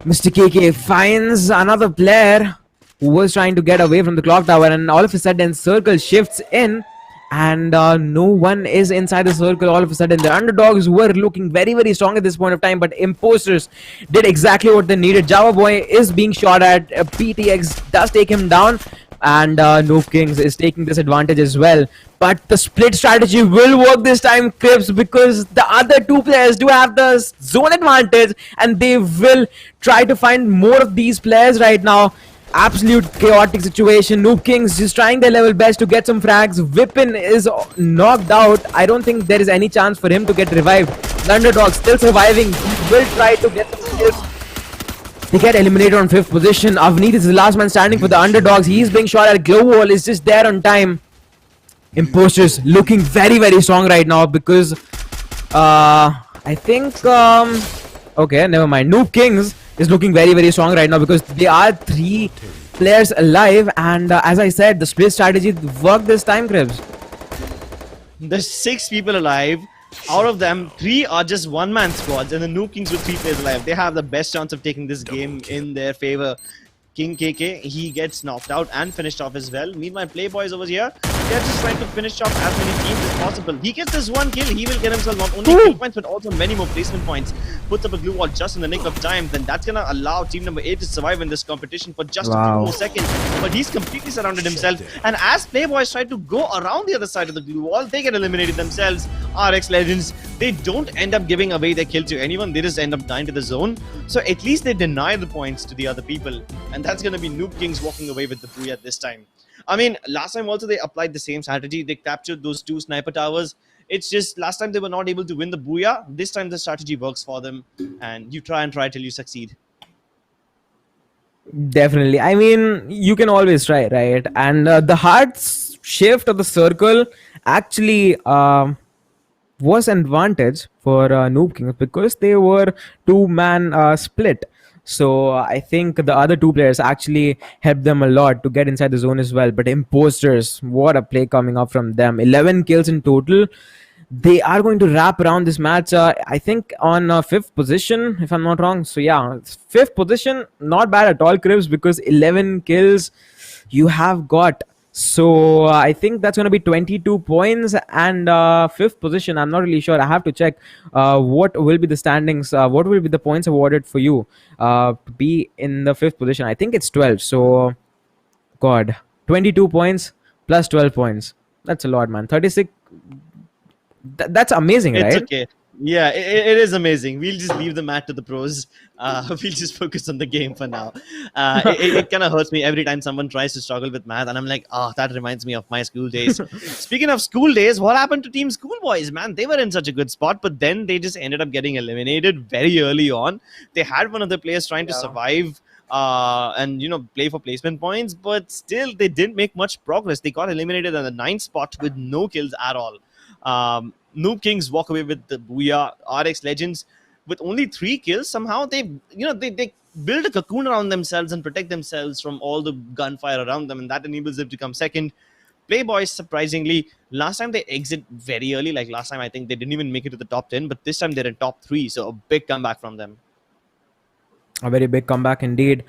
[SPEAKER 6] Mr. KK finds another player who was trying to get away from the clock tower, and all of a sudden circle shifts in, and no one is inside the circle. All of a sudden the underdogs were looking very strong at this point of time, but imposters did exactly what they needed. Java Boy is being shot at. PTX does take him down, and Noob Kings is taking this advantage as well. But the split strategy will work this time, Crips, because the other two players do have the zone advantage, and they will try to find more of these players right now. Absolute chaotic situation. Noob Kings just trying their level best to get some frags. Vipin is knocked out. I don't think there is any chance for him to get revived. The underdog still surviving. He will try to get some kills. They get eliminated on 5th position. Avneet is the last man standing for the underdogs. He is being shot at. Glow Wall is just there on time. Imposters looking very strong right now because I think okay, never mind. Noob Kings is looking very strong right now because they are 3 players alive, and as I said, the split strategy worked this time, Krebs.
[SPEAKER 5] There's 6 people alive. Out of them, 3 are just one-man squads, and the Noob Kings with 3 players alive. They have the best chance of taking this game in their favor. King KK, he gets knocked out and finished off as well. Meanwhile, Playboys over here, they're just trying to finish off as many teams as possible. He gets this 1 kill, he will get himself not only kill points but also many more placement points. Puts up a glue wall just in the nick of time, then that's gonna allow team number 8 to survive in this competition for just a few more seconds. But he's completely surrounded himself, and as Playboys try to go around the other side of the glue wall, they get eliminated themselves. RX Legends, they don't end up giving away their kill to anyone, they just end up dying to the zone. So at least they deny the points to the other people, and that's gonna be Noob Kings walking away with the booyah this time. I mean, last time also they applied the same strategy. They captured those 2 sniper towers. It's just last time they were not able to win the booyah. This time the strategy works for them, and you try till you succeed.
[SPEAKER 6] Definitely. I mean, you can always try, right? And the hard shift of the circle actually was an advantage for Noob Kings because they were 2-man split. So I think the other 2 players actually helped them a lot to get inside the zone as well. But Imposters, what a play coming up from them. 11 kills in total. They are going to wrap around this match, I think, on 5th position, if I'm not wrong. So yeah, 5th position, not bad at all, Cribs, because 11 kills you have got. So I think that's going to be 22 points, and 5th position, I'm not really sure. I have to check what will be the standings, what will be the points awarded for you to be in the 5th position. I think it's 12. So God, 22 points plus 12 points. That's a lot, man. 36. That's amazing, right?
[SPEAKER 5] It's okay. Yeah, it is amazing. We'll just leave the mat to the pros. We'll just focus on the game for now. It kind of hurts me every time someone tries to struggle with math, and I'm like, oh, that reminds me of my school days. Speaking of school days, what happened to Team Schoolboys, man? They were in such a good spot, but then they just ended up getting eliminated very early on. They had one of the players trying to survive and, you know, play for placement points, but still they didn't make much progress. They got eliminated at the 9th spot with no kills at all. Noob Kings walk away with the booyah. RX Legends with only 3 kills. Somehow they build a cocoon around themselves and protect themselves from all the gunfire around them, and that enables them to come second. Playboys, surprisingly, last time they exit very early. Like last time, I think they didn't even make it to the top 10, but this time they're in top 3. So a big comeback from them.
[SPEAKER 6] A very big comeback indeed.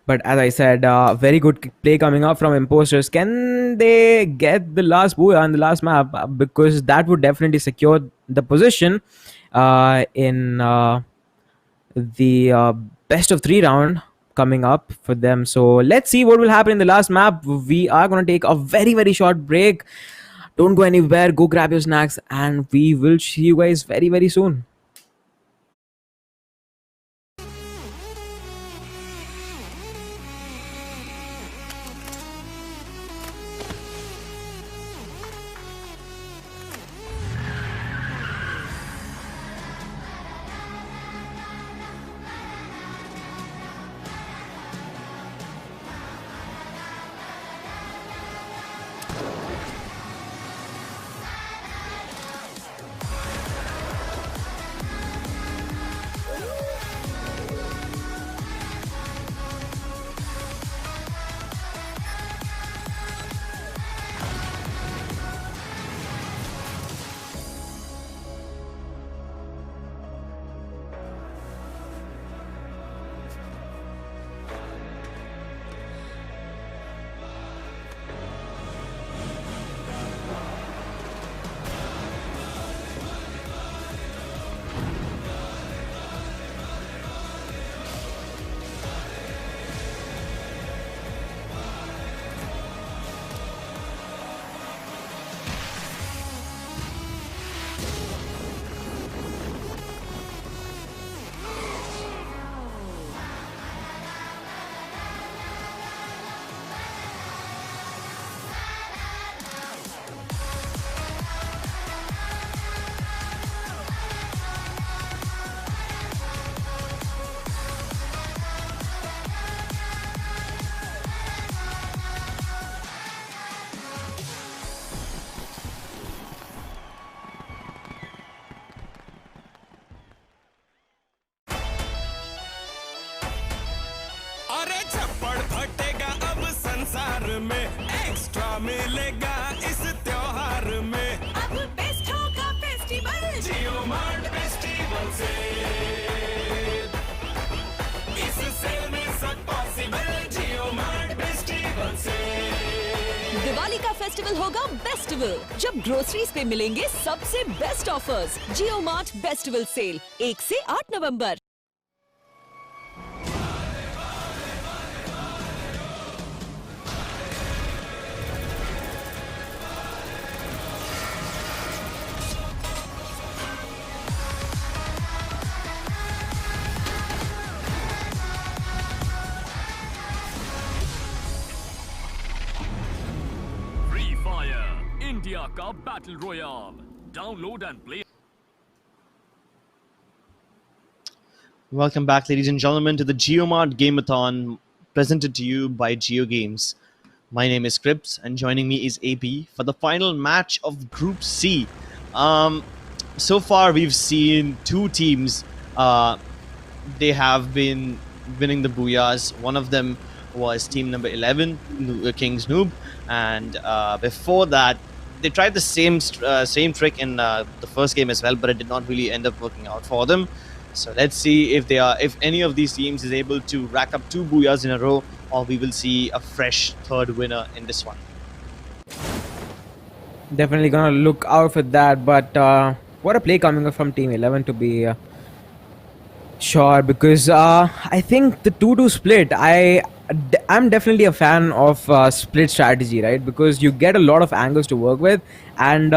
[SPEAKER 6] But as I said, very good play coming up from Imposters. Can they get the last booyah on the last map? Because that would definitely secure the position in the best of 3 round coming up for them. So let's see what will happen in the last map. We are going to take a very short break. Don't go anywhere. Go grab your snacks, and we will see you guys very soon.
[SPEAKER 4] Extra मिलेगा इस त्योहार में
[SPEAKER 1] अब best होगा festival
[SPEAKER 4] JioMart festival से इस sale में सब पॉसिबल JioMart फेस्टिवल से
[SPEAKER 1] दिवाली का फेस्टिवल होगा बेस्टिवल जब ग्रोसरीज पे मिलेंगे सबसे बेस्ट ऑफर्स। जियो मार्ट बेस्टिवल सेल 1 से 8 नवंबर।
[SPEAKER 2] Free Fire, India का Battle Royale. Download and play.
[SPEAKER 5] Welcome back, ladies and gentlemen, to the JioMart Game-a-thon presented to you by Geo Games. My name is Crips, and joining me is AP for the final match of Group C. So far, we've seen two teams. They have been winning the Booyahs. One of them was team number 11, King's Noob, and before that, they tried the same trick in the first game as well, but it did not really end up working out for them. So let's see if any of these teams is able to rack up 2 Booyahs in a row, or we will see a fresh third winner in this one.
[SPEAKER 6] Definitely gonna look out for that. But what a play coming up from Team 11 to be sure, because I think the 2-2 split. I'm definitely a fan of split strategy, right? Because you get a lot of angles to work with, and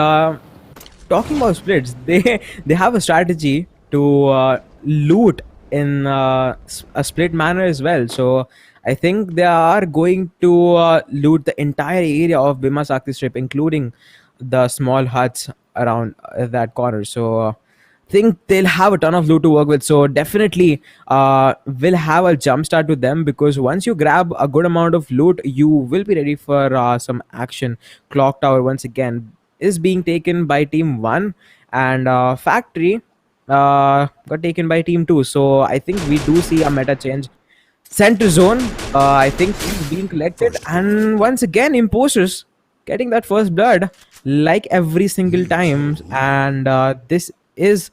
[SPEAKER 6] talking about splits, they have a strategy to loot in a split manner as well. So I think they are going to loot the entire area of Bhima Sakti Strip, including the small huts around that corner. So think they'll have a ton of loot to work with. So definitely will have a jump start to them, because once you grab a good amount of loot, you will be ready for some action. Clock Tower once again is being taken by Team 1, and Factory got taken by Team 2. So I think we do see a meta change. Center zone, I think, is being collected, and once again, Imposters getting that first blood like every single time, and this is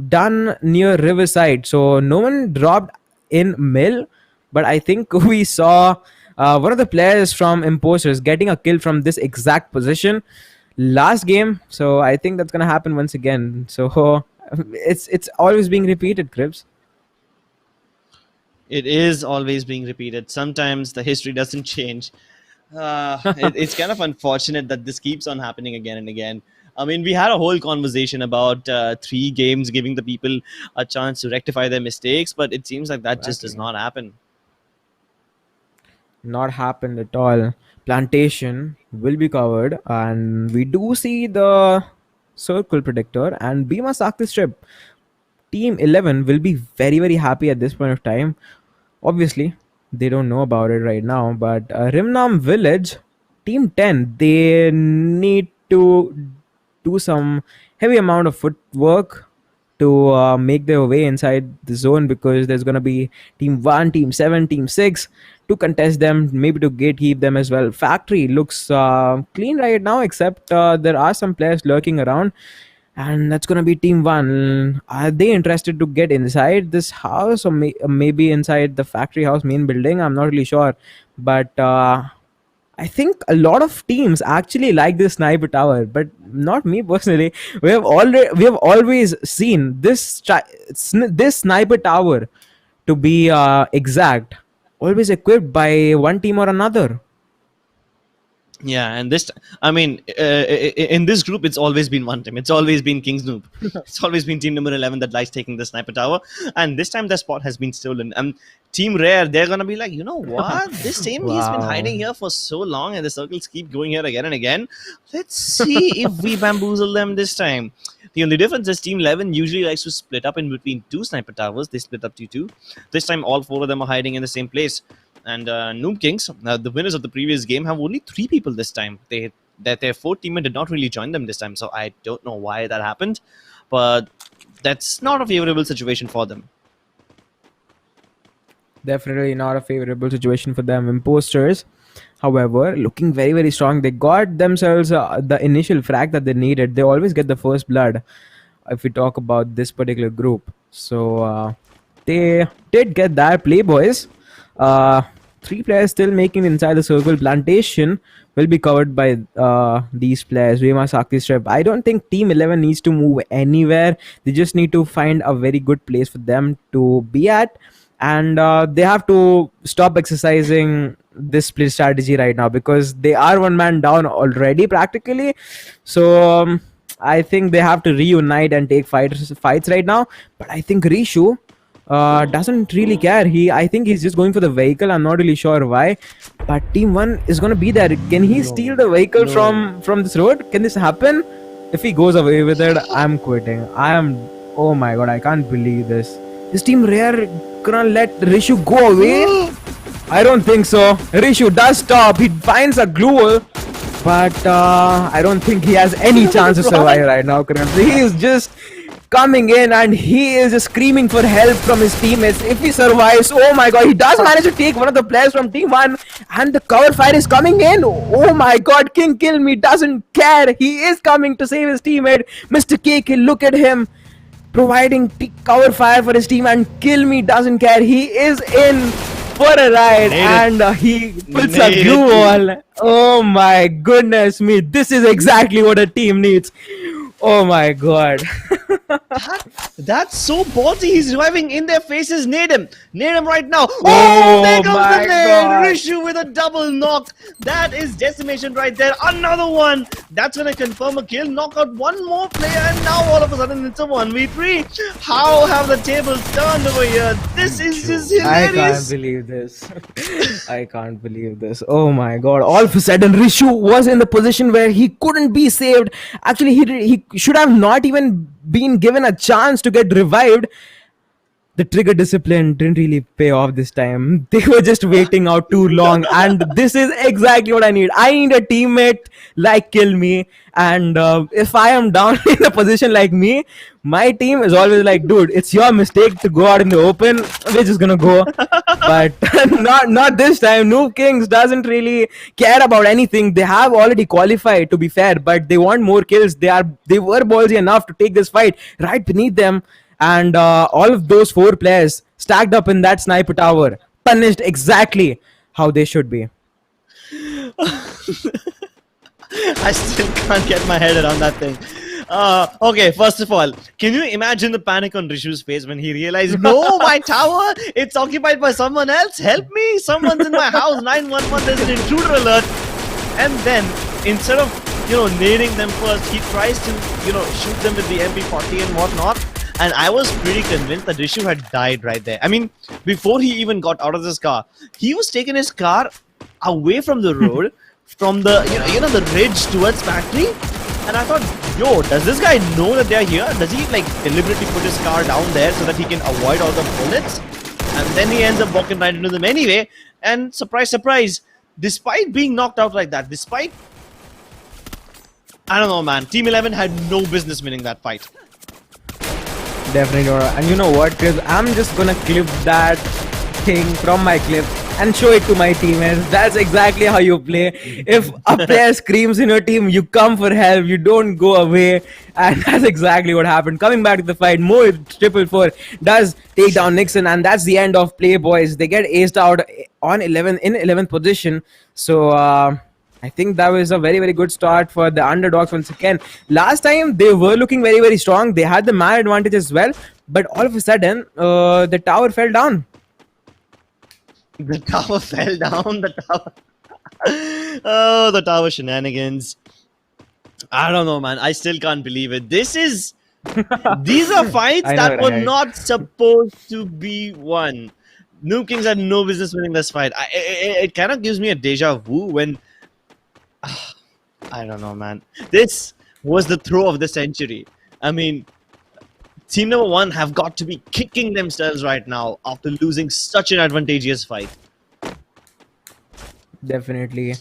[SPEAKER 6] done near Riverside. So no one dropped in Mill, but I think we saw one of the players from Imposters getting a kill from this exact position last game. So I think that's gonna happen once again. So it's always being repeated, Cribs.
[SPEAKER 5] It is always being repeated. Sometimes the history doesn't change. It's kind of unfortunate that this keeps on happening again and again. I mean, we had a whole conversation about 3 games giving the people a chance to rectify their mistakes, but it seems like that just does not happen.
[SPEAKER 6] Not happened at all. Plantation will be covered, and we do see the circle predictor and Bhima Sakti Strip. Team 11 will be very, very happy at this point of time. Obviously, they don't know about it right now, but Rimnam Village, Team 10, they need to do some heavy amount of footwork to make their way inside the zone, because there's going to be Team 1, Team 7, Team 6 to contest them, maybe to gatekeep them as well. Factory looks clean right now, except there are some players lurking around, and that's going to be Team 1. Are they interested to get inside this house, or maybe inside the factory house main building? I'm not really sure, but I think a lot of teams actually like this sniper tower, but not me personally. We have always seen this sniper tower, to be exact, always equipped by one team or another.
[SPEAKER 5] Yeah, and I mean, in this group, it's always been one team. It's always been King's Noob. It's always been team number 11 that likes taking the sniper tower. And this time, the spot has been stolen. And Team Rare, they're going to be like, you know what? This team, he's been hiding here for so long, and the circles keep going here again and again. Let's see if we bamboozle them this time. The only difference is Team 11 usually likes to split up in between 2 sniper towers. They split up to 2. This time, all 4 of them are hiding in the same place. And Noob Kings, the winners of the previous game, have only 3 people this time. Their 4th teammate did not really join them this time, so I don't know why that happened. But that's not a favorable situation for them.
[SPEAKER 6] Definitely not a favorable situation for them. Imposters, however, looking very, very strong. They got themselves the initial frag that they needed. They always get the first blood if we talk about this particular group. So they did get that. Playboys, 3 players still making inside the circle. Plantation will be covered by these players. Rema, Sakti, Strip. I don't think Team 11 needs to move anywhere. They just need to find a very good place for them to be at. And they have to stop exercising this split strategy right now because they are one man down already practically. So I think they have to reunite and take fights right now. But I think Rishu doesn't really care. I think he's just going for the vehicle. I'm not really sure why. But Team 1 is gonna be there. Can he steal the vehicle from this road? Can this happen? If he goes away with it, I'm quitting. Oh my god, I can't believe this. Is Team Rare gonna let Rishu go away? I don't think so. Rishu does stop. He finds a glue, but I don't think he has any chance to survive right now. Currently, he is just coming in and he is just screaming for help from his teammates. If he survives, oh my god, he does manage to take one of the players from Team 1, and the cover fire is coming in. Oh my god, King Kill Me doesn't care. He is coming to save his teammate. Mr. KK, look at him providing cover fire for his team, and Kill Me doesn't care. He is in for a ride, and he puts a glue wall. Oh my goodness me, this is exactly what a team needs. Oh my god.
[SPEAKER 5] That's so ballsy. He's reviving in their faces. Nade him right now. Oh, there comes the nade. Rishu with a double knock. That is decimation right there. Another one. That's gonna confirm a kill. Knock out one more player, and now all of a sudden it's a 1v3. How have the tables turned over here? This is just hilarious.
[SPEAKER 6] I can't believe this. I can't believe this. Oh my god. All of a sudden Rishu was in the position where he couldn't be saved. Actually, he should have not even been given a chance to get revived. The trigger discipline didn't really pay off this time. They were just waiting out too long, and this is exactly what I need. I need a teammate like Kill Me, and if I am down in a position like me, my team is always like, dude, it's your mistake to go out in the open. We're just gonna go. But not this time. Noob Kings doesn't really care about anything. They have already qualified, to be fair, but they want more kills. They were ballsy enough to take this fight right beneath them. And all of those 4 players stacked up in that sniper tower, punished exactly how they should be.
[SPEAKER 5] I still can't get my head around that thing. Okay, first of all, can you imagine the panic on Rishu's face when he realized, no, my tower, it's occupied by someone else. Help me, someone's in my house. 911, there's an intruder alert. And then, instead of, nading them first, he tries to, shoot them with the MP40 and whatnot. And I was pretty convinced that Rishu had died right there. I mean, before he even got out of this car, he was taking his car away from the road, from the the ridge towards factory. And I thought, yo, does this guy know that they're here? Does he deliberately put his car down there so that he can avoid all the bullets? And then he ends up walking right into them anyway. And surprise, surprise, despite being knocked out like that, I don't know, man, Team 11 had no business winning that fight.
[SPEAKER 6] Definitely not. And you know what, Chris? I'm just gonna clip that thing from my clip and show it to my teammates. That's exactly how you play. If a player screams in your team, you come for help, you don't go away. And that's exactly what happened. Coming back to the fight, Mo 444 does take down Nixon, and that's the end of play, boys. They get aced out on 11th position. So I think that was a very, very good start for the underdogs once again. Last time, they were looking very, very strong. They had the man advantage as well. But all of a sudden, the tower fell down.
[SPEAKER 5] The tower fell down. The tower. Oh, the tower shenanigans. I don't know, man. I still can't believe it. These are fights that were not supposed to be won. Noob Kings had no business winning this fight. It kind of gives me a deja vu when... I don't know, man. This was the throw of the century. I mean, Team number 1 have got to be kicking themselves right now after losing such an advantageous fight.
[SPEAKER 6] Definitely.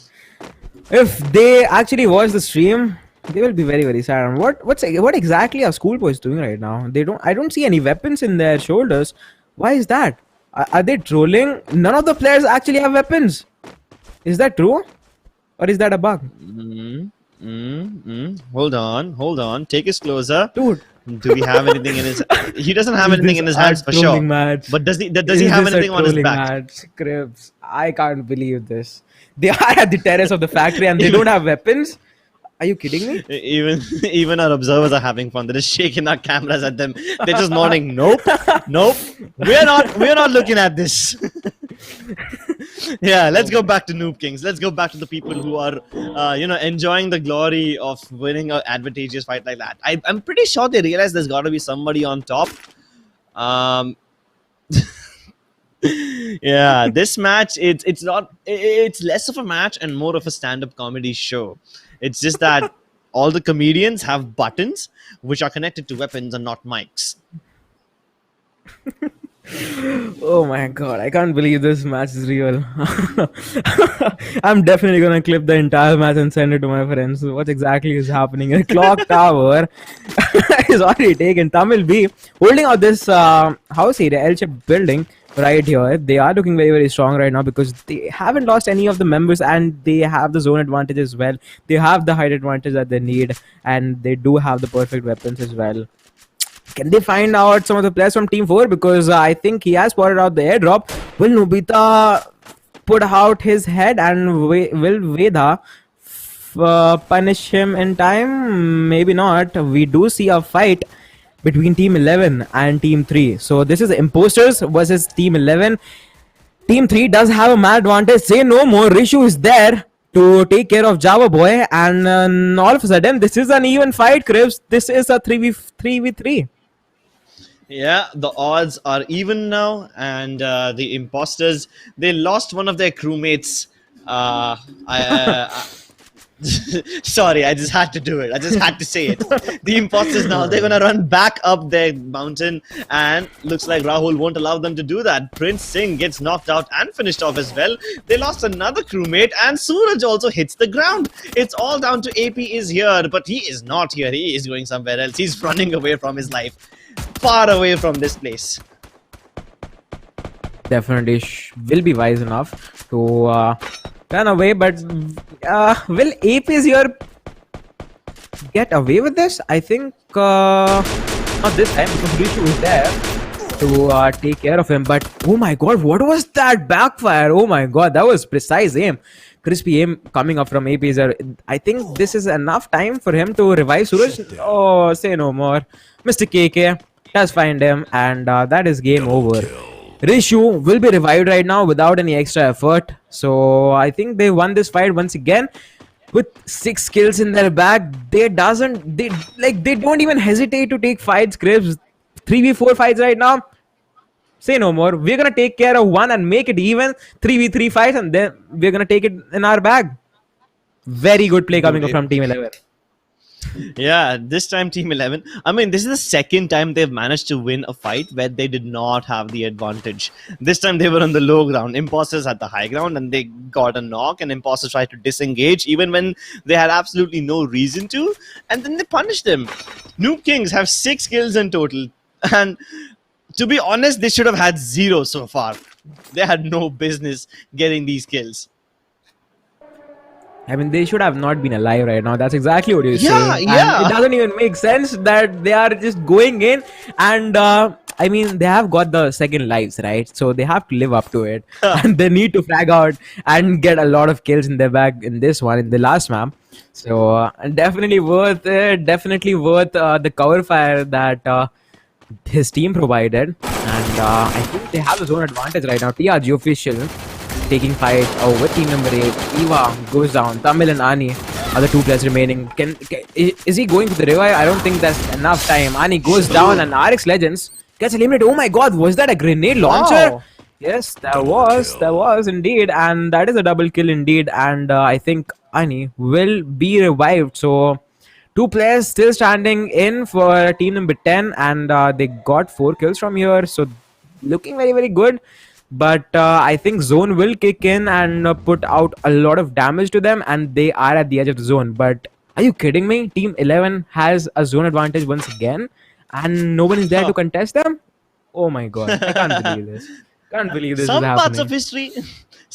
[SPEAKER 6] If they actually watch the stream, they will be very, very sad. What exactly are schoolboys doing right now? I don't see any weapons in their shoulders. Why is that? Are they trolling? None of the players actually have weapons. Is that true? Or is that a bug?
[SPEAKER 5] Hold on. Take us closer.
[SPEAKER 6] Dude,
[SPEAKER 5] Do we have anything in his? He doesn't have
[SPEAKER 6] is
[SPEAKER 5] anything
[SPEAKER 6] this
[SPEAKER 5] in his
[SPEAKER 6] a
[SPEAKER 5] hands for sure.
[SPEAKER 6] trolling match?
[SPEAKER 5] But does
[SPEAKER 6] Is
[SPEAKER 5] he have
[SPEAKER 6] this a
[SPEAKER 5] anything on his
[SPEAKER 6] trolling
[SPEAKER 5] back?
[SPEAKER 6] match? Cribs, I can't believe this. They are at the terrace of the factory and they don't have weapons. Are you kidding me?
[SPEAKER 5] Even even our observers are having fun. They're just shaking our cameras at them. They're just nodding. Nope, nope. We're not looking at this. Yeah, let's go back to Noob Kings. Let's go back to the people who are, enjoying the glory of winning an advantageous fight like that. I'm pretty sure they realize there's got to be somebody on top. Um, yeah, this match it's less of a match and more of a stand-up comedy show. It's just that all the comedians have buttons which are connected to weapons and not mics.
[SPEAKER 6] Oh my god, I can't believe this match is real. I'm definitely gonna clip the entire match and send it to my friends. What exactly is happening? A clock tower is already taken. Tamil B holding out this house area, L-shaped building right here. They are looking very, very strong right now because they haven't lost any of the members and they have the zone advantage as well. They have the height advantage that they need and they do have the perfect weapons as well. Can they find out some of the players from Team 4? Because I think he has spotted out the airdrop. Will Nobita put out his head and will Veda punish him in time? Maybe not. We do see a fight between Team 11 and Team 3. So this is Imposters versus Team 11. Team 3 does have a mad advantage. Say no more. Rishu is there to take care of Java Boy. And all of a sudden, this is an even fight, Cribs. This is a 3v3.
[SPEAKER 5] Yeah, the odds are even now, and the imposters, they lost one of their crewmates. Sorry, I just had to do it. I just had to say it. The imposters now, they're gonna run back up their mountain, and looks like Rahul won't allow them to do that. Prince Singh gets knocked out and finished off as well. They lost another crewmate, and Suraj also hits the ground. It's all down to AP is here, but he is not here. He is going somewhere else. He's running away from his life. Far away from this place.
[SPEAKER 6] Definitely will be wise enough to run away, but will APs here get away with this? I think not this time because Rishu is there to take care of him. But oh my god, what was that backfire? Oh my god, that was precise aim. Crispy aim coming up from APs. I think this is enough time for him to revive Suraj. Oh, say no more. Mr. KK does find him, and that is game over. Rishu will be revived right now without any extra effort. So I think they won this fight once again with 6 kills in their bag. They don't even hesitate to take fights, Cribs. 3v4 fights right now. Say no more. We're gonna take care of one and make it even. 3v3 fights, and then we're gonna take it in our bag. Very good play coming from Team 11.
[SPEAKER 5] Yeah, this time Team 11. I mean, this is the second time they've managed to win a fight where they did not have the advantage. This time they were on the low ground. Imposters had the high ground and they got a knock, and Imposters tried to disengage even when they had absolutely no reason to, and then they punished them. Noob Kings have 6 kills in total, and to be honest, they should have had 0 so far. They had no business getting these kills.
[SPEAKER 6] I mean, they should have not been alive right now. That's exactly what you're
[SPEAKER 5] Yeah,
[SPEAKER 6] saying.
[SPEAKER 5] yeah.
[SPEAKER 6] And it doesn't even make sense that they are just going in and I mean, they have got the second lives, right? So they have to live up to it. And they need to frag out and get a lot of kills in their bag in this one, in the last map. So definitely worth it. Definitely worth the cover fire that his team provided. And I think they have the zone advantage right now. TRG official taking fight over team number 8. Eva goes down. Tamil and Ani are the 2 players remaining. Is he going to the revive? I don't think that's enough time. Ani goes down and RX Legends gets eliminated. Oh my god, was that a grenade launcher?
[SPEAKER 5] Wow.
[SPEAKER 6] Yes, there was indeed. And that is a double kill indeed. And I think Ani will be revived. So 2 players still standing in for team number 10. And they got 4 kills from here. So looking very, very good. But I think zone will kick in and put out a lot of damage to them, and they are at the edge of the zone. But are you kidding me? Team 11 has a zone advantage once again, and no one is there to contest them? Oh my god, I can't believe this. Can't believe this is happening.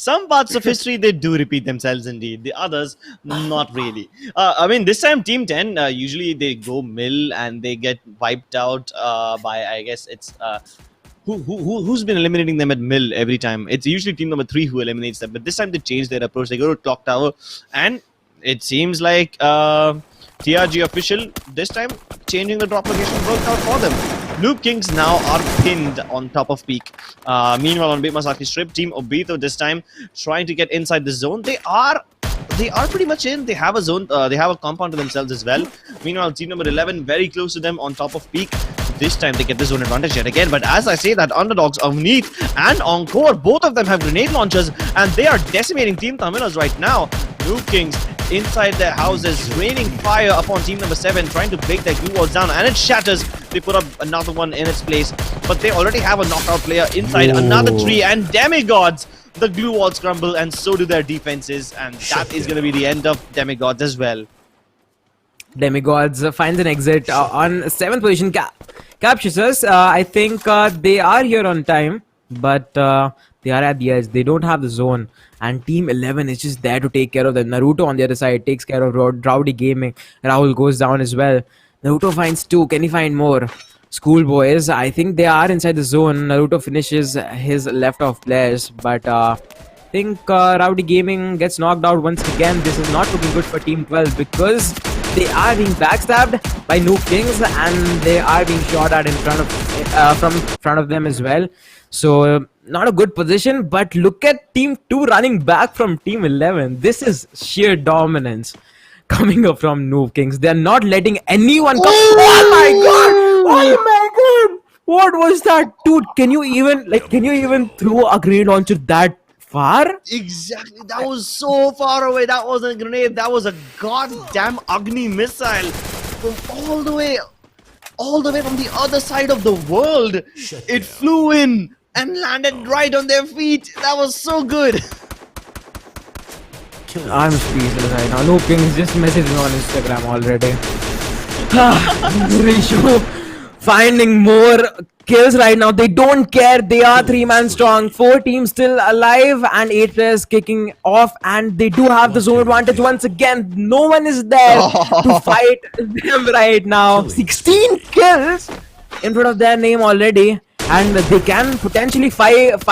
[SPEAKER 5] Some parts of history they do repeat themselves indeed. The others, not really. I mean, this time Team 10 usually they go mill and they get wiped out by, I guess it's who's been eliminating them at mill every time. It's usually team number 3 who eliminates them, but this time they change their approach. They go to clock tower, and it seems like TRG official this time changing the drop location worked out for them. Noob Kings now are pinned on top of peak. Meanwhile, on Big Masaki Strip, Team Obito this time trying to get inside the zone. They are pretty much in. They have a zone. They have a compound to themselves as well. Meanwhile, team number 11 very close to them on top of peak. This time they get the zone advantage yet again. But as I say that, underdogs Avneet and Encore, both of them have grenade launchers and they are decimating Team Tamilas right now. Noob Kings inside their houses, raining fire upon team number 7, trying to break their glue walls down, and it shatters. They put up another one in its place, but they already have a knockout player inside. Another 3, and demigods. The glue walls crumble, and so do their defenses, and that is going to be the end of demigods as well.
[SPEAKER 6] Demigods finds an exit on 7th position. Captures us. I think they are here on time, but they are at the edge. They don't have the zone, and Team 11 is just there to take care of them. Naruto on the other side takes care of Rowdy Gaming. Rahul goes down as well. Naruto finds 2. Can he find more? Schoolboys, I think they are inside the zone. Naruto finishes his left off players, but I think Rowdy Gaming gets knocked out once again. This is not looking good for Team 12 because they are being backstabbed by Noob Kings and they are being shot at in front of from front of them as well. So not a good position, but look at Team 2 running back from Team 11. This is sheer dominance coming up from Noob Kings. They are not letting anyone come. Oh my god! Oh my god! What was that, dude? Can you even throw a grenade launcher that far?
[SPEAKER 5] Exactly, that was so far away. That wasn't a grenade, that was a goddamn Agni missile from all the way from the other side of the world. It flew in and landed right on their feet. That was so good.
[SPEAKER 6] I'm speechless right now. Noob Kings just messaging on Instagram already. Ratio finding more kills right now. They don't care. They are 3-man strong. 4 teams still alive and 8 players kicking off, and they do have the zone advantage once again. No one is there to fight them right now. 16 kills in front of their name already, and they can potentially find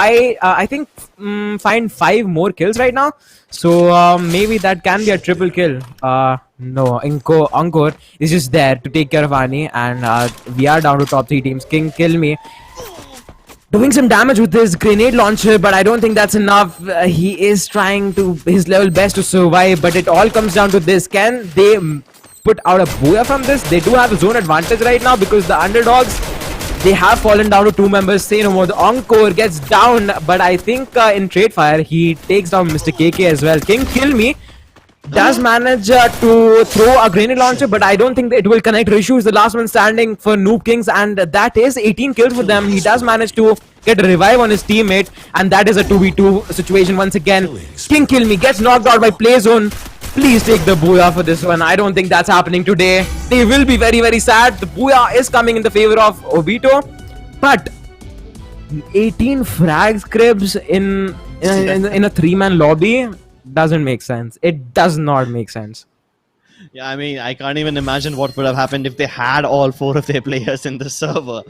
[SPEAKER 6] 5 more kills right now. So maybe that can be a triple kill. No, Encore is just there to take care of Ani, and we are down to top 3 teams. King Kill Me doing some damage with his grenade launcher, but I don't think that's enough. He is trying to his level best to survive, but it all comes down to this. Can they put out a booyah from this? They do have a zone advantage right now because the underdogs, they have fallen down to 2 members. Say no more. The Encore gets down, but I think in trade fire he takes down Mr. KK as well. King Kill Me does manage to throw a grenade launcher, but I don't think that it will connect. Rishu is the last one standing for Noob Kings, and that is 18 kills for them. He does manage to get a revive on his teammate, and that is a 2v2 situation once again. King Kill Me gets knocked out by Playzone. Please take the booyah for this one. I don't think that's happening today. They will be very, very sad. The booyah is coming in the favor of Obito, but 18 frags cribs in a 3-man lobby doesn't make sense. It does not make sense.
[SPEAKER 5] Yeah, I mean, I can't even imagine what would have happened if they had all 4 of their players in the server.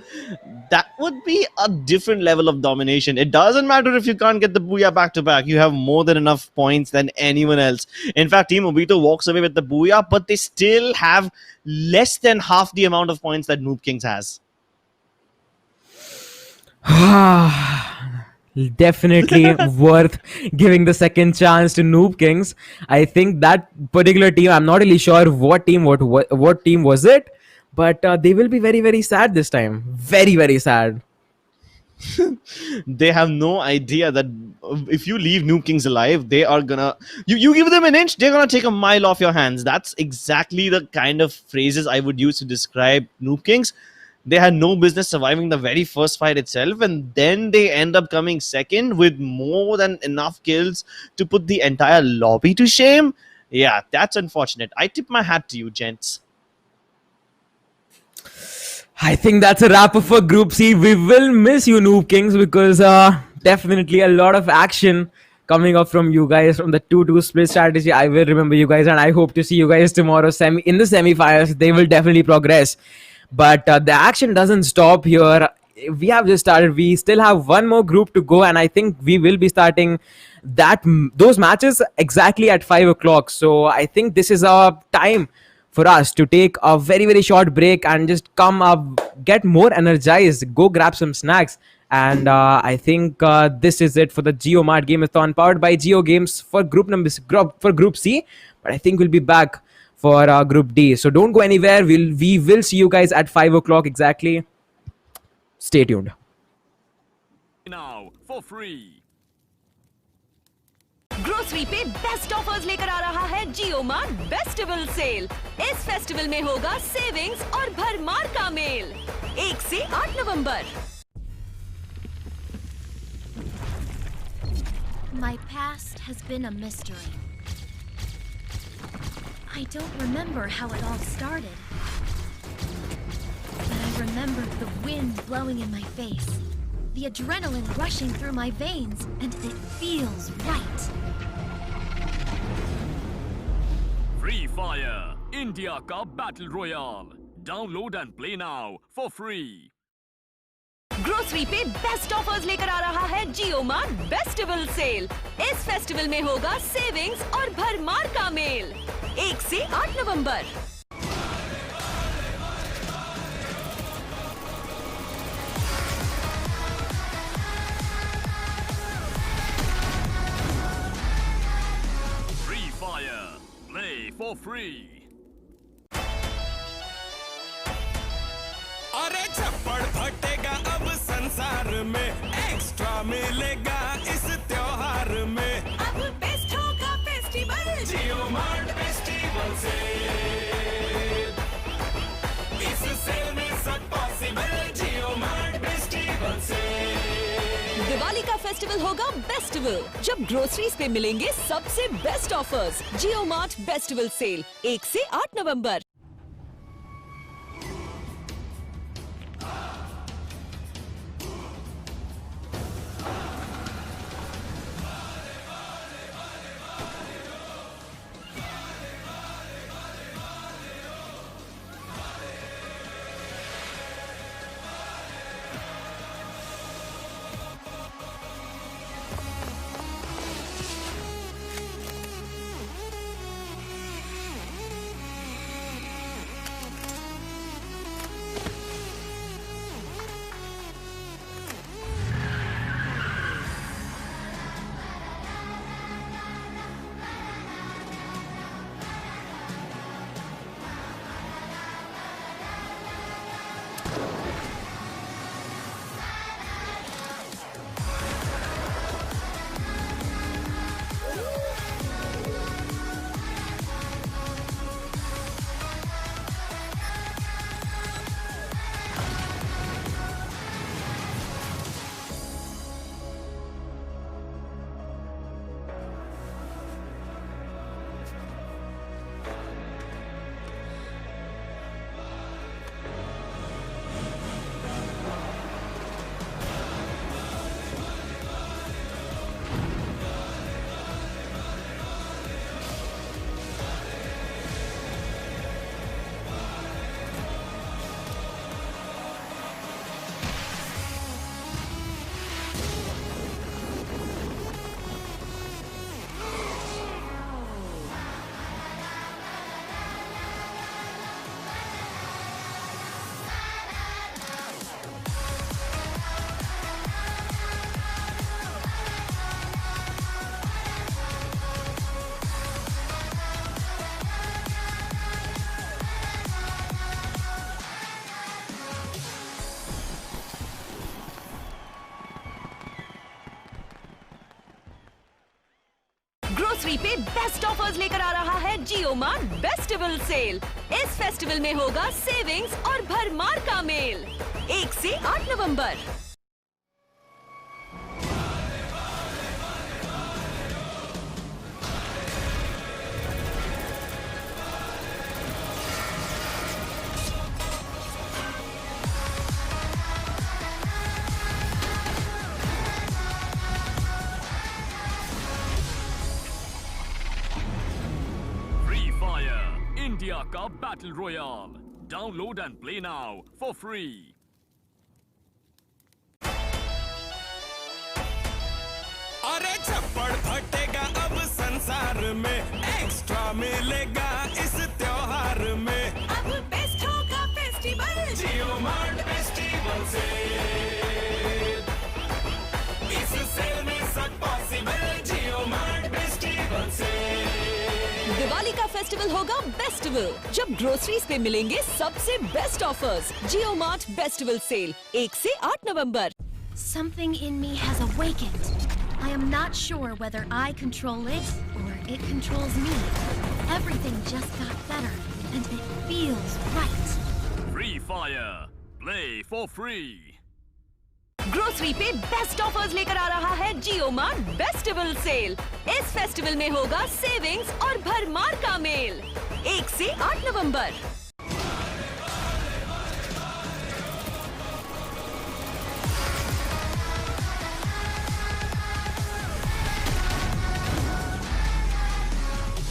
[SPEAKER 5] That would be a different level of domination. It doesn't matter if you can't get the booyah back to back. You have more than enough points than anyone else. In fact, Team Obito walks away with the booyah, but they still have less than half the amount of points that Noob Kings has.
[SPEAKER 6] Definitely worth giving the second chance to Noob Kings. I think that particular team, I'm not really sure what team was it, but they will be very, very sad this time. Very, very sad.
[SPEAKER 5] They have no idea that if you leave Noob Kings alive, they are gonna... You give them an inch, they're gonna take a mile off your hands. That's exactly the kind of phrases I would use to describe Noob Kings. They had no business surviving the very first fight itself, and then they end up coming second with more than enough kills to put the entire lobby to shame. Yeah, that's unfortunate. I tip my hat to you, gents.
[SPEAKER 6] I think that's a wrap up for Group C. We will miss you, Noob Kings, because definitely a lot of action coming up from you guys from the 2-2 split strategy. I will remember you guys, and I hope to see you guys tomorrow in the semi-finals. They will definitely progress. But the action doesn't stop here. We have just started. We still have one more group to go, and I think we will be starting those matches exactly at 5 o'clock. So I think this is our time for us to take a very, very short break and just come up, get more energized, go grab some snacks. And I think this is it for the JioMart Game-a-thon powered by Jio Games for Group C. But I think we'll be back for Group D. So don't go anywhere. We will see you guys at 5 o'clock exactly. Stay tuned.
[SPEAKER 2] Now for free.
[SPEAKER 1] Grocery पे best offers लेकर आ रहा है जियो mart festival sale. इस festival में होगा savings और भरमार का मेल 1 से 8 नवंबर।
[SPEAKER 3] My past has been a mystery. I don't remember how it all started. But I remember the wind blowing in my face, the adrenaline rushing through my veins, and it feels right.
[SPEAKER 2] Free Fire, India ka Battle Royale. Download and play now for free.
[SPEAKER 1] Grocery पे best offers लेकर आ रहा है जियो mart festival sale. इस festival में होगा savings और भरमार का मेल 1 से 8 नवंबर।
[SPEAKER 2] Free Fire, play for free.
[SPEAKER 4] अरे छप्पड़ फटेगा अब संसार में, एक्स्ट्रा मिलेगा इस त्योहार में।
[SPEAKER 1] अब बेस्ट होगा फेस्टिवल
[SPEAKER 4] जियो मार्ट फेस्टिवल से, इस सेल में सब पॉसिबल। जियो मार्ट फेस्टिवल से
[SPEAKER 1] दिवाली का फेस्टिवल होगा बेस्टिवल, जब ग्रोसरीज पे मिलेंगे सबसे best offers. JioMart festival sale 1 से 8 नवंबर। ग्रोसरी पे बेस्ट ऑफर्स लेकर आ रहा है जियो मार्ट फेस्टिवल सेल। इस फेस्टिवल में होगा सेविंग्स और भरमार का मेल 1 से 8 नवंबर।
[SPEAKER 2] इंडिया का battle royale. Download and play now for free.
[SPEAKER 4] अरे छप्पड़ फटेगा अब संसार में, एक्स्ट्रा मिलेगा इस त्योहार में।
[SPEAKER 1] अब बेस्ट होगा फेस्टिवल
[SPEAKER 4] जियो मार्ट फेस्टिवल से, इस सेल में सब पॉसिबल। जियो मार्ट फेस्टिवल से
[SPEAKER 1] दिवाली का फेस्टिवल होगा बेस्टिवल, जब ग्रोसरीज पे मिलेंगे सबसे बेस्ट ऑफर्स। जियो मार्ट बेस्टिवल सेल 1 से 8 नवंबर।
[SPEAKER 3] Something in me has awakened. I am not sure whether I control it or it controls me. Everything just got better, and it feels right.
[SPEAKER 2] Free Fire. Play for free.
[SPEAKER 1] Grocery पे best offers लेकर आ रहा है जियो mart bestival sale. इस festival में होगा savings और भरमार का मेल। 1 से 8 नवंबर।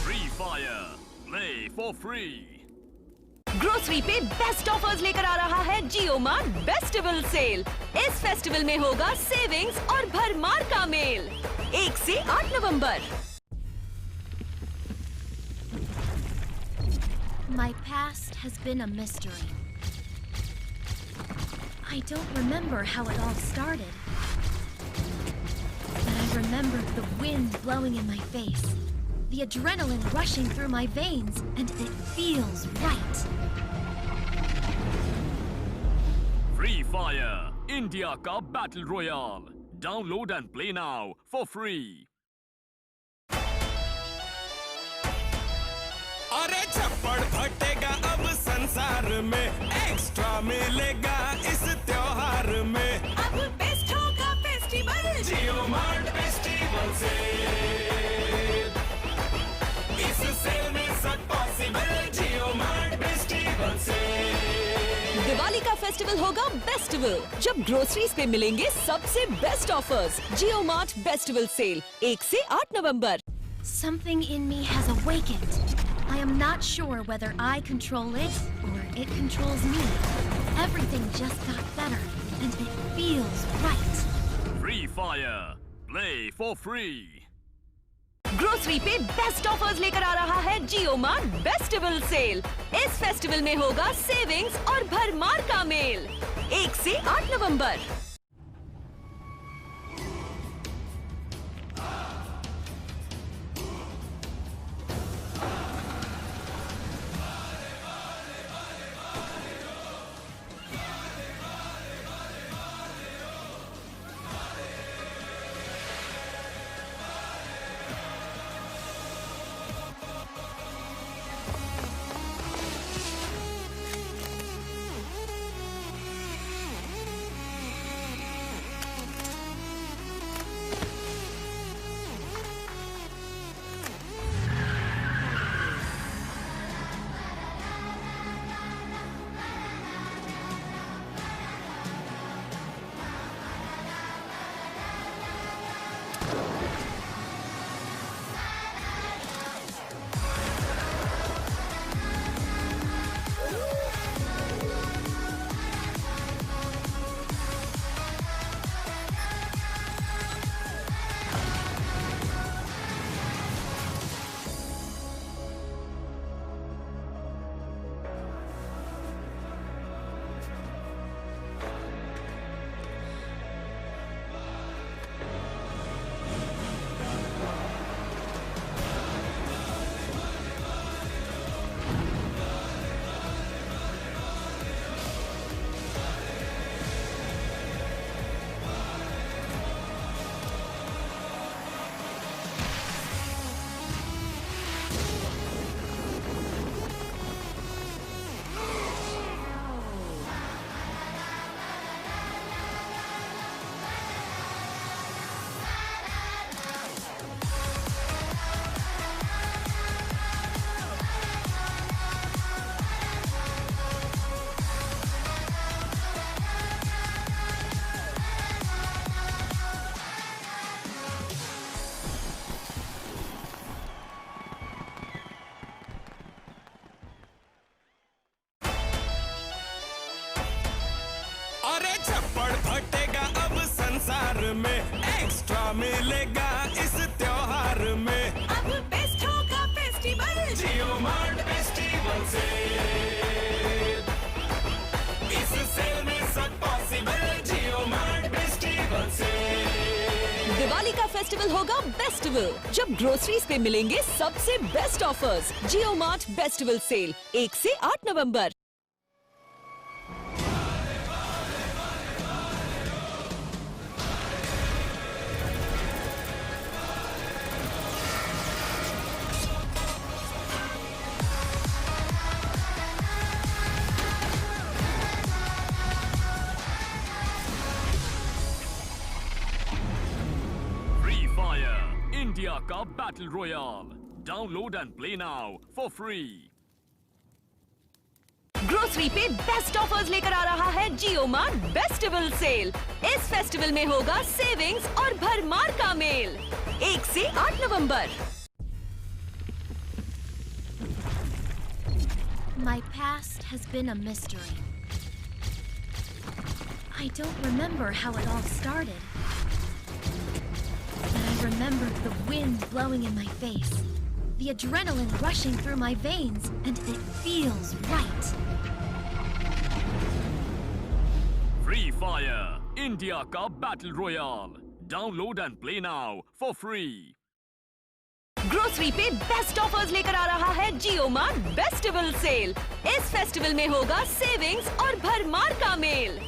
[SPEAKER 2] Free Fire. Play for free.
[SPEAKER 1] Grocery पे बेस्ट ऑफर्स लेकर आ रहा है जियो मार्ट बेस्टिवल सेल। इस फेस्टिवल में होगा सेविंग्स और भरमार का मेल। 1 से 8 नवंबर।
[SPEAKER 3] My past has been a mystery. I don't remember how it all started. But I remember the wind blowing in my face, the adrenaline rushing through my veins, and it feels right.
[SPEAKER 2] Free Fire. India का battle royale. Download and play now for free.
[SPEAKER 4] अरे छप्पड़ फटेगा अब संसार में, extra मिलेगा इस त्योहार में।
[SPEAKER 1] अब बेस्ट होगा फेस्टिवल
[SPEAKER 4] जियो मार्ट फेस्टिवल से, इस सेल में सब पॉसिबल। जियो मार्ट फेस्टिवल से
[SPEAKER 1] दिवाली का फेस्टिवल होगा बेस्टिवल, जब ग्रोसरीज पे मिलेंगे सबसे बेस्ट ऑफर्स। जियो मार्ट बेस्टिवल सेल 1 से 8 नवंबर।
[SPEAKER 3] Something in me has awakened. I am not sure whether I control it or it controls me. Everything just got better, and it feels right.
[SPEAKER 2] Free Fire. Play for free.
[SPEAKER 1] Grocery पे best offers लेकर आ रहा है जियो mart bestival sale. इस festival में होगा savings और भरमार का मेल। 1 से 8 नवंबर।
[SPEAKER 4] मिलेगा इस त्योहार में।
[SPEAKER 1] अब बेस्ट होगा फेस्टिवल
[SPEAKER 4] जियो मार्ट फेस्टिवल से इस सेल में सब पॉसिबल। जियो मार्ट फेस्टिवल से
[SPEAKER 1] दिवाली का फेस्टिवल होगा बेस्टिवल, जब ग्रोसरीज पे मिलेंगे सबसे बेस्ट ऑफर्स। जियो मार्ट बेस्टिवल सेल 1 से 8 नवंबर।
[SPEAKER 2] इंडिया का battle royale, download and play now for free.
[SPEAKER 1] Grocery पे बेस्ट ऑफर्स लेकर आ रहा है जियो मार्ट बेस्टिवल सेल। इस फेस्टिवल में होगा सेविंग्स और भरमार का मेल 1 से 8 नवंबर।
[SPEAKER 3] My past has been a mystery. I don't remember how it all started. But I remember the wind blowing in my face, the adrenaline rushing through my veins, and it feels right.
[SPEAKER 2] Free Fire, India का battle royale, download and play now for free.
[SPEAKER 1] Grocery पे best offers लेकर आ रहा है जियो mart bestival sale. इस festival में होगा savings और भरमार का मेल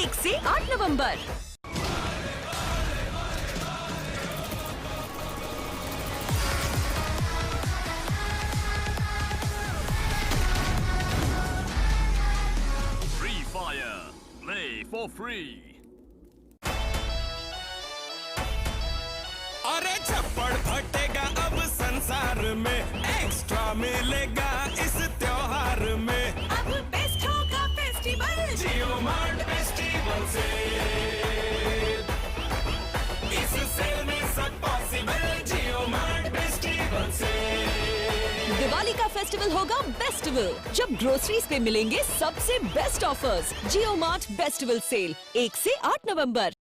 [SPEAKER 1] 1 से 8 नवंबर।
[SPEAKER 2] Free Fire, play for free.
[SPEAKER 4] अरे छप्पड़ फटेगा अब संसार में, एक्स्ट्रा मिलेगा इस त्योहार में।
[SPEAKER 1] अब बेस्ट होगा फेस्टिवल
[SPEAKER 4] जियो मार्ट फेस्टिवल से इस सेल में सब पॉसिबल। जियो मार्ट फेस्टिवल से
[SPEAKER 1] दिवाली का फेस्टिवल होगा बेस्टिवल, जब ग्रोसरीज पे मिलेंगे सबसे बेस्ट ऑफर्स। जियो मार्ट बेस्टिवल सेल 1 से 8 नवंबर।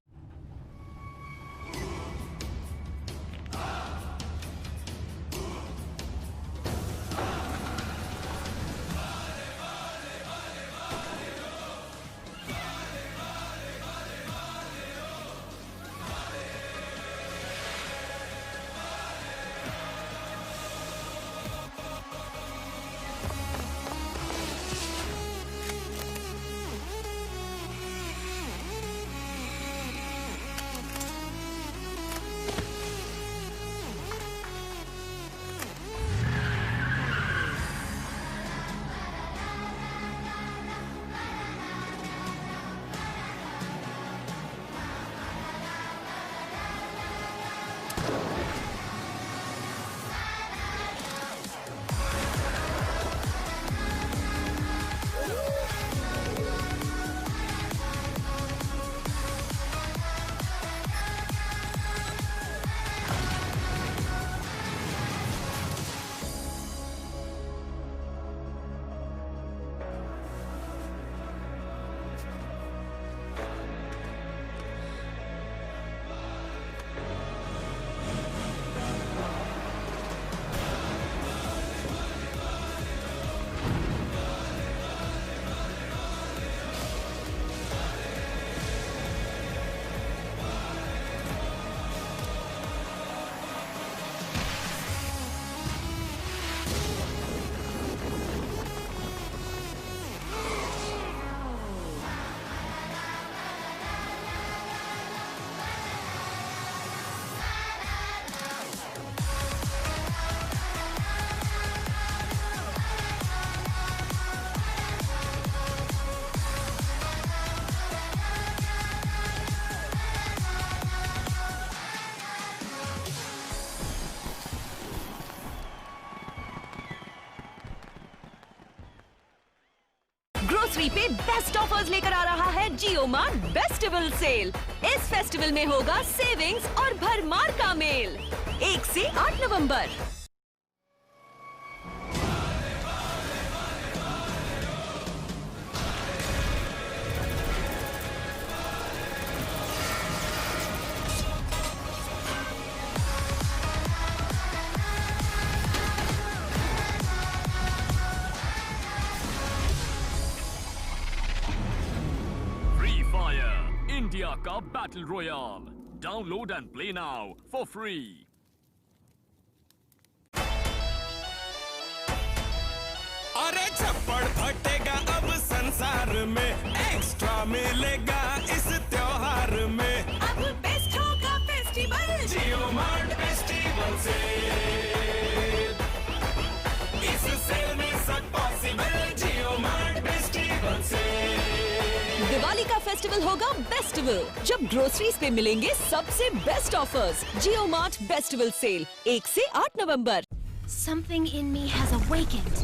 [SPEAKER 1] ग्रोसरी पे बेस्ट ऑफर्स लेकर आ रहा है जियो मार्ट बेस्टिवल सेल। इस फेस्टिवल में होगा सेविंग्स और भरमार का मेल 1 से 8 नवंबर।
[SPEAKER 2] इंडिया का battle royale. Download and play now for free.
[SPEAKER 4] अरे छप्पड़ फटेगा अब संसार में, एक्स्ट्रा मिलेगा इस त्योहार में।
[SPEAKER 1] अब बेस्ट होगा फेस्टिवल
[SPEAKER 4] जियो मार्ट फेस्टिवल सेल, इस सेल में सब पॉसिबल। जियो मार्ट फेस्टिवल सेल,
[SPEAKER 1] दिवाली का फेस्टिवल होगा बेस्टिवल, जब ग्रोसरीज पे मिलेंगे सबसे बेस्ट ऑफर्स। जियो मार्ट बेस्टिवल सेल 1 से 8 नवंबर।
[SPEAKER 3] Something in me has awakened.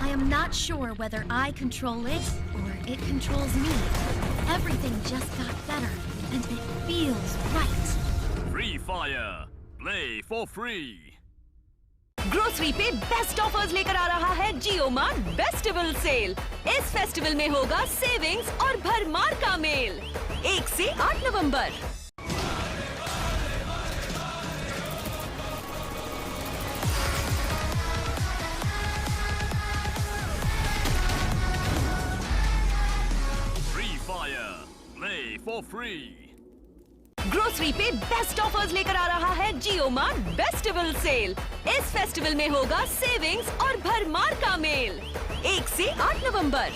[SPEAKER 3] I am not sure whether I control it or it controls me. Everything just got better, and it feels right.
[SPEAKER 2] Free Fire. Play for free.
[SPEAKER 1] Grocery पे best offers लेकर आ रहा है जियो mart bestival sale. इस festival में होगा savings और भरमार का मेल। 1 से 8 नवंबर।
[SPEAKER 2] Free Fire. Play for free.
[SPEAKER 1] Grocery पे बेस्ट ऑफर्स लेकर आ रहा है जियो मार्ट बेस्टिवल सेल। इस फेस्टिवल में होगा सेविंग्स और भरमार का मेल। 1 से 8 नवंबर।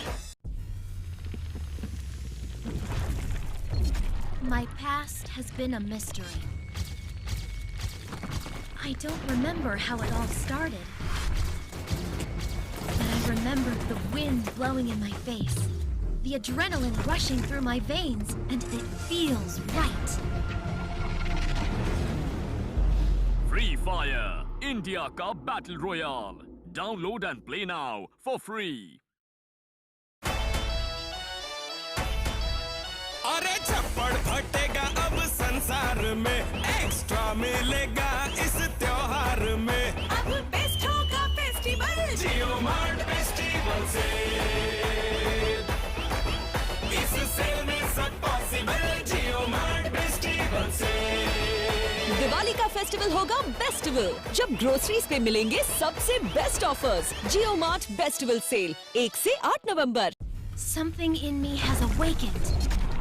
[SPEAKER 3] My past has been a mystery. I don't remember how it all started. But I remember the wind blowing in my face, the adrenaline rushing through my veins, and it feels right.
[SPEAKER 2] Free Fire. India का battle royale. Download and play now for free.
[SPEAKER 4] अरे छप्पड़ फटेगा अब संसार में, extra मिलेगा इस त्योहार में।
[SPEAKER 1] अब बेस्ट होगा फेस्टिवल
[SPEAKER 4] जियो मार्ट फेस्टिवल सेल, इस सेल में सब पॉसिबल। जियो मार्ट फेस्टिवल सेल,
[SPEAKER 1] दिवाली का फेस्टिवल होगा बेस्टिवल, जब ग्रोसरीज पे मिलेंगे सबसे बेस्ट ऑफर्स। जियो मार्ट बेस्टिवल सेल 1 से 8 नवंबर।
[SPEAKER 3] Something in me has awakened.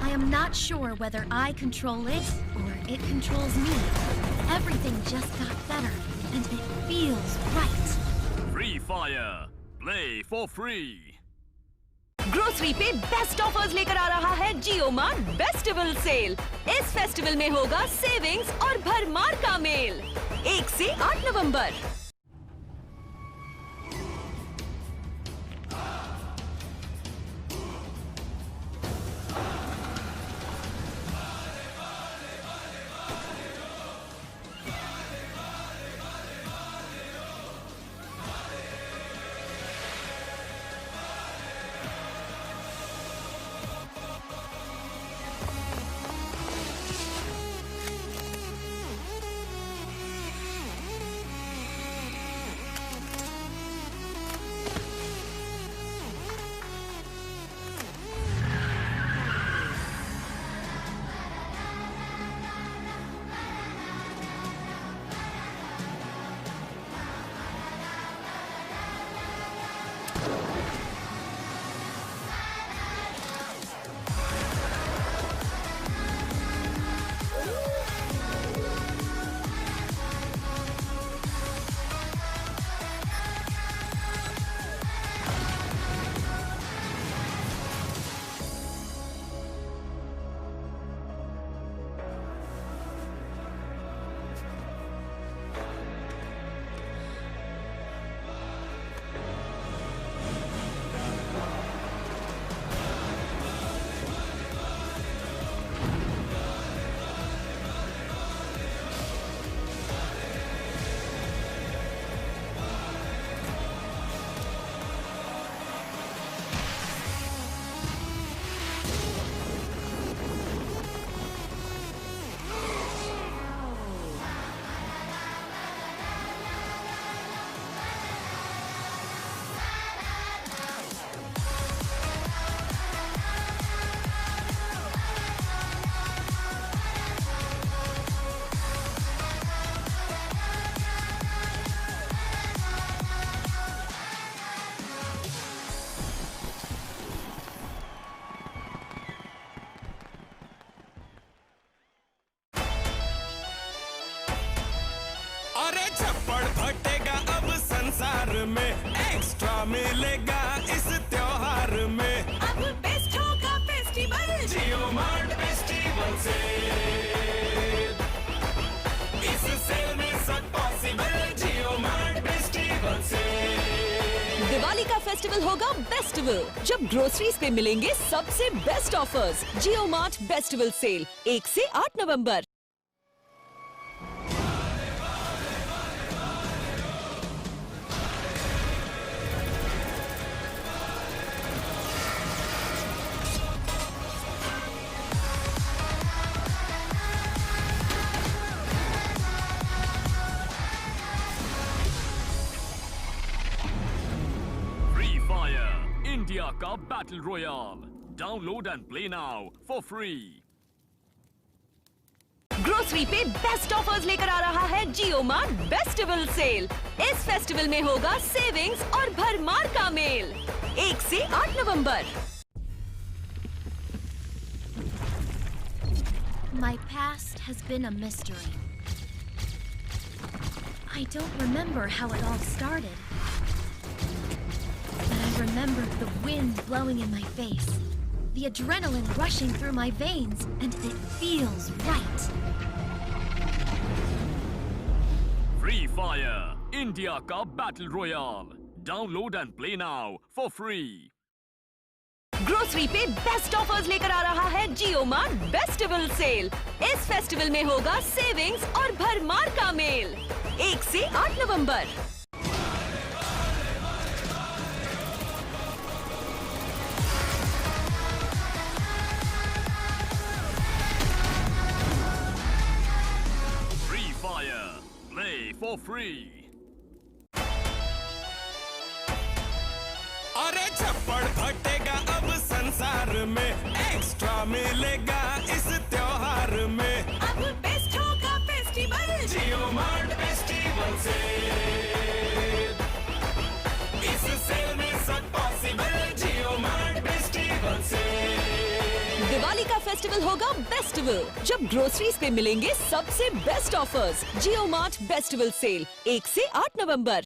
[SPEAKER 3] I am not sure whether I control it or it controls me. Everything just got better, and it feels right.
[SPEAKER 2] Free Fire. Play for free.
[SPEAKER 1] Grocery पे best offers लेकर आ रहा है जियो mart bestival sale. इस festival में होगा savings और भरमार का मेल। 1 से 8 नवंबर।
[SPEAKER 4] मिलेगा इस त्योहार में।
[SPEAKER 1] अब बेस्ट होगा फेस्टिवल
[SPEAKER 4] जियो मार्ट फेस्टिवल सेल, इस सेल में सब पॉसिबल। जियो मार्ट फेस्टिवल सेल,
[SPEAKER 1] दिवाली का फेस्टिवल होगा बेस्टिवल, जब ग्रोसरीज पे मिलेंगे सबसे बेस्ट ऑफर्स। जियो मार्ट बेस्टिवल सेल 1 से 8 नवंबर।
[SPEAKER 2] Free Fire, India का Battle Royale. Download and play now for free.
[SPEAKER 1] Grocery पे बेस्ट ऑफर्स लेकर आ रहा है जियो मार्ट बेस्टिवल सेल। इस फेस्टिवल में होगा सेविंग्स और भरमार का मेल। 1 से 8 नवंबर।
[SPEAKER 3] My past has been a mystery. I don't remember how it all started. But I remember the wind blowing in my face, the adrenaline rushing through my veins, and it feels right.
[SPEAKER 2] Free Fire, India का Battle Royale. Download and play now for free.
[SPEAKER 1] Grocery पे best offers लेकर आ रहा है जियो mart bestival sale. इस festival में होगा savings और भरमार का मेल। 1 से 8 नवंबर।
[SPEAKER 2] Free Fire, play for free.
[SPEAKER 4] अरे छप्पड़ फटेगा अब संसार में, एक्स्ट्रा मिलेगा इस त्योहार में।
[SPEAKER 1] अब बेस्ट होगा फेस्टिवल
[SPEAKER 4] जियो मार्ट फेस्टिवल सेल, इस सेल में सब पॉसिबल। जियो मार्ट फेस्टिवल सेल,
[SPEAKER 1] दिवाली का फेस्टिवल होगा बेस्टिवल, जब ग्रोसरीज पे मिलेंगे सबसे बेस्ट ऑफर्स। जियो मार्ट बेस्टिवल सेल 1 से 8 नवंबर।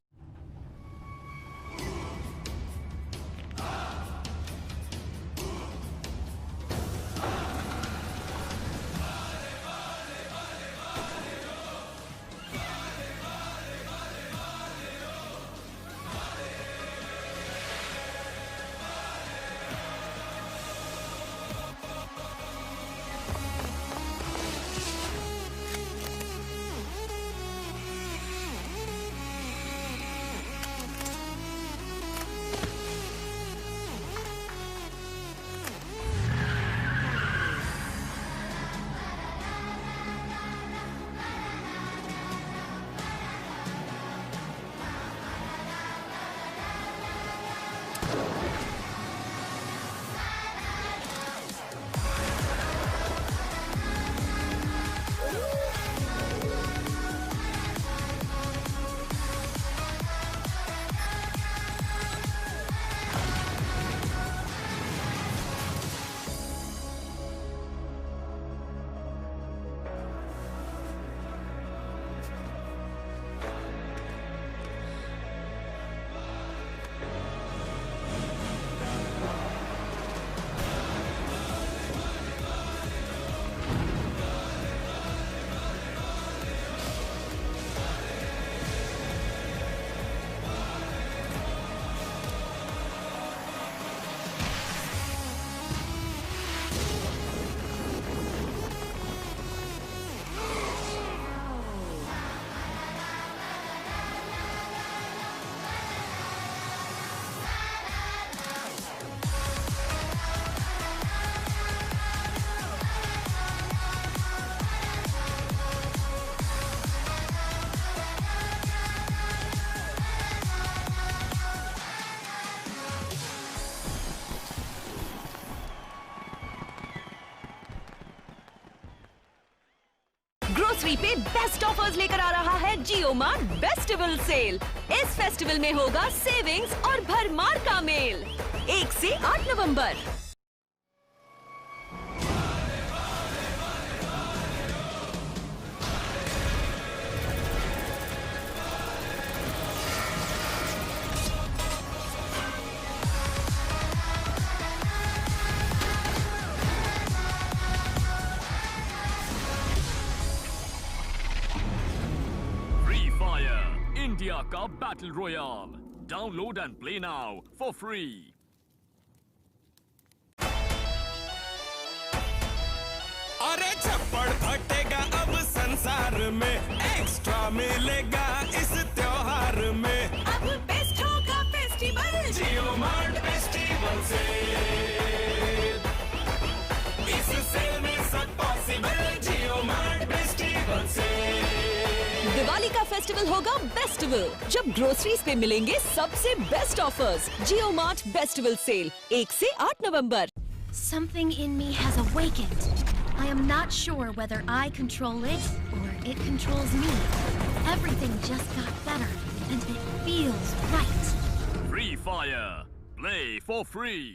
[SPEAKER 1] ग्रोसरी पे बेस्ट ऑफर्स लेकर आ रहा है जियो मार्ट बेस्टिवल सेल। इस फेस्टिवल में होगा सेविंग्स और भरमार का मेल। 1 से 8 नवंबर।
[SPEAKER 2] का Battle Royale. Download and play now for free.
[SPEAKER 4] अरे छप्पड़ फटेगा अब संसार में, एक्स्ट्रा मिलेगा इस त्योहार में।
[SPEAKER 1] अब बेस्ट होगा फेस्टिवल
[SPEAKER 4] जियो मार्ट फेस्टिवल सेल, इस सेल में सब पॉसिबल। जियो मार्ट फेस्टिवल सेल,
[SPEAKER 1] दिवाली का फेस्टिवल होगा बेस्टिवल, जब ग्रोसरीज पे मिलेंगे सबसे बेस्ट ऑफर्स। जियो मार्ट बेस्टिवल सेल 1 से 8 नवंबर।
[SPEAKER 3] Something in me has awakened. I am not sure whether I control it or it controls me. Everything just got better, and it feels right.
[SPEAKER 2] Free Fire. Play for free.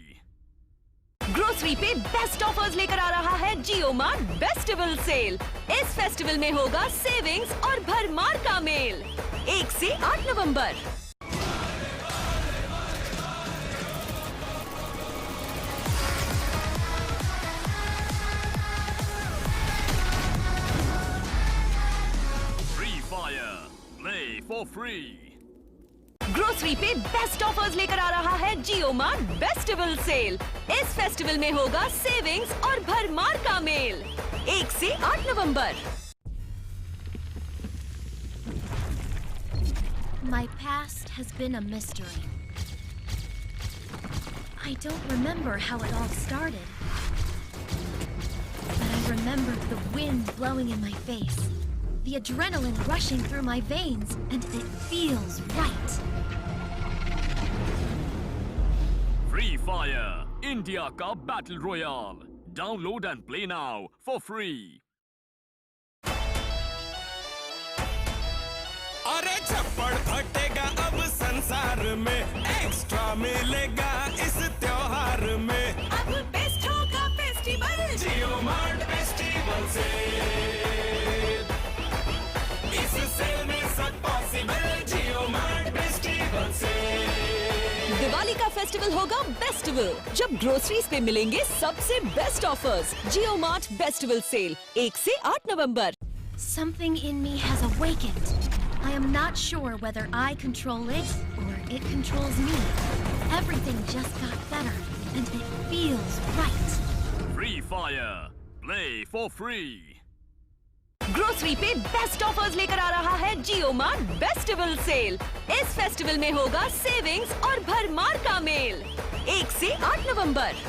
[SPEAKER 1] Grocery पे best offers लेकर आ रहा है जियो mart bestival sale. इस festival में होगा savings और भरमार का मेल। 1 से 8 नवंबर।
[SPEAKER 2] Free Fire. Play for free.
[SPEAKER 1] Grocery पे बेस्ट ऑफर्स लेकर आ रहा है जियो मार्ट बेस्टिवल सेल। इस फेस्टिवल में होगा सेविंग्स और भरमार का मेल। 1 से 8 नवंबर।
[SPEAKER 3] My past has been a mystery. I don't remember how it all started. But I remember the wind blowing in my face, the adrenaline rushing through my veins, and it feels right.
[SPEAKER 2] Free Fire. India का Battle Royale. Download and play now for free.
[SPEAKER 4] अरे छप्पड़ फटेगा अब संसार में, extra मिलेगा इस त्योहार में।
[SPEAKER 1] अब बेस्ट होगा फेस्टिवल
[SPEAKER 4] जियो मार्ट फेस्टिवल सेल, इस सेल में सब पॉसिबल। जियो मार्ट फेस्टिवल सेल,
[SPEAKER 1] दिवाली का फेस्टिवल होगा बेस्टिवल, जब ग्रोसरीज पे मिलेंगे सबसे बेस्ट ऑफर्स। जियो मार्ट बेस्टिवल सेल 1 से 8 नवंबर।
[SPEAKER 3] Something in me has awakened. I am not sure whether I control it or it controls me. Everything just got better, and it feels right.
[SPEAKER 2] Free Fire. Play for free.
[SPEAKER 1] Grocery पे best offers लेकर आ रहा है जियो mart bestival sale. इस festival में होगा savings और भरमार का मेल। 1 से 8 नवंबर।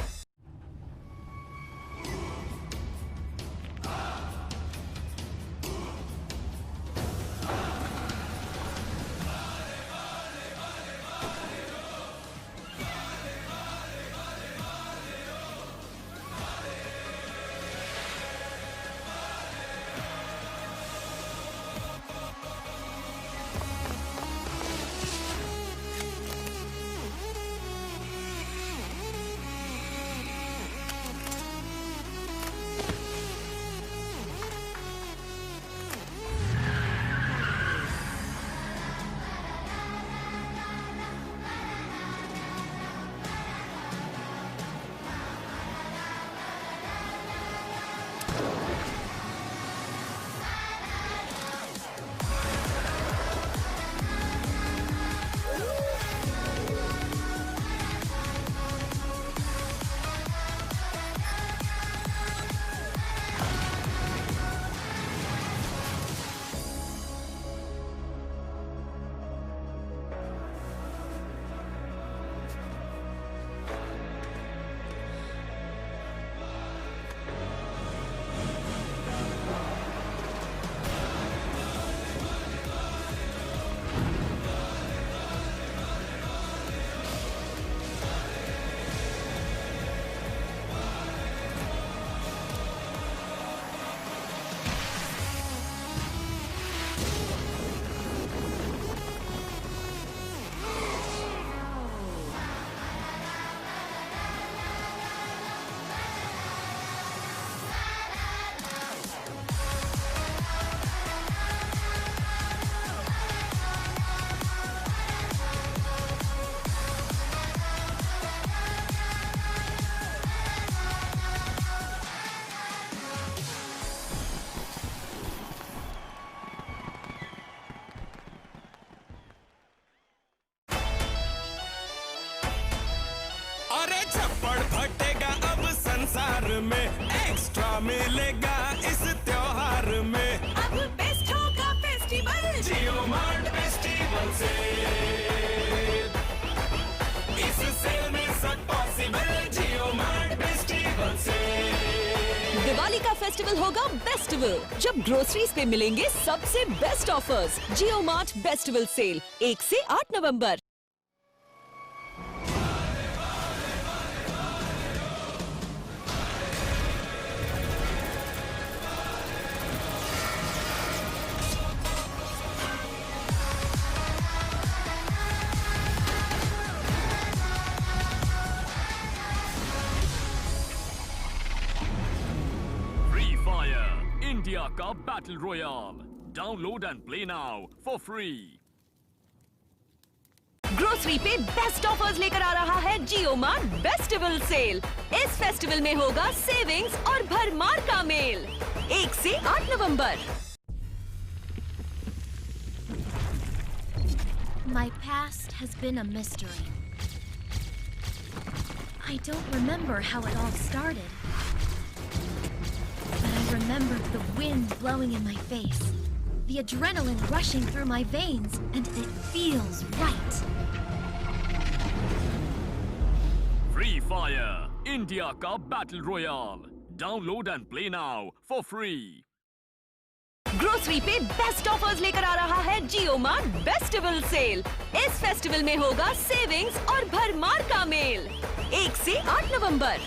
[SPEAKER 4] sale. इस सेल में सब possible JioMart festival sale.
[SPEAKER 1] Diwali का फेस्टिवल होगा बेस्टिवल, जब ग्रोसरीज पे मिलेंगे सबसे best offers. JioMart bestival sale 1 से 8 नवंबर.
[SPEAKER 2] Free Fire, India का Battle Royale. Download and play now for free.
[SPEAKER 1] Grocery पे बेस्ट ऑफर्स लेकर आ रहा है JioMart बेस्टिवल सेल. इस फेस्टिवल में होगा सेविंग्स और भरमार का मेल. 1 से 8 नवंबर.
[SPEAKER 3] My past has been a mystery. I don't remember how it all started. But I remember the wind blowing in my face, the adrenaline rushing through my veins, and it feels right.
[SPEAKER 2] Free Fire, India का Battle Royale. Download and play now for free.
[SPEAKER 1] Grocery पे best offers लेकर आ रहा है JioMart bestival sale. इस festival में होगा savings और भरमार का मेल. 1 से 8 नवंबर.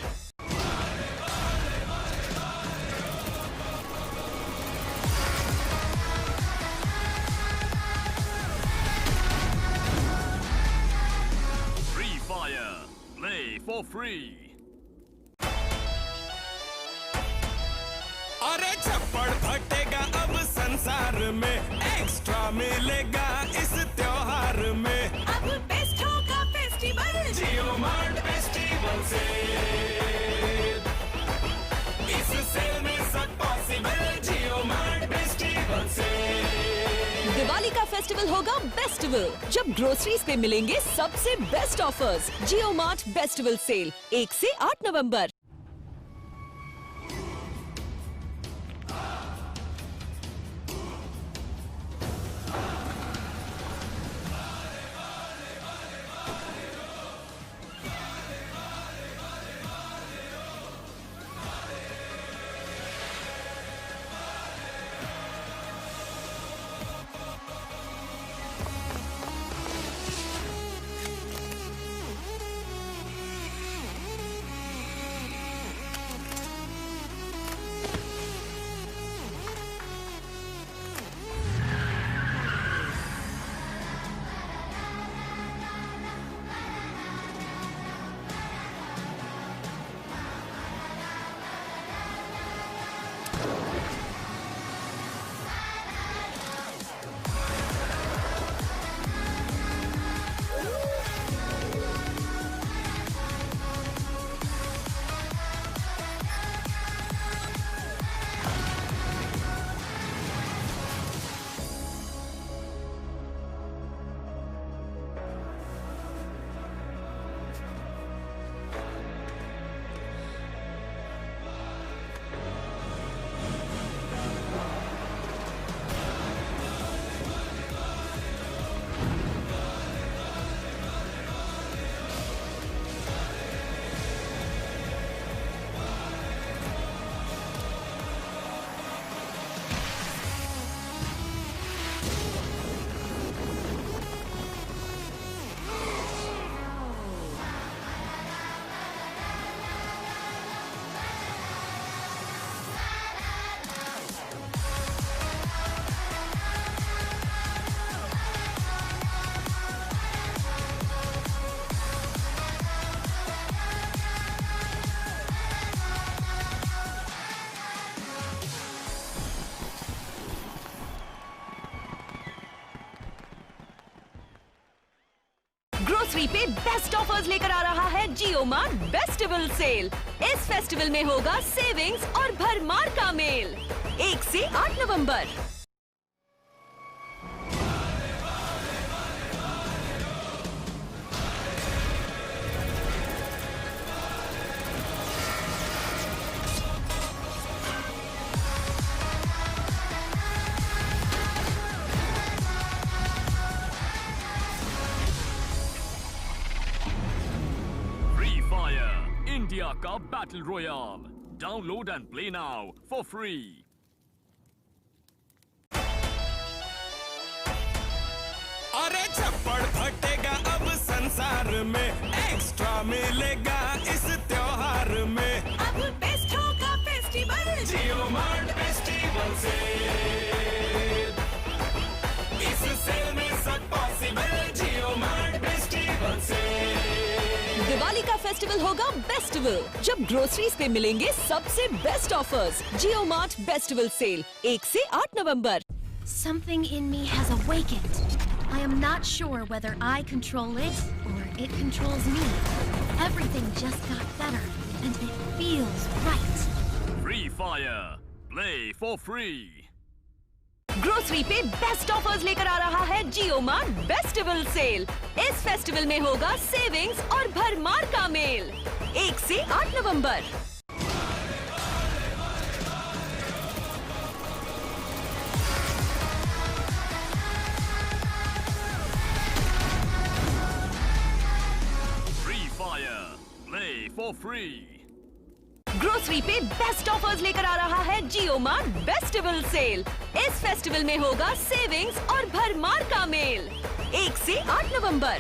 [SPEAKER 2] Free Fire, play for free.
[SPEAKER 4] अरे छप्पड़ फटेगा अब संसार में, एक्स्ट्रा मिलेगा इस त्योहार में.
[SPEAKER 1] अब बेस्ट होगा फेस्टिवल.
[SPEAKER 4] JioMart festival sale. इस सेल में सब possible JioMart festival sale.
[SPEAKER 1] Diwali का फेस्टिवल होगा बेस्टिवल, जब ग्रोसरीज पे मिलेंगे सबसे best offers. JioMart bestival sale 1 से 8 नवंबर. ग्रोसरी पे बेस्ट ऑफर्स लेकर आ रहा है JioMart बेस्टिवल सेल. इस फेस्टिवल में होगा सेविंग्स और भरमार का मेल. 1 से 8 नवंबर.
[SPEAKER 2] Fire, India ka battle royale. Download and play now for free.
[SPEAKER 4] अरे छप्पड़ फटेगा अब संसार में, एक्स्ट्रा मिलेगा इस त्योहार में।
[SPEAKER 1] अब बेस्ट होगा फेस्टिवल
[SPEAKER 4] जियो मार्ट फेस्टिवल से, इस सेल में सब पॉसिबल। जियो मार्ट फेस्टिवल से
[SPEAKER 1] दिवाली का फेस्टिवल होगा बेस्टिवल, जब ग्रोसरीज पे मिलेंगे सबसे बेस्ट ऑफर्स। जियो मार्ट बेस्टिवल सेल 1 से 8 नवंबर।
[SPEAKER 3] Something in me has awakened. I am not sure whether I control it or it controls me. Everything just got better, and it feels right.
[SPEAKER 2] Free Fire, play for free.
[SPEAKER 1] Grocery पे best offers लेकर आ रहा है जियो mart bestival sale. इस festival में होगा savings और भरमार का मेल। 1 से 8 नवंबर।
[SPEAKER 2] Free Fire, play for free.
[SPEAKER 1] Grocery पे बेस्ट ऑफर्स लेकर आ रहा है जियो मार्ट बेस्टिवल सेल। इस फेस्टिवल में होगा सेविंग्स और भरमार का मेल। 1 से 8 नवंबर।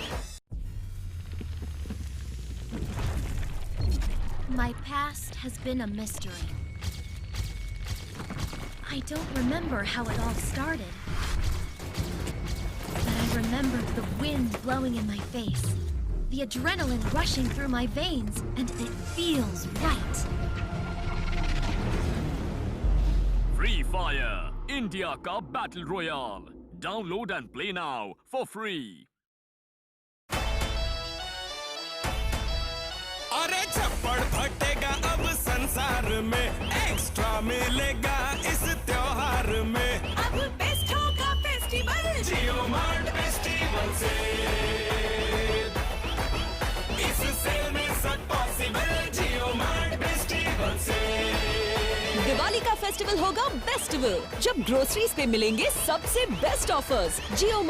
[SPEAKER 3] My past has been a mystery. I don't remember how it all started. But I remember the wind blowing in my face, the adrenaline rushing through my veins, and it feels right.
[SPEAKER 2] Free Fire, India ka battle royale. Download and play now for free.
[SPEAKER 4] अरे छप्पड़ फटेगा अब संसार में, extra मिलेगा इस त्योहार में।
[SPEAKER 1] अब बेस्ट होगा फेस्टिवल
[SPEAKER 4] जियो मार्ट फेस्टिवल से, इस सेल में सब पॉसिबल। जियो मार्ट फेस्टिवल से
[SPEAKER 1] दिवाली का फेस्टिवल होगा बेस्टिवल, जब ग्रोसरीज पे मिलेंगे सबसे best offers. Jio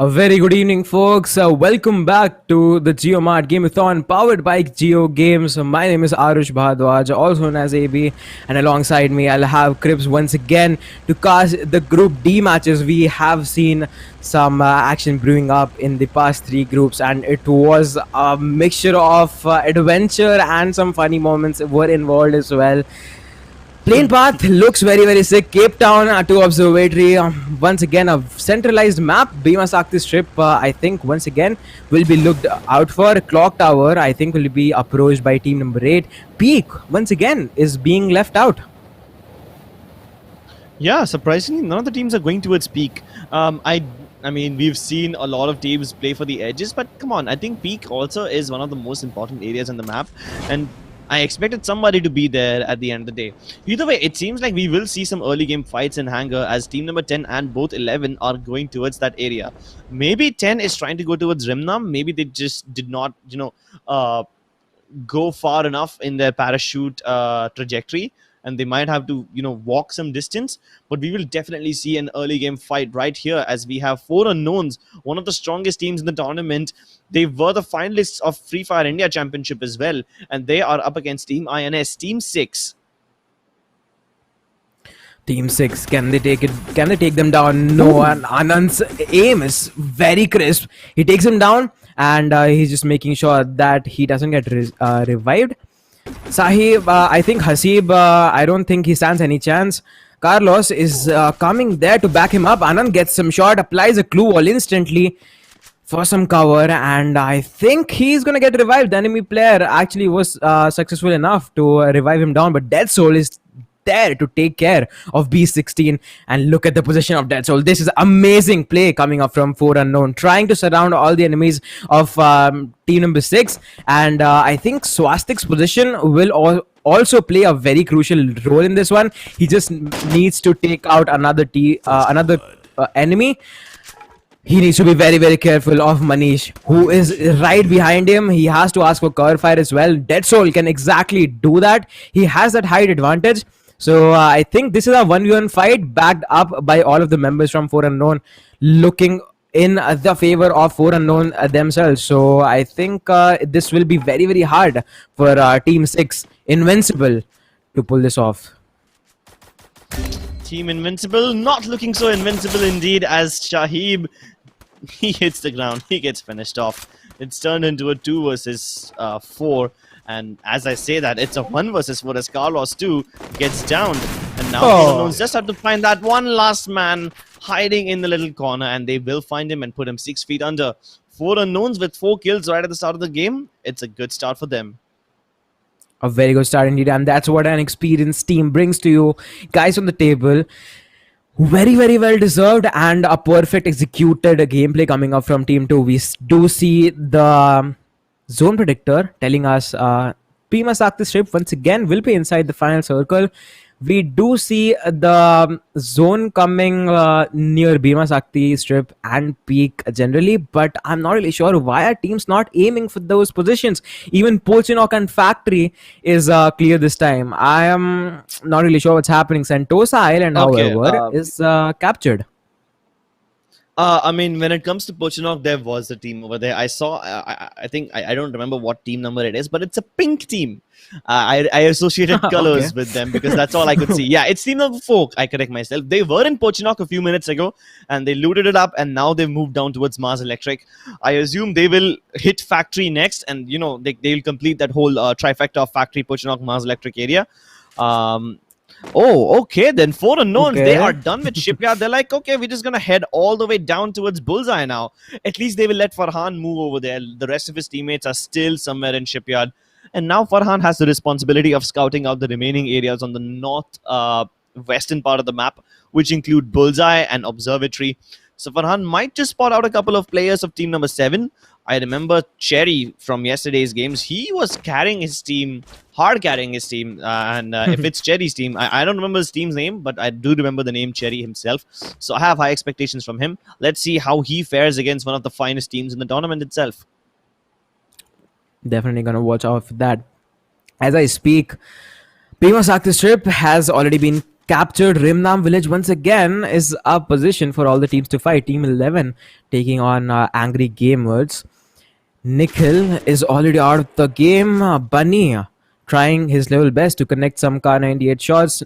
[SPEAKER 6] A very good evening, folks. Welcome back to the JioMart Game-a-thon powered by Jio Games. My name is Arush Bhadwaj, also known as AB, and alongside me I'll have Crips once again to cast the Group D matches. We have seen some action brewing up in the past 3 groups, and it was a mixture of adventure and some funny moments were involved as well. Plane path looks very, very sick. Cape Town to observatory. Once again, a centralized map. Bhima Sakti strip, I think, once again, will be looked out for. Clock Tower, I think, will be approached by team number 8. Peak, once again, is being left out.
[SPEAKER 5] Yeah, surprisingly, none of the teams are going towards peak. I mean, we've seen a lot of teams play for the edges, but come on, I think peak also is one of the most important areas on the map, and I expected somebody to be there at the end of the day. Either way, it seems like we will see some early game fights in Hangar as team number 10 and both 11 are going towards that area. Maybe 10 is trying to go towards Rimnam. Maybe they just did not, go far enough in their parachute trajectory, and they might have to, walk some distance. But we will definitely see an early game fight right here as we have 4 unknowns, one of the strongest teams in the tournament. They were the finalists of Free Fire India Championship as well, and they are up against Team INS, Team 6.
[SPEAKER 6] Team 6, can they take it? Can they take them down? No, and Anand's aim is very crisp. He takes him down, and he's just making sure that he doesn't get revived. Sahib, I think Hasib, I don't think he stands any chance. Carlos is coming there to back him up. Anand gets some shot, applies a clue wall instantly for some cover, and I think he's gonna get revived. The enemy player actually was successful enough to revive him down, but Dead Soul is there to take care of B16. And look at the position of Dead Soul. This is amazing play coming up from 4 unknown, trying to surround all the enemies of team number 6, and I think Swastik's position will also play a very crucial role in this one. He just needs to take out another enemy. He needs to be very, very careful of Manish, who is right behind him. He has to ask for cover fire as well. Dead Soul can exactly do that. He has that height advantage. So I think this is a 1v1 fight backed up by all of the members from 4 unknown, looking in the favor of four unknown themselves. So I think this will be very very hard for Team 6 Invincible to pull this off.
[SPEAKER 5] Team Invincible not looking so invincible indeed, as Shahib, he hits the ground, he gets finished off. It's turned into a 2 versus 4, and as I say that, it's a 1 versus 4 as Carlos too gets downed. And now the Unknowns just have to find that one last man hiding in the little corner, and they will find him and put him 6 feet under. 4 Unknowns with 4 kills right at the start of the game. It's a good start for them.
[SPEAKER 6] A very good start indeed, and that's what an experienced team brings to you guys on the table. Very very well deserved and a perfect executed gameplay coming up from Team 2. We do see the zone predictor telling us Prima Sakti strip once again will be inside the final circle. We do see the zone coming near Bhima Sakti strip and peak generally, but I'm not really sure why are teams not aiming for those positions. Even Polchinok and Factory is clear this time. I am not really sure what's happening. Sentosa Island, however, is captured.
[SPEAKER 5] I mean, when it comes to Pochinok, there was a team over there. I saw, I think, I don't remember what team number it is, but it's a pink team. I associated colors with them because that's all I could see. Yeah, it's team number 4. I correct myself. They were in Pochinok a few minutes ago and they looted it up, and now they've moved down towards Mars Electric. I assume they will hit Factory next, and, you know, they'll complete that whole trifecta of Factory, Pochinok, Mars Electric area. Oh, okay. Then 4 Unknowns, they are done with Shipyard. They're like, okay, we're just going to head all the way down towards Bullseye now. At least they will let Farhan move over there. The rest of his teammates are still somewhere in Shipyard. And now Farhan has the responsibility of scouting out the remaining areas on the north western part of the map, which include Bullseye and Observatory. So Farhan might just spot out a couple of players of team number 7. I remember Cherry from yesterday's games. He was carrying his team, hard carrying his team. And if it's Cherry's team, I don't remember his team's name, but I do remember the name Cherry himself. So I have high expectations from him. Let's see how he fares against one of the finest teams in the tournament itself.
[SPEAKER 6] Definitely gonna watch out for that. As I speak, Prima Sakti strip has already been captured. Rimnam village once again is a position for all the teams to fight. Team 11 taking on Angry Gamers. Nikhil is already out of the game. Bunny trying his level best to connect some K98 shots.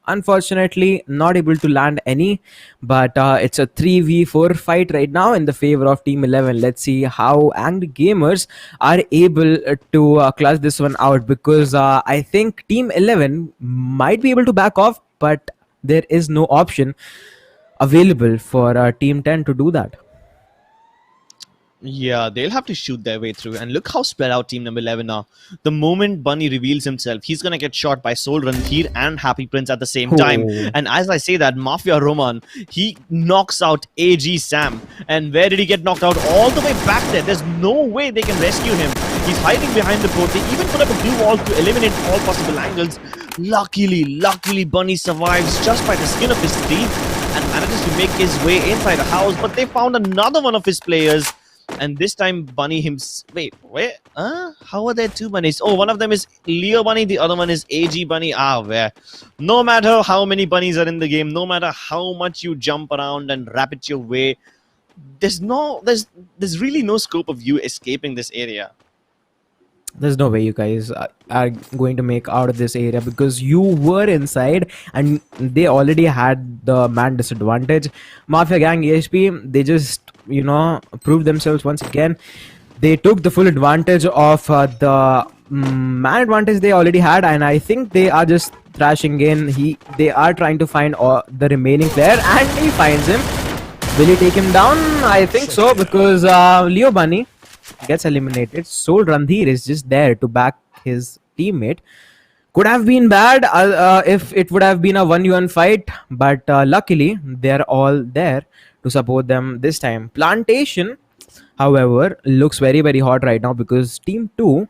[SPEAKER 6] Unfortunately, not able to land any, but it's a 3v4 fight right now in the favor of Team 11. Let's see how Angry Gamers are able to clutch this one out, because I think Team 11 might be able to back off, but there is no option available for Team 10 to do that.
[SPEAKER 5] Yeah, they'll have to shoot their way through. And look how spread out team number 11 are. The moment Bunny reveals himself, he's going to get shot by Soul Ranthir and Happy Prince at the same time. And as I say that, Mafia Roman, he knocks out AG Sam. And where did he get knocked out? All the way back there. There's no way they can rescue him. He's hiding behind the boat. They even put up a blue wall to eliminate all possible angles. Luckily, Bunny survives just by the skin of his teeth and manages to make his way inside the house. But they found another one of his players. And this time, Bunny himself. Wait, where? How are there 2 bunnies? Oh, one of them is Leo Bunny, the other one is AG Bunny. Where? No matter how many bunnies are in the game, no matter how much you jump around and rap it your way, there's really no scope of you escaping this area.
[SPEAKER 6] There's no way you guys are going to make out of this area, because you were inside and they already had the man disadvantage. Mafia Gang EHP, they just, proved themselves once again. They took the full advantage of the man advantage they already had, and I think they are just thrashing in. They are trying to find the remaining player, and he finds him. Will he take him down? I think so, because Leo Bunny gets eliminated. Soul Ranthir is just there to back his teammate. Could have been bad if it would have been a 1v1 fight, but luckily they're all there to support them this time. Plantation, however, looks very very hot right now, because Team 2,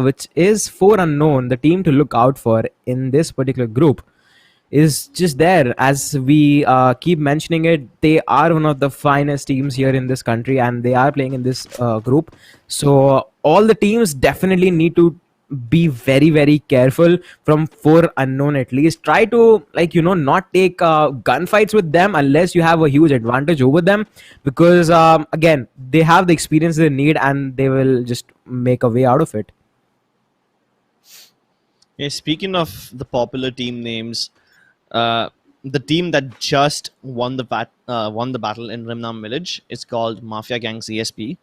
[SPEAKER 6] which is 4 Unknown, the team to look out for in this particular group, is just there. As we keep mentioning it, they are one of the finest teams here in this country, and they are playing in this group. So all the teams definitely need to be very very careful from For Unknown. At least try to, like, not take gunfights with them unless you have a huge advantage over them, because again, they have the experience they need and they will just make a way out of it.
[SPEAKER 5] Yeah, speaking of the popular team names, the team that just won the battle in Rimnam Village is called Mafia Gang CSP.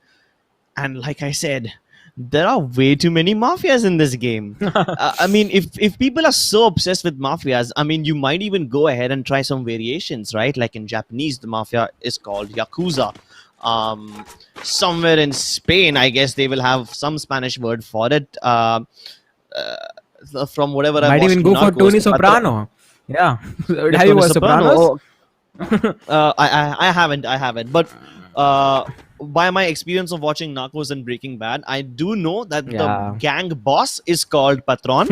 [SPEAKER 5] And like I said, there are way too many mafias in this game. I mean, if people are so obsessed with mafias, I mean, you might even go ahead and try some variations, right? Like in Japanese, the mafia is called Yakuza. Somewhere in Spain, I guess they will have some Spanish word for it. From whatever I've
[SPEAKER 6] Might
[SPEAKER 5] watched,
[SPEAKER 6] even go for
[SPEAKER 5] Narcos,
[SPEAKER 6] Tony Soprano. Yeah.
[SPEAKER 5] Yeah,
[SPEAKER 6] Have you
[SPEAKER 5] Tony
[SPEAKER 6] watched
[SPEAKER 5] Soprano.
[SPEAKER 6] Sopranos?
[SPEAKER 5] I haven't. But by my experience of watching Narcos and Breaking Bad, I do know that the
[SPEAKER 6] Yeah.
[SPEAKER 5] gang boss is called Patron.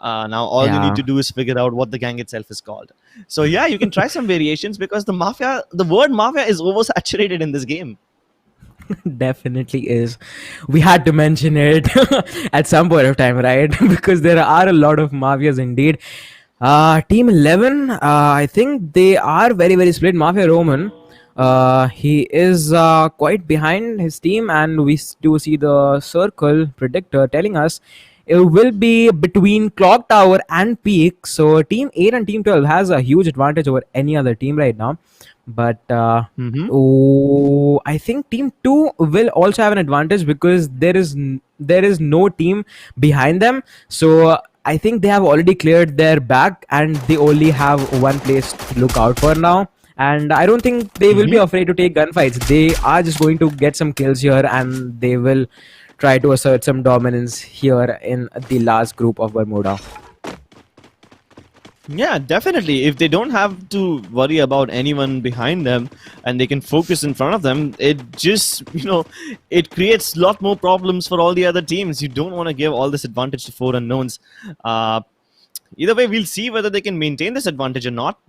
[SPEAKER 5] Now all you need
[SPEAKER 6] Yeah.
[SPEAKER 5] to do is figure out what the gang itself is called. So yeah, you can try some variations because the word mafia is oversaturated in this game.
[SPEAKER 6] Definitely is. We had to mention it at some point of time, right? Because there are a lot of mafias indeed. Team 11, I think they are very, very split. Mafia Roman, he is quite behind his team, and we do see the circle predictor telling us it will be between Clock Tower and Peak. So Team 8 and Team 12 has a huge advantage over any other team right now. But
[SPEAKER 5] Mm-hmm.
[SPEAKER 6] I think Team 2 will also have an advantage because there is no team behind them. So I think they have already cleared their back and they only have one place to look out for now. And I don't think they will be afraid to take gunfights. They are just going to get some kills here and they will try to assert some dominance here in the last group of Bermuda.
[SPEAKER 5] Yeah, definitely. If they don't have to worry about anyone behind them and they can focus in front of them, it just, it creates a lot more problems for all the other teams. You don't want to give all this advantage to Four Unknowns. Either way, we'll see whether they can maintain this advantage or not.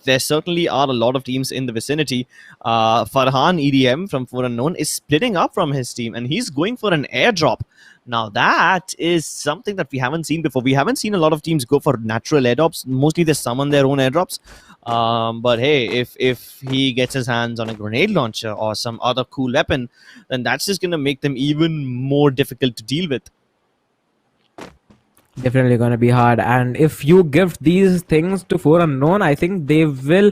[SPEAKER 5] There certainly are a lot of teams in the vicinity. Farhan EDM from Four Unknown is splitting up from his team and he's going for an airdrop. Now that is something that we haven't seen before. We haven't seen a lot of teams go for natural airdrops. Mostly they summon their own airdrops. But hey, if he gets his hands on a grenade launcher or some other cool weapon, then that's just going to make them even more difficult to deal with.
[SPEAKER 6] Definitely gonna be hard, and if you give these things to Four Unknown, I think they will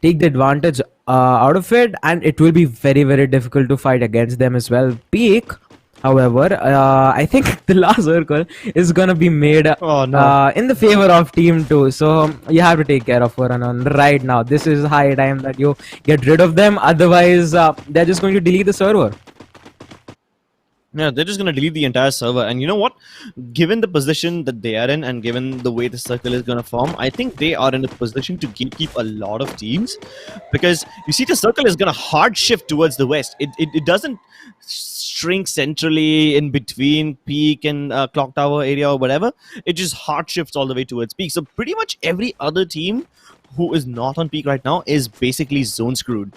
[SPEAKER 6] take the advantage out of it, and it will be very very difficult to fight against them as well. Peak, however, I think the last circle is gonna be made
[SPEAKER 5] Oh, no.
[SPEAKER 6] in the favor of Team 2, so you have to take care of Four Unknown right now. This is high time that you get rid of them, otherwise they're just going to delete the server.
[SPEAKER 5] Yeah, they're just going to delete the entire server. And you know what? Given the position that they are in and given the way the circle is going to form, I think they are in a position to keep a lot of teams. Because you see, the circle is going to hard shift towards the west. It doesn't shrink centrally in between Peak and Clock Tower area or whatever. It just hard shifts all the way towards Peak. So pretty much every other team who is not on Peak right now is basically zone screwed.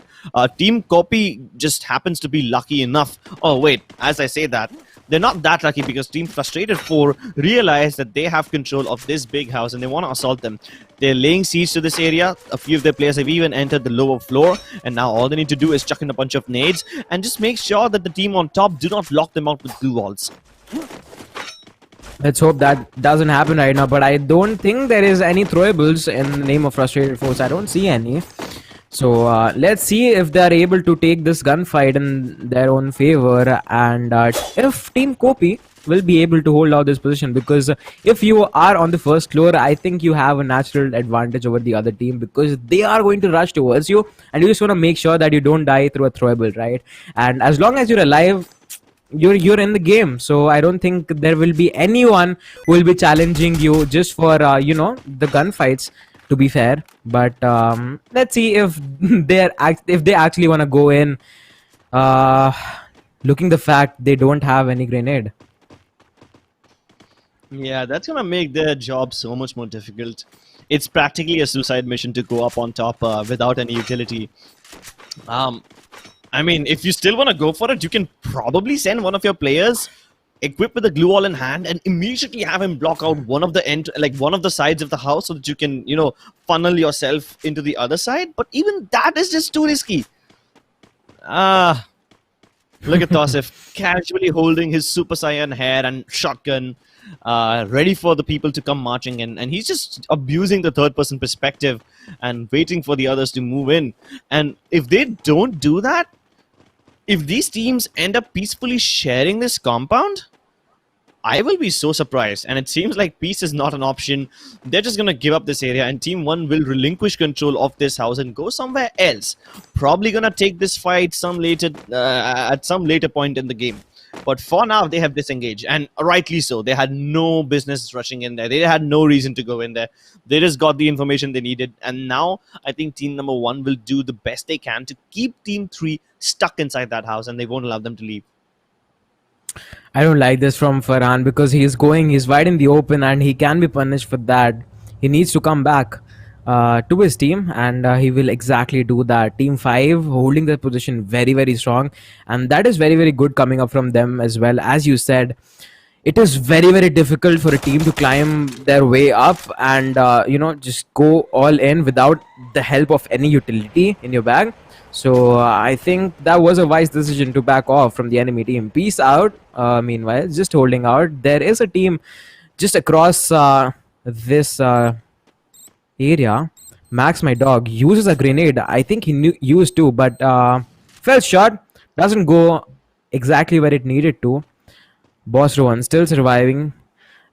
[SPEAKER 5] Team Copy just happens to be lucky enough. Oh wait, as I say that, they're not that lucky because Team Frustrated 4 realize that they have control of this big house and they want to assault them. They're laying siege to this area. A few of their players have even entered the lower floor, and now all they need to do is chuck in a bunch of nades and just make sure that the team on top do not lock them out with glue walls.
[SPEAKER 6] Let's hope that doesn't happen right now, but I don't think there is any throwables in the name of Frustrated Force. I don't see any. So let's see if they are able to take this gunfight in their own favor, and if Team Kopi will be able to hold out this position, because if you are on the first floor, I think you have a natural advantage over the other team because they are going to rush towards you and you just want to make sure that you don't die through a throwable, right? And as long as you're alive, you're in the game, so I don't think there will be anyone who will be challenging you just for the gunfights, to be fair. But let's see if they actually want to go in looking the fact they don't have any grenade.
[SPEAKER 5] Yeah, that's gonna make their job so much more difficult. It's practically a suicide mission to go up on top without any utility. I mean, if you still want to go for it, you can probably send one of your players equip with a glue wall in hand and immediately have him block out one of the sides of the house so that you can, funnel yourself into the other side. But even that is just too risky. Look at Tosif casually holding his Super Saiyan hair and shotgun, ready for the people to come marching in. And he's just abusing the third-person perspective and waiting for the others to move in. And if they don't do that, if these teams end up peacefully sharing this compound, I will be so surprised. And it seems like peace is not an option. They're just going to give up this area, and Team 1 will relinquish control of this house and go somewhere else. Probably going to take this fight at some later point in the game. But for now, they have disengaged, and rightly so. They had no business rushing in there. They had no reason to go in there. They just got the information they needed. And now I think Team number 1 will do the best they can to keep Team 3 stuck inside that house, and they won't allow them to leave.
[SPEAKER 6] I don't like this from Farhan because he's wide in the open and he can be punished for that. He needs to come back to his team, and he will exactly do that. Team 5 holding their position very, very strong, and that is very, very good coming up from them as well. As you said, it is very, very difficult for a team to climb their way up and just go all in without the help of any utility in your bag. So I think that was a wise decision to back off from the enemy team. Peace out. Meanwhile, just holding out. There is a team just across this area. Max, my dog, uses a grenade. I think he used to, but fell short. Doesn't go exactly where it needed to. Boss Rohan still surviving.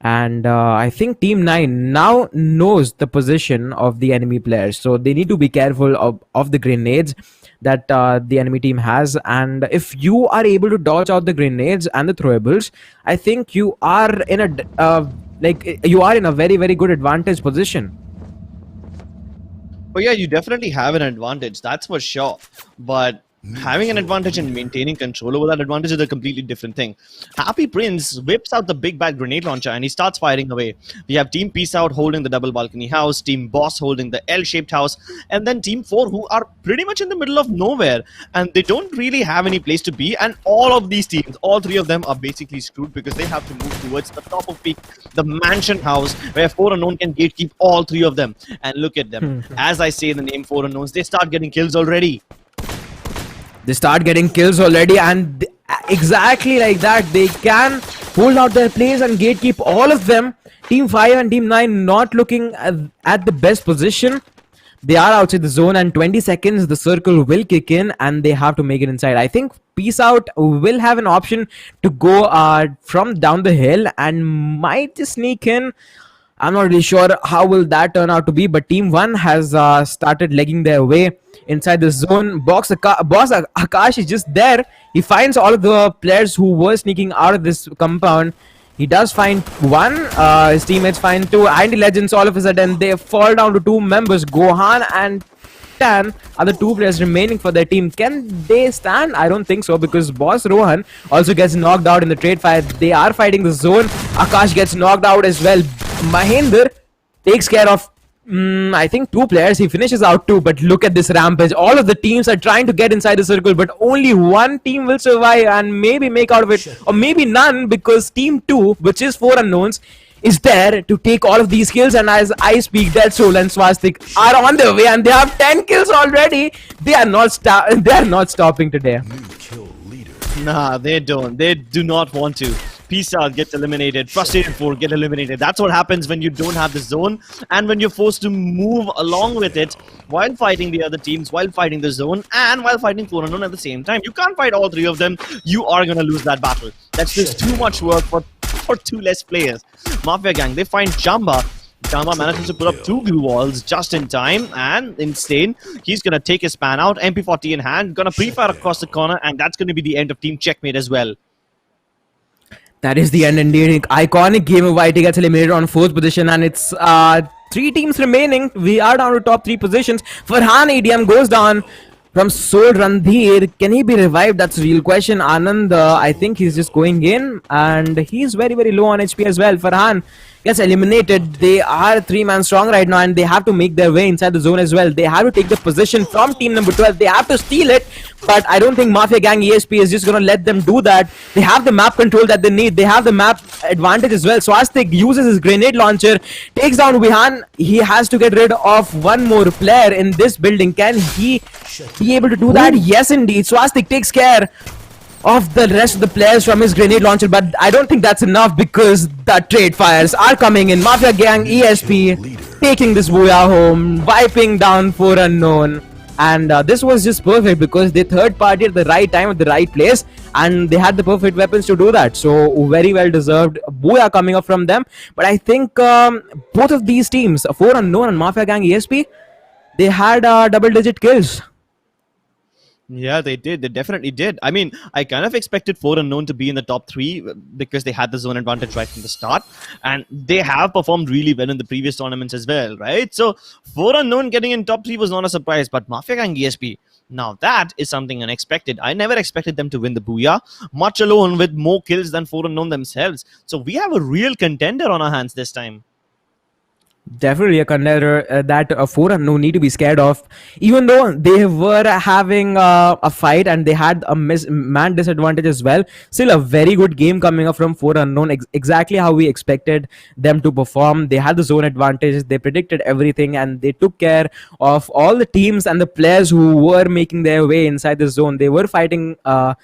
[SPEAKER 6] And I think Team 9 now knows the position of the enemy players. So they need to be careful of the grenades that the enemy team has. And if you are able to dodge out the grenades and the throwables, I think you are in a very, very good advantage position.
[SPEAKER 5] Oh yeah, you definitely have an advantage, that's for sure. But having an advantage and maintaining control over that advantage is a completely different thing. Happy Prince whips out the big bad grenade launcher and he starts firing away. We have Team Peace Out holding the double balcony house, Team Boss holding the L-shaped house, and then Team 4 who are pretty much in the middle of nowhere and they don't really have any place to be. And all of these teams, all 3 of them are basically screwed because they have to move towards the top of peak, the mansion house where 4 Unknown can gatekeep all 3 of them. And look at them. As I say the name 4 Unknowns, they start getting kills already.
[SPEAKER 6] They start getting kills already, and exactly like that, they can hold out their plays and gatekeep all of them. Team 5 and Team 9 not looking at the best position. They are outside the zone, and 20 seconds the circle will kick in and they have to make it inside. I think Peace Out will have an option to go from down the hill and might just sneak in. I'm not really sure how will that turn out to be, but Team 1 has started legging their way inside the zone. Boss Akash is just there. He finds all of the players who were sneaking out of this compound. He does find one. His teammates find 2. Anti-Legends all of a sudden, they fall down to 2 members. Gohan and Tan are the 2 players remaining for their team. Can they stand? I don't think so, because Boss Rohan also gets knocked out in the trade fire. They are fighting the zone. Akash gets knocked out as well. Mahinder takes care of I think 2 players. He finishes out 2, but look at this rampage. All of the teams are trying to get inside the circle, but only one team will survive and maybe make out of it, or maybe none, because Team 2, which is 4 Unknowns, is there to take all of these kills. And as I speak, Dead Soul and Swastik are on their way and they have 10 kills already. They are not stopping today.
[SPEAKER 5] Nah, they don't. They do not want to. Peace Out gets eliminated. Frustrated 4 get eliminated. That's what happens when you don't have the zone and when you're forced to move along with it while fighting the other teams, while fighting the zone, and while fighting 4 Unknown at the same time. You can't fight all 3 of them. You are going to lose that battle. That's just too much work for 2 less players. Mafia Gang, they find Jamba. Jamba manages to put up 2 glue walls just in time, and Insane, he's going to take his span out, MP40 in hand, going to pre-fire across the corner, and that's going to be the end of Team Checkmate as well.
[SPEAKER 6] That is the end indeed. Iconic game of YT gets eliminated on 4th position, and it's 3 teams remaining. We are down to top 3 positions. Farhan ADM goes down from Soul Randhir. Can he be revived? That's a real question. Anand, I think he's just going in, and he's very, very low on HP as well. Farhan gets eliminated. They are 3-man strong right now, and they have to make their way inside the zone as well. They have to take the position from team number 12. They have to steal it, but I don't think Mafia Gang ESP is just going to let them do that. They have the map control that they need. They have the map advantage as well. Swastik uses his grenade launcher, takes down Wihan. He has to get rid of one more player in this building. Can he be able to do that? Yes, indeed. Swastik takes care of the rest of the players from his grenade launcher, but I don't think that's enough because the trade fires are coming in. Mafia Gang ESP taking this booyah home, wiping down 4 unknown, and this was just perfect because they third party at the right time at the right place, and they had the perfect weapons to do that. So very well deserved booyah coming up from them. But I think both of these teams, 4 unknown and Mafia Gang ESP, they had double-digit kills.
[SPEAKER 5] Yeah, they did. They definitely did. I mean, I kind of expected 4 unknown to be in the top 3 because they had the zone advantage right from the start, and they have performed really well in the previous tournaments as well, right? So 4 unknown getting in top 3 was not a surprise, but Mafia Gang ESP, now that is something unexpected. I never expected them to win the booyah, much alone with more kills than 4 unknown themselves. So we have a real contender on our hands this time.
[SPEAKER 6] Definitely a contender that 4 unknown need to be scared of. Even though they were having a fight and they had a man disadvantage as well, still a very good game coming up from 4 unknown. Exactly how we expected them to perform. They had the zone advantage, they predicted everything, and they took care of all the teams and the players who were making their way inside the zone. They were fighting the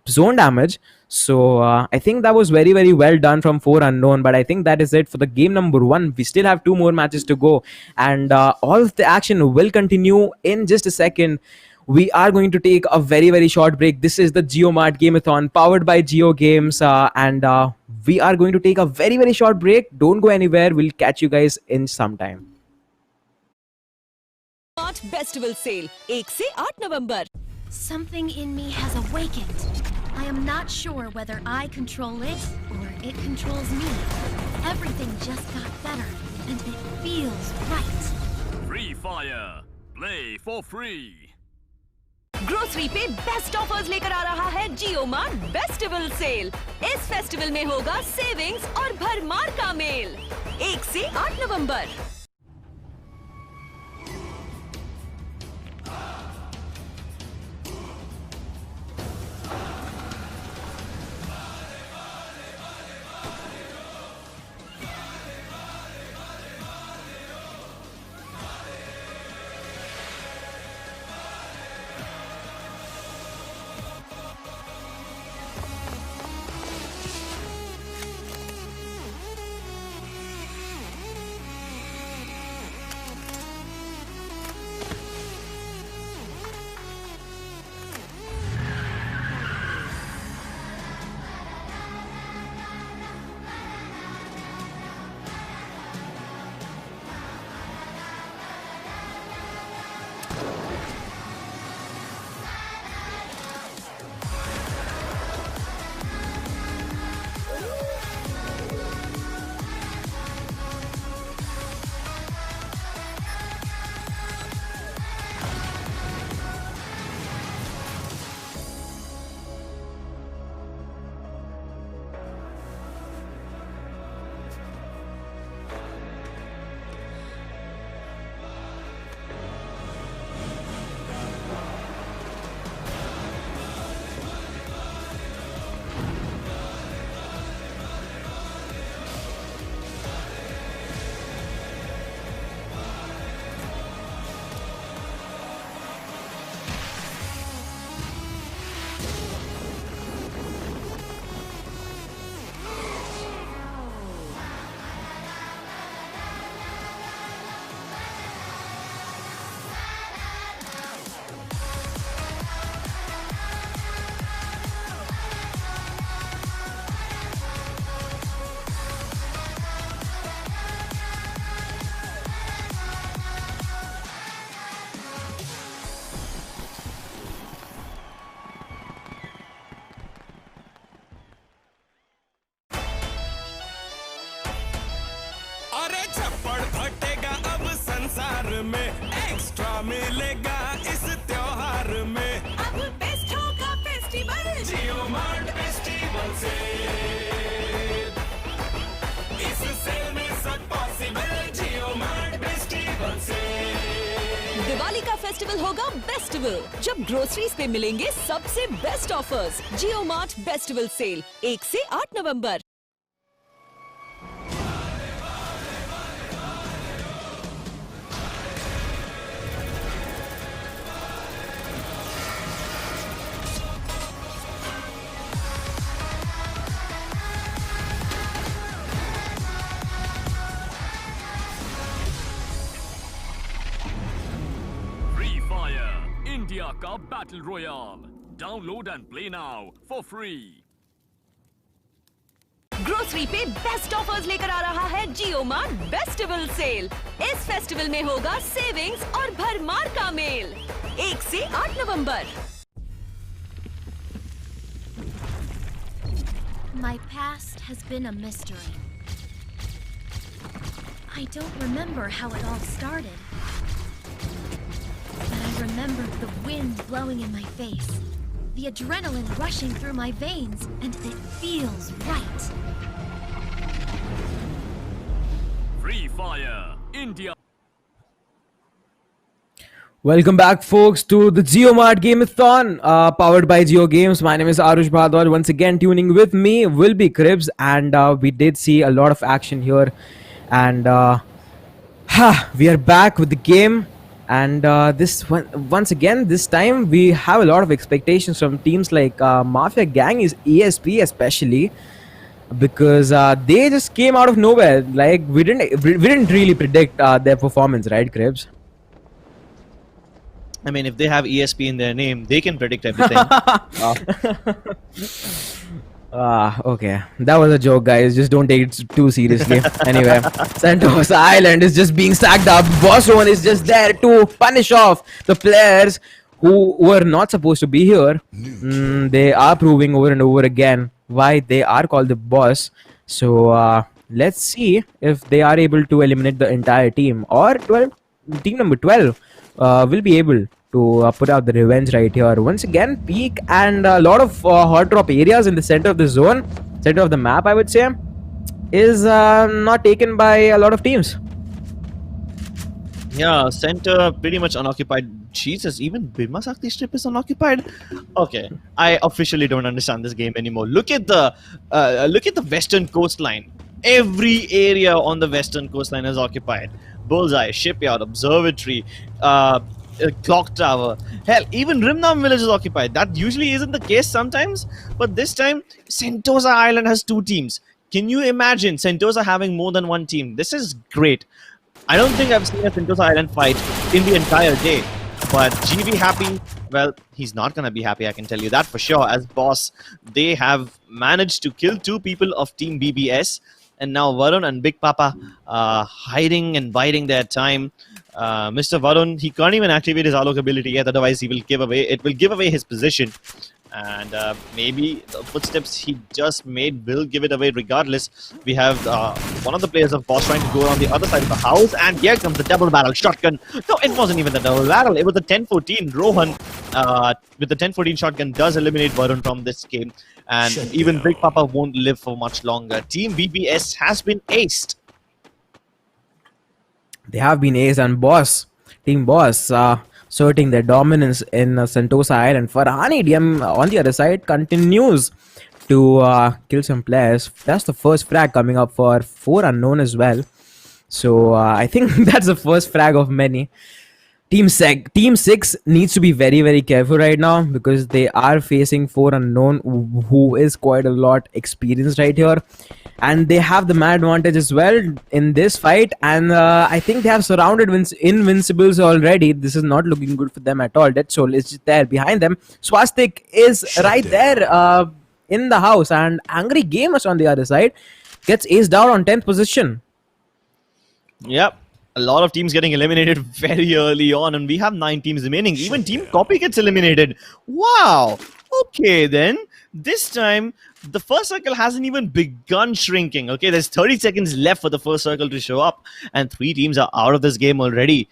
[SPEAKER 6] zone damage. So I think that was very, very well done from 4 unknown. But I think that is it for the game number 1. We still have 2 more matches to go, and all of the action will continue in just a second. We are going to take a very, very short break. This is the JioMart Game-a-thon powered by Jio Games, and we are going to take a very, very short break. Don't go anywhere. We'll catch you guys in some time.
[SPEAKER 1] JioMart Festival Sale 1 से 8 नवंबर.
[SPEAKER 3] Something in me has awakened. I am not sure whether I control it or it controls me. Everything just got better, and it feels right.
[SPEAKER 2] Free Fire. Play for free.
[SPEAKER 1] Grocery पे best offers लेकर आ रहा है JioMart festival sale. इस festival में होगा savings और भरमार का मेल. 1 से 8 नवंबर.
[SPEAKER 4] अरे छप्पड़ फटेगा अब संसार में, एक्स्ट्रा मिलेगा इस त्योहार में.
[SPEAKER 1] अब बेस्ट होगा फेस्टिवल.
[SPEAKER 4] JioMart फेस्टिवल से इस सेल
[SPEAKER 1] फेस्टिवल होगा बेस्टिवल, जब ग्रोसरीज पे मिलेंगे सबसे बेस्ट ऑफर्स। जियो मार्ट बेस्टिवल सेल 1 से 8 नवंबर।
[SPEAKER 2] Free Fire, India का Battle Royale. Download and play now for free.
[SPEAKER 1] Grocery पे बेस्ट ऑफर्स लेकर आ रहा है जियो मार्ट बेस्टिवल सेल। इस फेस्टिवल में होगा सेविंग्स और भरमार का मेल 1 से 8 नवंबर।
[SPEAKER 3] My past has been a mystery. I don't remember how it all started. But I remember the wind blowing in my face, the adrenaline rushing through my veins, and it feels right.
[SPEAKER 2] Free Fire, India.
[SPEAKER 6] Welcome back, folks, to the JioMart Game-a-thon, powered by Jio Games. My name is Arush Bhadwaj. Once again, tuning with me will be Cribs, and we did see a lot of action here. And we are back with the game. And once again, this time we have a lot of expectations from teams like Mafia Gang, is ESP especially, because they just came out of nowhere. Like we didn't really predict their performance, right, Cribs?
[SPEAKER 5] I mean, if they have ESP in their name, they can predict everything.
[SPEAKER 6] Okay. That was a joke, guys. Just don't take it too seriously. Anyway, Santos Island is just being sacked up. Boss One is just there to punish off the players who were not supposed to be here. They are proving over and over again why they are called the boss. So let's see if they are able to eliminate the entire team, or team number 12 will be able to put out the revenge right here. Once again, peak and a lot of hot drop areas in the center of the zone, center of the map, I would say, is not taken by a lot of teams.
[SPEAKER 5] Yeah, center pretty much unoccupied. Jesus, even Birma Sakti strip is unoccupied. Okay, I officially don't understand this game anymore. Look at the western coastline. Every area on the western coastline is occupied. Bullseye, Shipyard, Observatory, Clock Tower. Hell, even Rimnam Village is occupied. That usually isn't the case sometimes, but this time Sentosa Island has 2 teams. Can you imagine Sentosa having more than 1 team? This is great. I don't think I've seen a Sentosa Island fight in the entire day. But GV happy? Well, he's not gonna be happy, I can tell you that for sure. As boss, they have managed to kill 2 people of Team BBS. And now Varun and Big Papa hiding and biding their time. Mr. Varun, he can't even activate his Alok ability yet, otherwise he will give away. It will give away his position. And maybe the footsteps he just made will give it away regardless. We have one of the players of boss trying to go around the other side of the house, and here comes the double barrel shotgun. No, it wasn't even the double barrel, it was the 1014. Rohan with the 1014 shotgun does eliminate Varun from this game, and even Big Papa won't live for much longer. Team BBS has been aced.
[SPEAKER 6] They have been aced, and Team Boss, asserting their dominance in Sentosa Island. Farhani DM on the other side continues to kill some players. That's the first frag coming up for 4 unknown as well. So I think that's the first frag of many. Team 6 needs to be very, very careful right now, because they are facing 4 unknown, who is quite a lot experienced right here, and they have the man advantage as well in this fight. And I think they have surrounded Invincibles already. This is not looking good for them at all. Dead Soul is just there behind them. Swastik is right there in the house, and Angry Gamers on the other side gets aced down on 10th position.
[SPEAKER 5] Yep. A lot of teams getting eliminated very early on, and we have 9 teams remaining. Even Team Copy gets eliminated. Wow. Okay, then. This time, the first circle hasn't even begun shrinking. Okay, there's 30 seconds left for the first circle to show up, and 3 teams are out of this game already.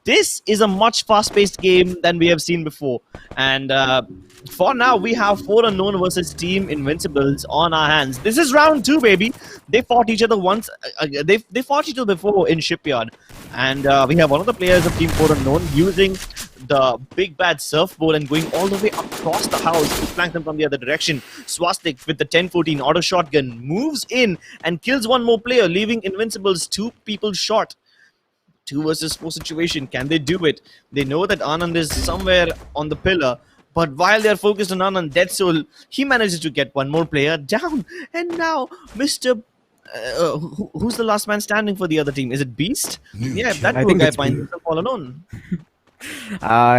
[SPEAKER 5] This is a much fast-paced game than we have seen before. And for now, we have 4 unknown versus Team Invincibles on our hands. This is round 2, baby. They fought each other once. They fought each other before in Shipyard. And we have one of the players of Team 4 unknown using the big bad surfboard and going all the way across the house to flank them from the other direction. Swastik with the 10-14 auto shotgun moves in and kills one more player, leaving Invincibles 2 people short. 2 versus 4 situation. Can they do it? They know that Anand is somewhere on the pillar, but while they're focused on Anand, Dead Soul, he manages to get one more player down. And now, Mr. Who's the last man standing for the other team? Is it Beast? Yeah, that
[SPEAKER 6] I
[SPEAKER 5] poor
[SPEAKER 6] think
[SPEAKER 5] guy
[SPEAKER 6] it's
[SPEAKER 5] finds
[SPEAKER 6] Beast.
[SPEAKER 5] himself all alone.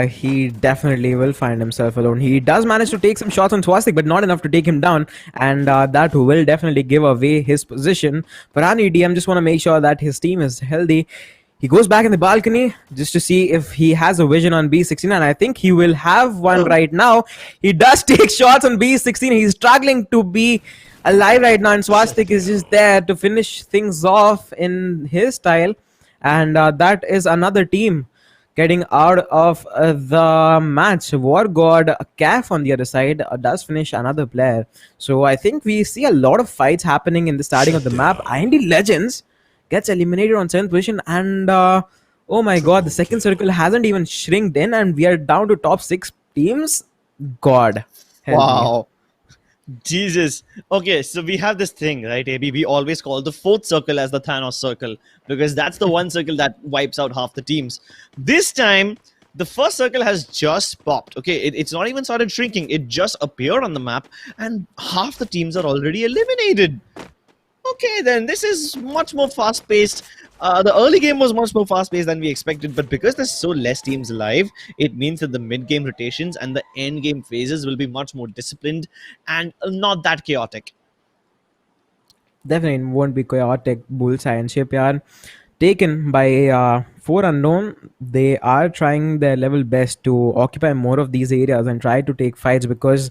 [SPEAKER 6] He definitely will find himself alone. He does manage to take some shots on Swastik, but not enough to take him down, and that will definitely give away his position. Farhan EDM just want to make sure that his team is healthy. He goes back in the balcony just to see if he has a vision on B16, and I think he will have one right now. He does take shots on B16. He's struggling to be alive right now, and Swastik is just there to finish things off in his style, and that is another team getting out of the match. War God Caf on the other side does finish another player. So I think we see a lot of fights happening in the starting of the map. IND Legends gets eliminated on 7th position, and oh my god, the second circle hasn't even shrinked in, and we are down to top 6 teams. God help me.
[SPEAKER 5] Wow. Jesus. Okay, so we have this thing, right, AB? We always call the 4th circle as the Thanos circle because that's the one circle that wipes out half the teams. This time, the first circle has just popped. Okay, it's not even started shrinking. It just appeared on the map, and half the teams are already eliminated. Okay, then this is much more fast-paced. The early game was much more fast-paced than we expected, but because there's so less teams alive, it means that the mid-game rotations and the end-game phases will be much more disciplined and not that chaotic.
[SPEAKER 6] Definitely won't be chaotic. Bullseye and Shipyard taken by 4 unknown. They are trying their level best to occupy more of these areas and try to take fights because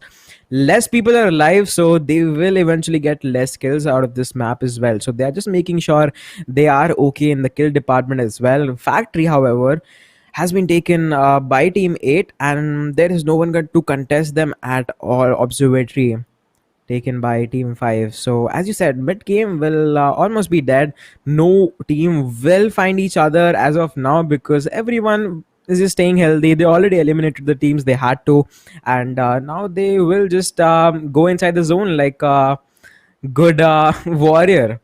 [SPEAKER 6] less people are alive, so they will eventually get less kills out of this map as well. So they are just making sure they are okay in the kill department as well. Factory, however, has been taken by Team 8, and there is no one to contest them at all. Observatory taken by Team 5. So as you said, mid game will almost be dead. No team will find each other as of now because everyone is just staying healthy. They already eliminated the teams they had to, and now they will just go inside the zone like a good warrior.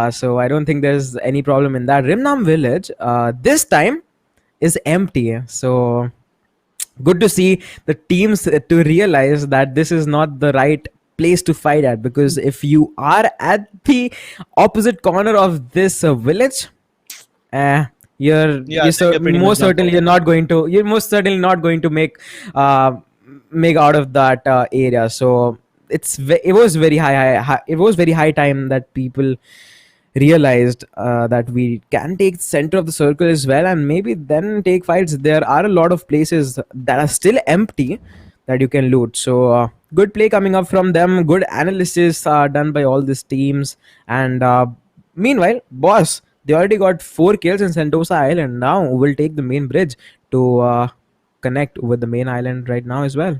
[SPEAKER 6] So I don't think there's any problem in that. Rimnam village this time is empty, so good to see the teams to realize that this is not the right place to fight at, because if you are at the opposite corner of this village, most certainly not going to make out of that area. So it was very high time that people realized that we can take center of the circle as well, and maybe then take fights. There are a lot of places that are still empty that you can loot. So good play coming up from them. Good analysis done by all these teams. And meanwhile, boss, they already got 4 kills in Sentosa Island. Now we'll take the main bridge to connect with the main island right now as well.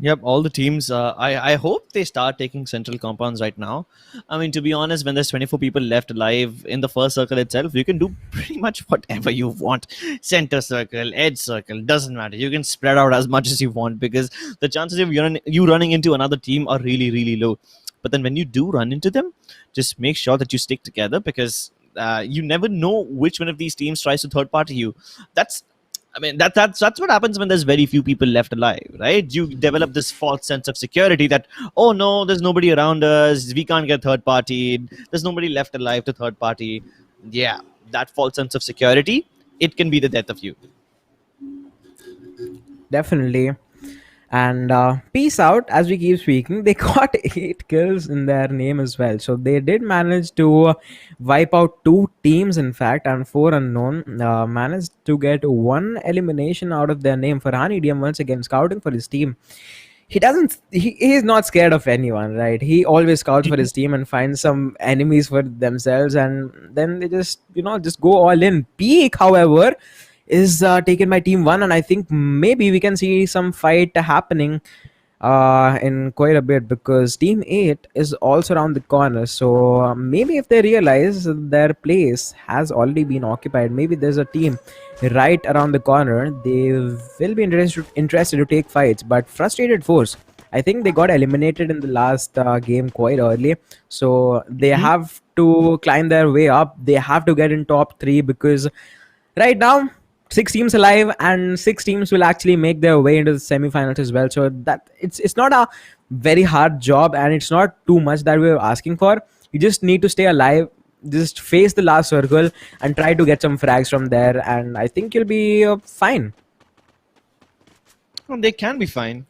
[SPEAKER 5] Yep, all the teams. I hope they start taking central compounds right now. I mean, to be honest, when there's 24 people left alive in the first circle itself, you can do pretty much whatever you want. Center circle, edge circle, doesn't matter. You can spread out as much as you want because the chances of you running into another team are really, really low. But then when you do run into them, just make sure that you stick together because you never know which one of these teams tries to third party you. That's what happens when there's very few people left alive, right? You develop this false sense of security that, oh no, there's nobody around us, we can't get third party, there's nobody left alive to third party. Yeah, that false sense of security, it can be the death of you.
[SPEAKER 6] Definitely. And peace out as we keep speaking. They got 8 kills in their name as well. So they did manage to wipe out 2 teams, in fact, and 4 unknown. Managed to get 1 elimination out of their name. Farhan EDM once again scouting for his team. He's not scared of anyone, right? He always scouts for his team and finds some enemies for themselves, and then they just go all in. Peak, however, is taken by Team 1, and I think maybe we can see some fight happening in quite a bit, because Team 8 is also around the corner. So maybe if they realize their place has already been occupied, maybe there's a team right around the corner, they will be interested to take fights. But Frustrated Force, I think they got eliminated in the last game quite early, so they have to climb their way up. They have to get in top 3, because right now 6 teams alive, and 6 teams will actually make their way into the semifinals as well. So that it's not a very hard job, and it's not too much that we're asking for. You just need to stay alive, just face the last circle and try to get some frags from there, and I think you'll be fine.
[SPEAKER 5] Well, they can be fine.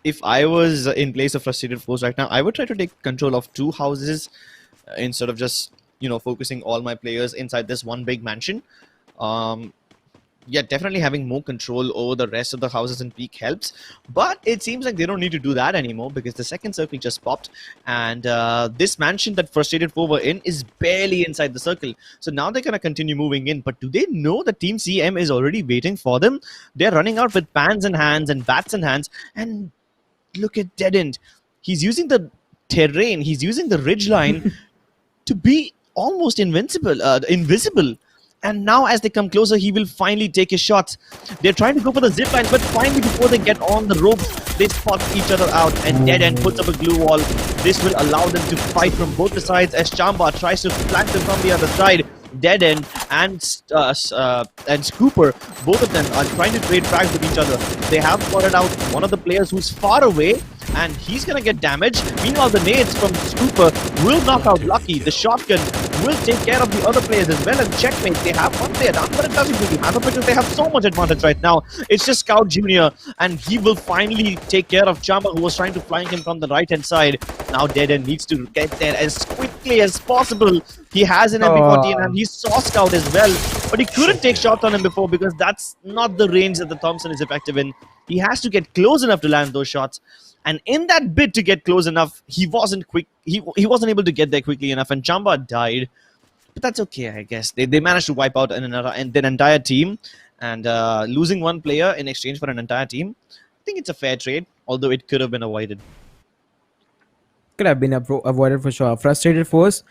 [SPEAKER 5] If I was in place of Frustrated Force right now, I would try to take control of 2 houses instead of just focusing all my players inside this one big mansion. Yeah, definitely having more control over the rest of the houses in peak helps, but it seems like they don't need to do that anymore, because the second circle just popped, and this mansion that Frustrated Four were in is barely inside the circle. So now they're gonna continue moving in, but do they know that Team CM is already waiting for them? They're running out with pans in hands and bats in hands, and look at Dead End. He's using the terrain, he's using the ridge line to be almost invisible. And now as they come closer, he will finally take his shots. They're trying to go for the zip line, but finally before they get on the ropes, they spot each other out, and Dead End puts up a glue wall. This will allow them to fight from both the sides as Chamba tries to flank them from the other side. Dead End and Scooper, both of them are trying to trade frags with each other. They have spotted out one of the players who's far away, and he's gonna get damaged. Meanwhile, the nades from Scooper will knock out Lucky. The shotgun will take care of the other players as well, and checkmate. They have one player down, but it doesn't really matter because they have so much advantage right now. It's just Scout Jr., and he will finally take care of Chamba, who was trying to flank him from the right-hand side. Now Dead End needs to get there as quickly as possible. He has an MP14 and he saw Scout as well, but he couldn't take shots on him before because that's not the range that the Thompson is effective in. He has to get close enough to land those shots. And in that bid to get close enough, he wasn't quick. He wasn't able to get there quickly enough, and Chamba died. But that's okay, I guess. They managed to wipe out an entire team, and losing one player in exchange for an entire team, I think it's a fair trade, although it could have been avoided.
[SPEAKER 6] Could have been avoided for sure. Frustrated Force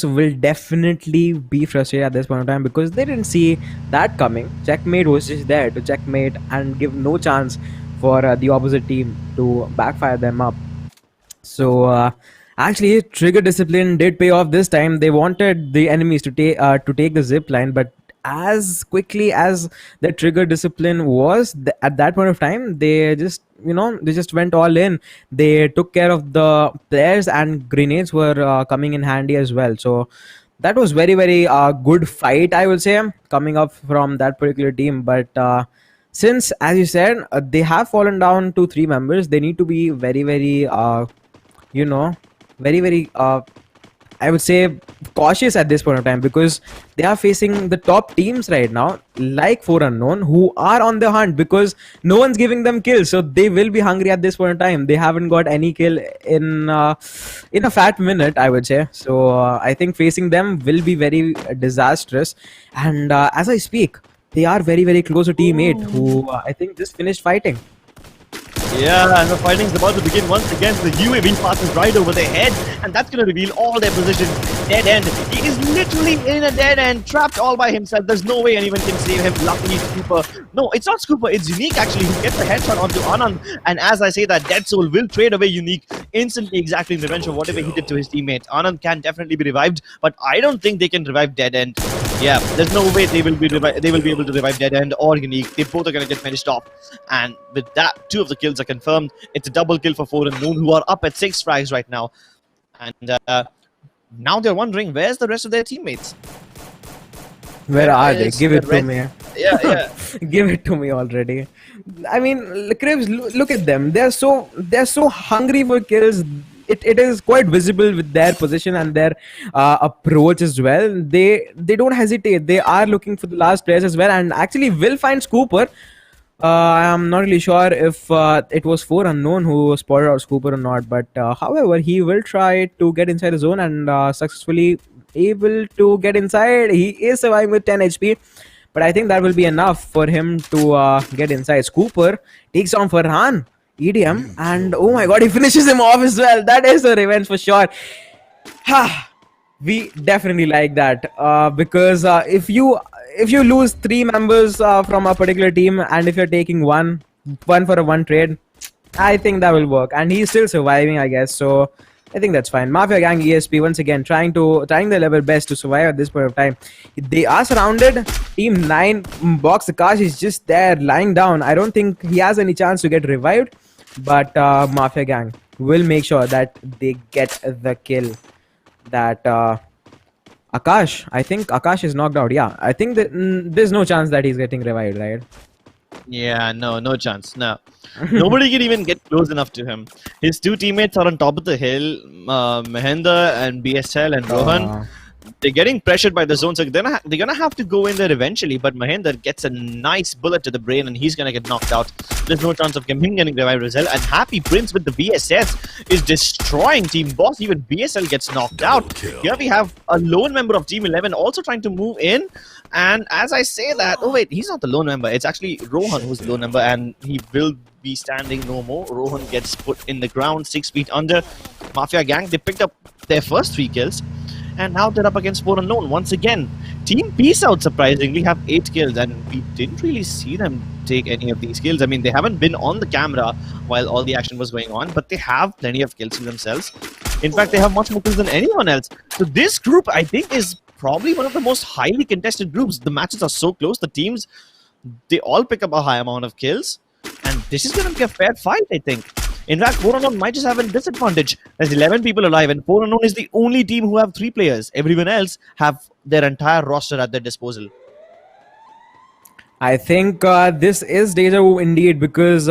[SPEAKER 6] will definitely be frustrated at this point in time because they didn't see that coming. Checkmate was just there to checkmate and give no chance for the opposite team to backfire them up. So actually, trigger discipline did pay off this time. They wanted the enemies to take the zip line, but as quickly as the trigger discipline was at that point of time, they just went all in. They took care of the players, and grenades were coming in handy as well. So that was very good fight, I would say, coming up from that particular team. But since, as you said, they have fallen down to 3 members, they need to be very I would say cautious at this point of time, because they are facing the top teams right now, like 4Unknown, who are on the hunt because no one's giving them kills. So they will be hungry at this point in time. They haven't got any kill in a fat minute, I would say. So I think facing them will be very disastrous. And as I speak, they are very close to Team 8, who I think just finished fighting.
[SPEAKER 5] Yeah, and the fighting is about to begin once again. The UAV passes right over their head, and that's going to reveal all their positions. Dead End. He is literally in a dead end, trapped all by himself. There's no way anyone can save him. Luckily, Scooper. No, it's not Scooper. It's Unique, actually, who gets a headshot onto Anand. And as I say that, Dead Soul will trade away Unique, instantly exacting revenge for whatever he did to his teammate. Anand can definitely be revived, but I don't think they can revive Dead End. Yeah, there's no way they will be able to revive Dead End or Unique. They both are going to get finished off. And with that, 2 of the kills are confirmed. It's a double kill for 4Unknown, who are up at 6 frags right now. And now they're wondering, where's the rest of their teammates?
[SPEAKER 6] Where are they? Give it to me.
[SPEAKER 5] Yeah.
[SPEAKER 6] Give it to me already. I mean, Cribs, look at them. They're so hungry for kills. It is quite visible with their position and their approach as well. They don't hesitate. They are looking for the last players as well, and actually will find Scooper. I'm not really sure if it was 4Unknown who spotted out Scooper or not, but however, he will try to get inside the zone and successfully able to get inside. He is surviving with 10 HP. but I think that will be enough for him to get inside. Scooper takes on Farhan, EDM, and oh my god, he finishes him off as well. That is a revenge for sure. We definitely like that because if you lose 3 members from a particular team, and if you're taking one for a one trade, I think that will work. And he's still surviving, I guess, so I think that's fine. Mafia Gang ESP once again trying their level best to survive at this point of time. They are surrounded. Team 9 Box Akash is just there lying down. I don't think he has any chance to get revived, but Mafia Gang will make sure that they get the kill. That Akash, I think Akash is knocked out. Yeah, I think that there's no chance that he's getting revived, right?
[SPEAKER 5] Yeah, no chance. No. Nobody can even get close enough to him. His 2 teammates are on top of the hill, Mahender and BSL and Rohan. They're getting pressured by the zone, so they're gonna have to go in there eventually. But Mahender gets a nice bullet to the brain, and he's gonna get knocked out. There's no chance of him getting revived as well. And Happy Prince with the VSS is destroying Team Boss. Even BSL gets knocked out. Here we have a lone member of Team 11 also trying to move in. And as I say that, oh wait, he's not the lone member. It's actually Rohan who's the lone member, and he will be standing no more. Rohan gets put in the ground, 6 feet under. Mafia Gang, they picked up their first 3 kills. And now they're up against 4 Unknown once again. Team Peace Out surprisingly have 8 kills, and we didn't really see them take any of these kills. I mean, they haven't been on the camera while all the action was going on, but they have plenty of kills to themselves. In fact, they have much more kills than anyone else. So this group, I think, is probably one of the most highly contested groups. The matches are so close. The teams, they all pick up a high amount of kills, and this is going to be a fair fight, I think. In fact, 4 Unknown might just have a disadvantage. There's 11 people alive, and 4 Unknown is the only team who have 3 players. Everyone else have their entire roster at their disposal.
[SPEAKER 6] I think this is deja vu indeed, because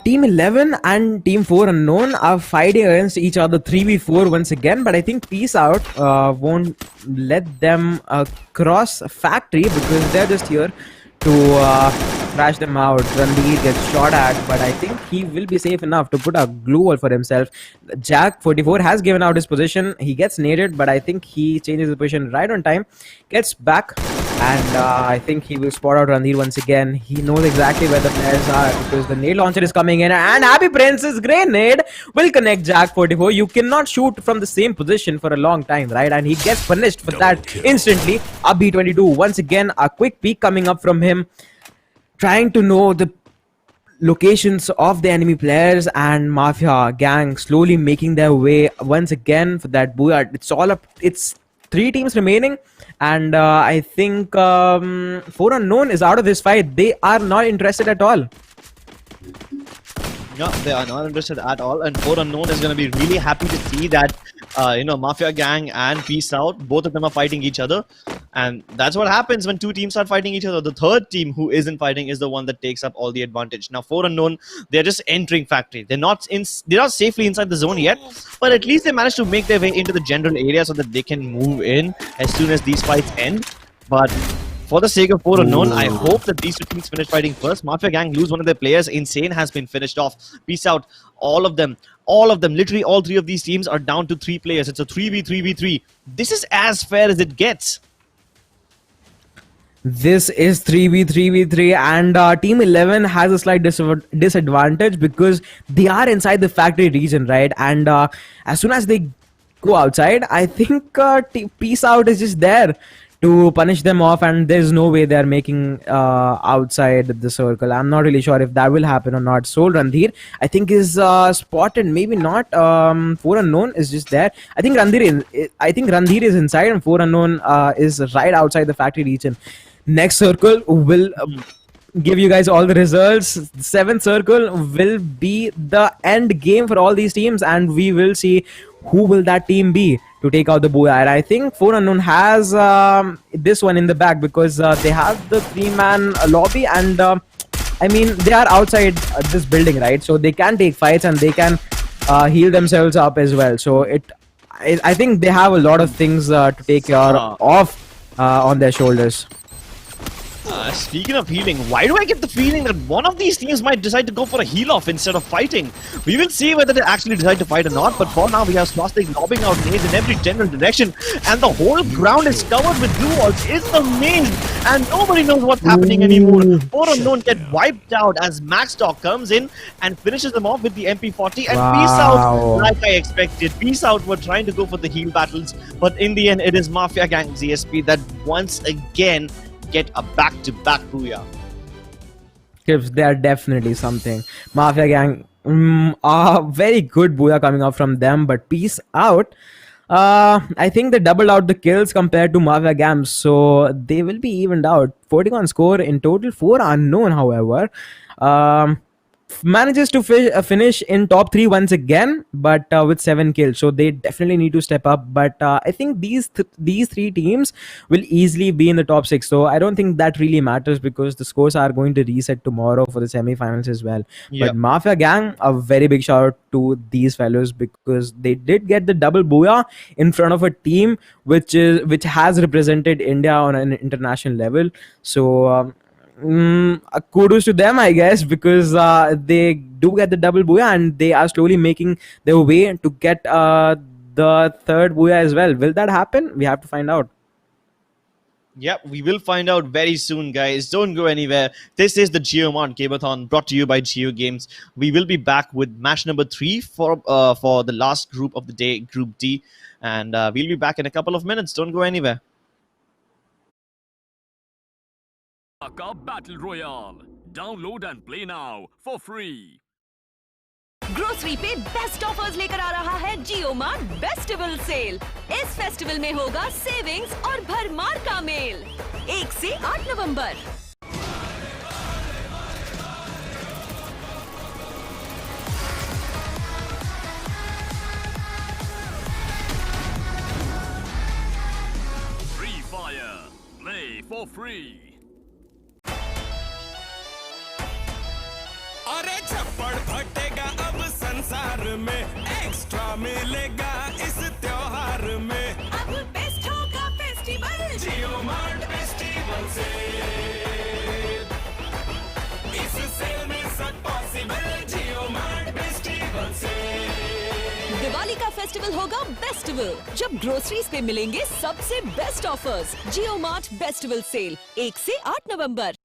[SPEAKER 6] Team 11 and Team 4 Unknown are fighting against each other 3v4 once again, but I think Peace Out won't let them cross Factory because they're just here to crash them out. Ranveer gets shot at, but I think he will be safe enough to put a glue wall for himself. Jack 44 has given out his position. He gets naded, but I think he changes the position right on time, gets back, and I think he will spot out Ranveer once again. He knows exactly where the players are because the nade launcher is coming in, and Happy Prince's grenade will connect Jack 44. You cannot shoot from the same position for a long time, right? And he gets punished for that instantly. Abhi 22 once again, a quick peek coming up from him, trying to know the locations of the enemy players, and Mafia Gang slowly making their way once again for that booyah. It's all up. It's 3 teams remaining, and I think 4 Unknown is out of this fight. They are not interested at all.
[SPEAKER 5] No, they are not interested at all, and 4 Unknown is going to be really happy to see that Mafia Gang and Peace Out, both of them are fighting each other, and that's what happens when 2 teams start fighting each other. The third team who isn't fighting is the one that takes up all the advantage. Now 4 Unknown, they're just entering Factory. They're not safely inside the zone yet, but at least they managed to make their way into the general area so that they can move in as soon as these fights end. But for the sake of 4 Unknown, I hope that these 2 teams finish fighting first. Mafia Gang lose one of their players. Insane has been finished off. Peace Out. All of them, literally all 3 of these teams are down to 3 players. It's a 3v3v3. This is as fair as it gets.
[SPEAKER 6] This is 3v3v3, and Team 11 has a slight disadvantage because they are inside the Factory region, right? And as soon as they go outside, I think Peace Out is just there to punish them off, and there's no way they're making outside the circle. I'm not really sure if that will happen or not. Soul Ranveer, I think, is spotted. Maybe not. 4 Unknown is just there. I think Ranveer is inside, and 4 Unknown is right outside the Factory region. Next circle will give you guys all the results. The 7th circle will be the end game for all these teams, and we will see who will that team be to take out the booyah. And I think 4 Unknown has this one in the back because they have the 3-man lobby, and I mean, they are outside this building, right? So they can take fights and they can heal themselves up as well. So I think they have a lot of things to take care of on their shoulders.
[SPEAKER 5] Speaking of healing, why do I get the feeling that one of these teams might decide to go for a heal off instead of fighting? We will see whether they actually decide to fight or not, but for now we have Swastik lobbing out nades in every general direction, and the whole ground is covered with blue walls. It's a maze, and nobody knows what's happening anymore. Four Unknown get wiped out as Maxdog comes in and finishes them off with the MP40, and peace out like I expected. Peace out were trying to go for the heal battles, but in the end it is Mafia Gang ZSP that once again get a back-to-back booyah.
[SPEAKER 6] Crips, they are definitely something. Mafia Gang, very good booyah coming out from them, but peace out. I think they doubled out the kills compared to Mafia Gang, so they will be evened out. 40 on score in total. 4 Unknown, however, manages to finish in top 3 once again, but with 7 kills, so they definitely need to step up. But I think these three teams will easily be in the top 6, so I don't think that really matters because the scores are going to reset tomorrow for the semi-finals as well. But Mafia Gang, a very big shout out to these fellows because they did get the double booyah in front of a team which has represented India on an international level. So kudos to them, I guess, because they do get the double booyah and they are slowly making their way to get the third booyah as well. Will that happen? We have to find out.
[SPEAKER 5] Yep, we will find out very soon, guys. Don't go anywhere. This is the JioMart Game-a-thon brought to you by Jio Games. We will be back with match number 3 for the last group of the day, Group D, and we'll be back in a couple of minutes. Don't go anywhere.
[SPEAKER 2] Battle Royale. Download and play now for free.
[SPEAKER 1] Grocery पे best offers लेकर आ रहा है JioMart festival sale. इस festival में होगा savings और भरमार का मेल। 1 से 8 नवंबर।
[SPEAKER 2] Free Fire. Play for free.
[SPEAKER 4] अरे छप्पड़ फटेगा अब संसार में, एक्स्ट्रा मिलेगा इस त्योहार में।
[SPEAKER 1] अब बेस्ट होगा फेस्टिवल
[SPEAKER 4] JioMart फेस्टिवल से, इस सेल में सब पॉसिबल। JioMart फेस्टिवल से
[SPEAKER 1] दिवाली का फेस्टिवल होगा बेस्टिवल, जब ग्रोसरीज पे मिलेंगे सबसे best offers. JioMart festival sale 1 से 8 नवंबर।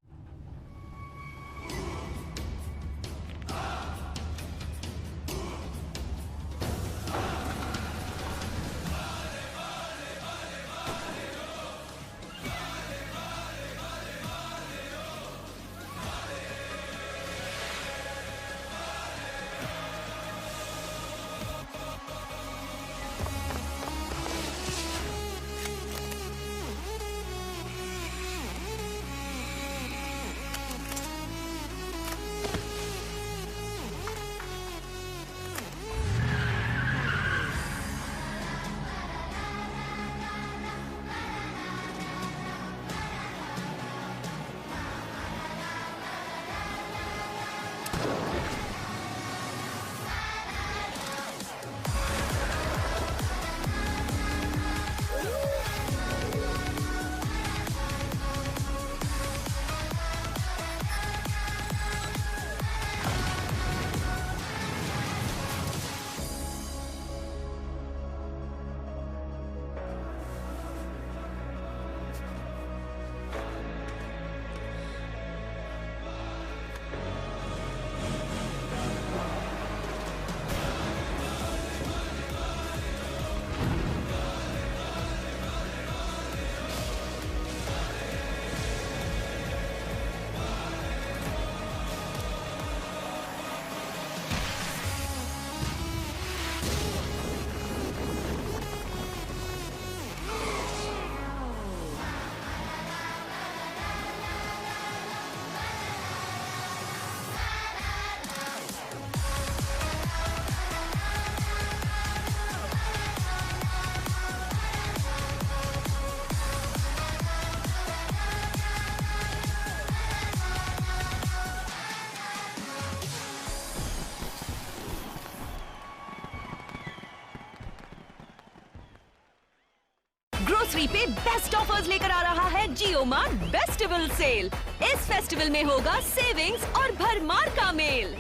[SPEAKER 1] ग्रोसरी पे बेस्ट ऑफर्स लेकर आ रहा है जियो मार्ट फेस्टिवल सेल। इस फेस्टिवल में होगा सेविंग्स और भरमार का मेल।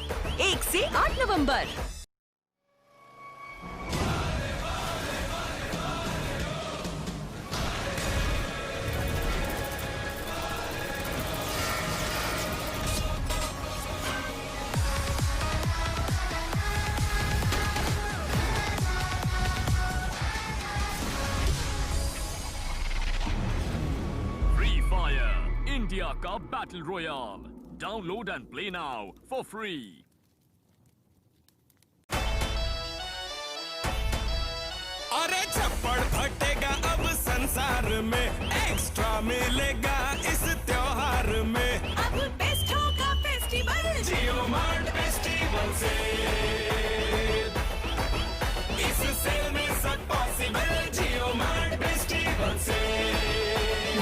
[SPEAKER 1] 1 से 8 नवंबर।
[SPEAKER 2] Free Fire, India का Battle Royale. Download and play now for free.
[SPEAKER 4] अरे छप्पड़ फटेगा अब संसार में, एक्स्ट्रा मिलेगा इस त्योहार में।
[SPEAKER 1] अब बेस्ट होगा फेस्टिवल
[SPEAKER 4] जियो मार्ट फेस्टिवल से, इस सेल में सब पॉसिबल। जियो मार्ट फेस्टिवल से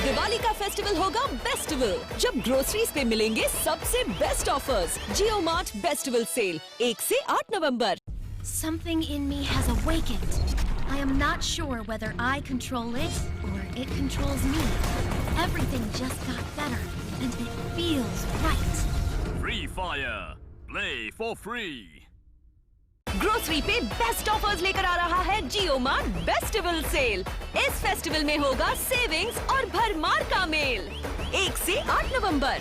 [SPEAKER 1] दिवाली का फेस्टिवल होगा बेस्टिवल, जब ग्रोसरीज पे मिलेंगे सबसे best offers. JioMart festival sale 1 से 8 नवंबर।
[SPEAKER 3] Something in me has awakened. I am not sure whether I control it or it controls me. Everything just got better, and it feels right.
[SPEAKER 2] Free Fire, play for free.
[SPEAKER 1] Grocery पे best offers लेकर आ रहा है जियो mart festival sale. इस festival में होगा savings और भरमार का मेल। 1 से 8 नवंबर।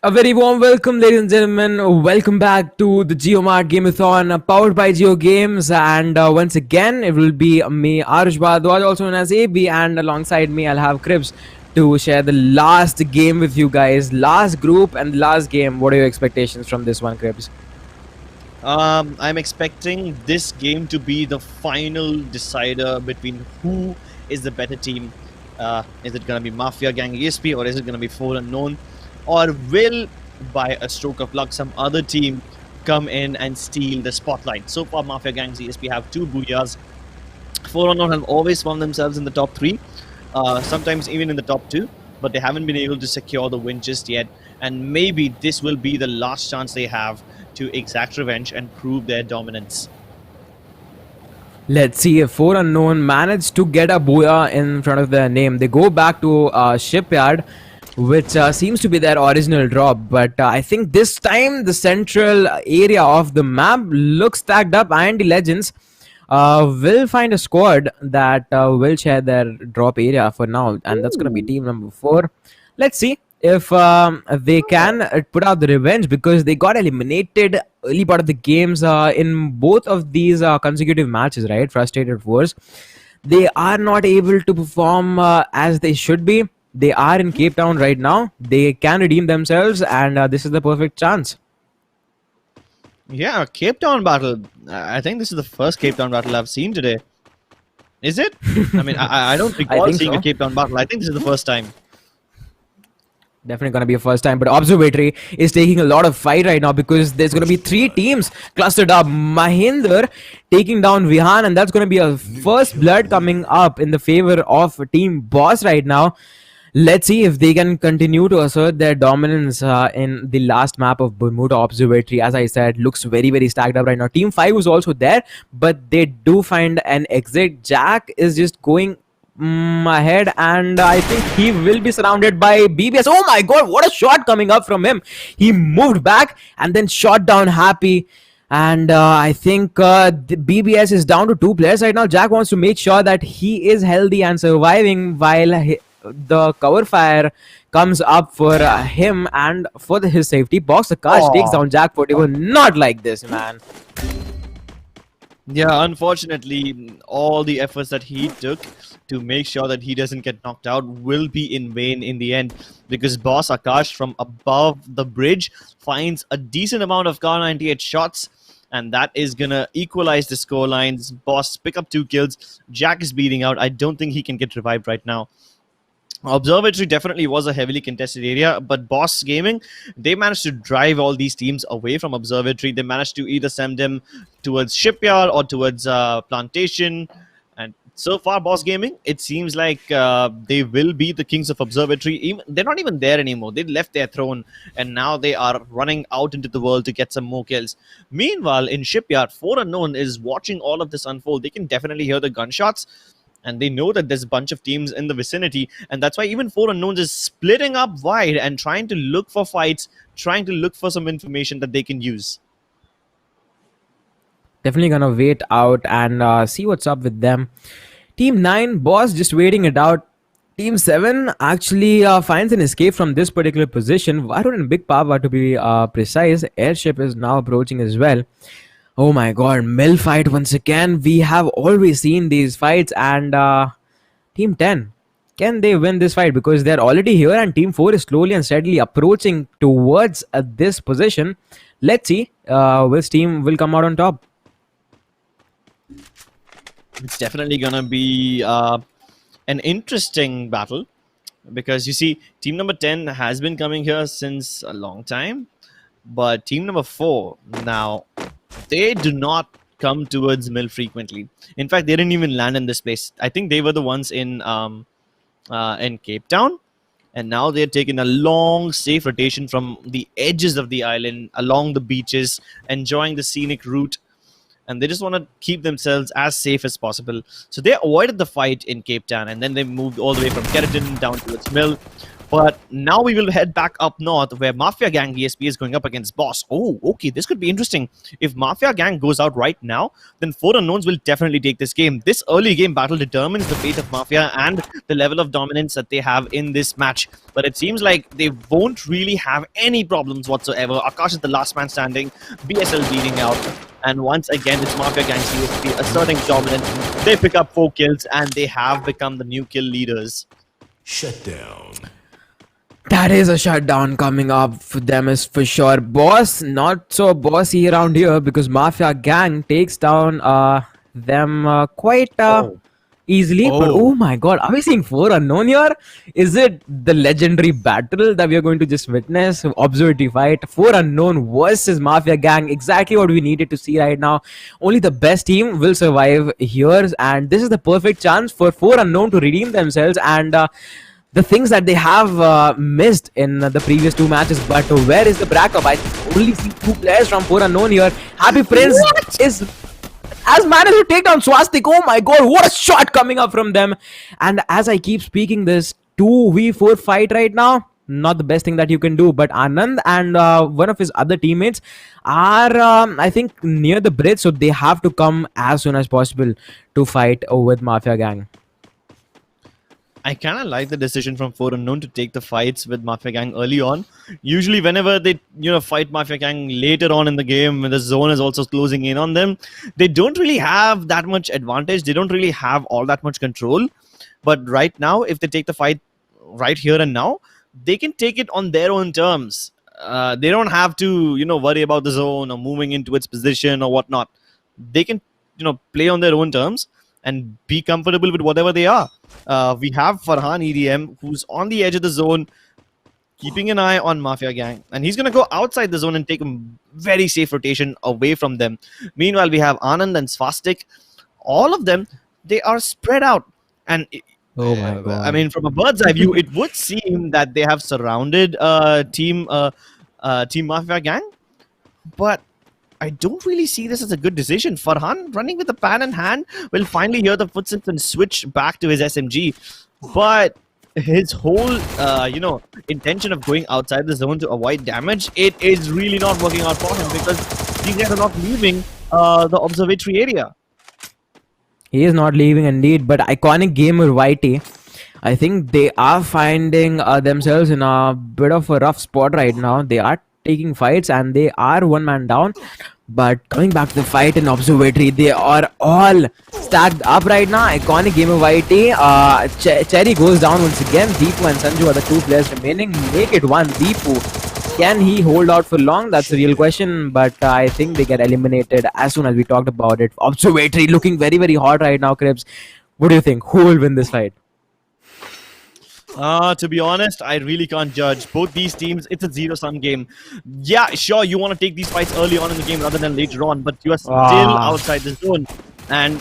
[SPEAKER 6] A very warm welcome, ladies and gentlemen. Welcome back to the JioMart Game-a-thon powered by Jio Games. And once again, it will be me, Arush Bhardwaj, also known as AB. And alongside me, I'll have Cribs to share the last game with you guys. Last group and last game. What are your expectations from this one, Cribs?
[SPEAKER 5] I'm expecting this game to be the final decider between who is the better team. Is it going to be Mafia Gang ESP, or is it going to be Four Unknown? Or will, by a stroke of luck, some other team come in and steal the spotlight? So far, Mafia Gangs ESP have 2 booyahs. Four Unknown have always found themselves in the top 3, sometimes even in the top 2, but they haven't been able to secure the win just yet. And maybe this will be the last chance they have to exact revenge and prove their dominance.
[SPEAKER 6] Let's see if Four Unknown managed to get a booyah in front of their name. They go back to Shipyard, which seems to be their original drop, but I think this time the central area of the map looks stacked up, and the Legends will find a squad that will share their drop area for now, and that's going to be team number 4. Let's see if they can put out the revenge, because they got eliminated early part of the games in both of these consecutive matches, right? Frustrated Force. They are not able to perform as they should be. They are in Cape Town right now. They can redeem themselves, and this is the perfect chance.
[SPEAKER 5] Yeah, Cape Town battle. I think this is the first Cape Town battle I've seen today. Is it? I mean, I don't recall seeing a Cape Town battle. I think this is the first time.
[SPEAKER 6] Definitely going to be a first time, but Observatory is taking a lot of fight right now, because there's going to be 3 teams clustered up. Mahinder taking down Vihan, and that's going to be a first blood coming up in the favor of Team Boss right now. Let's see if they can continue to assert their dominance in the last map of Bermuda Observatory. As I said, looks very, very stacked up right now. Team 5 was also there, but they do find an exit. Jack is just going ahead, and I think he will be surrounded by BBS. Oh my god, what a shot coming up from him. He moved back and then shot down Happy. And I think the BBS is down to 2 players right now. Jack wants to make sure that he is healthy and surviving, while the cover fire comes up for him and for his safety. Box the Kaj takes down Jack 41. Not like this, man.
[SPEAKER 5] Yeah, unfortunately, all the efforts that he took to make sure that he doesn't get knocked out will be in vain in the end, because Boss Akash from above the bridge finds a decent amount of Kar 98 shots, and that is gonna equalize the score lines. Boss pick up 2 kills. Jack is bleeding out. I don't think he can get revived right now. Observatory definitely was a heavily contested area, but Boss Gaming, they managed to drive all these teams away from Observatory. They managed to either send them towards Shipyard or towards Plantation, and So far, Boss Gaming, it seems like they will be the kings of observatory. Even, they're not even there anymore. They left their throne, and now they are running out into the world to get some more kills. Meanwhile, in Shipyard, 4Unknown is watching all of this unfold. They can definitely hear the gunshots, and they know that there's a bunch of teams in the vicinity, and that's why even 4Unknowns is splitting up wide and trying to look for fights, trying to look for some information that they can use.
[SPEAKER 6] Definitely gonna wait out and see what's up with them. Team 9, boss, just waiting it out. Team 7 actually finds an escape from this particular position. Varun and Big Papa, to be precise. Airship is now approaching as well. Oh my god, mill fight once again. We have always seen these fights, and Team 10, can they win this fight? Because they're already here, and Team 4 is slowly and steadily approaching towards this position. Let's see which team will come out on top.
[SPEAKER 5] It's definitely gonna be an interesting battle, because you see, team number 10 has been coming here since a long time, but team number 4 now, they do not come towards mill frequently. In fact, they didn't even land in this place. I think they were the ones in Cape Town, and now they're taking a long, safe rotation from the edges of the island along the beaches, enjoying the scenic route, and they just want to keep themselves as safe as possible. So they avoided the fight in Cape Town, and then they moved all the way from Keratin down towards Mill. But now we will head back up north, where Mafia Gang ESP is going up against Boss. Oh, okay, this could be interesting. If Mafia Gang goes out right now, then 4Unknowns will definitely take this game. This early game battle determines the fate of Mafia and the level of dominance that they have in this match. But it seems like they won't really have any problems whatsoever. Akash is the last man standing, BSL leading out. And once again, it's Mafia Gang CSP asserting dominance. They pick up 4 kills, and they have become the new kill leaders.
[SPEAKER 4] Shutdown.
[SPEAKER 6] That is a shutdown coming up for them, is for sure. Boss, not so bossy around here, because Mafia Gang takes down them quite easily. But oh my god, are we seeing 4Unknown here? Is it the legendary battle that we are going to just witness? Observatory fight, 4Unknown versus Mafia Gang. Exactly what we needed to see right now. Only the best team will survive here, and this is the perfect chance for 4Unknown to redeem themselves and the things that they have missed in the previous 2 matches. But where is the backup? I only see 2 players from 4Unknown here. Happy Prince has managed to take down Swastik. Oh my god, what a shot coming up from them. And as I keep speaking, this 2v4 fight right now, not the best thing that you can do. But Anand and one of his other teammates are, I think, near the bridge, so they have to come as soon as possible to fight with Mafia Gang.
[SPEAKER 5] I kind of like the decision from 4Unknown to take the fights with Mafia Gang early on. Usually, whenever they fight Mafia Gang later on in the game, when the zone is also closing in on them, they don't really have that much advantage. They don't really have all that much control. But right now, if they take the fight right here and now, they can take it on their own terms. They don't have to, worry about the zone or moving into its position or whatnot. They can, play on their own terms and be comfortable with whatever they are. We have Farhan EDM, who's on the edge of the zone, keeping an eye on Mafia Gang. And he's going to go outside the zone and take a very safe rotation away from them. Meanwhile, we have Anand and Svastik. All of them, they are spread out. And
[SPEAKER 6] oh my god.
[SPEAKER 5] I mean, from a bird's eye view, it would seem that they have surrounded Team Mafia Gang. But I don't really see this as a good decision. Farhan, running with the pan in hand, will finally hear the footsteps and switch back to his SMG. But his whole, intention of going outside the zone to avoid damage, it is really not working out for him, because these guys are not leaving the observatory area.
[SPEAKER 6] He is not leaving indeed, but iconic gamer YT, I think they are finding themselves in a bit of a rough spot right now. They are taking fights and they are 1 man down, but coming back to the fight in observatory, they are all stacked up right now. Iconic gamer YT, Cherry goes down once again. Deepu and Sanju are the 2 players remaining. Make it 1. Deepu, can he hold out for long? That's the real question, but I think they get eliminated as soon as we talked about it. Observatory looking very, very hot right now, Cribs. What do you think? Who will win this fight?
[SPEAKER 5] To be honest, I really can't judge. Both these teams, it's a zero-sum game. Yeah, sure, you want to take these fights early on in the game rather than later on, but you are still outside the zone. And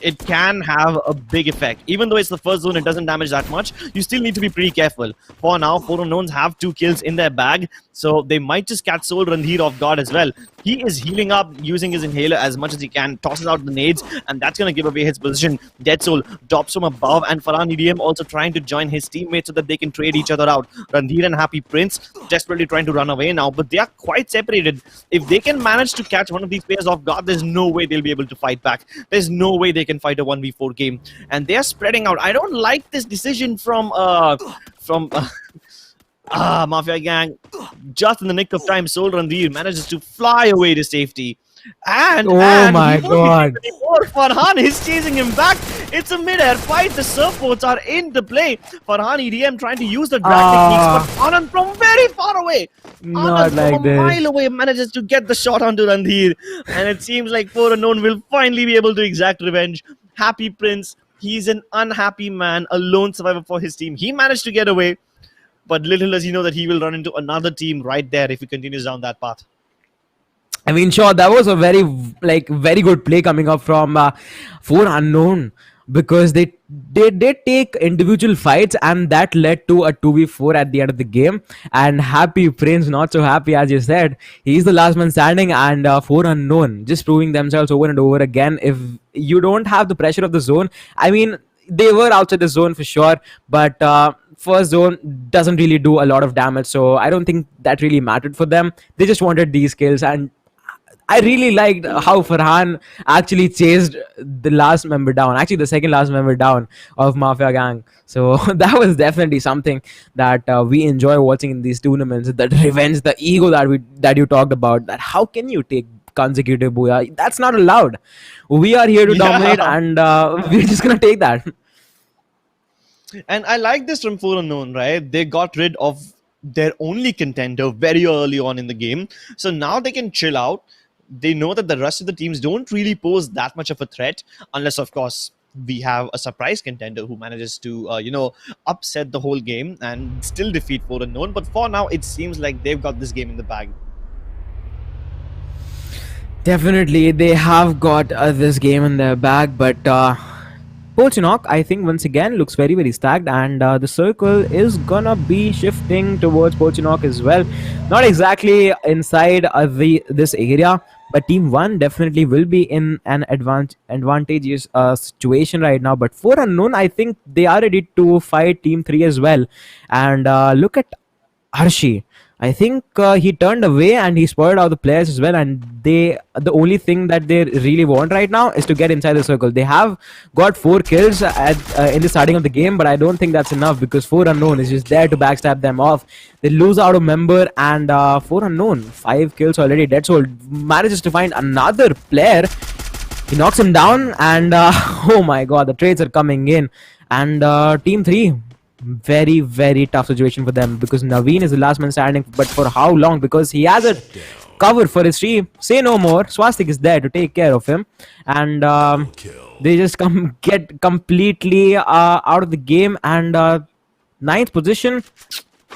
[SPEAKER 5] it can have a big effect. Even though it's the first zone, it doesn't damage that much. You still need to be pretty careful. For now, 4 unknowns have 2 kills in their bag, so they might just catch Soul Randhir off guard as well. He is healing up using his inhaler as much as he can, tosses out the nades, and that's going to give away his position. Dead Soul drops from above, and Farhan EDM also trying to join his teammates so that they can trade each other out. Randhir and Happy Prince desperately trying to run away now, but they are quite separated. If they can manage to catch one of these players off guard, there's no way they'll be able to fight back. There's no way they can fight a 1v4 game, and they are spreading out. I don't like this decision from Mafia Gang. Just in the nick of time, Soul Randhir manages to fly away to safety. And
[SPEAKER 6] my God.
[SPEAKER 5] Farhan is chasing him back. It's a mid-air fight. The surfboards are into play. Farhan EDM trying to use the drag techniques, but Anand from very far away.
[SPEAKER 6] Not
[SPEAKER 5] Anand
[SPEAKER 6] like
[SPEAKER 5] from
[SPEAKER 6] this.
[SPEAKER 5] a mile away manages to get the shot onto Randhir. And it seems like 4 Unknown will finally be able to exact revenge. Happy Prince, he's an unhappy man, a lone survivor for his team. He managed to get away, but little does he know that he will run into another team right there if he continues down that path.
[SPEAKER 6] I mean, sure, that was a very good play coming up from 4 Unknown, because they did take individual fights, and that led to a 2v4 at the end of the game. And Happy Prince, not so happy, as you said, he's the last man standing, and 4 Unknown just proving themselves over and over again. If you don't have the pressure of the zone, I mean, they were outside the zone for sure, but first zone doesn't really do a lot of damage, so I don't think that really mattered for them. They just wanted these kills, and I really liked how Farhan actually chased the last member down, actually the second last member down of Mafia Gang. So that was definitely something that we enjoy watching in these tournaments. The revenge, the ego that you talked about. That how can you take consecutive booyah? That's not allowed. We are here to dominate, and we're just gonna take that.
[SPEAKER 5] And I like this from 4 Unknown, right? They got rid of their only contender very early on in the game. So now they can chill out. They know that the rest of the teams don't really pose that much of a threat, unless, of course, we have a surprise contender who manages to, upset the whole game and still defeat 4 Unknown. But for now, it seems like they've got this game in the bag.
[SPEAKER 6] Definitely, they have got this game in their bag, but Polchinok, I think, once again looks very stacked, and the circle is gonna be shifting towards Polchinok as well. Not exactly inside this area, but Team 1 definitely will be in an advantageous situation right now. But 4 Unknown, I think they are ready to fight Team 3 as well. And look at Arshi. I think he turned away and he spotted out the players as well, and the only thing that they really want right now is to get inside the circle. They have got 4 kills in the starting of the game, but I don't think that's enough, because 4 Unknown is just there to backstab them off. They lose out a member, and 4 Unknown, 5 kills already. Dead Soul manages to find another player. He knocks him down, and oh my god, the trades are coming in. And Team 3, very tough situation for them, because Naveen is the last man standing, but for how long? Because he has a cover for his tree. Say no more. Swastik is there to take care of him, and they just get completely out of the game. And 9th position,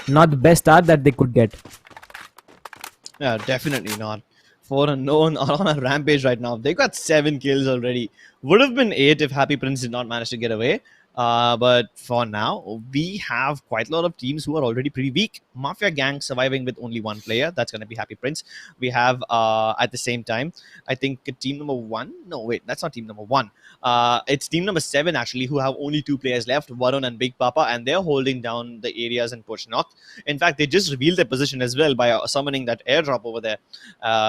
[SPEAKER 6] not the best start that they could get.
[SPEAKER 5] Yeah, definitely not. 4 Unknown are on a rampage right now. They got 7 kills already. Would have been 8 if Happy Prince did not manage to get away. But for now, we have quite a lot of teams who are already pretty weak. Mafia Gang surviving with only 1 player. That's going to be Happy Prince. We have, at the same time, I think team number 1. No, wait, that's not team number 1. It's team number 7, actually, who have only 2 players left, Varun and Big Papa, and they're holding down the areas in Polchinok. In fact, they just revealed their position as well by summoning that airdrop over there.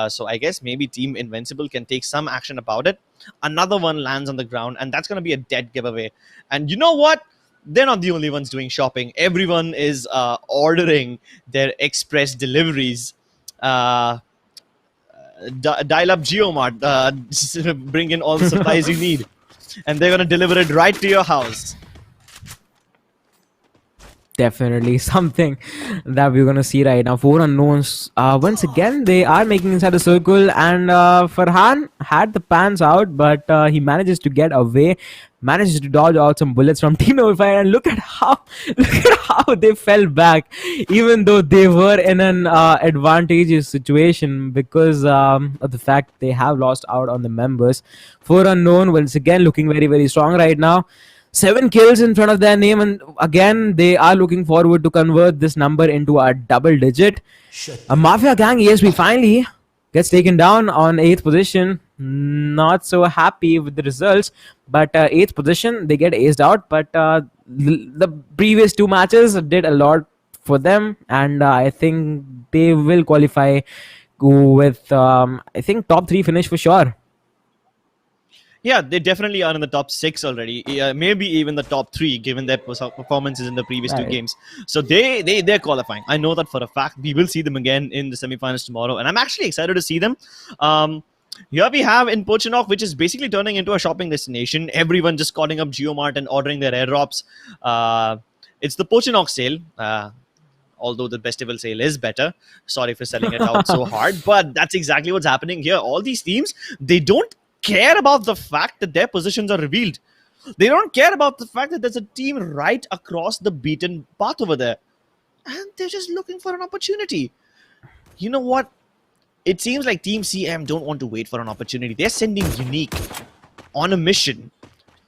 [SPEAKER 5] So I guess maybe Team Invincible can take some action about it. Another one lands on the ground, and that's going to be a dead giveaway. And you know what? They're not the only ones doing shopping. Everyone is ordering their express deliveries. Dial up JioMart. Bring in all the supplies you need. And they're going to deliver it right to your house.
[SPEAKER 6] Definitely something that we're gonna see right now. 4 Unknowns, once again they are making inside the circle, and Farhan had the pans out, but he manages to get away. manages to dodge out some bullets from Team Number 5, and look at how they fell back, even though they were in an advantageous situation because of the fact they have lost out on the members. 4 unknown once again looking very, very strong right now. 7 kills in front of their name, and again they are looking forward to convert this number into a double digit. A Mafia Gang ESP finally gets taken down on 8th position. Not so happy with the results, but 8th position, they get aced out, but the previous 2 matches did a lot for them, and I think they will qualify with I think top 3 finish for sure.
[SPEAKER 5] Yeah, they definitely are in the top 6 already. Maybe even the top 3, given their performances in the previous 2 games. So they're qualifying. I know that for a fact. We will see them again in the semifinals tomorrow, and I'm actually excited to see them. Here we have in Pochinok, which is basically turning into a shopping destination. Everyone just calling up JioMart and ordering their airdrops. It's the Pochinok sale. Although the festival sale is better. Sorry for selling it out so hard, but that's exactly what's happening here. All these teams, they don't care about the fact that their positions are revealed. They don't care about the fact that there's a team right across the beaten path over there. And they're just looking for an opportunity. You know what? It seems like Team CM don't want to wait for an opportunity. They're sending Unique on a mission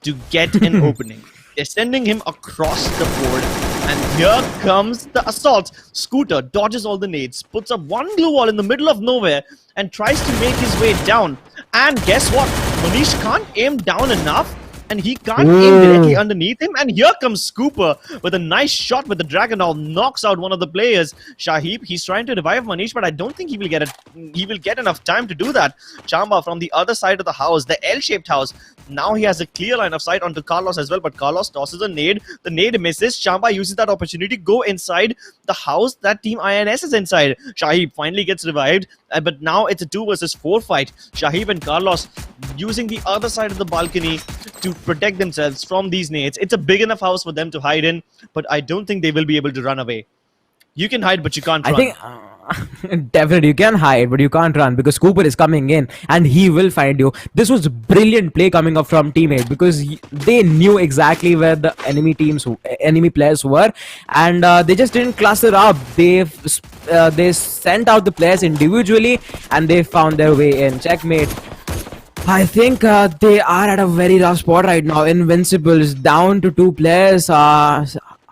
[SPEAKER 5] to get an opening. They're sending him across the board. And here comes the assault. Scooter dodges all the nades, puts up one glue wall in the middle of nowhere, and tries to make his way down. And guess what? Manish can't aim down enough, and he can't aim directly underneath him. And here comes Scooper with a nice shot with the Dragon Ball, knocks out one of the players. Shahib, he's trying to revive Manish, but I don't think he will get enough time to do that. Chamba from the other side of the house, the L-shaped house. Now he has a clear line of sight onto Carlos as well, but Carlos tosses a nade. The nade misses. Chamba uses that opportunity to go inside the house that Team INS is inside. Shahib finally gets revived, but now it's a 2 versus 4 fight. Shahib and Carlos using the other side of the balcony to protect themselves from these nades. It's a big enough house for them to hide in, but I don't think they will be able to run away. You can hide, but you can't run.
[SPEAKER 6] I think definitely you can hide, but you can't run because Cooper is coming in and he will find you. This was brilliant play coming up from teammate because they knew exactly where the enemy players were, and they just didn't cluster up. They sent out the players individually and they found their way in. Checkmate. I think they are at a very rough spot right now. Invincibles down to 2 players.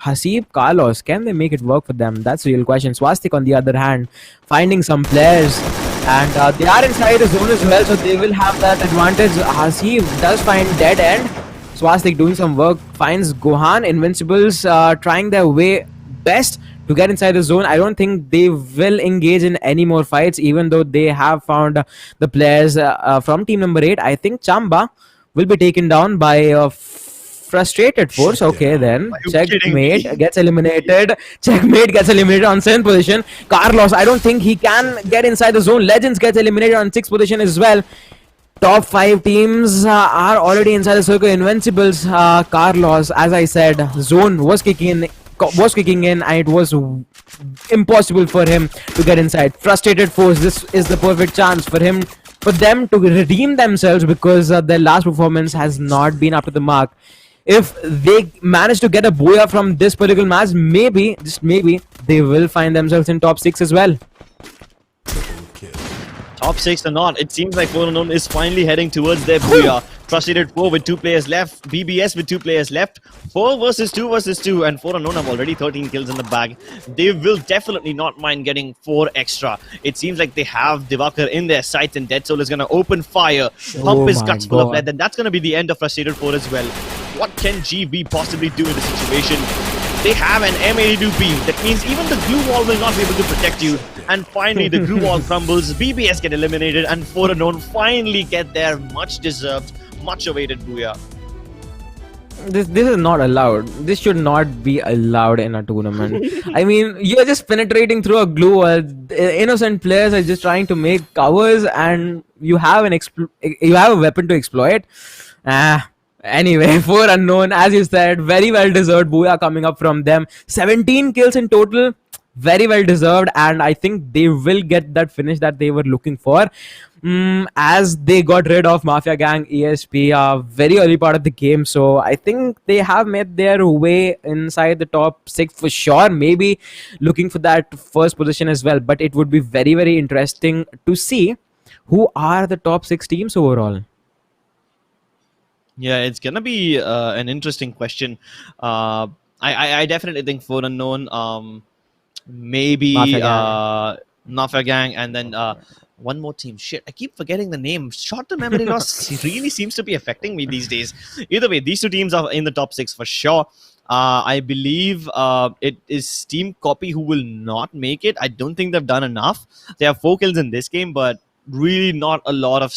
[SPEAKER 6] Hasib, Carlos, can they make it work for them? That's the real question. Swastik, on the other hand, finding some players, and they are inside the zone as well, so they will have that advantage. Hasib does find dead end. Swastik doing some work, finds Gohan. Invincibles trying their way best to get inside the zone. I don't think they will engage in any more fights, even though they have found the players from team number 8. I think Chamba will be taken down by Frustrated Force. Okay, then Checkmate gets eliminated. Checkmate gets eliminated on 7th position. Carlos, I don't think he can get inside the zone. Legends gets eliminated on 6th position as well. Top 5 teams are already inside the circle. Invincibles, Carlos, as I said, zone was kicking in and it was impossible for him to get inside. Frustrated Force, this is the perfect chance for them to redeem themselves because their last performance has not been up to the mark. If they manage to get a booyah from this particular match, maybe, just maybe, they will find themselves in top 6 as well.
[SPEAKER 5] Top 6 or not, it seems like 4 Unknown is finally heading towards their booyah. Frustrated 4 with 2 players left, BBS with 2 players left, 4 versus 2, and 4 Unknown have already 13 kills in the bag. They will definitely not mind getting 4 extra. It seems like they have Divakar in their sights, and Dead Soul is going to open fire, pump his guts full of lead, and that's going to be the end of Frustrated 4 as well. What can GB possibly do in this situation? They have an M82P. That means even the glue wall will not be able to protect you. And finally, the glue wall crumbles. BBS get eliminated, and 4 Unknown finally get their much-deserved, much-awaited booyah.
[SPEAKER 6] This is not allowed. This should not be allowed in a tournament. I mean, you are just penetrating through a glue wall. Innocent players are just trying to make covers, and you have a weapon to exploit. Anyway, 4 Unknown, as you said, very well deserved booyah coming up from them. 17 kills in total. very well deserved, and I think they will get that finish that they were looking for. As they got rid of Mafia Gang ESP very early part of the game, so I think they have made their way inside the top 6 for sure, maybe looking for that first position as well. But it would be very, very interesting to see who are the top 6 teams overall.
[SPEAKER 5] Yeah, it's gonna be an interesting question. I definitely think For Unknown, maybe
[SPEAKER 6] Mafia Gang.
[SPEAKER 5] Mafia Gang, and then one more team. Shit, I keep forgetting the name. Short-term memory loss really seems to be affecting me these days. Either way, these two teams are in the top 6 for sure. I believe it is Team Copy who will not make it. I don't think they've done enough. They have 4 kills in this game, but really not a lot of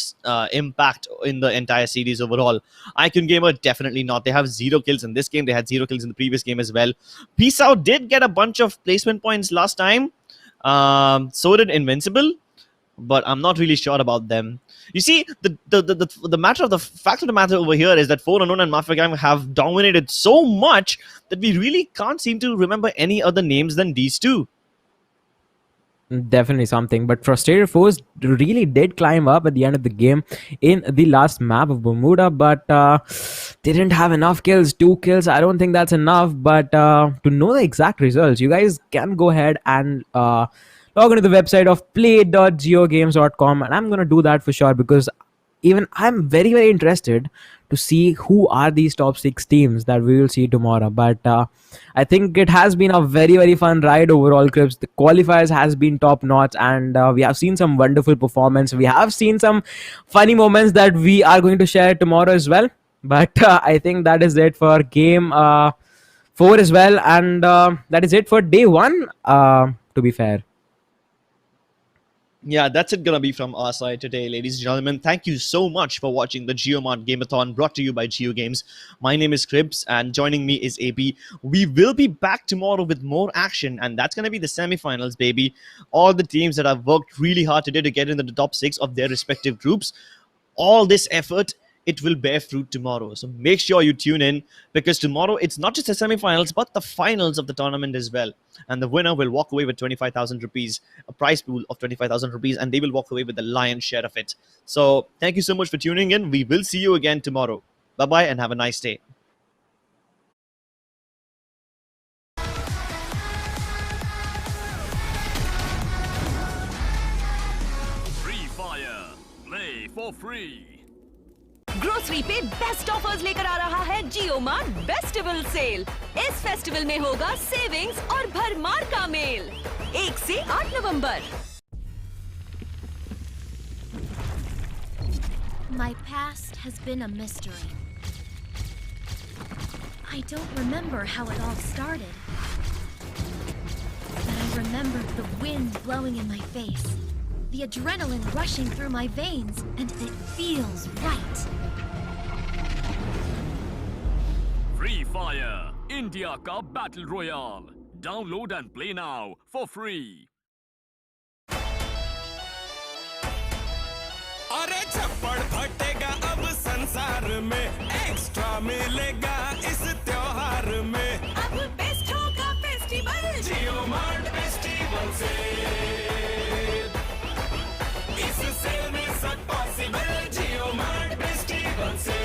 [SPEAKER 5] impact in the entire series overall. Icon Gamer, definitely not. They have 0 kills in this game. They had 0 kills in the previous game as well. Peace Out did get a bunch of placement points last time. So did Invincible, but I'm not really sure about them. You see, the matter of the fact of the matter over here is that For Unknown and Mafia Gang have dominated so much that we really can't seem to remember any other names than these two.
[SPEAKER 6] Definitely something, but Frustrated Foes really did climb up at the end of the game in the last map of Bermuda, but they didn't have enough kills. 2 kills, I don't think that's enough. But to know the exact results, you guys can go ahead and log into the website of play.jiogames.com, and I'm gonna do that for sure, because even I'm very, very interested to see who are these top 6 teams that we will see tomorrow. But I think it has been a very, very fun ride overall, Crips. The qualifiers has been top notch, and we have seen some wonderful performance. We have seen some funny moments that we are going to share tomorrow as well. But I think that is it for game 4 as well, and that is it for day 1, to be fair.
[SPEAKER 5] Yeah, that's it gonna be from our side today, ladies and gentlemen. Thank you so much for watching the JioMart Game-a-thon brought to you by Geo Games. My name is Cribs, and joining me is AB. We will be back tomorrow with more action, and that's gonna be the semi-finals, baby. All the teams that have worked really hard today to get into the top 6 of their respective groups. All this effort, it will bear fruit tomorrow. So make sure you tune in, because tomorrow it's not just the semi-finals but the finals of the tournament as well. And the winner will walk away with 25,000 rupees, a prize pool of 25,000 rupees, and they will walk away with the lion's share of it. So thank you so much for tuning in. We will see you again tomorrow. Bye-bye and have a nice day.
[SPEAKER 2] Free Fire. Play for free.
[SPEAKER 1] Grocery पे best offers लेकर आ रहा है जियो mart festival sale. इस festival में होगा savings और भरमार का मेल 1 से 8 नवंबर।
[SPEAKER 3] My past has been a mystery. I don't remember how it all started. But I remember the wind blowing in my face, the adrenaline rushing through my veins, and it feels right.
[SPEAKER 2] Free Fire. India ka Battle Royale. Download and play now for free.
[SPEAKER 4] अरे छप्पड़ फटेगा अब संसार में, extra मिलेगा इस त्योहार में।
[SPEAKER 1] अब बेस्ट होगा फेस्टिवल
[SPEAKER 4] जियो मार्ट फेस्टिवल से, इस सेल में सब पॉसिबल। जियो मार्ट फेस्टिवल से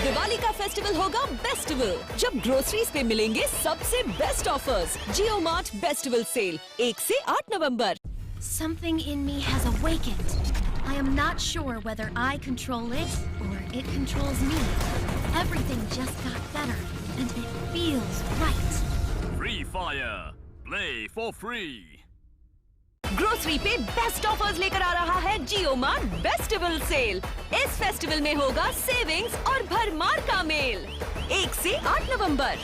[SPEAKER 1] दिवाली का फेस्टिवल होगा बेस्टिवल, जब ग्रोसरीज पे मिलेंगे सबसे best offers. JioMart festival sale 1 से 8 नवंबर।
[SPEAKER 3] Something in me has awakened. I am not sure whether I control it or it controls me. Everything just got better, and it feels right.
[SPEAKER 2] Free Fire. Play for free.
[SPEAKER 1] Grocery पे best offers लेकर आ रहा है जियो mart festival sale. इस festival में होगा savings और भरमार का मेल 1 से 8 नवंबर।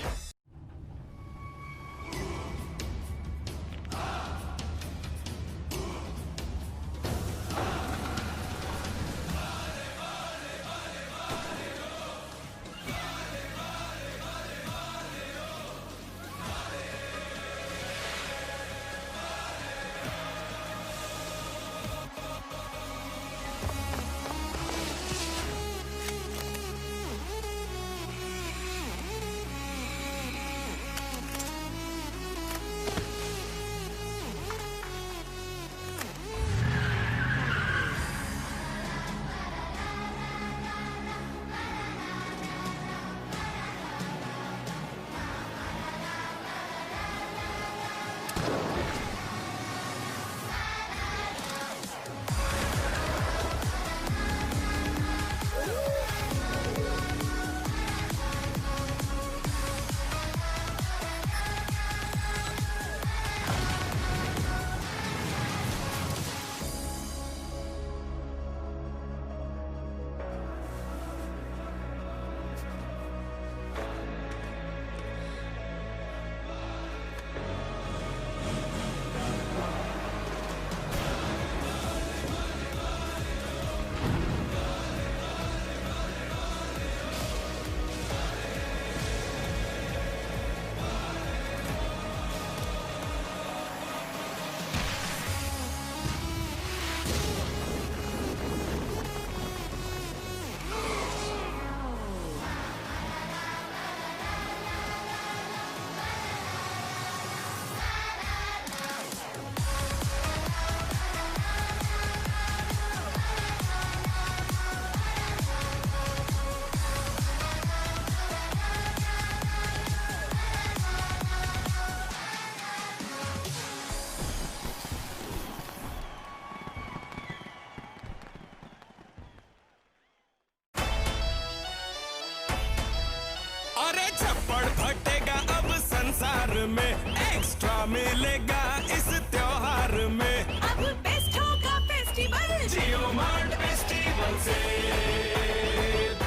[SPEAKER 4] फेस्टिवल सेल,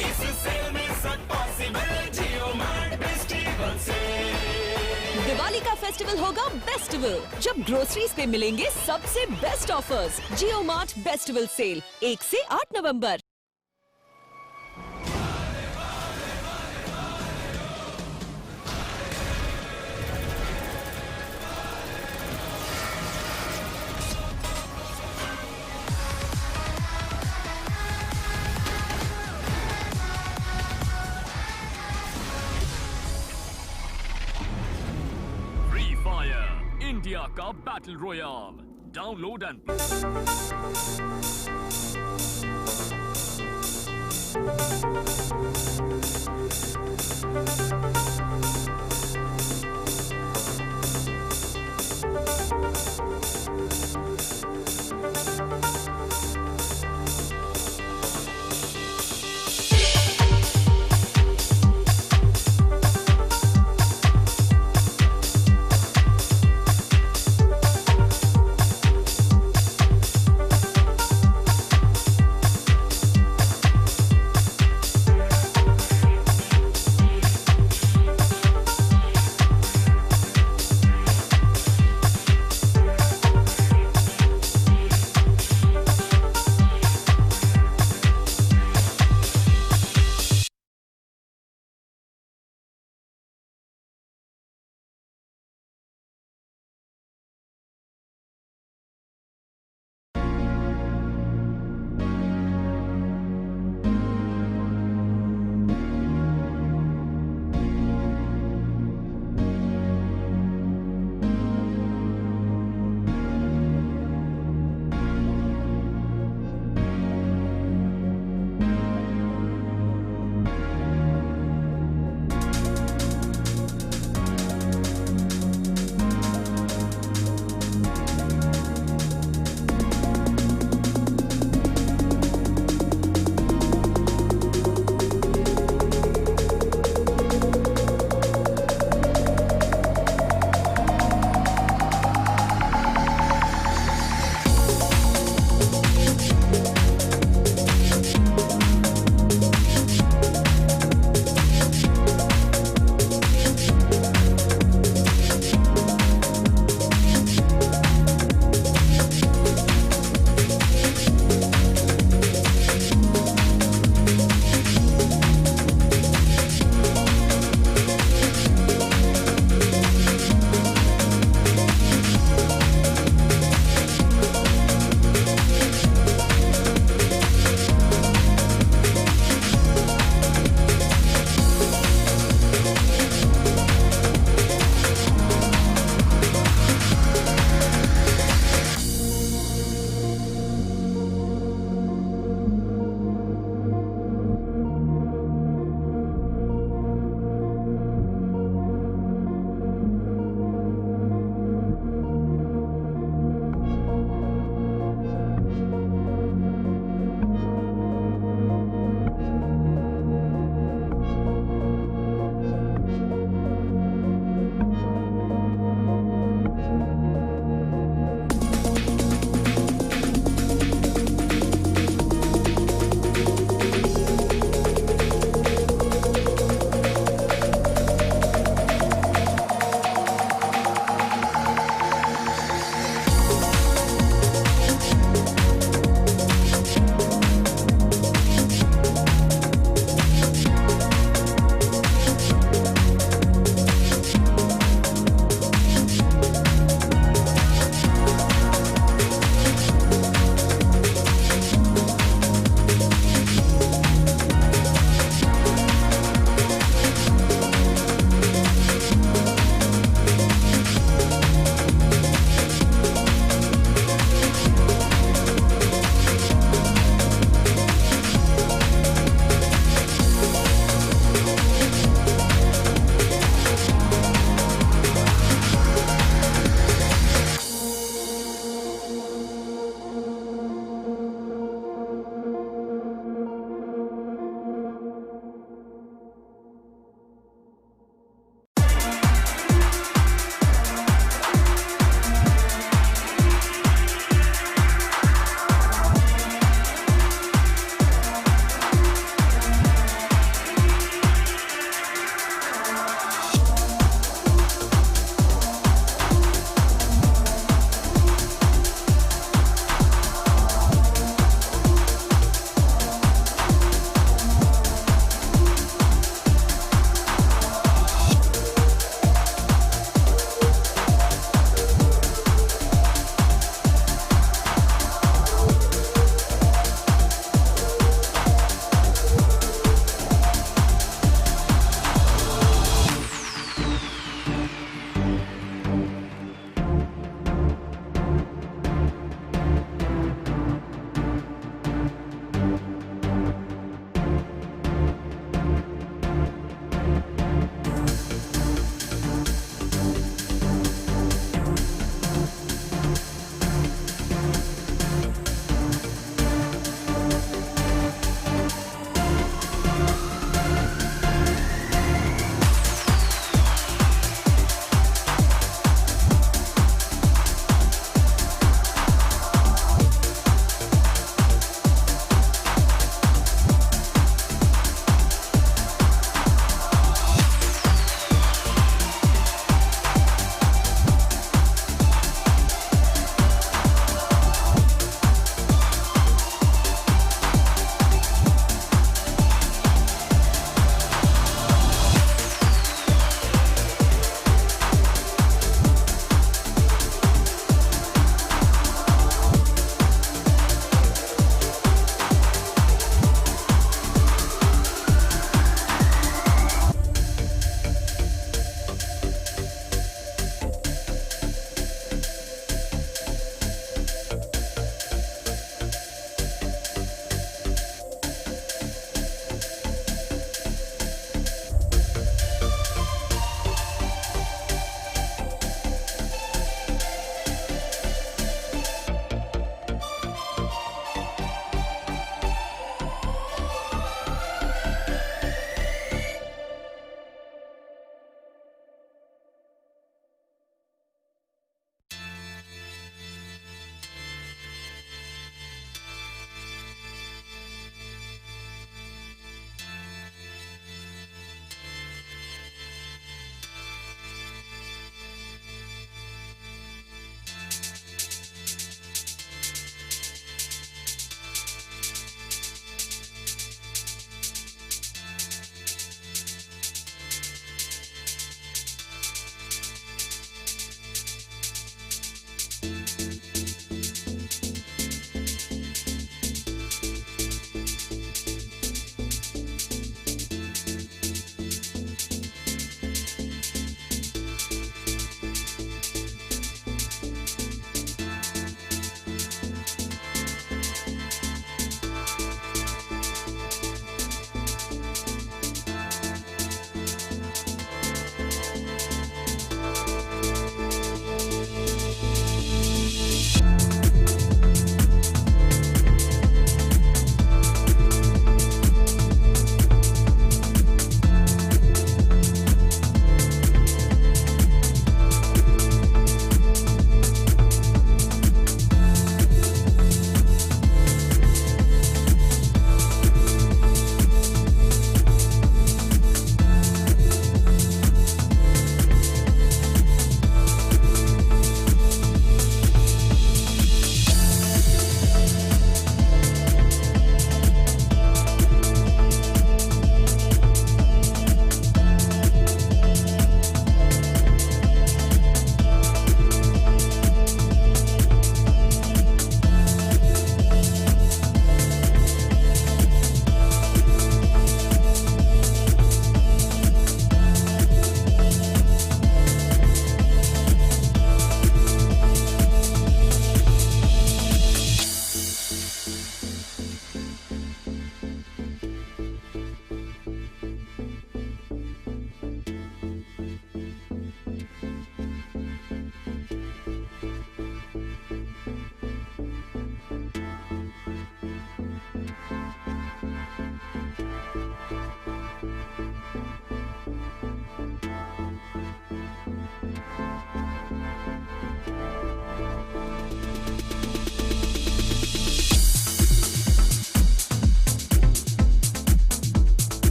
[SPEAKER 4] इस सेल में सब possible, JioMart festival sale.
[SPEAKER 1] Diwali का फेस्टिवल होगा बेस्टिवल, जब ग्रोसरीज पे मिलेंगे सबसे बेस्ट ऑफर्स। जियो मार्ट बेस्टिवल सेल 1 से 8 नवंबर।
[SPEAKER 2] फ्री फायर इंडिया का बैटल रॉयल। Download and